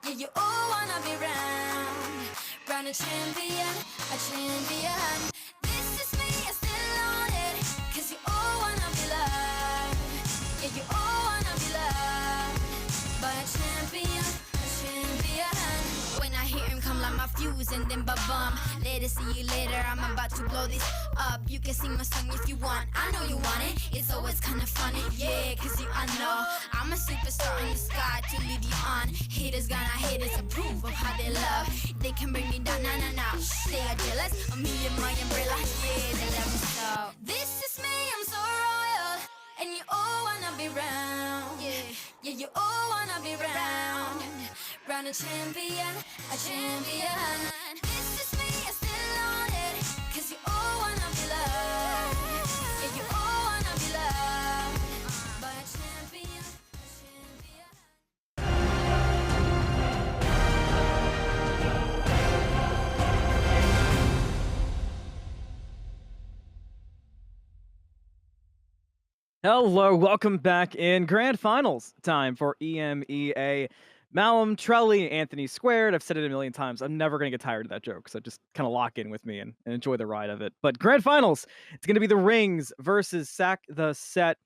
Yeah, you all wanna be round. Round a champion, a champion. This is me, I still on it. Cause you all wanna be loved. Yeah, you all wanna be loved. By a champion, a champion. When I hear him come like my fuse and then ba-bum. Later, see you later, I'm about to blow this up. You can sing my song if you want, I know you want it. It's always kinda funny, yeah, cause I know I'm a superstar in the sky to lead you on. Haters gonna hate us, approve of how they love. They can bring me down, nah. They are jealous of me and my umbrella, yeah, they love me so. This is me, I'm so royal. And you all wanna be round. Yeah, you all wanna be round. Round a champion, a champion. This is me, I still on it. Cause you all wanna be loved. Yeah, you all wanna be loved. By a champion, a champion. Hello, welcome back in Grand Finals time for EMEA. Malum, Trelly, Anthony Squared. I've said it a million times. I'm never going to get tired of that joke, so just kind of lock in with me and enjoy the ride of it. But Grand Finals, it's going to be the Rings versus Sack the Set.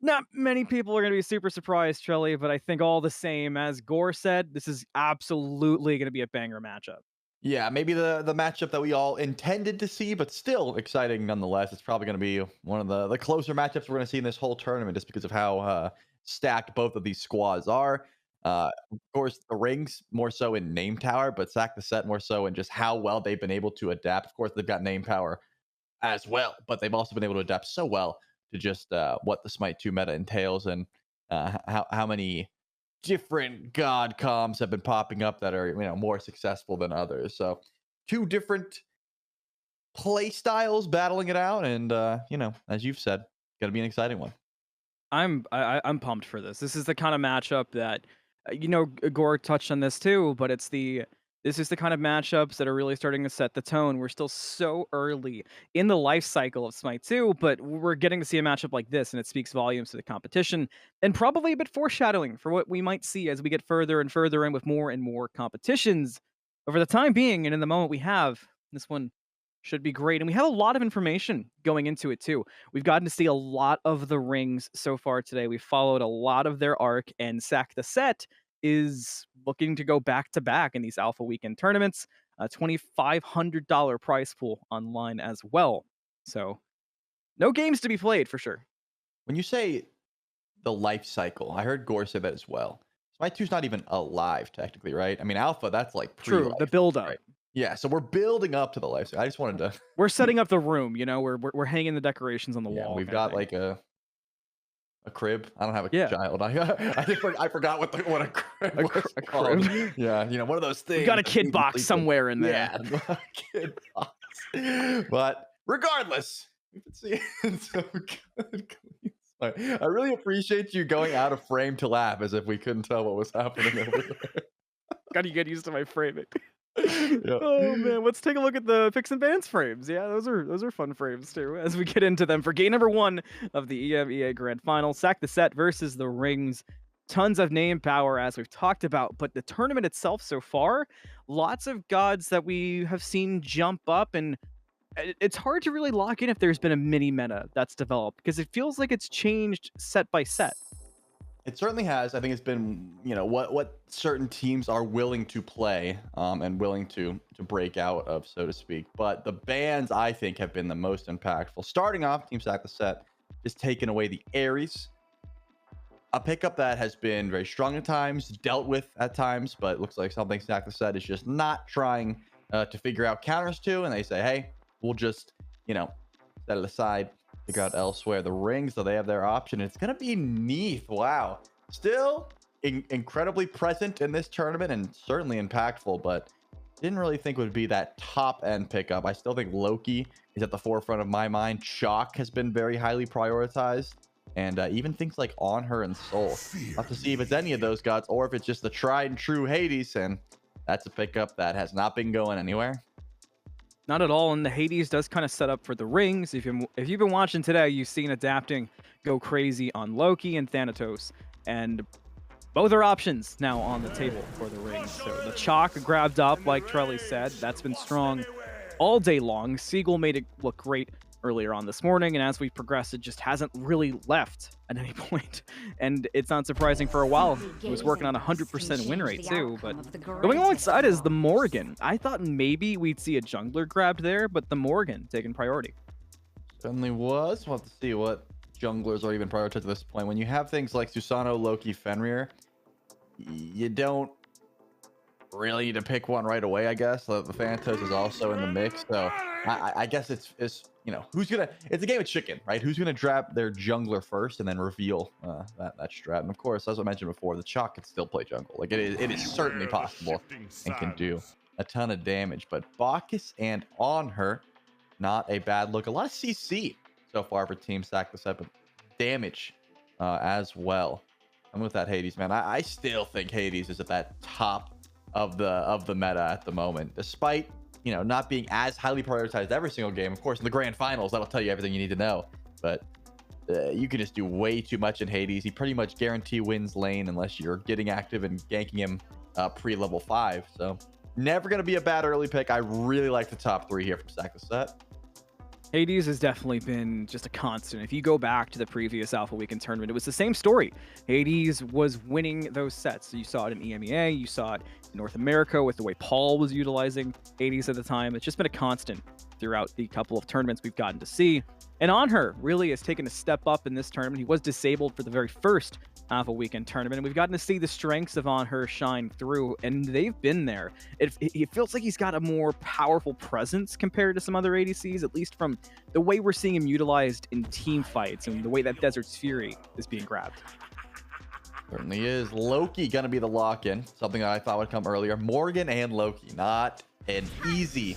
Not many people are going to be super surprised, Trelly, but I think all the same, as Gore said, this is absolutely going to be a banger matchup. Yeah, maybe the matchup that we all intended to see, but still exciting nonetheless. It's probably going to be one of the closer matchups we're going to see in this whole tournament, just because of how stacked both of these squads are. Of course, the Rings more so in name power, but Sack the Set more so in just how well they've been able to adapt. Of course, they've got name power as well, but they've also been able to adapt so well to just what the Smite 2 meta entails, and how many different god comms have been popping up that are more successful than others. So two different play styles battling it out, and as you've said, gonna be an exciting one. I'm pumped for this. This is the kind of matchup that Gore touched on this too, but this is the kind of matchups that are really starting to set the tone. We're still so early in the life cycle of Smite 2, but we're getting to see a matchup like this, and it speaks volumes to the competition, and probably a bit foreshadowing for what we might see as we get further and further in with more and more competitions. But for the time being, and in the moment we have, this one should be great. And we have a lot of information going into it too. We've gotten to see a lot of the Rings so far today. We followed a lot of their arc, and Sack the Set is looking to go back to back in these Alpha Weekend tournaments. A $2,500 prize pool online as well. So no games to be played for sure. When you say the life cycle, I heard Gore say that as well. Smite 2's not even alive technically, right? I mean, Alpha, that's like true, the build up. Right? Yeah, so we're building up to the life cycle. I just wanted to. We're setting up the room, we're hanging the decorations on the wall. We've got like a crib. I don't have a child. I forgot what a crib was called. Crib. Yeah, one of those things. We got a kid box somewhere in there. Yeah, kid box. But regardless, we've been seeing so good. I really appreciate you going out of frame to laugh as if we couldn't tell what was happening over there. Gotta get used to my framing. Yeah. Oh man, let's take a look at the Picks and Bans frames. Yeah, those are fun frames too, as we get into them for game number 1 of the EMEA Grand Final. Sack the Set versus the Rings. Tons of name power, as we've talked about, but the tournament itself so far, lots of gods that we have seen jump up, and it's hard to really lock in if there's been a mini meta that's developed, because it feels like it's changed set by set. It certainly has. I think it's been, what certain teams are willing to play and willing to break out of, so to speak. But the bans, I think, have been the most impactful. Starting off, Team Sack the Set just taking away the Ares. A pickup that has been very strong at times, dealt with at times, but it looks like something Sack the Set is just not trying to figure out counters to. And they say, hey, we'll just, set it aside, figure out elsewhere. The Rings, though, they have their option. It's going to be Neath. Wow. Still incredibly present in this tournament and certainly impactful, but didn't really think would be that top end pickup. I still think Loki is at the forefront of my mind. Chalk has been very highly prioritized, and even things like On Her and Soul. I'll have to see if it's any of those gods or if it's just the tried and true Hades, and that's a pickup that has not been going anywhere. Not at all, and the Hades does kind of set up for the rings. If you've been watching today, you've seen Adapting go crazy on Loki and Thanatos, and both are options now on the table for the rings. So the Chalk grabbed up, like Trelly said. That's been strong all day long. Siegel made it look great earlier on this morning, and as we've progressed, it just hasn't really left at any point. And it's not surprising for a while. He was working on a 100% win rate too, but going alongside is the Morgan. I thought maybe we'd see a jungler grabbed there, but the Morgan taking priority. Certainly was. We'll have to see what junglers are even prioritized at this point. When you have things like Susano, Loki, Fenrir, you don't really need to pick one right away, I guess. The Thanatos is also in the mix, so I guess it's who's gonna, it's a game of chicken, right? Who's gonna draft their jungler first and then reveal that strat. And of course, as I mentioned before, the Chalk can still play jungle. Like it is certainly possible and can do a ton of damage. But Bacchus and On Her, not a bad look. A lot of CC so far for Team Sack the Set, but damage as well. I'm with that Hades, man. I still think Hades is at that top of the meta at the moment, despite not being as highly prioritized every single game. Of course, in the grand finals, that'll tell you everything you need to know. But you can just do way too much in Hades. He pretty much guarantee wins lane unless you're getting active and ganking him pre-level 5. So never going to be a bad early pick. I really like the top 3 here from Sack the Set. Hades has definitely been just a constant. If you go back to the previous Alpha Weekend tournament, it was the same story. Hades was winning those sets. So you saw it in EMEA, you saw it in North America with the way Paul was utilizing Hades at the time. It's just been a constant throughout the couple of tournaments we've gotten to see. And On Her really has taken a step up in this tournament. He was disabled for the very first Alpha Weekend tournament, and we've gotten to see the strengths of On Her shine through, and they've been there. It feels like he's got a more powerful presence compared to some other ADCs, at least from the way we're seeing him utilized in team fights and the way that Desert's Fury is being grabbed. Certainly is. Loki gonna be the lock-in, something that I thought would come earlier. Morgan and Loki, not an easy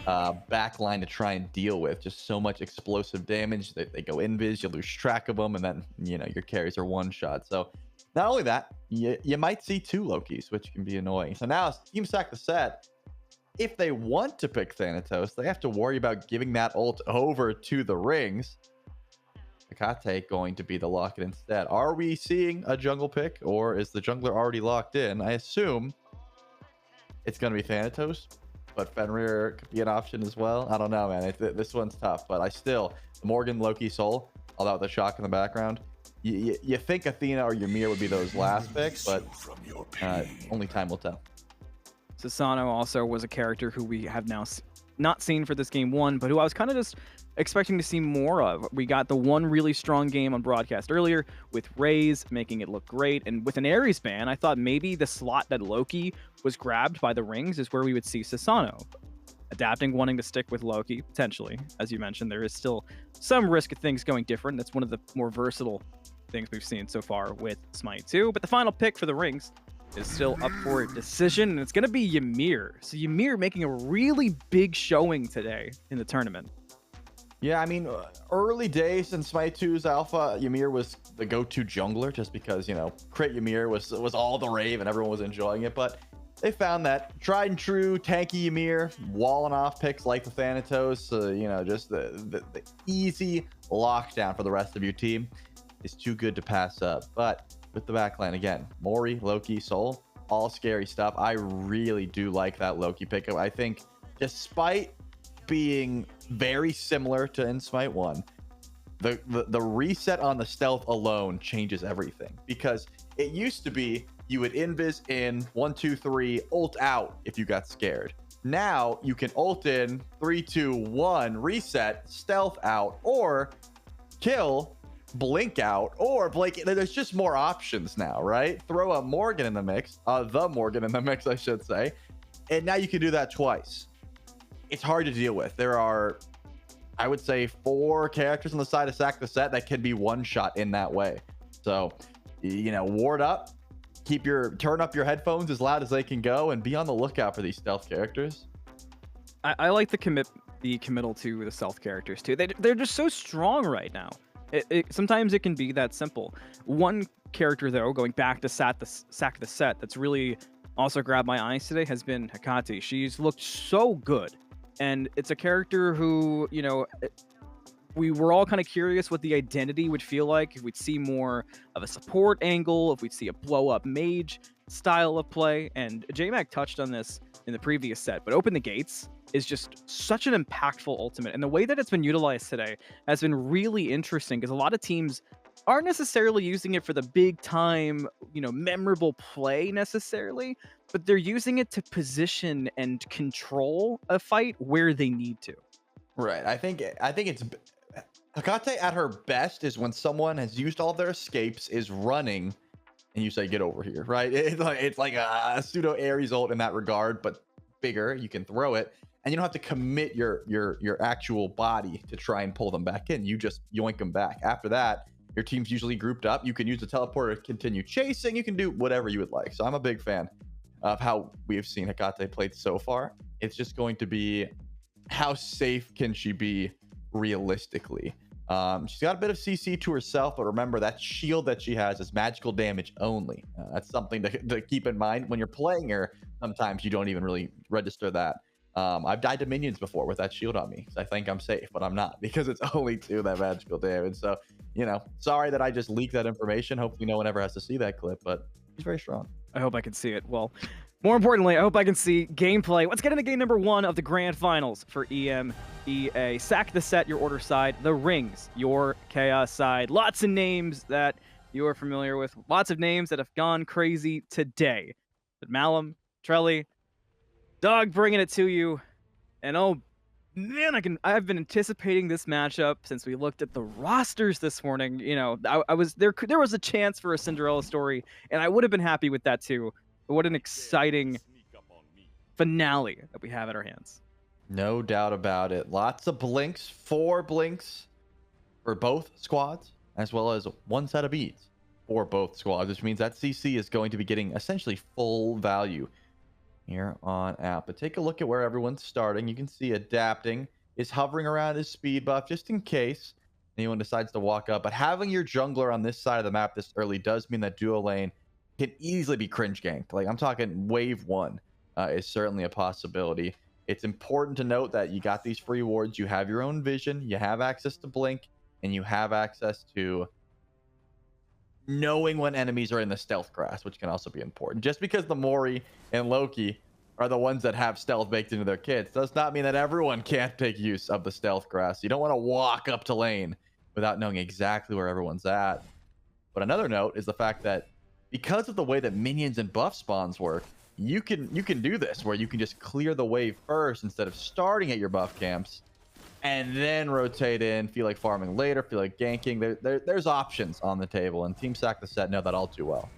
backline to try and deal with. Just so much explosive damage. They go invis, you lose track of them, and then your carries are one shot. So not only that, you might see 2 Lokis, which can be annoying. So now Team Sack the Set, if they want to pick Thanatos, they have to worry about giving that ult over to the rings. Akate going to be the lock-in instead. Are we seeing a jungle pick, or is the jungler already locked in? I assume it's going to be Thanatos, but Fenrir could be an option as well. I don't know, man. This one's tough, but I still, Morgan, Loki, Soul, although the shock in the background. You think Athena or Ymir would be those last picks, but only time will tell. Susano also was a character who we have now not seen for this game 1, but who I was kind of just expecting to see more of. We got the one really strong game on broadcast earlier with hi-rez making it look great, and with an Ares ban, I thought maybe the slot that Loki was grabbed by the rings is where we would see Susano. Adapting, wanting to stick with Loki, potentially. As you mentioned, there is still some risk of things going different. That's one of the more versatile things we've seen so far with SMITE 2, but the final pick for the rings is still up for a decision, and it's going to be Ymir. So Ymir making a really big showing today in the tournament. Yeah, I mean, early days in SMITE 2's alpha, Ymir was the go-to jungler just because, crit Ymir was all the rave and everyone was enjoying it. But they found that tried and true tanky Ymir, walling off picks like the Thanatos, just the easy lockdown for the rest of your team is too good to pass up. But with the backline again, Mori, Loki, Soul, all scary stuff. I really do like that Loki pickup. I think despite being very similar to in SMITE 1, the reset on the stealth alone changes everything, because it used to be you would invis in 1 2 3 ult out if you got scared. Now you can ult in 3 2 1 reset stealth out, or kill blink out, or blink. There's just more options now, right? Throw a Morgan in the mix, the Morgan in the mix I should say, and now you can do that twice. It's hard to deal with. There are, I would say, 4 characters on the side of Sack the Set that can be one shot in that way. So, ward up, turn up your headphones as loud as they can go and be on the lookout for these stealth characters. I like the committal to the stealth characters too. They're just so strong right now. Sometimes it can be that simple. One character though, going back to sack the set, that's really also grabbed my eyes today has been Hecate. She's looked so good, and it's a character who, you know, we were all kind of curious what the identity would feel like, if we'd see more of a support angle, if we'd see a blow up mage style of play. And JMac touched on this in the previous set, but Open the Gates is just such an impactful ultimate, and the way that it's been utilized today has been really interesting, because a lot of teams aren't necessarily using it for the big time, you know, memorable play necessarily, but they're using it to position and control a fight where they need to. Right. I think it's Hecate at her best is when someone has used all their escapes, is running, and you say, "Get over here!" Right? It's like a pseudo Ares ult in that regard, but bigger. You can throw it, and you don't have to commit your actual body to try and pull them back in. You just yoink them back. After that, your team's usually grouped up. You can use the teleporter to continue chasing. You can do whatever you would like. So I'm a big fan of how we have seen Hecate played so far. It's just going to be, how safe can she be realistically? She's got a bit of CC to herself, but remember that shield that she has is magical damage only. That's something to keep in mind when you're playing her. Sometimes you don't even really register that. I've died to minions before with that shield on me, so I think I'm safe, but I'm not, because it's only 2 that magical damage. So, you know, sorry that I just leaked that information. Hopefully no one ever has to see that clip, but he's very strong. I hope I can see it. Well, more importantly, I hope I can see gameplay. Let's get into game number 1 of the grand finals for EMEA. Sack the set, your order side. The rings, your chaos side. Lots of names that you are familiar with. Lots of names that have gone crazy today. But Malum, Trelly, Dog bringing it to you. And oh man, I've been anticipating this matchup since we looked at the rosters this morning. You know, I was there was a chance for a Cinderella story, and I would have been happy with that too. But what an exciting finale that we have at our hands. No doubt about it. Lots of blinks, 4 blinks for both squads, as well as 1 set of beads for both squads, which means that CC is going to be getting essentially full value here on app. But take a look at where everyone's starting. You can see Adapting is hovering around his speed buff just in case anyone decides to walk up. But having your jungler on this side of the map this early does mean that duo lane can easily be cringe ganked. Like, I'm talking wave 1 is certainly a possibility. It's important to note that you got these free wards, you have your own vision, you have access to blink, and you have access to knowing when enemies are in the stealth grass, which can also be important. Just because the Mori and Loki are the ones that have stealth baked into their kits does not mean that everyone can't take use of the stealth grass. You don't want to walk up to lane without knowing exactly where everyone's at. But another note is the fact that because of the way that minions and buff spawns work, you can do this where you can just clear the wave first instead of starting at your buff camps and then rotate in, feel like farming later, feel like ganking. There's options on the table, and Team Sack the Set know that all too well.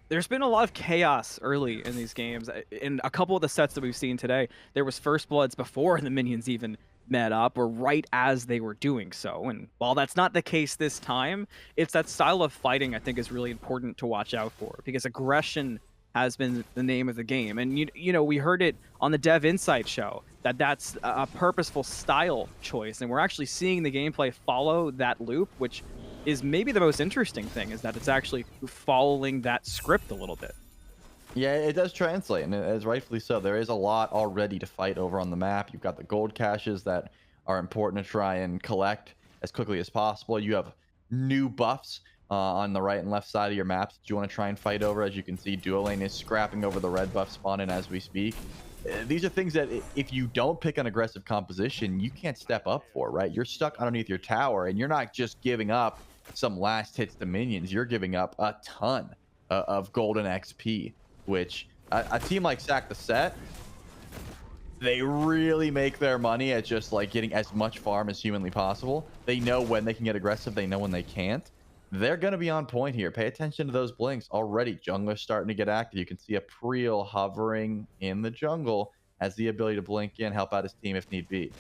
There's been a lot of chaos early in these games. In a couple of the sets that we've seen today, there was First Bloods before the minions even met up, or right as they were doing so. And while that's not the case this time, it's that style of fighting I think is really important to watch out for, because aggression has been the name of the game. And you know, we heard it on the Dev Insight show that that's a purposeful style choice, and we're actually seeing the gameplay follow that loop, which is maybe the most interesting thing, is that it's actually following that script a little bit. Yeah, it does translate, and as rightfully so. There is a lot already to fight over on the map. You've got the gold caches that are important to try and collect as quickly as possible. You have new buffs on the right and left side of your maps that you want to try and fight over. As you can see, duo lane is scrapping over the red buff spawn in as we speak. These are things that if you don't pick an aggressive composition, you can't step up for, right? You're stuck underneath your tower, and you're not just giving up some last hits to minions. You're giving up a ton of golden XP, which a team like Sack the Set, they really make their money at just like getting as much farm as humanly possible. They know when they can get aggressive. They know when they can't. They're going to be on point here. Pay attention to those blinks. Already, jungler's starting to get active. You can see a Priel hovering in the jungle, has the ability to blink in, help out his team if need be.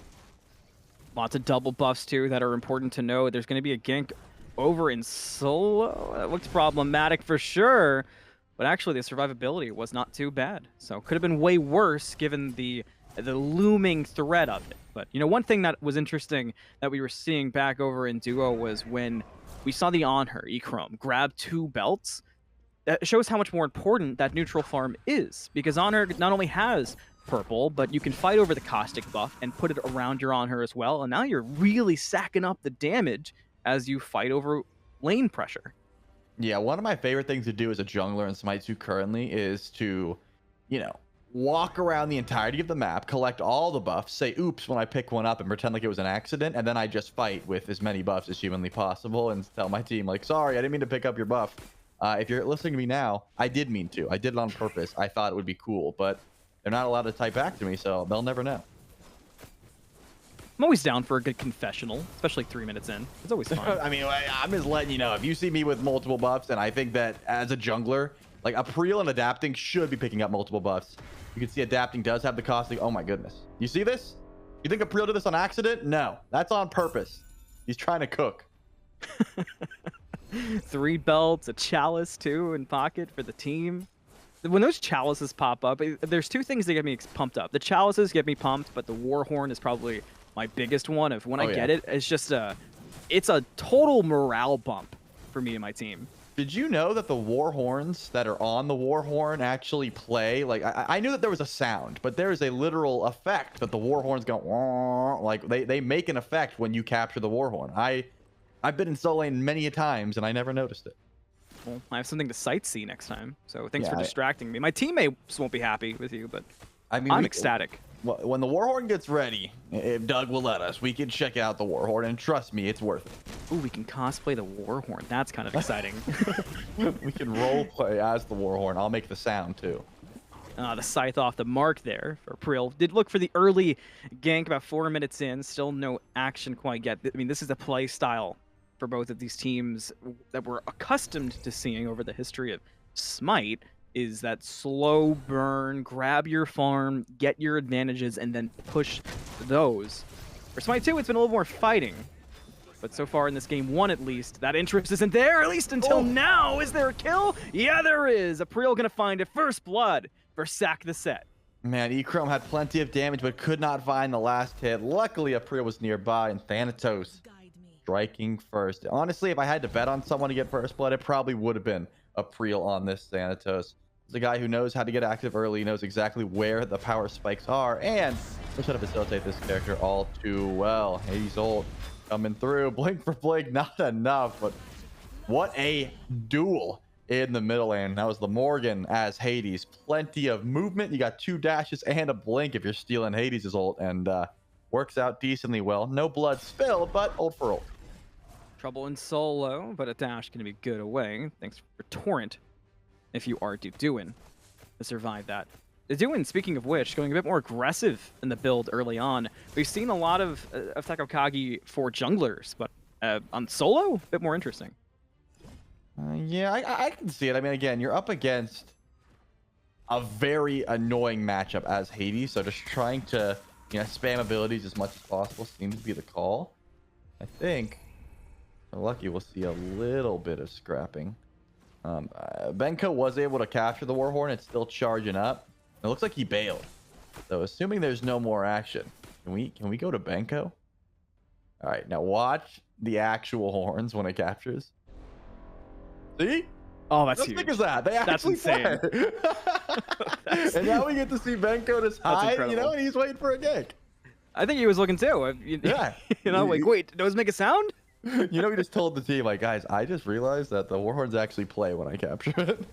Lots of double buffs too that are important to know. There's going to be a gank over in solo. That looked problematic for sure, but actually the survivability was not too bad. So could have been way worse given the looming threat of it. But you know, one thing that was interesting that we were seeing back over in duo was when we saw the on her Echrome grab 2 belts. That shows how much more important that neutral farm is, because Honor not only has purple, but you can fight over the caustic buff and put it around your Honor as well, and now you're really sacking up the damage as you fight over lane pressure. Yeah, one of my favorite things to do as a jungler in Smite 2 currently is to, you know, walk around the entirety of the map, collect all the buffs, say oops when I pick one up and pretend like it was an accident, and then I just fight with as many buffs as humanly possible and tell my team like, sorry, I didn't mean to pick up your buff. If you're listening to me now, I did mean to. I did it on purpose. I thought it would be cool, but they're not allowed to type back to me, so they'll never know. I'm always down for a good confessional, especially 3 minutes in. It's always fun. I mean, I'm just letting you know, if you see me with multiple buffs, and I think that as a jungler, like April and adapting should be picking up multiple buffs. You can see adapting does have the caustic. Oh my goodness. You see this? You think April did this on accident? No, that's on purpose. He's trying to cook. 3 belts, a chalice too in pocket for the team. When those chalices pop up, there's 2 things that get me pumped up. The chalices get me pumped, but the Warhorn is probably my biggest one. Of when I get it, it's just it's a total morale bump for me and my team. Did you know that the Warhorns that are on the Warhorn actually play? Like, I knew that there was a sound, but there is a literal effect that the Warhorns go, like they make an effect when you capture the Warhorn. I've been in solo lane many a times and I never noticed it. Well, I have something to sightsee next time, so thanks for distracting me. My teammates won't be happy with you, but I mean, I'm ecstatic. When the Warhorn gets ready, if Doug will let us, we can check out the Warhorn, and trust me, it's worth it. Ooh, we can cosplay the Warhorn. That's kind of exciting. We can roleplay as the Warhorn. I'll make the sound too. The scythe off the mark there for April. Did look for the early gank about 4 minutes in. Still no action quite yet. I mean, this is the play style for both of these teams that we're accustomed to seeing over the history of Smite, is that slow burn, grab your farm, get your advantages, and then push those. For Smite 2, it's been a little more fighting. But so far in this game 1, at least, that interest isn't there, at least until now. Is there a kill? Yeah, there is. April gonna find it. First blood for Sack the Set. Man, Echrome had plenty of damage, but could not find the last hit. Luckily, April was nearby, and Thanatos striking first. Honestly, if I had to bet on someone to get first blood, it probably would have been April on this Thanatos. He's a guy who knows how to get active early, knows exactly where the power spikes are, and knows how to facilitate this character all too well. Hades ult coming through. Blink for blink, not enough, but what a duel in the middle lane. That was the Morgan as Hades. Plenty of movement. You got 2 dashes and a blink if you're stealing Hades' ult, and works out decently well. No blood spilled, but ult for ult. Trouble in solo, but a dash can be good away. Thanks for Torrent, if you are doing to survive that. Doing, speaking of which, going a bit more aggressive in the build early on. We've seen a lot of Takokagi for junglers, but on solo, a bit more interesting. Yeah, I can see it. I mean, again, you're up against a very annoying matchup as Hades, so just trying to, you know, spam abilities as much as possible seems to be the call. I think, if we're lucky, we'll see a little bit of scrapping. Benko was able to capture the Warhorn. It's still charging up. It looks like he bailed. So assuming there's no more action, can we go to Benko? All right, now watch the actual horns when it captures. See? Oh, that's How huge. big is that? They actually insane. And now we get to see Benko just hide, you know, and he's waiting for a kick. I think he was looking too. Yeah. You know, like, wait, does it make a sound? You know, he just told the team, like, guys, I just realized that the Warhorns actually play when I capture it.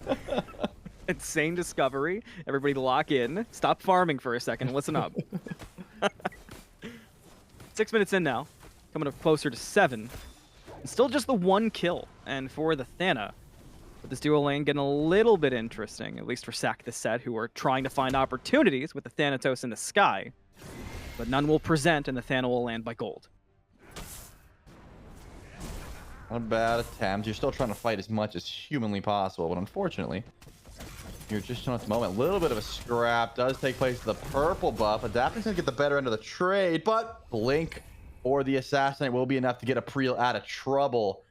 Insane discovery. Everybody lock in. Stop farming for a second. Listen up. 6 minutes in now. Coming up closer to 7. And still just the 1 kill. And for the Thana, with this duo lane getting a little bit interesting, at least for Sack the Set, who are trying to find opportunities with the Thanatos in the sky. But none will present, and the Thana will land by gold. Not a bad attempt. You're still trying to fight as much as humanly possible, but unfortunately, you're just at the moment. A little bit of a scrap does take place to the purple buff. Adapting's gonna get the better end of the trade, but blink or the assassinate will be enough to get April out of trouble.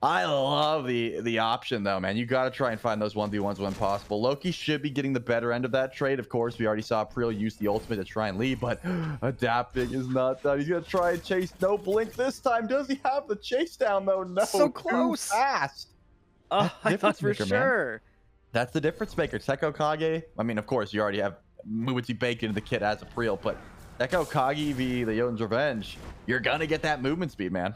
I love the option though, man. You got to try and find those 1v1s when possible. Loki should be getting the better end of that trade. Of course, we already saw Priel use the ultimate to try and lead, but adapting is not done. He's gonna try and chase. No blink this time. Does he have the chase down though? No, So close. Too fast. Oh, I thought for maker, man. sure. That's the difference maker. Teko Kage. I mean, of course, you already have Muichi baked into the kit as a Priel, but Teko Kage v the Jotun's Revenge, you're gonna get that movement speed, man.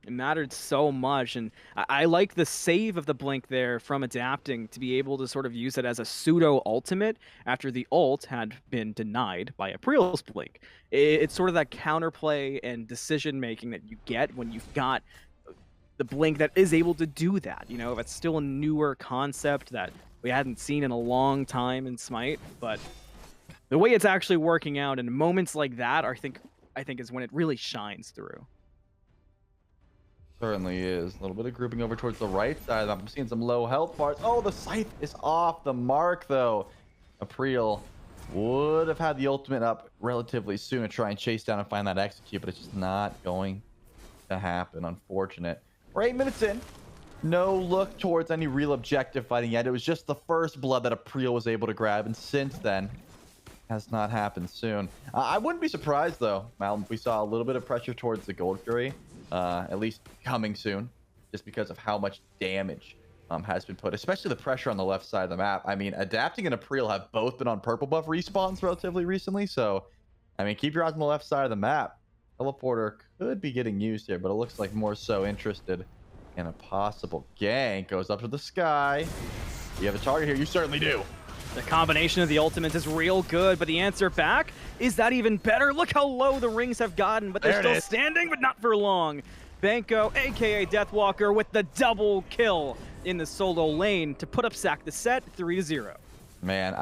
It mattered so much, and I like the save of the blink there from adapting to be able to sort of use it as a pseudo ultimate after the ult had been denied by a Priel's blink. It's sort of that counterplay and decision making that you get when you've got the blink that is able to do that. You know, it's still a newer concept that we hadn't seen in a long time in Smite, but the way it's actually working out in moments like that, I think is when it really shines through. Certainly is. A little bit of grouping over towards the right side. I'm seeing some low health bars. Oh, the scythe is off the mark, though. Apriel would have had the ultimate up relatively soon to try and chase down and find that execute, but it's just not going to happen. Unfortunate. We're 8 minutes in. No look towards any real objective fighting yet. It was just the first blood that Apriel was able to grab, and since then, has not happened soon. I wouldn't be surprised, though, Mal, if we saw a little bit of pressure towards the Gold Fury. At least coming soon, just because of how much damage has been put, especially the pressure on the left side of the map. I mean, Adapting and Apriel have both been on purple buff respawns relatively recently, so I mean, keep your eyes on the left side of the map. Teleporter could be getting used here, but it looks like more so interested in a possible gank. Goes up to the sky. You have a target here. You certainly do. The combination of the ultimates is real good, but the answer back is that even better. Look how low the rings have gotten, but they're still standing, but not for long. Banco, aka Deathwalker, with the double kill in the solo lane to put up Sack the set 3-0. Man,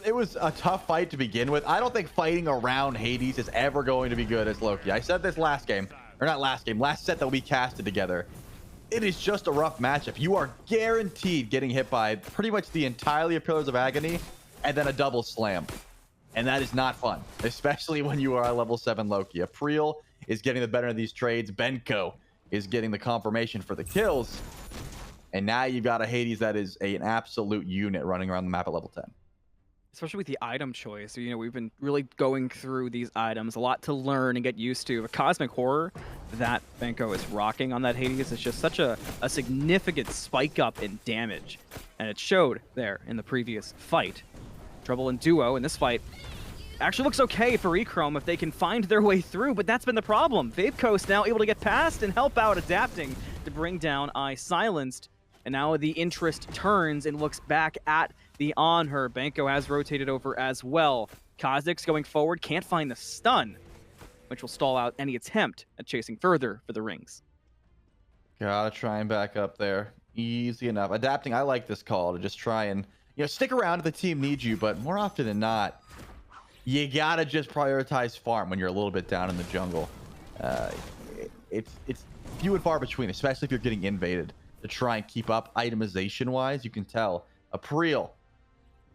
it was a tough fight to begin with. I don't think fighting around Hades is ever going to be good as Loki. I said this last game, or not last game, last set that we casted together. It is just a rough matchup. You are guaranteed getting hit by pretty much the entirety of Pillars of Agony and then a double slam. And that is not fun, especially when you are a level 7 Loki. Apriel is getting the better of these trades. Benko is getting the confirmation for the kills. And now you've got a Hades that is an absolute unit running around the map at level 10. Especially with the item choice. You know, we've been really going through these items, a lot to learn and get used to. A Cosmic Horror that Benko is rocking on that Hades is just such a significant spike up in damage. And it showed there in the previous fight. Trouble in duo in this fight actually looks okay for Echrome if they can find their way through, but that's been the problem. Vape Coast now able to get past and help out Adapting to bring down Eye Silenced. And now the interest turns and looks back at the on her. Banco has rotated over as well. Kha'Zix going forward, can't find the stun, which will stall out any attempt at chasing further for the rings. Gotta try and back up there. Easy enough. Adapting, I like this call to just try and, you know, stick around if the team needs you, but more often than not, you gotta just prioritize farm when you're a little bit down in the jungle. It's few and far between, especially if you're getting invaded. To try and keep up itemization wise, you can tell Apriel,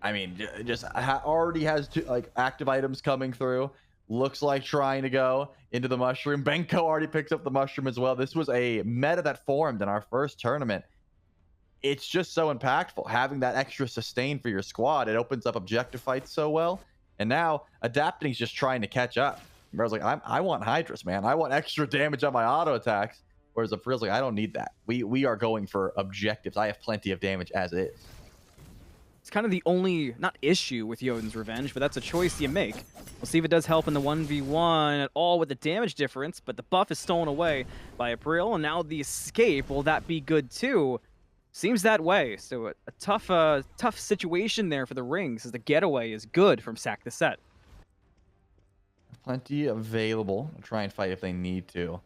I mean, just already has like active items coming through. Looks like trying to go into the mushroom. Benko already picks up the mushroom as well. This was a meta that formed in our first tournament. It's just so impactful having that extra sustain for your squad. It opens up objective fights so well, and now Adapting's just trying to catch up. I was like, I want hi-rez, man. I want extra damage on my auto attacks. Whereas Apriel's like, I don't need that. We are going for objectives. I have plenty of damage as is. It's kind of the only, not issue with Jotun's Revenge, but that's a choice you make. We'll see if it does help in the 1v1 at all with the damage difference, but the buff is stolen away by Apriel, and now the escape, will that be good too? Seems that way. So a tough situation there for the rings, as the getaway is good from Sack the Set. Plenty available. I'll try and fight if they need to.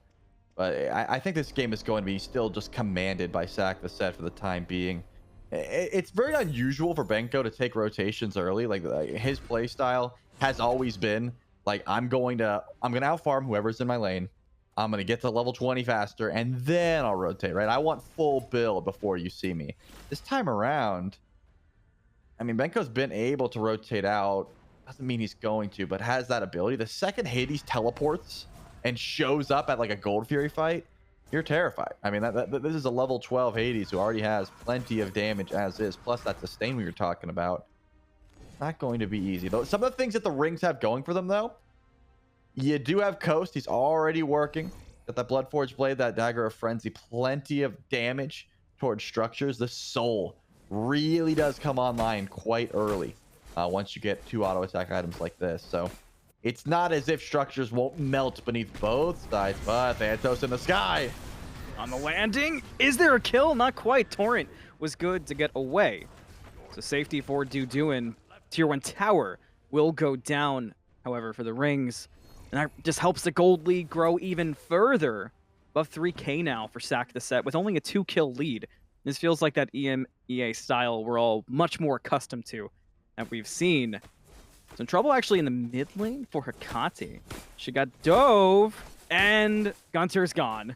But I think this game is going to be still just commanded by Sack the Set for the time being. It's very unusual for Benko to take rotations early. Like his play style has always been like, I'm gonna out farm whoever's in my lane. I'm gonna get to level 20 faster, and then I'll rotate. Right? I want full build before you see me. This time around, I mean, Benko's been able to rotate out. Doesn't mean he's going to, but has that ability. The second Hades teleports and shows up at like a Gold Fury fight, you're terrified. I mean, this is a level 12 Hades who already has plenty of damage as is. Plus that sustain we were talking about. Not going to be easy though. Some of the things that the rings have going for them though, you do have Coast. He's already working. Got that Bloodforged Blade, that Dagger of Frenzy, plenty of damage towards structures. The Soul really does come online quite early once you get 2 auto attack items like this. So it's not as if structures won't melt beneath both sides, but Thanatos in the sky. On the landing, is there a kill? Not quite. Torrent was good to get away. So safety for Duduin. Tier 1 tower will go down, however, for the rings. And that just helps the gold lead grow even further. Above 3K now for Sack the Set with only a 2-kill lead. This feels like that EMEA style we're all much more accustomed to that we've seen. Some trouble actually in the mid lane for Hecate. She got dove, and Gunter's gone.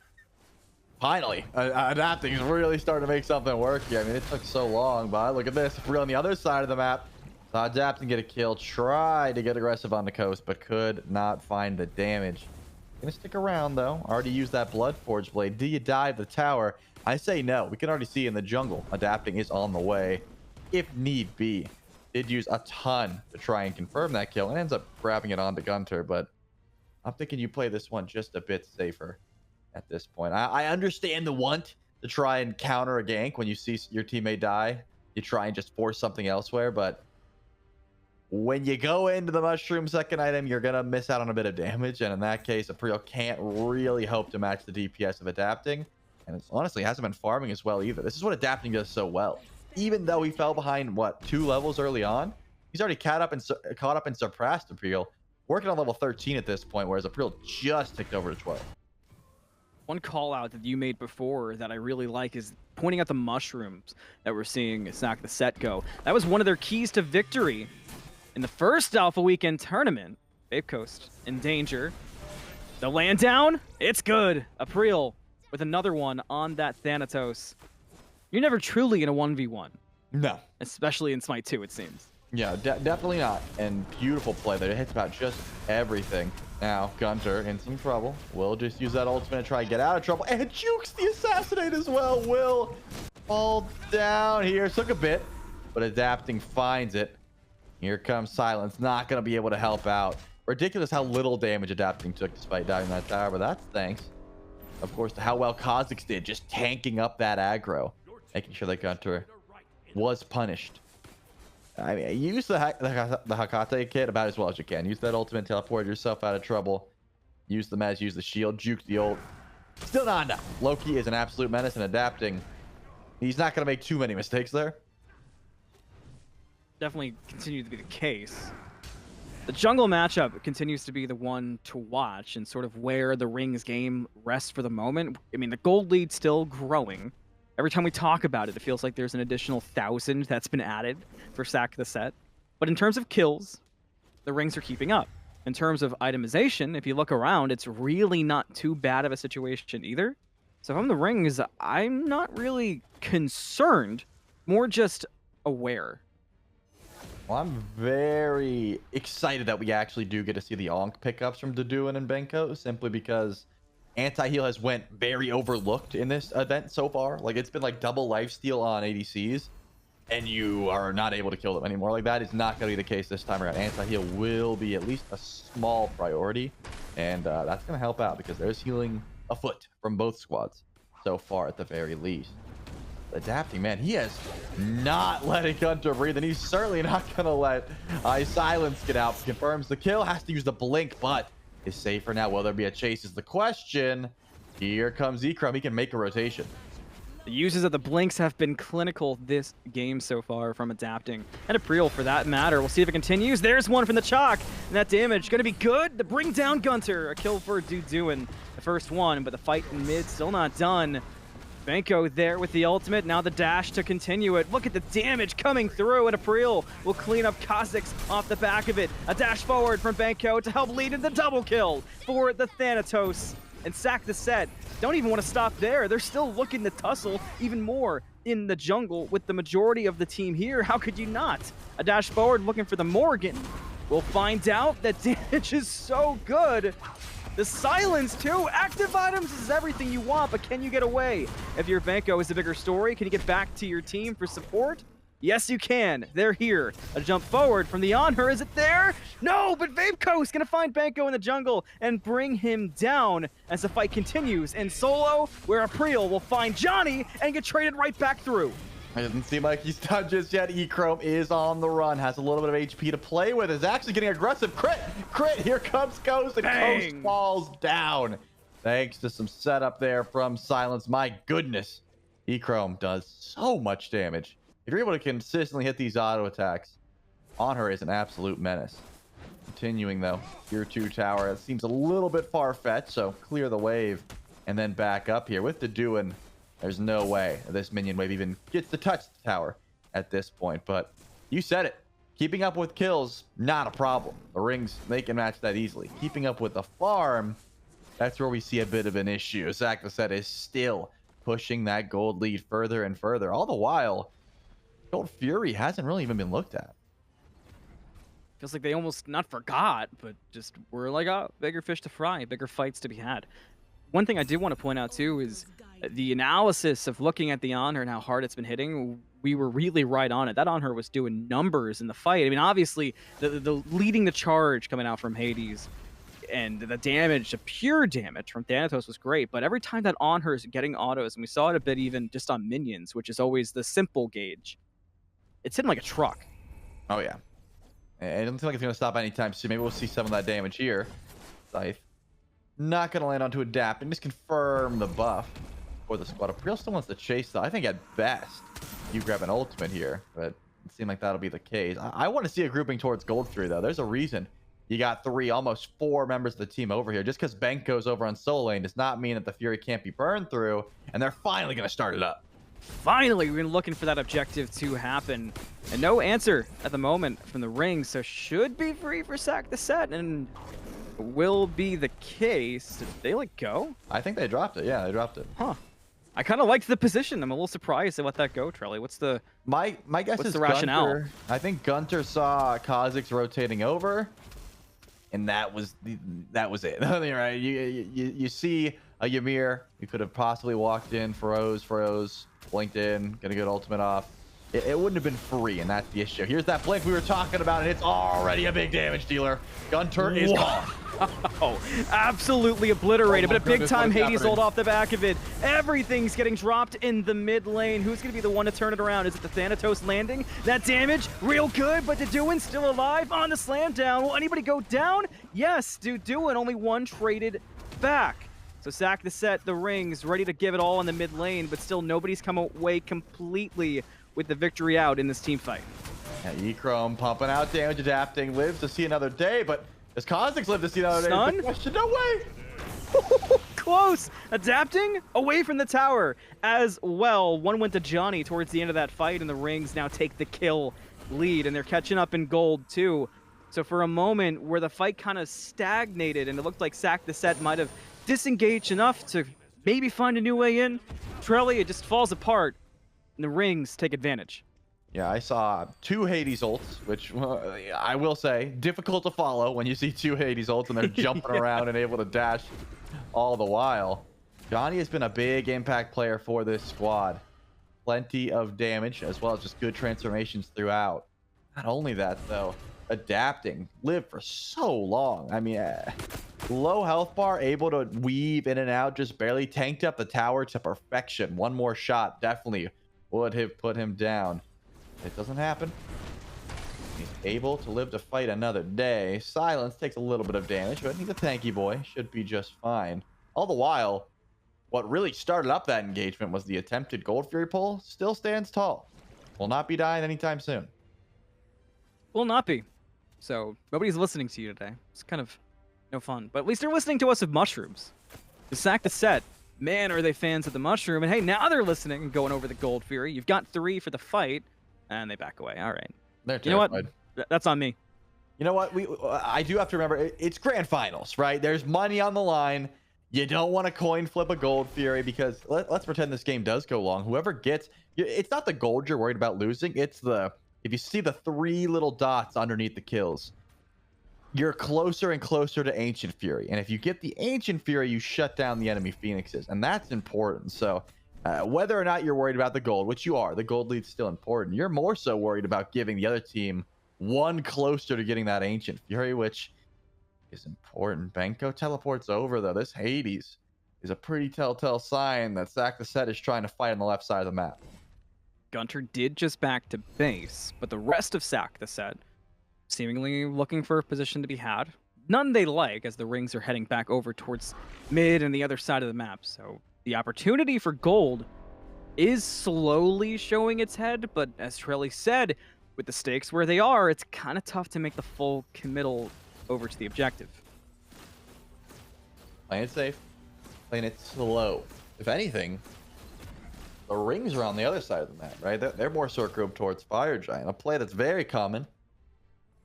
Finally, adapting is really starting to make something work here. I mean, it took so long, but look at this. If we're on the other side of the map, adapt and get a kill. Tried to get aggressive on the coast, but could not find the damage. Gonna stick around though. Already used that Bloodforged Blade. Do you dive the tower? I say no. We can already see in the jungle. Adapting is on the way, if need be. Did use a ton to try and confirm that kill and ends up grabbing it onto Gunter, but I'm thinking you play this one just a bit safer at this point. I understand the want to try and counter a gank when you see your teammate die. You try and just force something elsewhere, but when you go into the mushroom second item, you're gonna miss out on a bit of damage, and in that case, April can't really hope to match the DPS of adapting, and it's honestly hasn't been farming as well either. This is what adapting does so well. Even though he fell behind what 2 levels early on, he's already caught up and surpassed April, working on level 13 at this point, whereas April just ticked over to 12. One call out that you made before that I really like is pointing out the mushrooms that we're seeing Sack the Set go. That was one of their keys to victory in the first Alpha Weekend tournament. Babe Coast in danger. The land down, it's good. April with another one on that Thanatos. You're never truly in a 1v1. No. Especially in Smite 2, it seems. Yeah, definitely not. And beautiful play there. It hits about just everything. Now, Gunter in some trouble. Will just use that ultimate to try and get out of trouble. And jukes the assassinate as well. Will fall down here. Took a bit, but adapting finds it. Here comes Silence. Not going to be able to help out. Ridiculous how little damage adapting took despite diving that tower, but that's thanks, of course, to how well Kha'Zix did, just tanking up that aggro, making sure that Gunter was punished. I mean, use the Hecate kit about as well as you can. Use that ultimate, teleport yourself out of trouble. Use the mez, use the shield, juke the ult. Still not enough. Loki is an absolute menace, and adapting, he's not going to make too many mistakes there. Definitely continue to be the case. The jungle matchup continues to be the one to watch and sort of where the Rings game rests for the moment. I mean, the gold lead's still growing. Every time we talk about it, it feels like there's an additional 1,000 that's been added for Sack the Set. But in terms of kills, the Rings are keeping up. In terms of itemization, if you look around, it's really not too bad of a situation either. So if I'm the Rings, I'm not really concerned, more just aware. Well, I'm very excited that we actually do get to see the Onk pickups from Duduin and Benko, simply because anti-heal has went very overlooked in this event so far. Like, it's been like double lifesteal on ADCs, and you are not able to kill them anymore. Like, that is not going to be the case this time around. Anti-heal will be at least a small priority, and that's going to help out because there's healing afoot from both squads so far at the very least. Adapting, man, he has not letting Gunter breathe, and he's certainly not gonna let Silence get out. Confirms the kill, has to use the blink, but is safer now. Will there be a chase is the question. Here comes Ikram. He can make a rotation. The uses of the blinks have been clinical this game so far from adapting. And April for that matter. We'll see if it continues. There's one from the Chalk, and that damage gonna be good to bring down Gunter. A kill for Duduin, the first one, but the fight in mid still not done. Benko there with the ultimate, now the dash to continue it. Look at the damage coming through, and April will clean up Kha'Zix off the back of it. A dash forward from Benko to help lead in the double kill for the Thanatos. And Sack the Set don't even want to stop there. They're still looking to tussle even more in the jungle with the majority of the team here. How could you not? A dash forward looking for the Morgan. We'll find out that damage is so good. The silence too. Active items is everything you want, but can you get away? If your Banco is the bigger story, can you get back to your team for support? Yes, you can. They're here. A jump forward from the Honor. Is it there? No, but Vapeco is going to find Banco in the jungle and bring him down as the fight continues in solo, where April will find Johnny and get traded right back through. It doesn't seem like he's done just yet. E-Chrome is on the run, has a little bit of HP to play with, is actually getting aggressive. Crit, here comes Ghost, and Bang. Ghost falls down. Thanks to some setup there from Silence. My goodness, E-Chrome does so much damage. If you're able to consistently hit these auto attacks, on her is an absolute menace. Continuing though, tier 2 tower. It seems a little bit far-fetched, so clear the wave and then back up here. With the Deduin, there's no way this minion wave even gets to touch the tower at this point. But you said it. Keeping up with kills, not a problem. The rings, they can match that easily. Keeping up with the farm, that's where we see a bit of an issue. Zach said is still pushing that gold lead further and further. All the while, Gold Fury hasn't really even been looked at. Feels like they almost not forgot, but just were like, oh, bigger fish to fry, bigger fights to be had. One thing I did want to point out too is the analysis of looking at the Honor and how hard it's been hitting. We were really right on it. That Honor was doing numbers in the fight. I mean, obviously, the leading the charge coming out from Hades and the damage, the pure damage from Thanatos was great. But every time that Honor is getting autos, and we saw it a bit even just on minions, which is always the simple gauge, it's hitting like a truck. Oh, yeah. It doesn't seem like it's going to stop anytime soon. Maybe we'll see some of that damage here. Scythe. Not going to land onto Adapt and just confirm the buff for the squad. April still wants to chase, though. I think at best you grab an ultimate here, but it seems like that'll be the case. I want to see a grouping towards Gold Fury, though. There's a reason you got 3, almost 4 members of the team over here. Just because Benko's over on solo lane does not mean that the Fury can't be burned through, and they're finally going to start it up. Finally, we've been looking for that objective to happen, and no answer at the moment from the ring, so should be free for Sack the Set, and will be the case. Did they let go? I think they dropped it. Yeah, they dropped it. Huh. I kind of liked the position. I'm a little surprised they let that go, Trelly. What's the my guess what's is the rationale? Gunter, I think Gunter saw Kha'Zix rotating over, and that was it. Right? You see a Ymir who could have possibly walked in, froze, blinked in, gonna get ultimate off. It wouldn't have been free, and that's the issue. Here's that blink we were talking about, and it's already a big damage dealer. Gunter is gone. Oh, absolutely obliterated, Oh but a big time Hades happening? ult off the back of it. Everything's getting dropped in the mid lane. Who's going to be the one to turn it around? Is it the Thanatos landing? That damage, real good, but Deduin still alive on the slam down. Will anybody go down? Yes, Deduin, only one traded back. So Sack the Set, the rings, ready to give it all in the mid lane, but still nobody's come away completely with the victory out in this team fight. Yeah, E-Chrome pumping out damage, adapting, lives to see another day, but does Kha'Zix live to see another Stun? day? Question, no way! Close! Adapting away from the tower as well. One went to Johnny towards the end of that fight, and the rings now take the kill lead, and they're catching up in gold too. So for a moment where the fight kind of stagnated and it looked like Sack the Set might have disengaged enough to maybe find a new way in, Trelly, it just falls apart, and the rings take advantage. Yeah, I saw 2 Hades ults, which I will say, difficult to follow when you see 2 Hades ults and they're jumping around and able to dash all the while. Johnny has been a big impact player for this squad. Plenty of damage, as well as just good transformations throughout. Not only that, though, adapting, lived for so long. I mean, low health bar, able to weave in and out, just barely tanked up the tower to perfection. One more shot definitely would have put him down. It doesn't happen. He's able to live to fight another day. Silence takes a little bit of damage, but he's a tanky boy. Should be just fine. All the while, what really started up that engagement was the attempted Gold Fury pull. Still stands tall. Will not be dying anytime soon. Will not be. So nobody's listening to you today. It's kind of no fun. But at least they're listening to us of mushrooms. To Sack the Set. Man, are they fans of the mushroom. And hey, now they're listening and going over the Gold Fury. You've got 3 for the fight. And they back away. All right. They're You know what? terrified. That's on me. You know what? I do have to remember, it's grand finals, right? There's money on the line. You don't want to coin flip a Gold Fury because let's pretend this game does go long. Whoever gets, it's not the gold you're worried about losing. It's if you see the 3 little dots underneath the kills, you're closer and closer to Ancient Fury. And if you get the Ancient Fury, you shut down the enemy Phoenixes. And that's important. So whether or not you're worried about the gold, which you are, the gold lead's still important. You're more so worried about giving the other team one closer to getting that Ancient Fury, which is important. Benko teleports over, though. This Hades is a pretty telltale sign that Sack the Set is trying to fight on the left side of the map. Gunter did just back to base, but the rest of Sack the Set seemingly looking for a position to be had. None they like, as the rings are heading back over towards mid and the other side of the map. So the opportunity for gold is slowly showing its head, but as Trelly said, with the stakes where they are, it's kind of tough to make the full committal over to the objective. Playing it safe, playing it slow. If anything, the rings are on the other side of the map, right? They're more so grouped towards Fire Giant, a play that's very common.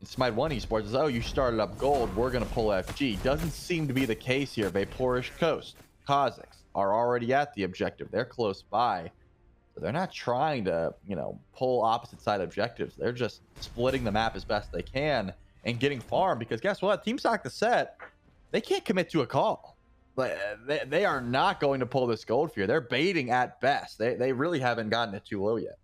In Smite 1 esports is, oh, you started up gold, we're going to pull FG. Doesn't seem to be the case here. Vaporish Coast, Kazakhs are already at the objective. They're close by. So they're not trying to, pull opposite side objectives. They're just splitting the map as best they can and getting farm, because guess what? Team Sack the Set, they can't commit to a call. They are not going to pull this gold fear. They're baiting at best. They really haven't gotten it too low yet.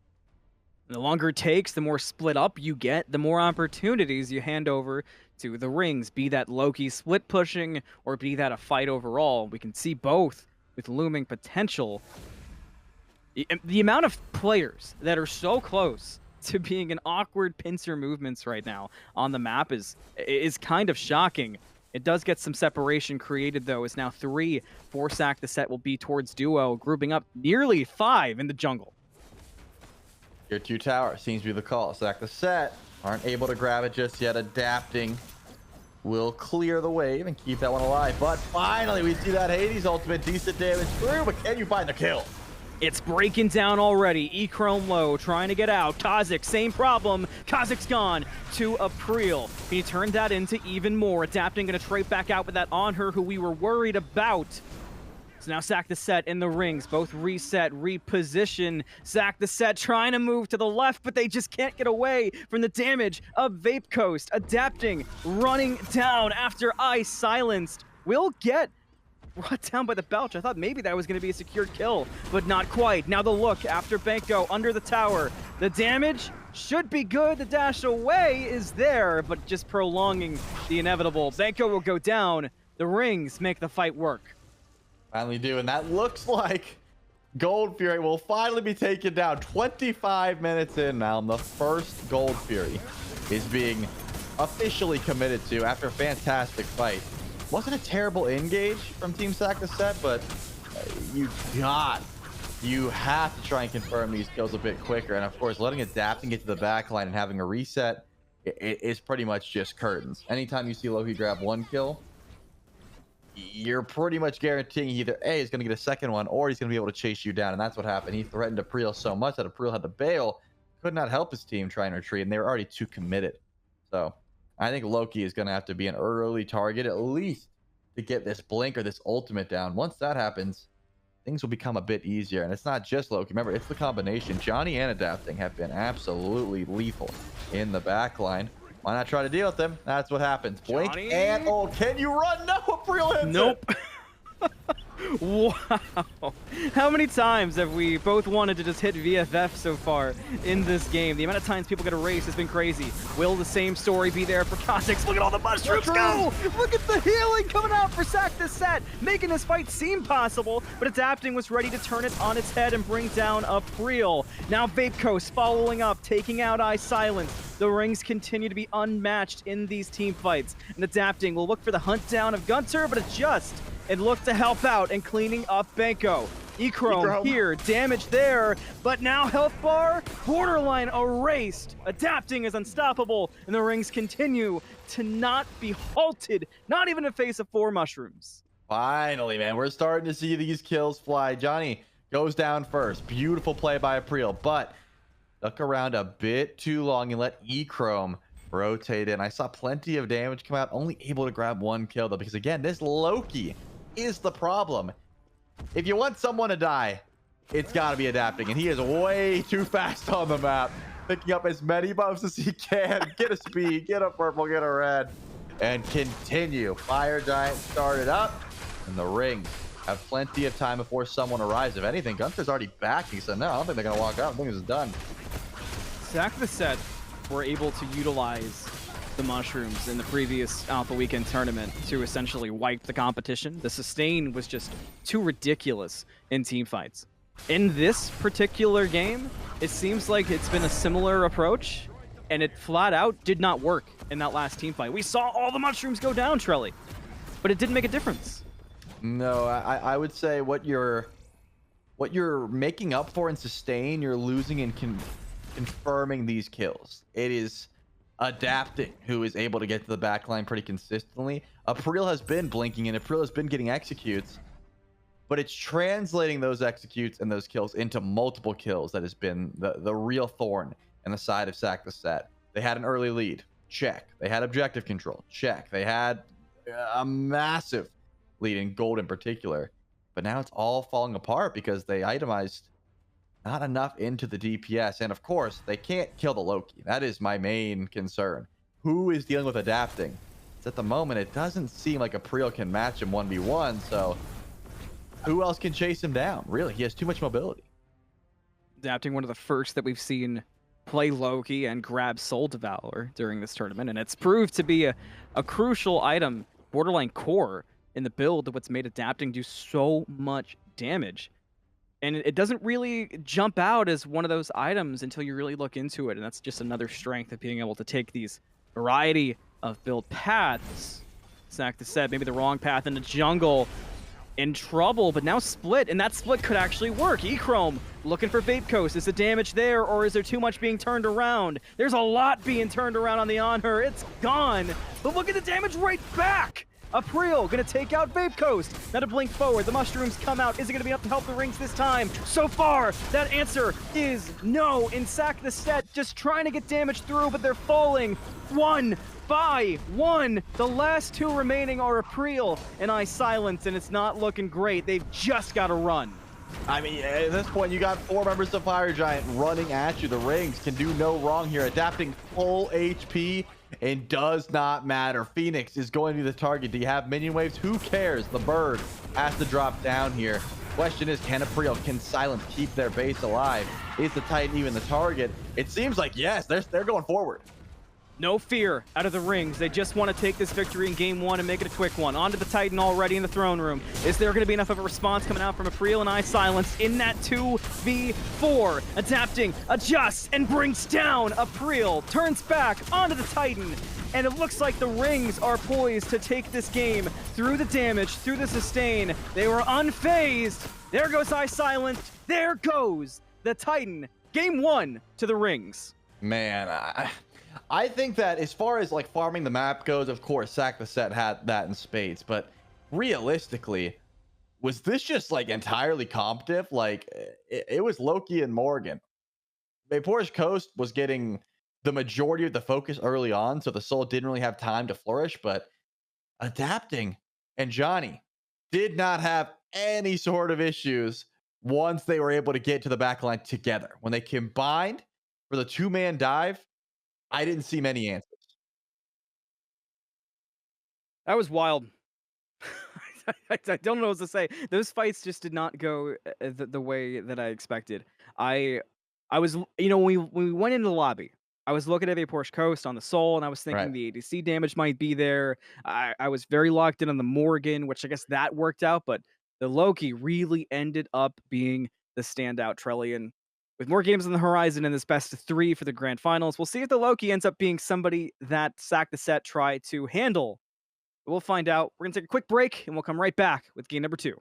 The longer it takes, the more split up you get, the more opportunities you hand over to the rings, be that Loki split pushing or be that a fight overall. We can see both with looming potential. The amount of players that are so close to being in awkward pincer movements right now on the map is kind of shocking. It does get some separation created, though, as now 3 for Sack the Set will be towards duo, grouping up nearly 5 in the jungle. Tier 2 tower seems to be the call. Sack the Set aren't able to grab it just yet. Adapting will clear the wave and keep that one alive. But finally, we see that Hades ultimate. Decent damage through, but can you find the kill? It's breaking down already. E-Chrome low, trying to get out. Kazakh, same problem. Kazakh's gone to April. He turned that into even more. Adapting, going to trade back out with that on her, who we were worried about. So now Sack the Set in the rings, both reset, reposition. Sack the Set trying to move to the left, but they just can't get away from the damage of Vape Coast. Adapting, running down after Ice silenced. Will get brought down by the Belch. I thought maybe that was going to be a secured kill, but not quite. Now the look after Benko under the tower. The damage should be good. The dash away is there, but just prolonging the inevitable. Benko will go down. The rings make the fight work. Finally do, and that looks like Gold Fury will finally be taken down. 25 minutes in now, and the first Gold Fury is being officially committed to after a fantastic fight. Wasn't a terrible engage from Team Sack the Set, but you have to try and confirm these kills a bit quicker. And of course, letting Adapting get to the backline and having a reset is pretty much just curtains. Anytime you see Loki grab 1 kill, you're pretty much guaranteeing either A, is going to get a second one, or he's going to be able to chase you down. And that's what happened. He threatened April so much that April had to bail, could not help his team try and retreat, and they were already too committed. So I think Loki is going to have to be an early target, at least to get this blink or this ultimate down. Once that happens, things will become a bit easier. And it's not just Loki. Remember, it's the combination. Johnny and Adapting have been absolutely lethal in the back line. Why not try to deal with them? That's what happens. Blink Johnny? and ult. Can you run? No, April hits Nope. it. Wow. How many times have we both wanted to just hit VFF so far in this game? The amount of times people get a race has been crazy. Will the same story be there for Kazakhs? Look at all the mushrooms go! Look at the healing coming out for Sack the Set, making this fight seem possible, but Adapting was ready to turn it on its head and bring down April. Now Vape Coast following up, taking out Eye Silence. The rings continue to be unmatched in these team fights, and Adapting will look for the hunt down of Gunter, but it looked to help out and cleaning up Benko. E-Chrome here, damage there, but now health bar, borderline erased. Adapting is unstoppable, and the rings continue to not be halted, not even in face of 4 mushrooms. Finally, man, we're starting to see these kills fly. Johnny goes down first. Beautiful play by April, but stuck around a bit too long and let E-Chrome rotate in. I saw plenty of damage come out, only able to grab 1 kill, though, because, again, this Loki is the problem. If you want someone to die, it's got to be Adapting, and he is way too fast on the map, picking up as many buffs as he can. Get a speed, get a purple, get a red. and continue. Fire Giant started up, and the rings have plenty of time before someone arrives. If anything, Gunther's already back. He said, no, I don't think they're going to walk out. I think this is done. Sack the Set were able to utilize the mushrooms in the previous Alpha Weekend tournament to essentially wipe the competition. The sustain was just too ridiculous in team fights. In this particular game, it seems like it's been a similar approach, and it flat out did not work in that last team fight. We saw all the mushrooms go down, Trelly, but it didn't make a difference. No, I would say what you're making up for in sustain, you're losing in confirming these kills. It is Adapting who is able to get to the backline pretty consistently. April has been blinking and April has been getting executes, but it's translating those executes and those kills into multiple kills that has been the real thorn in the side of Sack the Set. They had an early lead, check. They had objective control, check. They had a massive lead in gold in particular, but now it's all falling apart because they itemized not enough into the DPS, and of course they can't kill the Loki. That is my main concern. Who is dealing with adapting? It's at the moment it doesn't seem like April can match him 1v1, so who else can chase him down? Really, he has too much mobility. Adapting, one of the first that we've seen play Loki and grab Soul Devourer during this tournament, and it's proved to be a crucial item, borderline core in the build, what's made Adapting do so much damage. And it doesn't really jump out as one of those items until you really look into it, and that's just another strength of being able to take these variety of build paths. Sack the Set, maybe the wrong path in the jungle, in trouble, but now split, and that split could actually work. E-Chrome looking for Vape Coast. Is the damage there, or is there too much being turned around? There's a lot being turned around on the Honor. It's gone, but look at the damage right back. April gonna take out Vape Coast. Now to blink forward, the mushrooms come out. Is it gonna be enough to help the rings this time? So far, that answer is no. In Sack the Set, just trying to get damage through, but they're falling one by one. The last two remaining are April and I Silence, and it's not looking great. They've just gotta run. I mean, at this point, you got 4 members of Fire Giant running at you. The rings can do no wrong here. Adapting full HP. It does not matter. Phoenix is going to be the target. Do you have minion waves? Who cares? The bird has to drop down here. Question is, can April, can Silence keep their base alive? Is the Titan even the target? It seems like yes, they're going forward. No fear out of the rings. They just want to take this victory in game 1 and make it a quick one. Onto the Titan already in the throne room. Is there going to be enough of a response coming out from April and I Silence in that 2v4? Adapting, adjusts, and brings down April. Turns back onto the Titan. And it looks like the rings are poised to take this game through the damage, through the sustain. They were unfazed. There goes I Silence. There goes the Titan. Game 1 to the rings. Man, I think that as far as like farming the map goes, of course, Sack the Set had that in spades, but realistically, was this just like entirely competitive? Like it was Loki and Morgan. Vapor's Coast was getting the majority of the focus early on, so the Soul didn't really have time to flourish, but Adapting and Johnny did not have any sort of issues once they were able to get to the backline together. When they combined for the 2-man dive, I didn't see many answers. That was wild. I don't know what to say. Those fights just did not go the way that I expected. I was, you know, when we went into the lobby, I was looking at a Porsche Coast on the Soul, and I was thinking Right. the ADC damage might be there. I was very locked in on the Morgan, which I guess that worked out, but the Loki really ended up being the standout Trellian. With more games on the horizon in this best of 3 for the grand finals, we'll see if the Loki ends up being somebody that Sack the Set try to handle. We'll find out. We're going to take a quick break, and we'll come right back with game number 2.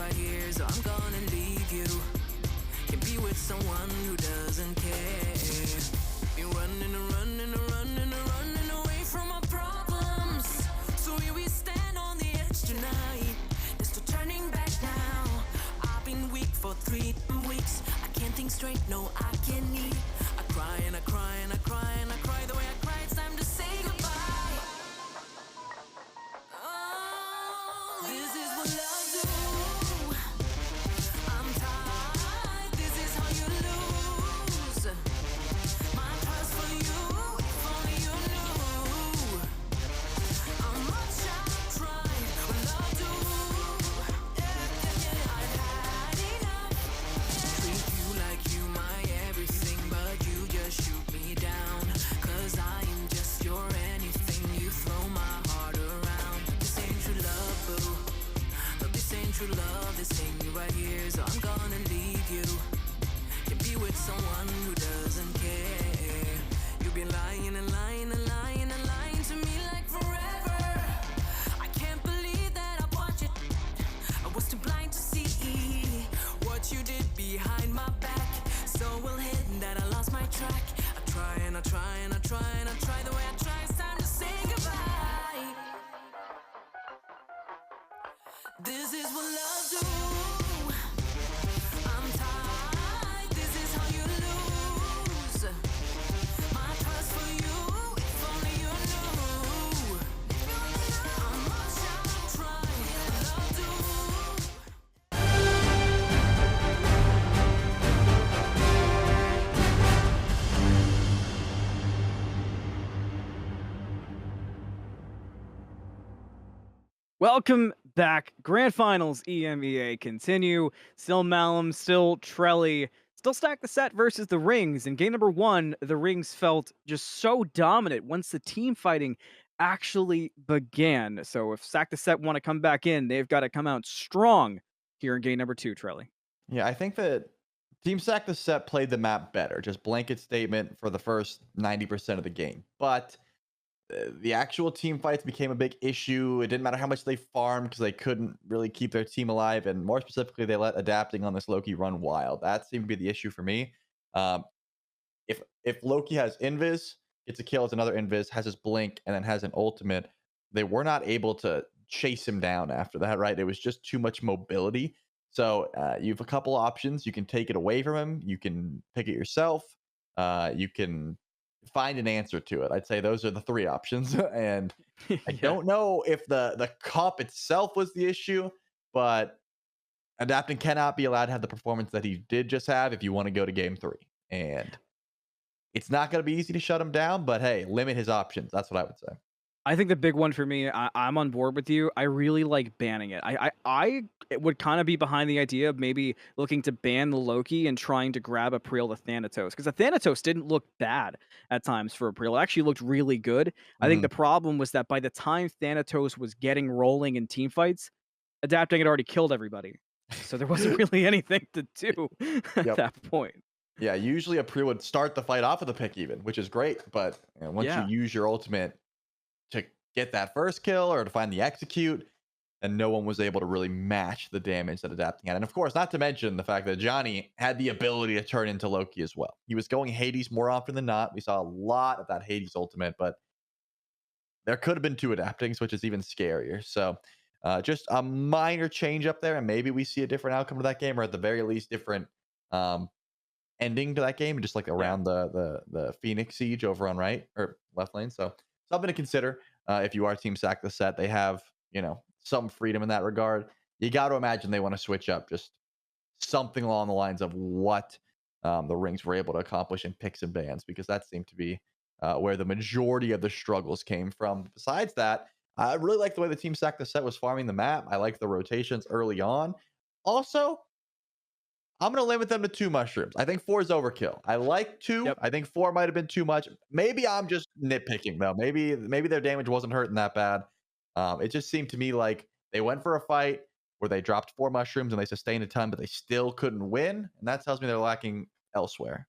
right here, so I'm gonna leave you. Can be with someone who doesn't care. Been running and running and running and running away from our problems. So here we stand on the edge tonight. There's no turning back now. I've been weak for 3 weeks. I can't think straight, no, I can't eat. I cry and I cry and I cry and I cry the way I cry. It's time to say goodbye. Oh, this is what love do. I'm tired. This is how you lose. My trust for you, if only you knew how much I've tried. What love do. I've had enough. Treat you like you my everything, but you just shoot me down. 'Cause I am just your anything. You throw my heart around. This ain't true love, boo. But this ain't true love. This ain't me right here, so I'm gonna leave you. Can be with someone who doesn't care. You've been lying and lying and lying and lying to me like forever. I can't believe that I watched it. I was too blind to see what you did behind my back. So well hidden that I lost my track. I try and I try and I try and I try the way I try. It's time to say goodbye. This is what love do. I'm tired. This is how you lose. My trust for you, if only you knew how much I've tried. Love do. Welcome back. Grand Finals EMEA continue. Still Malum, still Trelly, still Stack the Set versus the Rings. In game number 1, the Rings felt just so dominant once the team fighting actually began. So if Stack the Set want to come back in, they've got to come out strong here in game number 2, Trelly. Yeah, I think that Team Sack the Set played the map better. Just blanket statement for the first 90% of the game. But the actual team fights became a big issue. It didn't matter how much they farmed because they couldn't really keep their team alive. And more specifically, they let adapting on this Loki run wild. That seemed to be the issue for me. If Loki has invis, gets a kill, it's another invis, has his blink, and then has an ultimate, they were not able to chase him down after that, right? It was just too much mobility. So you have a couple options. You can take it away from him. You can pick it yourself. You can find an answer to it. I'd say those are the 3 options. And I don't know if the comp itself was the issue, but adapting cannot be allowed to have the performance that he did just have if you want to go to game 3. And it's not going to be easy to shut him down, but hey, limit his options. That's what I would say. I think the big one for me, I'm on board with you. I really like banning it. I would kind of be behind the idea of maybe looking to ban the Loki and trying to grab a April to Thanatos, because the Thanatos didn't look bad at times for April. It actually looked really good. I think the problem was that by the time Thanatos was getting rolling in team fights, adapting had already killed everybody. So there wasn't really anything to do at that point. Yeah, usually April would start the fight off with a pick even, which is great. But once you use your ultimate to get that first kill or to find the execute, and no one was able to really match the damage that adapting had. And of course, not to mention the fact that Johnny had the ability to turn into Loki as well. He was going Hades more often than not. We saw a lot of that Hades ultimate, but there could have been 2 adaptings, which is even scarier. So just a minor change up there, and maybe we see a different outcome to that game, or at the very least different ending to that game, just like around the Phoenix siege over on right or left lane. So something to consider if you are Team Sack the Set. They have, some freedom in that regard. You got to imagine they want to switch up just something along the lines of what the Rings were able to accomplish in picks and bans, because that seemed to be where the majority of the struggles came from. Besides that, I really like the way the Team Sack the Set was farming the map. I like the rotations early on. Also, I'm going to limit them to 2 mushrooms. I think 4 is overkill. I like 2. Yep. I think 4 might have been too much. Maybe I'm just nitpicking, though. Maybe their damage wasn't hurting that bad. It just seemed to me like they went for a fight where they dropped 4 mushrooms and they sustained a ton, but they still couldn't win. And that tells me they're lacking elsewhere.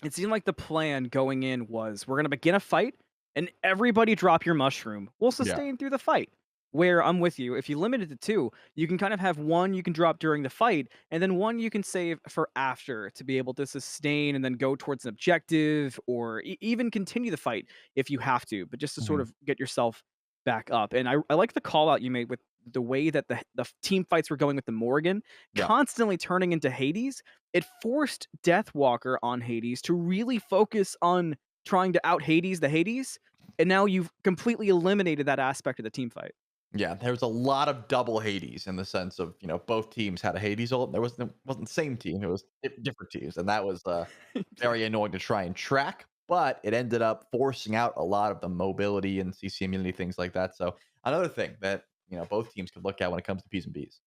It seemed like the plan going in was, we're going to begin a fight, and everybody drop your mushroom. We'll sustain through the fight. where I'm with you. If you limit it to 2, you can kind of have 1 you can drop during the fight, and then 1 you can save for after to be able to sustain and then go towards an objective or even continue the fight if you have to, but just to sort Mhm. of get yourself back up. And I like the call out you made with the way that the team fights were going with the Morgan, Yeah. constantly turning into Hades. It forced Deathwalker on Hades to really focus on trying to out Hades the Hades, and now you've completely eliminated that aspect of the team fight. Yeah, there was a lot of double Hades in the sense of, both teams had a Hades ult. Wasn't the same team, it was different teams, and that was Yeah. very annoying to try and track, but it ended up forcing out a lot of the mobility and CC immunity, things like that. So another thing that, both teams could look at when it comes to P's and B's.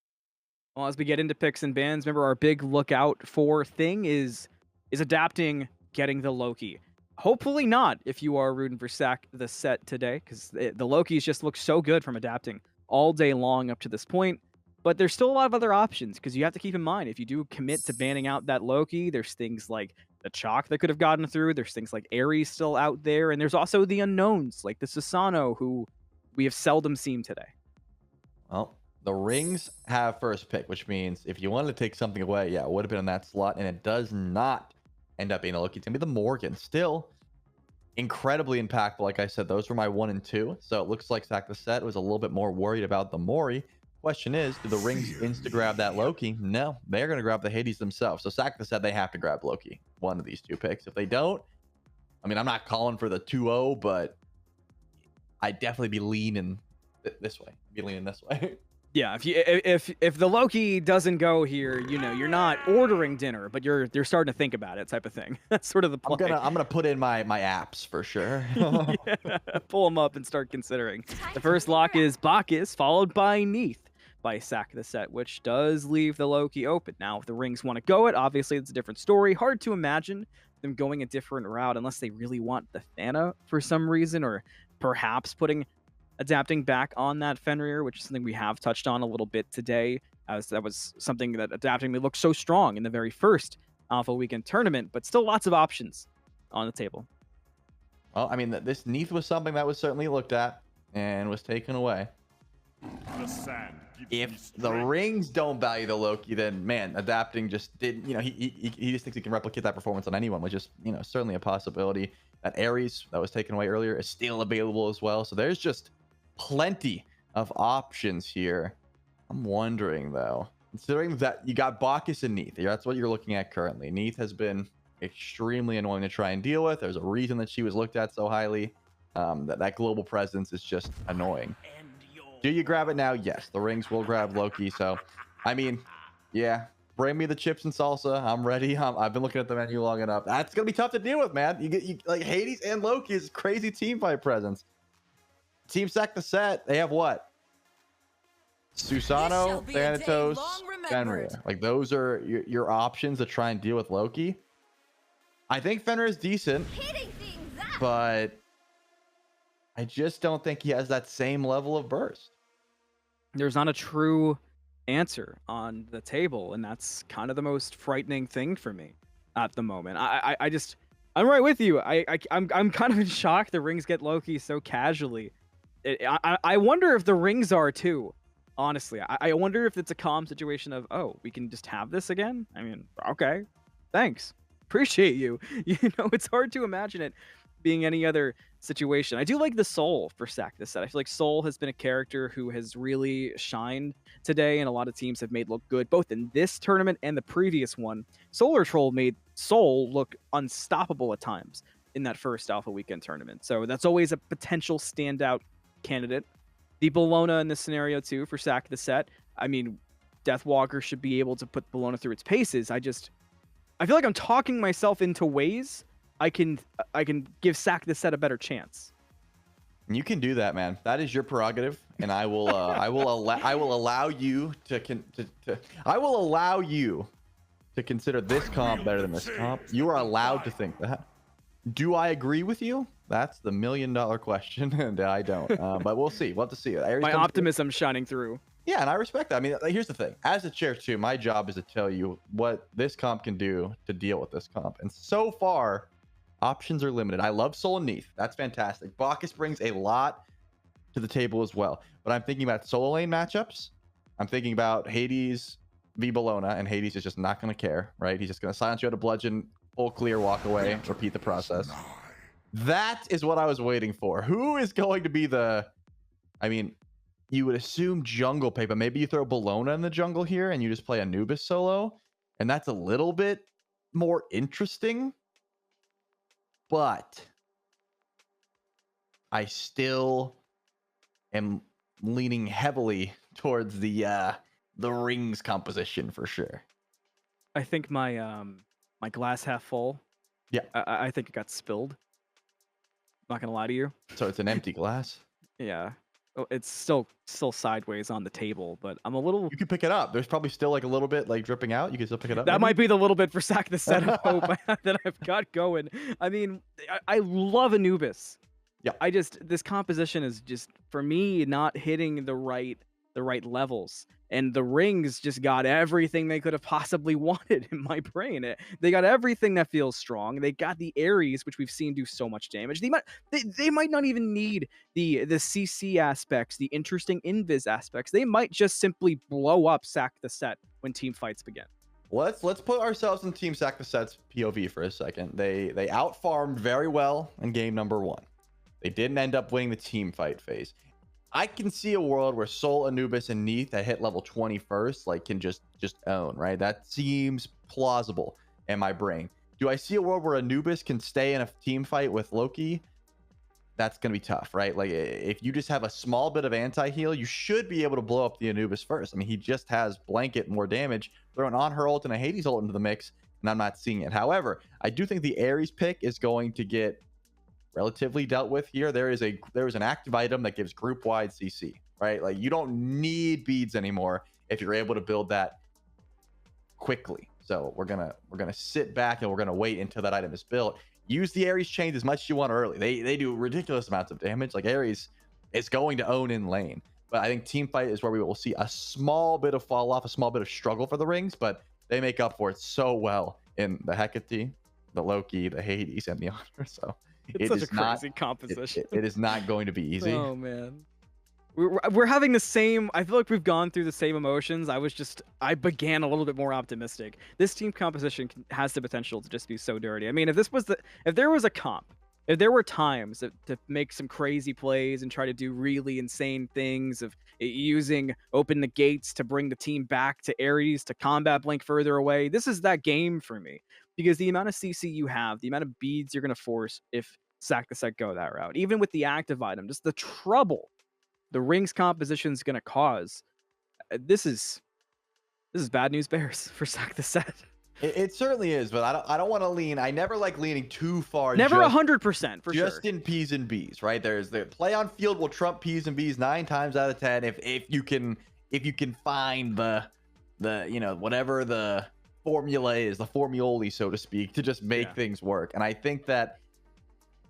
Well, as we get into picks and bans, remember our big lookout for thing is adapting, getting the Loki. Hopefully not if you are rooting for Sack the Set today, because the Lokis just look so good from adapting all day long up to this point. But there's still a lot of other options because you have to keep in mind if you do commit to banning out that Loki, there's things like the Chalk that could have gotten through. There's things like Ares still out there, and there's also the unknowns like the Susano who we have seldom seen today. Well, the rings have first pick, which means if you wanted to take something away, yeah, it would have been in that slot, and it does not end up being a Loki. It's gonna be the Morgan. Still incredibly impactful. Like I said, those were my 1 and 2. So it looks like Sack the Set was a little bit more worried about the Mori. Question is, do the rings insta grab that Loki? No, they're gonna grab the Hades themselves. So Sack the Set, they have to grab Loki. One of these 2 picks. If they don't, I mean, I'm not calling for the 2-0, but I'd definitely be leaning this way. Be leaning this way. Yeah, if the Loki doesn't go here, you're not ordering dinner, but you're starting to think about it, type of thing. That's sort of the play. I'm gonna put in my apps for sure. Yeah, pull them up and start considering. The first lock is Bacchus, followed by Neath by Sack the Set, which does leave the Loki open. Now, if the rings want to go it, obviously it's a different story. Hard to imagine them going a different route unless they really want the Thana for some reason, or perhaps adapting back on that Fenrir, which is something we have touched on a little bit today, as that was something that adapting me looked so strong in the very first Alpha Weekend tournament, but still lots of options on the table. Well, I mean, this Neath was something that was certainly looked at and was taken away. If the rings don't value the Loki, then man, adapting just did. He just thinks he can replicate that performance on anyone, which is certainly a possibility. That Ares that was taken away earlier is still available as well. So there's just plenty of options here. I'm wondering though, considering that you got Bacchus and Neath, that's what you're looking at currently. Neath has been extremely annoying to try and deal with. There's a reason that she was looked at so highly. That global presence is just annoying. Do you grab it now? Yes, the rings will grab Loki. So, I mean, yeah, bring me the chips and salsa. I'm ready. I've been looking at the menu long enough. That's gonna be tough to deal with, man. You like Hades and Loki is crazy team fight presence. Team Sack the Set, they have what? Susano, Thanatos, Fenrir. Like those are your options to try and deal with Loki. I think Fenrir is decent, but I just don't think he has that same level of burst. There's not a true answer on the table, and that's kind of the most frightening thing for me at the moment. I'm right with you. I'm kind of in shock the rings get Loki so casually. I wonder if the rings are too. Honestly, I wonder if it's a calm situation of, oh, we can just have this again. I mean, okay, thanks, appreciate you. It's hard to imagine it being any other situation. I do like the Soul for Sack the Set. I feel like Soul has been a character who has really shined today, and a lot of teams have made look good, both in this tournament and the previous one. Solar Troll made Soul look unstoppable at times in that first Alpha Weekend tournament. So that's always a potential standout candidate. The Bologna in this scenario too for Sack the Set. I mean, Deathwalker should be able to put Bologna through its paces. I feel like I'm talking myself into ways I can give Sack the Set a better chance. You can do that, man. That is your prerogative, and I will allow you to consider this comp better than this comp. You are allowed to think that. Do I agree with you? That's the $1 million question, and I don't. But we'll see. We'll have to see. My optimism shining through. Yeah, and I respect that. I mean, here's the thing. As a chair two, my job is to tell you what this comp can do to deal with this comp. And so far, options are limited. I love Soul and Neath. That's fantastic. Bacchus brings a lot to the table as well. But I'm thinking about solo lane matchups. I'm thinking about Hades v Bologna, and Hades is just not going to care, right? He's just going to silence you at a bludgeon, full clear, walk away, repeat the process. That is what I was waiting for. Who is going to be the... I mean, you would assume jungle pick, but maybe you throw Bologna in the jungle here and you just play Anubis solo, and that's a little bit more interesting. But I still am leaning heavily towards the rings composition for sure. I think my my glass half full. Yeah. I think it got spilled. Not gonna lie to you. So it's an empty glass. Yeah. Oh, it's still sideways on the table, but I'm a little. You can pick it up. There's probably still like a little bit like dripping out. You can still pick it up. That might be the little bit for sack the set of hope that I've got going. I mean, I love Anubis. Yeah. This composition is just for me not hitting the right levels, and the rings just got everything they could have possibly wanted in my brain. They got everything that feels strong. They got the Ares, which we've seen do so much damage. They might not even need the CC aspects, the interesting invis aspects. They might just simply blow up sack the set when team fights begin. Let's put ourselves in Team Sack the Set's POV for a second. They out farmed very well in game number 1. They didn't end up winning the team fight phase. I can see a world where Sol, Anubis, and Neath that hit level 21st like can just own, right? That seems plausible in my brain. Do I see a world where Anubis can stay in a team fight with Loki? That's going to be tough, right? Like, if you just have a small bit of anti-heal, you should be able to blow up the Anubis first. I mean, he just has blanket more damage. Throw an on-her ult and a Hades ult into the mix, and I'm not seeing it. However, I do think the Ares pick is going to get relatively dealt with here. There is an active item that gives group-wide CC, right? Like, you don't need beads anymore if you're able to build that quickly. So we're gonna sit back and we're gonna wait until that item is built. Use the Ares chains as much as you want early. They do ridiculous amounts of damage. Like, Ares is going to own in lane. But I think team fight is where we will see a small bit of fall off, a small bit of struggle for the rings, but they make up for it so well in the Hecate, the Loki, the Hades, and the Honor. So It's such a crazy composition. It is not going to be easy. Oh man, we're having the same. I feel like we've gone through the same emotions. I began a little bit more optimistic. This team composition has the potential to just be so dirty. I mean, if there was a comp, if there were times to make some crazy plays and try to do really insane things of using open the gates to bring the team back to Ares to combat blink further away, this is that game for me. Because the amount of CC you have, the amount of beads you're going to force if sack the set go that route, even with the active item, just the trouble the rings composition is going to cause. This is bad news bears for sack the set. It certainly is, but I don't want to lean. I never like leaning too far. Never 100% for sure. Just in P's and B's, right? There's the play on field will trump P's and B's 9 times out of 10 if you can find the whatever the formula is, the formuoli, so to speak, to just make things work. And I think that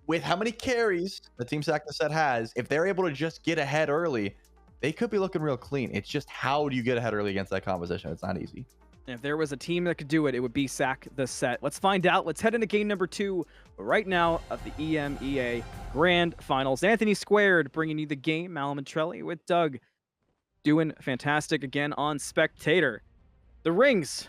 with how many carries the Team Sack the Set has, if they're able to just get ahead early, they could be looking real clean. It's just how do you get ahead early against that composition? It's not easy. And if there was a team that could do it, it would be sack the set. Let's find out. Let's head into game number 2 right now of the EMEA Grand Finals. Anthony Squared bringing you the game. Malamantrelli with Doug doing fantastic again on Spectator. The Rings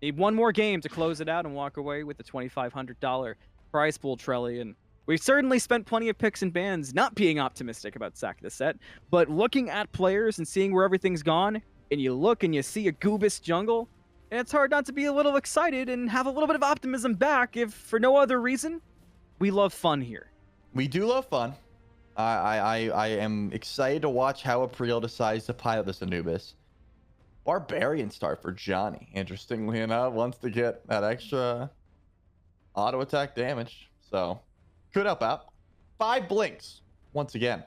need one more game to close it out and walk away with the $2,500 prize pool, Trelli. And we've certainly spent plenty of picks and bans not being optimistic about sack the set, but looking at players and seeing where everything's gone, and you look and you see a Goobus jungle, and it's hard not to be a little excited and have a little bit of optimism back, if for no other reason, we love fun here. We do love fun. I am excited to watch how April decides to pilot this Anubis. Barbarian start for Johnny, interestingly enough, wants to get that extra auto attack damage. So, could help out. 5 blinks, once again,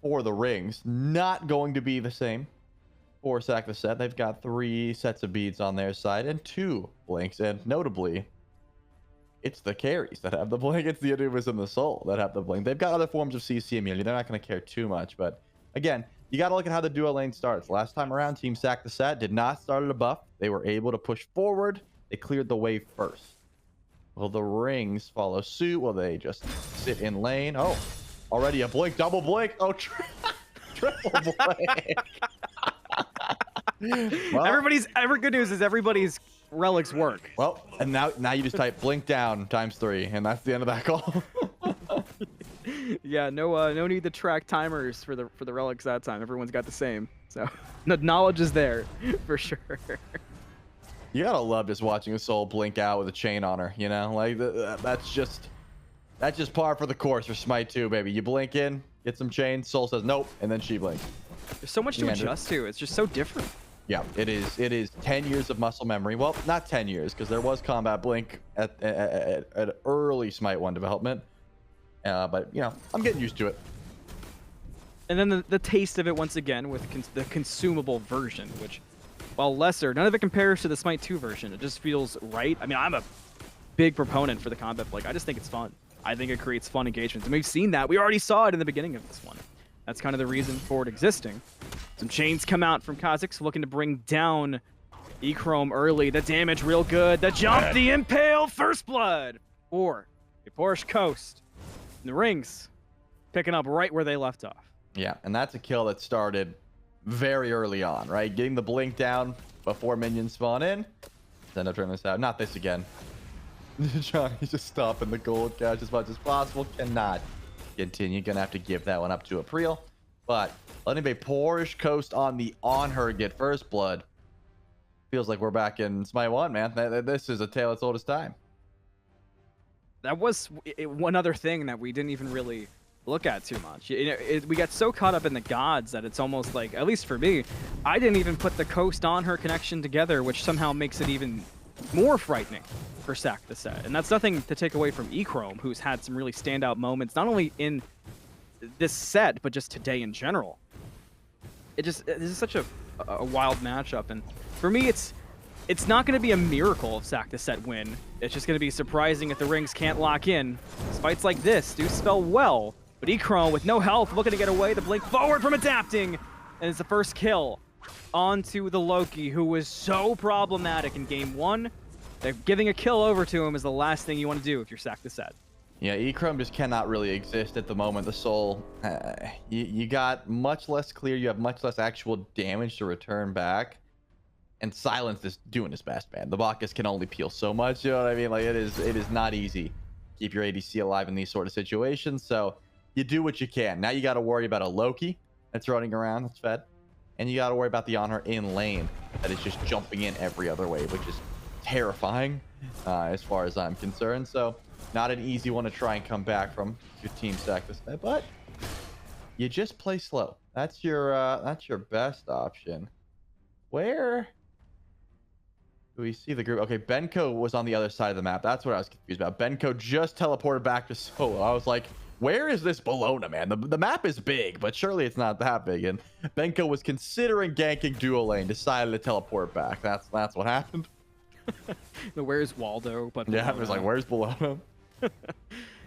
for the rings. Not going to be the same for sack the set. They've got 3 sets of beads on their side and 2 blinks. And notably, it's the carries that have the blink. It's the Anubis and the Soul that have the blink. They've got other forms of CC immunity. They're not going to care too much. But again, you got to look at how the duo lane starts. Last time around, Team Sack the Set did not start at a buff. They were able to push forward. They cleared the way first. Will the rings follow suit? Will they just sit in lane? Oh, Already a blink, double blink. Oh, triple blink. Well, Good news is everybody's relics work. well, and now you just type blink down ×3, and that's the end of that call. Yeah, no need to track timers for the relics that time. Everyone's got the same. So the knowledge is there for sure. You gotta love just watching a soul blink out with a chain on her, you know? Like that's just par for the course for Smite 2, baby. You blink in, get some chains, soul says nope, and then she blinks. There's so much to adjust to. It's just so different. Yeah, it is 10 years of muscle memory. Well, not 10 years, because there was combat blink at early Smite 1 development. But, you know, I'm getting used to it. And then the taste of it once again with the consumable version, which, while lesser, none of it compares to the Smite 2 version. It just feels right. I mean, I'm a big proponent for the combat blink. I just think it's fun. I think it creates fun engagements. And we've seen that. We already saw it in the beginning of this one. That's kind of the reason for it existing. Some chains come out from Kha'Zix, looking to bring down E-Chrome early. The damage real good. The jump, the impale, first blood. Or a Porsche Coast. And the rings picking up right where they left off. Yeah, and that's a kill that started very early on, right? Getting the blink down before minions spawn in. End up trying this out. Not this again. Johnny's just stopping the gold cache as much as possible. Cannot continue. Gonna have to give that one up to April. But letting a Porsche Coast on her get first blood feels like we're back in Smite 1, man. This is a tale as old as time. That was one other thing that we didn't even really look at too much. We got so caught up in the gods that it's almost like, at least for me, I didn't even put the Coast on her connection together, which somehow makes it even more frightening for Sack the Set. And that's nothing to take away from E-Chrome, who's had some really standout moments, not only in this set, but just today in general. This is such a wild matchup, and for me, it's not going to be a miracle if Sack the Set win. It's just going to be surprising if the rings can't lock in. Fights like this do spell well, but E-Chrome with no health, looking to get away, the blink forward from adapting, and it's the first kill onto the Loki, who was so problematic in game 1. That giving a kill over to him is the last thing you want to do if you're Sack the Set. Yeah, E-Chrome just cannot really exist at the moment. The soul, you got much less clear. You have much less actual damage to return back. And Silence is doing his best, man. The Bacchus can only peel so much, you know what I mean? Like, it is not easy. Keep your ADC alive in these sort of situations. So you do what you can. Now you got to worry about a Loki that's running around, that's fed. And you got to worry about the Honor in lane that is just jumping in every other wave, which is terrifying as far as I'm concerned. So not an easy one to try and come back from your team stack this day, but you just play slow. That's your best option. Where do we see the group? Okay, Benko was on the other side of the map. That's what I was confused about. Benko just teleported back to solo. I was like, where is this Bologna, man? The map is big, but surely it's not that big. And Benko was considering ganking duo lane, decided to teleport back. That's what happened. The where's Waldo? But yeah, it was like, where's Bologna?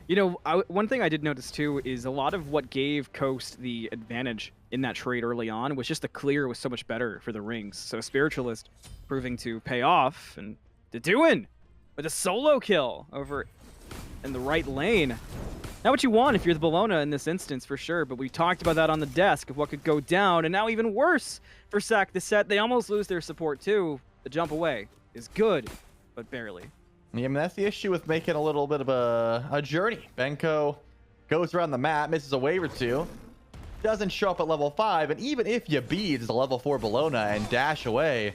You know, one thing I did notice too is a lot of what gave Coast the advantage in that trade early on was just the clear was so much better for the rings. So Spiritualist proving to pay off, and Deduin with a solo kill over in the right lane. Not what you want if you're the Bologna in this instance for sure, but we talked about that on the desk of what could go down, and now even worse for Sack the Set. They almost lose their support too. The jump away is good, but barely. Yeah, I mean, that's the issue with making a little bit of a journey. Benko goes around the map, misses a wave or two, doesn't show up at level 5, and even if you beat the level 4 Bologna and dash away,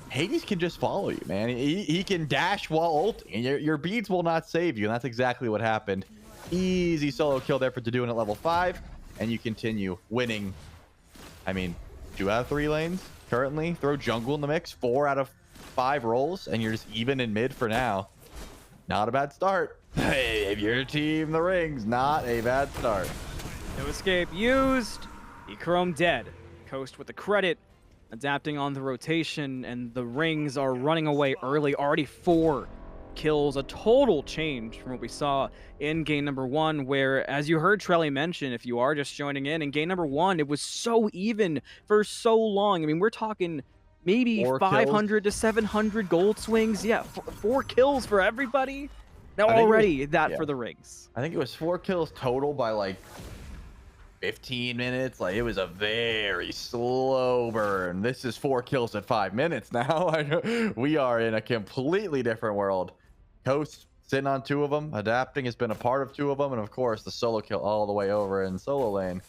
Hades can just follow you, man. He can dash while ulting, and your beads will not save you, and that's exactly what happened. Easy solo kill there for Deduin at level 5, and you continue winning. I mean, 2 out of 3 lanes currently. Throw jungle in the mix, 4 out of 5 rolls, and you're just even in mid for now. Not a bad start. Hey, if you're team the rings, not a bad start. No escape used. E-Chrome dead. Coast with the credit, adapting on the rotation, and the rings are running away early. Already 4 kills, a total change from what we saw in game number 1, where, as you heard Trelly mention, if you are just joining in game number 1, it was so even for so long. I mean, we're talking maybe 500 to 700 gold swings. Yeah, 4 kills for everybody. Now I think it was- already that yeah. for the rings. I think it was 4 kills total by like 15 minutes. Like, it was a very slow burn. This is 4 kills at 5 minutes now. We are in a completely different world. Coast sitting on 2 of them. Adapting has been a part of 2 of them. And of course, the solo kill all the way over in solo lane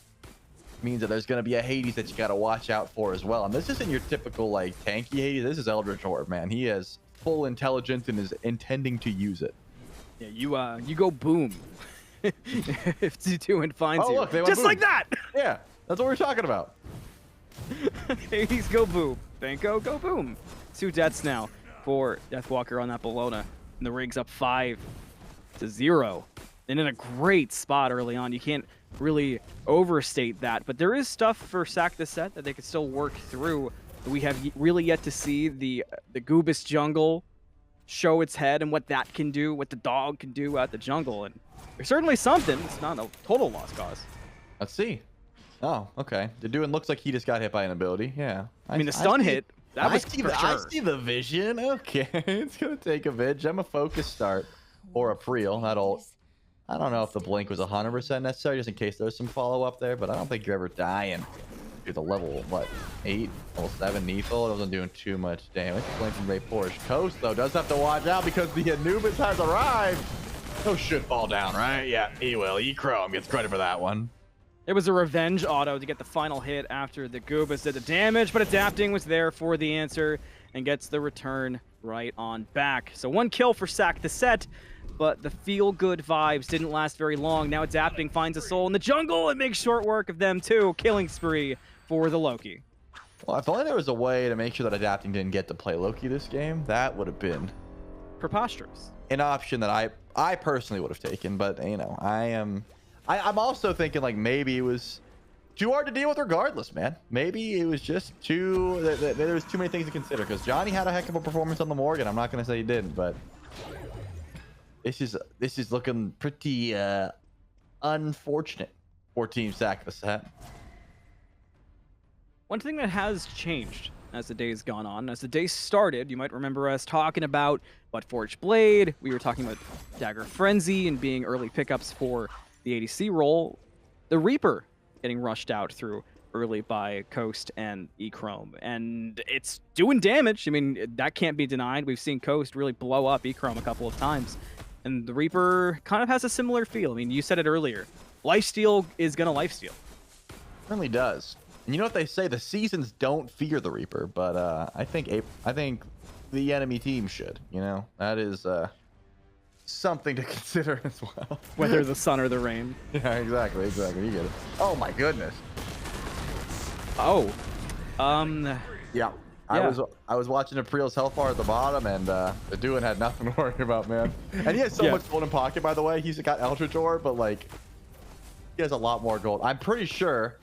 means that there's going to be a Hades that you got to watch out for as well. And this isn't your typical like tanky Hades. This is Eldritch Orb, man. He has full intelligence and is intending to use it. Yeah, you go boom. If T2 finds Oh, you. look, they went Just boom. like that. Yeah, that's what we're talking about. Hades go boom. Banco go boom. 2 deaths now for Deathwalker on that Bologna. And the ring's up 5-0. And in a great spot early on. You can't really overstate that. But there is stuff for Sack the Set that they could still work through. We have really yet to see the Goobus jungle show its head and what that can do, what the dog can do out the jungle. And there's certainly something. It's not a total lost cause. Let's see. Oh, okay. The dude looks like he just got hit by an ability. Yeah. I mean, the stun hit, that was for I sure. see the vision. Okay. It's going to take a vid. Gem a focus start or a Priel. I don't know if the blink was 100% necessary, just in case there's some follow-up there, but I don't think you're ever dying. Dude, the level, what, 8, level 7 Neethel? It wasn't doing too much damage. Blink from Ray Porsche. Coast, though, does have to watch out because the Anubis has arrived. Coast should fall down, right? Yeah, he will. Chrome gets credit for that one. It was a revenge auto to get the final hit after the Goobus did the damage, but Adapting was there for the answer and gets the return right on back. So 1 kill for Sack the Set, but the feel-good vibes didn't last very long. Now Adapting finds a soul in the jungle and makes short work of them too. Killing spree for the Loki. Well, if only there was a way to make sure that Adapting didn't get to play Loki this game, that would have been Preposterous. an option that I personally would have taken. But, you know, I'm also thinking like maybe it was too hard to deal with regardless, man. Maybe it was just there was too many things to consider because Johnny had a heck of a performance on the Morgan. I'm not going to say he didn't, but this is looking pretty unfortunate for Team Sack the Set. One thing that has changed as the days gone on, as the day started, you might remember us talking about Forged Blade. We were talking about Dagger Frenzy and being early pickups for the ADC role. The Reaper getting rushed out through early by Coast and E-Chrome. And it's doing damage. I mean, that can't be denied. We've seen Coast really blow up E-Chrome a couple of times. And the Reaper kind of has a similar feel. I mean, you said it earlier. Lifesteal is going to lifesteal. Really does. And you know what they say? The seasons don't fear the Reaper, but I think the enemy team should. You know, that is something to consider as well. Whether the sun or the rain. Yeah, exactly. You get it. Oh my goodness. Oh. Yeah. I was watching April's health bar at the bottom, and the Duin had nothing to worry about, man. And he has so much gold in pocket, by the way. He's got Eldritch Orb, but like he has a lot more gold. I'm pretty sure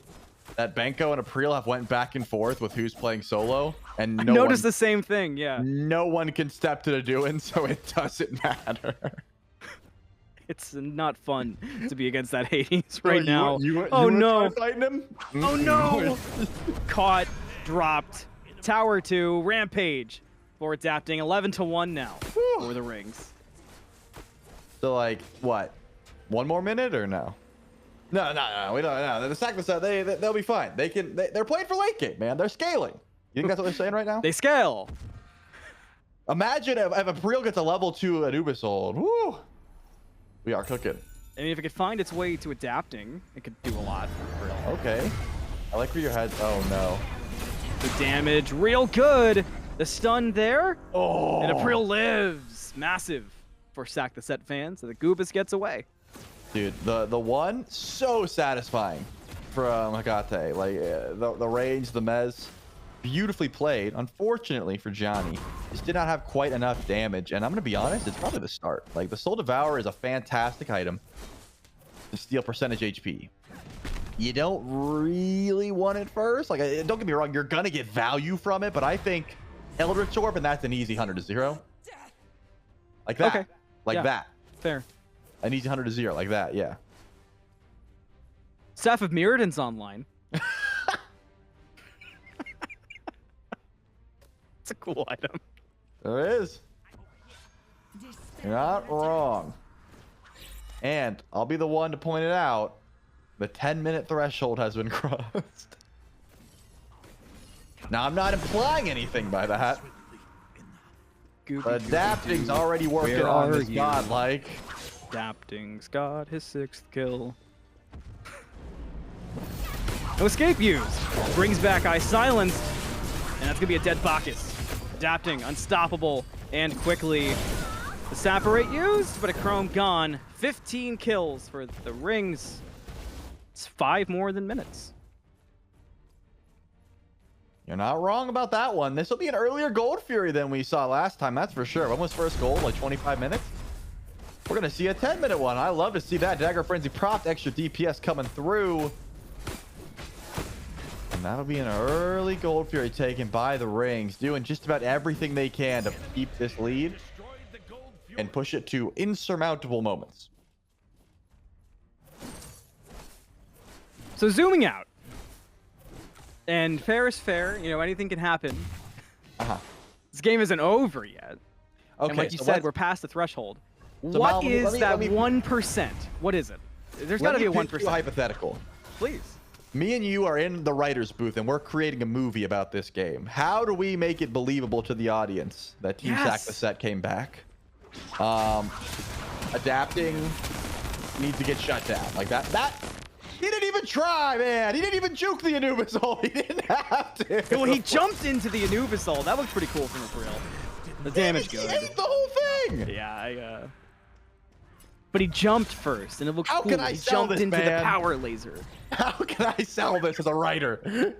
that Banco and April have went back and forth with who's playing solo, and I noticed the same thing. Yeah. No one can step to the Duin, so it doesn't matter. It's not fun to be against that Hades right now. Oh no! Fighting him? Oh no! Caught, dropped. Tower 2, Rampage for Adapting. 11-1 now for the rings. So like what? 1 more minute or no? No. We don't. No. The Sack the Set, they'll be fine. They're playing for late game, man. They're scaling. You think that's what they're saying right now? They scale. Imagine if April gets a level 2 Anubis hold. Woo! We are cooking. I mean, if it could find its way to Adapting, it could do a lot for April. Okay. I like where your head's. Oh no. The damage, real good. The stun there. Oh. And April lives. Massive for Sack the Set fans. So the Goobus gets away. Dude, the one so satisfying from Hagate. Like the range, the mez, beautifully played. Unfortunately for Johnny, just did not have quite enough damage. And I'm gonna be honest, it's probably the start. Like the Soul Devourer is a fantastic item to steal percentage HP. You don't really want it first. Like, don't get me wrong, you're gonna get value from it, but I think Eldritch Orb, and that's an easy 100 to 0. Like that. Okay. Like that. Fair. An easy 100 to 0, like that, yeah. Staff of Mirrodin's online. It's a cool item. There is. You're not wrong. And I'll be the one to point it out. The 10-minute threshold has been crossed. Now, I'm not implying anything by that. But Adapting's already working on this godlike. Adapting's got his 6th kill. No escape used. Brings back Eye Silenced. And that's going to be a dead Bacchus. Adapting, unstoppable, and quickly. The Saporate used, but a Chrome gone. 15 kills for the Rings. It's 5 more than minutes. You're not wrong about that one. This will be an earlier Gold Fury than we saw last time, that's for sure. When was first gold? Like 25 minutes? We're going to see a 10-minute one. I love to see that. Dagger Frenzy propped, extra DPS coming through. And that'll be an early Gold Fury taken by the Rings, doing just about everything they can to keep this lead and push it to insurmountable moments. So zooming out. And fair is fair, you know, anything can happen. This game isn't over yet. Okay, and like you so said, we're past the threshold. So What Mal, is that let me 1%? What is it? There's got to be a 1%. Hypothetical. Please. Me and you are in the writer's booth and we're creating a movie about this game. How do we make it believable to the audience that Team Sack the Set came back? Adapting needs to get shut down. Like that he didn't even try, man. He didn't even juke the Anubisol. He didn't have to. Well, he jumped into the Anubisol. That looked pretty cool from the real. The damage good. He ate the whole thing. Yeah, but he jumped first, and it looked How cool. can I he sell jumped this, into man? the power laser. How can I sell this as a writer?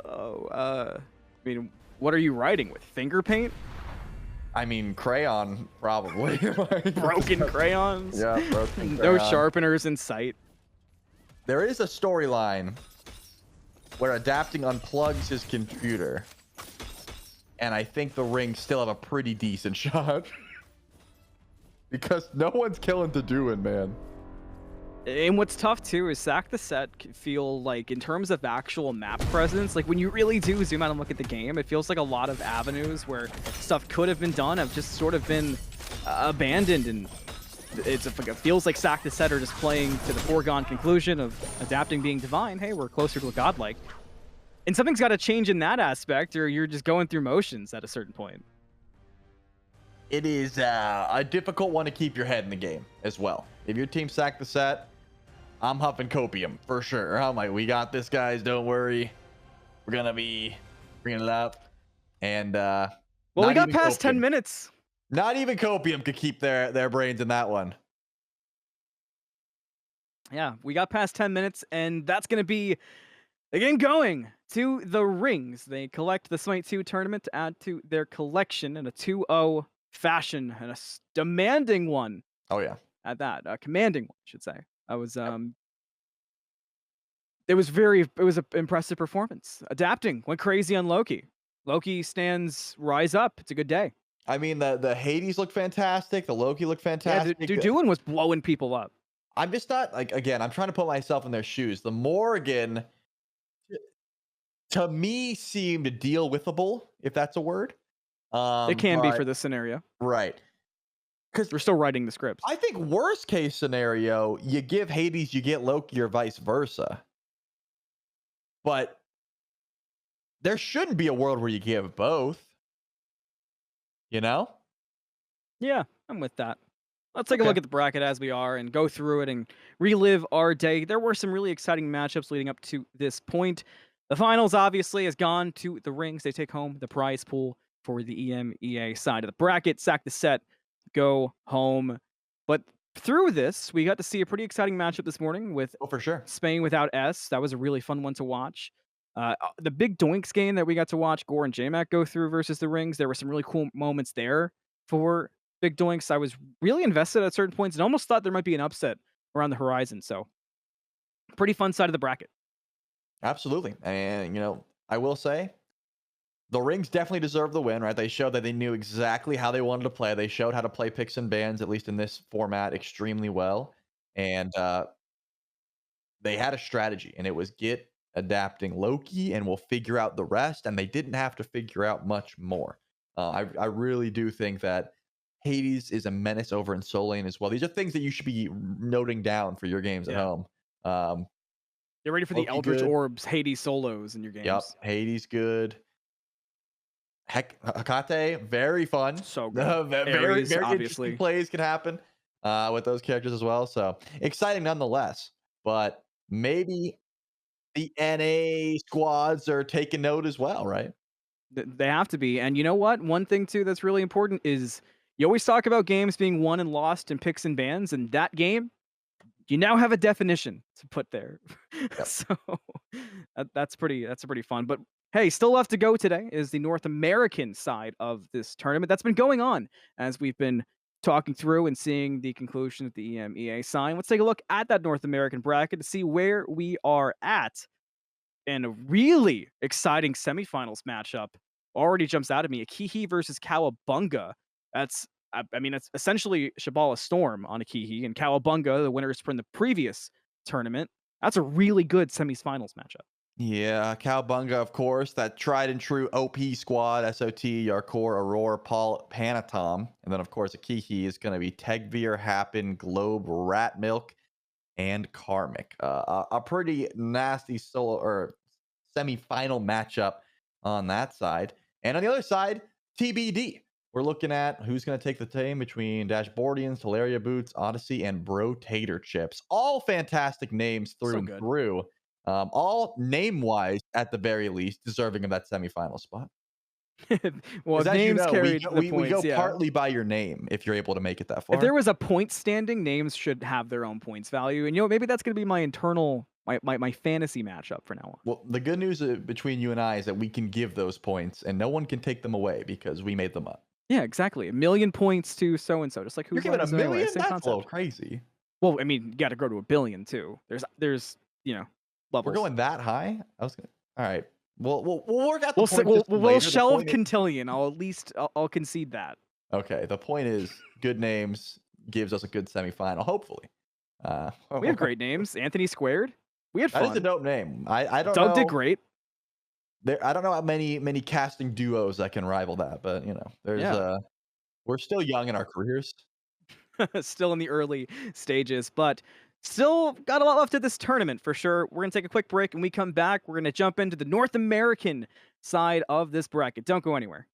Oh, I mean, what are you writing with? Finger paint? I mean, crayon, probably. Broken crayons? Yeah, broken No crayon. sharpeners in sight. There is a storyline where Adapting unplugs his computer. And I think the Rings still have a pretty decent shot. Because no one's killing Taduin, man. And what's tough too is Sack the Set can feel like, in terms of actual map presence, like when you really do zoom out and look at the game, it feels like a lot of avenues where stuff could have been done have just sort of been abandoned, and it feels like Sack the Set are just playing to the foregone conclusion of Adapting being divine. Hey, we're closer to a godlike. And something's got to change in that aspect, or you're just going through motions at a certain point. It is a difficult one to keep your head in the game as well. If your team Sack the Set, I'm huffing copium for sure. I'm like, we got this, guys. Don't worry. We're gonna be bringing it up. And well, we got past 10 minutes. Not even copium could keep their brains in that one. Yeah, we got past 10 minutes, and that's going to be the game going to the Rings. They collect the SMITE 2 tournament to add to their collection in a 2-0 fashion, and a demanding one. Oh, yeah. At that. A commanding one, I should say. I was, it was an impressive performance. Adapting, went crazy on Loki. Loki stands rise up. It's a good day. I mean, the Hades looked fantastic. The Loki looked fantastic. Yeah, Duduin was blowing people up. I'm just not, like, again, I'm trying to put myself in their shoes. The Morrigan, to me, seemed deal withable, if that's a word. It can be for this scenario. Right. Because we're still writing the scripts. I think worst case scenario, you give Hades, you get Loki, or vice versa. But there shouldn't be a world where you give both. You know? Yeah, I'm with that. Let's take a look at the bracket as we are and go through it and relive our day. There were some really exciting matchups leading up to this point. The finals, obviously, has gone to the Rings. They take home the prize pool for the EMEA side of the bracket. Sack the Set, go home. But through this, we got to see a pretty exciting matchup this morning with for sure. Spain without S. That was a really fun one to watch. The big Doinks game that we got to watch Gore and JMac go through versus the Rings, there were some really cool moments there for Big Doinks. I was really invested at certain points and almost thought there might be an upset around the horizon. So, pretty fun side of the bracket. Absolutely. And, you know, I will say, the Rings definitely deserve the win, right? They showed that they knew exactly how they wanted to play. They showed how to play picks and bans, at least in this format, extremely well. And they had a strategy, and it was get Adapting Loki, and we'll figure out the rest. And they didn't have to figure out much more. I really do think that Hades is a menace over in Soul Lane as well. These are things that you should be noting down for your games at Yeah. home. Um, Get ready for the Loki Eldritch good. Orbs, Hades solos in your Yep. games. Hades good. Hecate, very fun. So good. Very, Ares, very interesting obviously. plays can happen with those characters as well. So exciting nonetheless. But maybe the NA squads are taking note as well, right? They have to be. And you know what? One thing too that's really important is you always talk about games being won and lost in picks and bans, and that game, you now have a definition to put there. Yep. So that's pretty fun. But hey, still left to go today is the North American side of this tournament that's been going on as we've been talking through and seeing the conclusion of the EMEA sign. Let's take a look at that North American bracket to see where we are at. And a really exciting semifinals matchup already jumps out at me. Akihi versus Cowabunga. I mean, it's essentially Shabala Storm on Akihi and Cowabunga, the winners from the previous tournament. That's a really good semifinals matchup. Yeah, Cowabunga, of course, that tried and true OP squad, SOT, Yarkor, Aurora, Paul, Panatom. And then, of course, Akihi is going to be Tegvir, Happen, Globe, Rat Milk, and Karmic. A pretty nasty solo or semi-final matchup on that side. And on the other side, TBD. We're looking at who's going to take the team between Dashboardians, Hilaria Boots, Odyssey, and Bro Tater Chips. All fantastic names through So and good. through. All name-wise, at the very least, deserving of that semifinal spot. Well, if As names you know, carried the we points, go yeah. partly by your name if you're able to make it that far. If there was a point standing, names should have their own points value. And you know, maybe that's going to be my internal, my fantasy matchup for now on. Well, the good news between you and I is that we can give those points and no one can take them away because we made them up. Yeah, exactly. 1,000,000 points to so and so, just like You're who's giving line a is anyway, million? same That's concept. a little crazy. Well, I mean, you got to go to 1,000,000,000 too. There's levels. We're going that high? I was gonna. All right. We'll work out the We'll point we'll, system we'll later. The shelve point is- Quintillion. I'll at least I'll concede that. Okay. The point is, good names gives us a good semifinal. Hopefully. We have great names. Anthony Squared. We had That is a fun. dope name. I don't Doug know. did great. I don't know how many casting duos that can rival that, but there's Yeah. we're still young in our careers. Still in the early stages, but still got a lot left of this tournament for sure. We're going to take a quick break and we come back. We're going to jump into the North American side of this bracket. Don't go anywhere.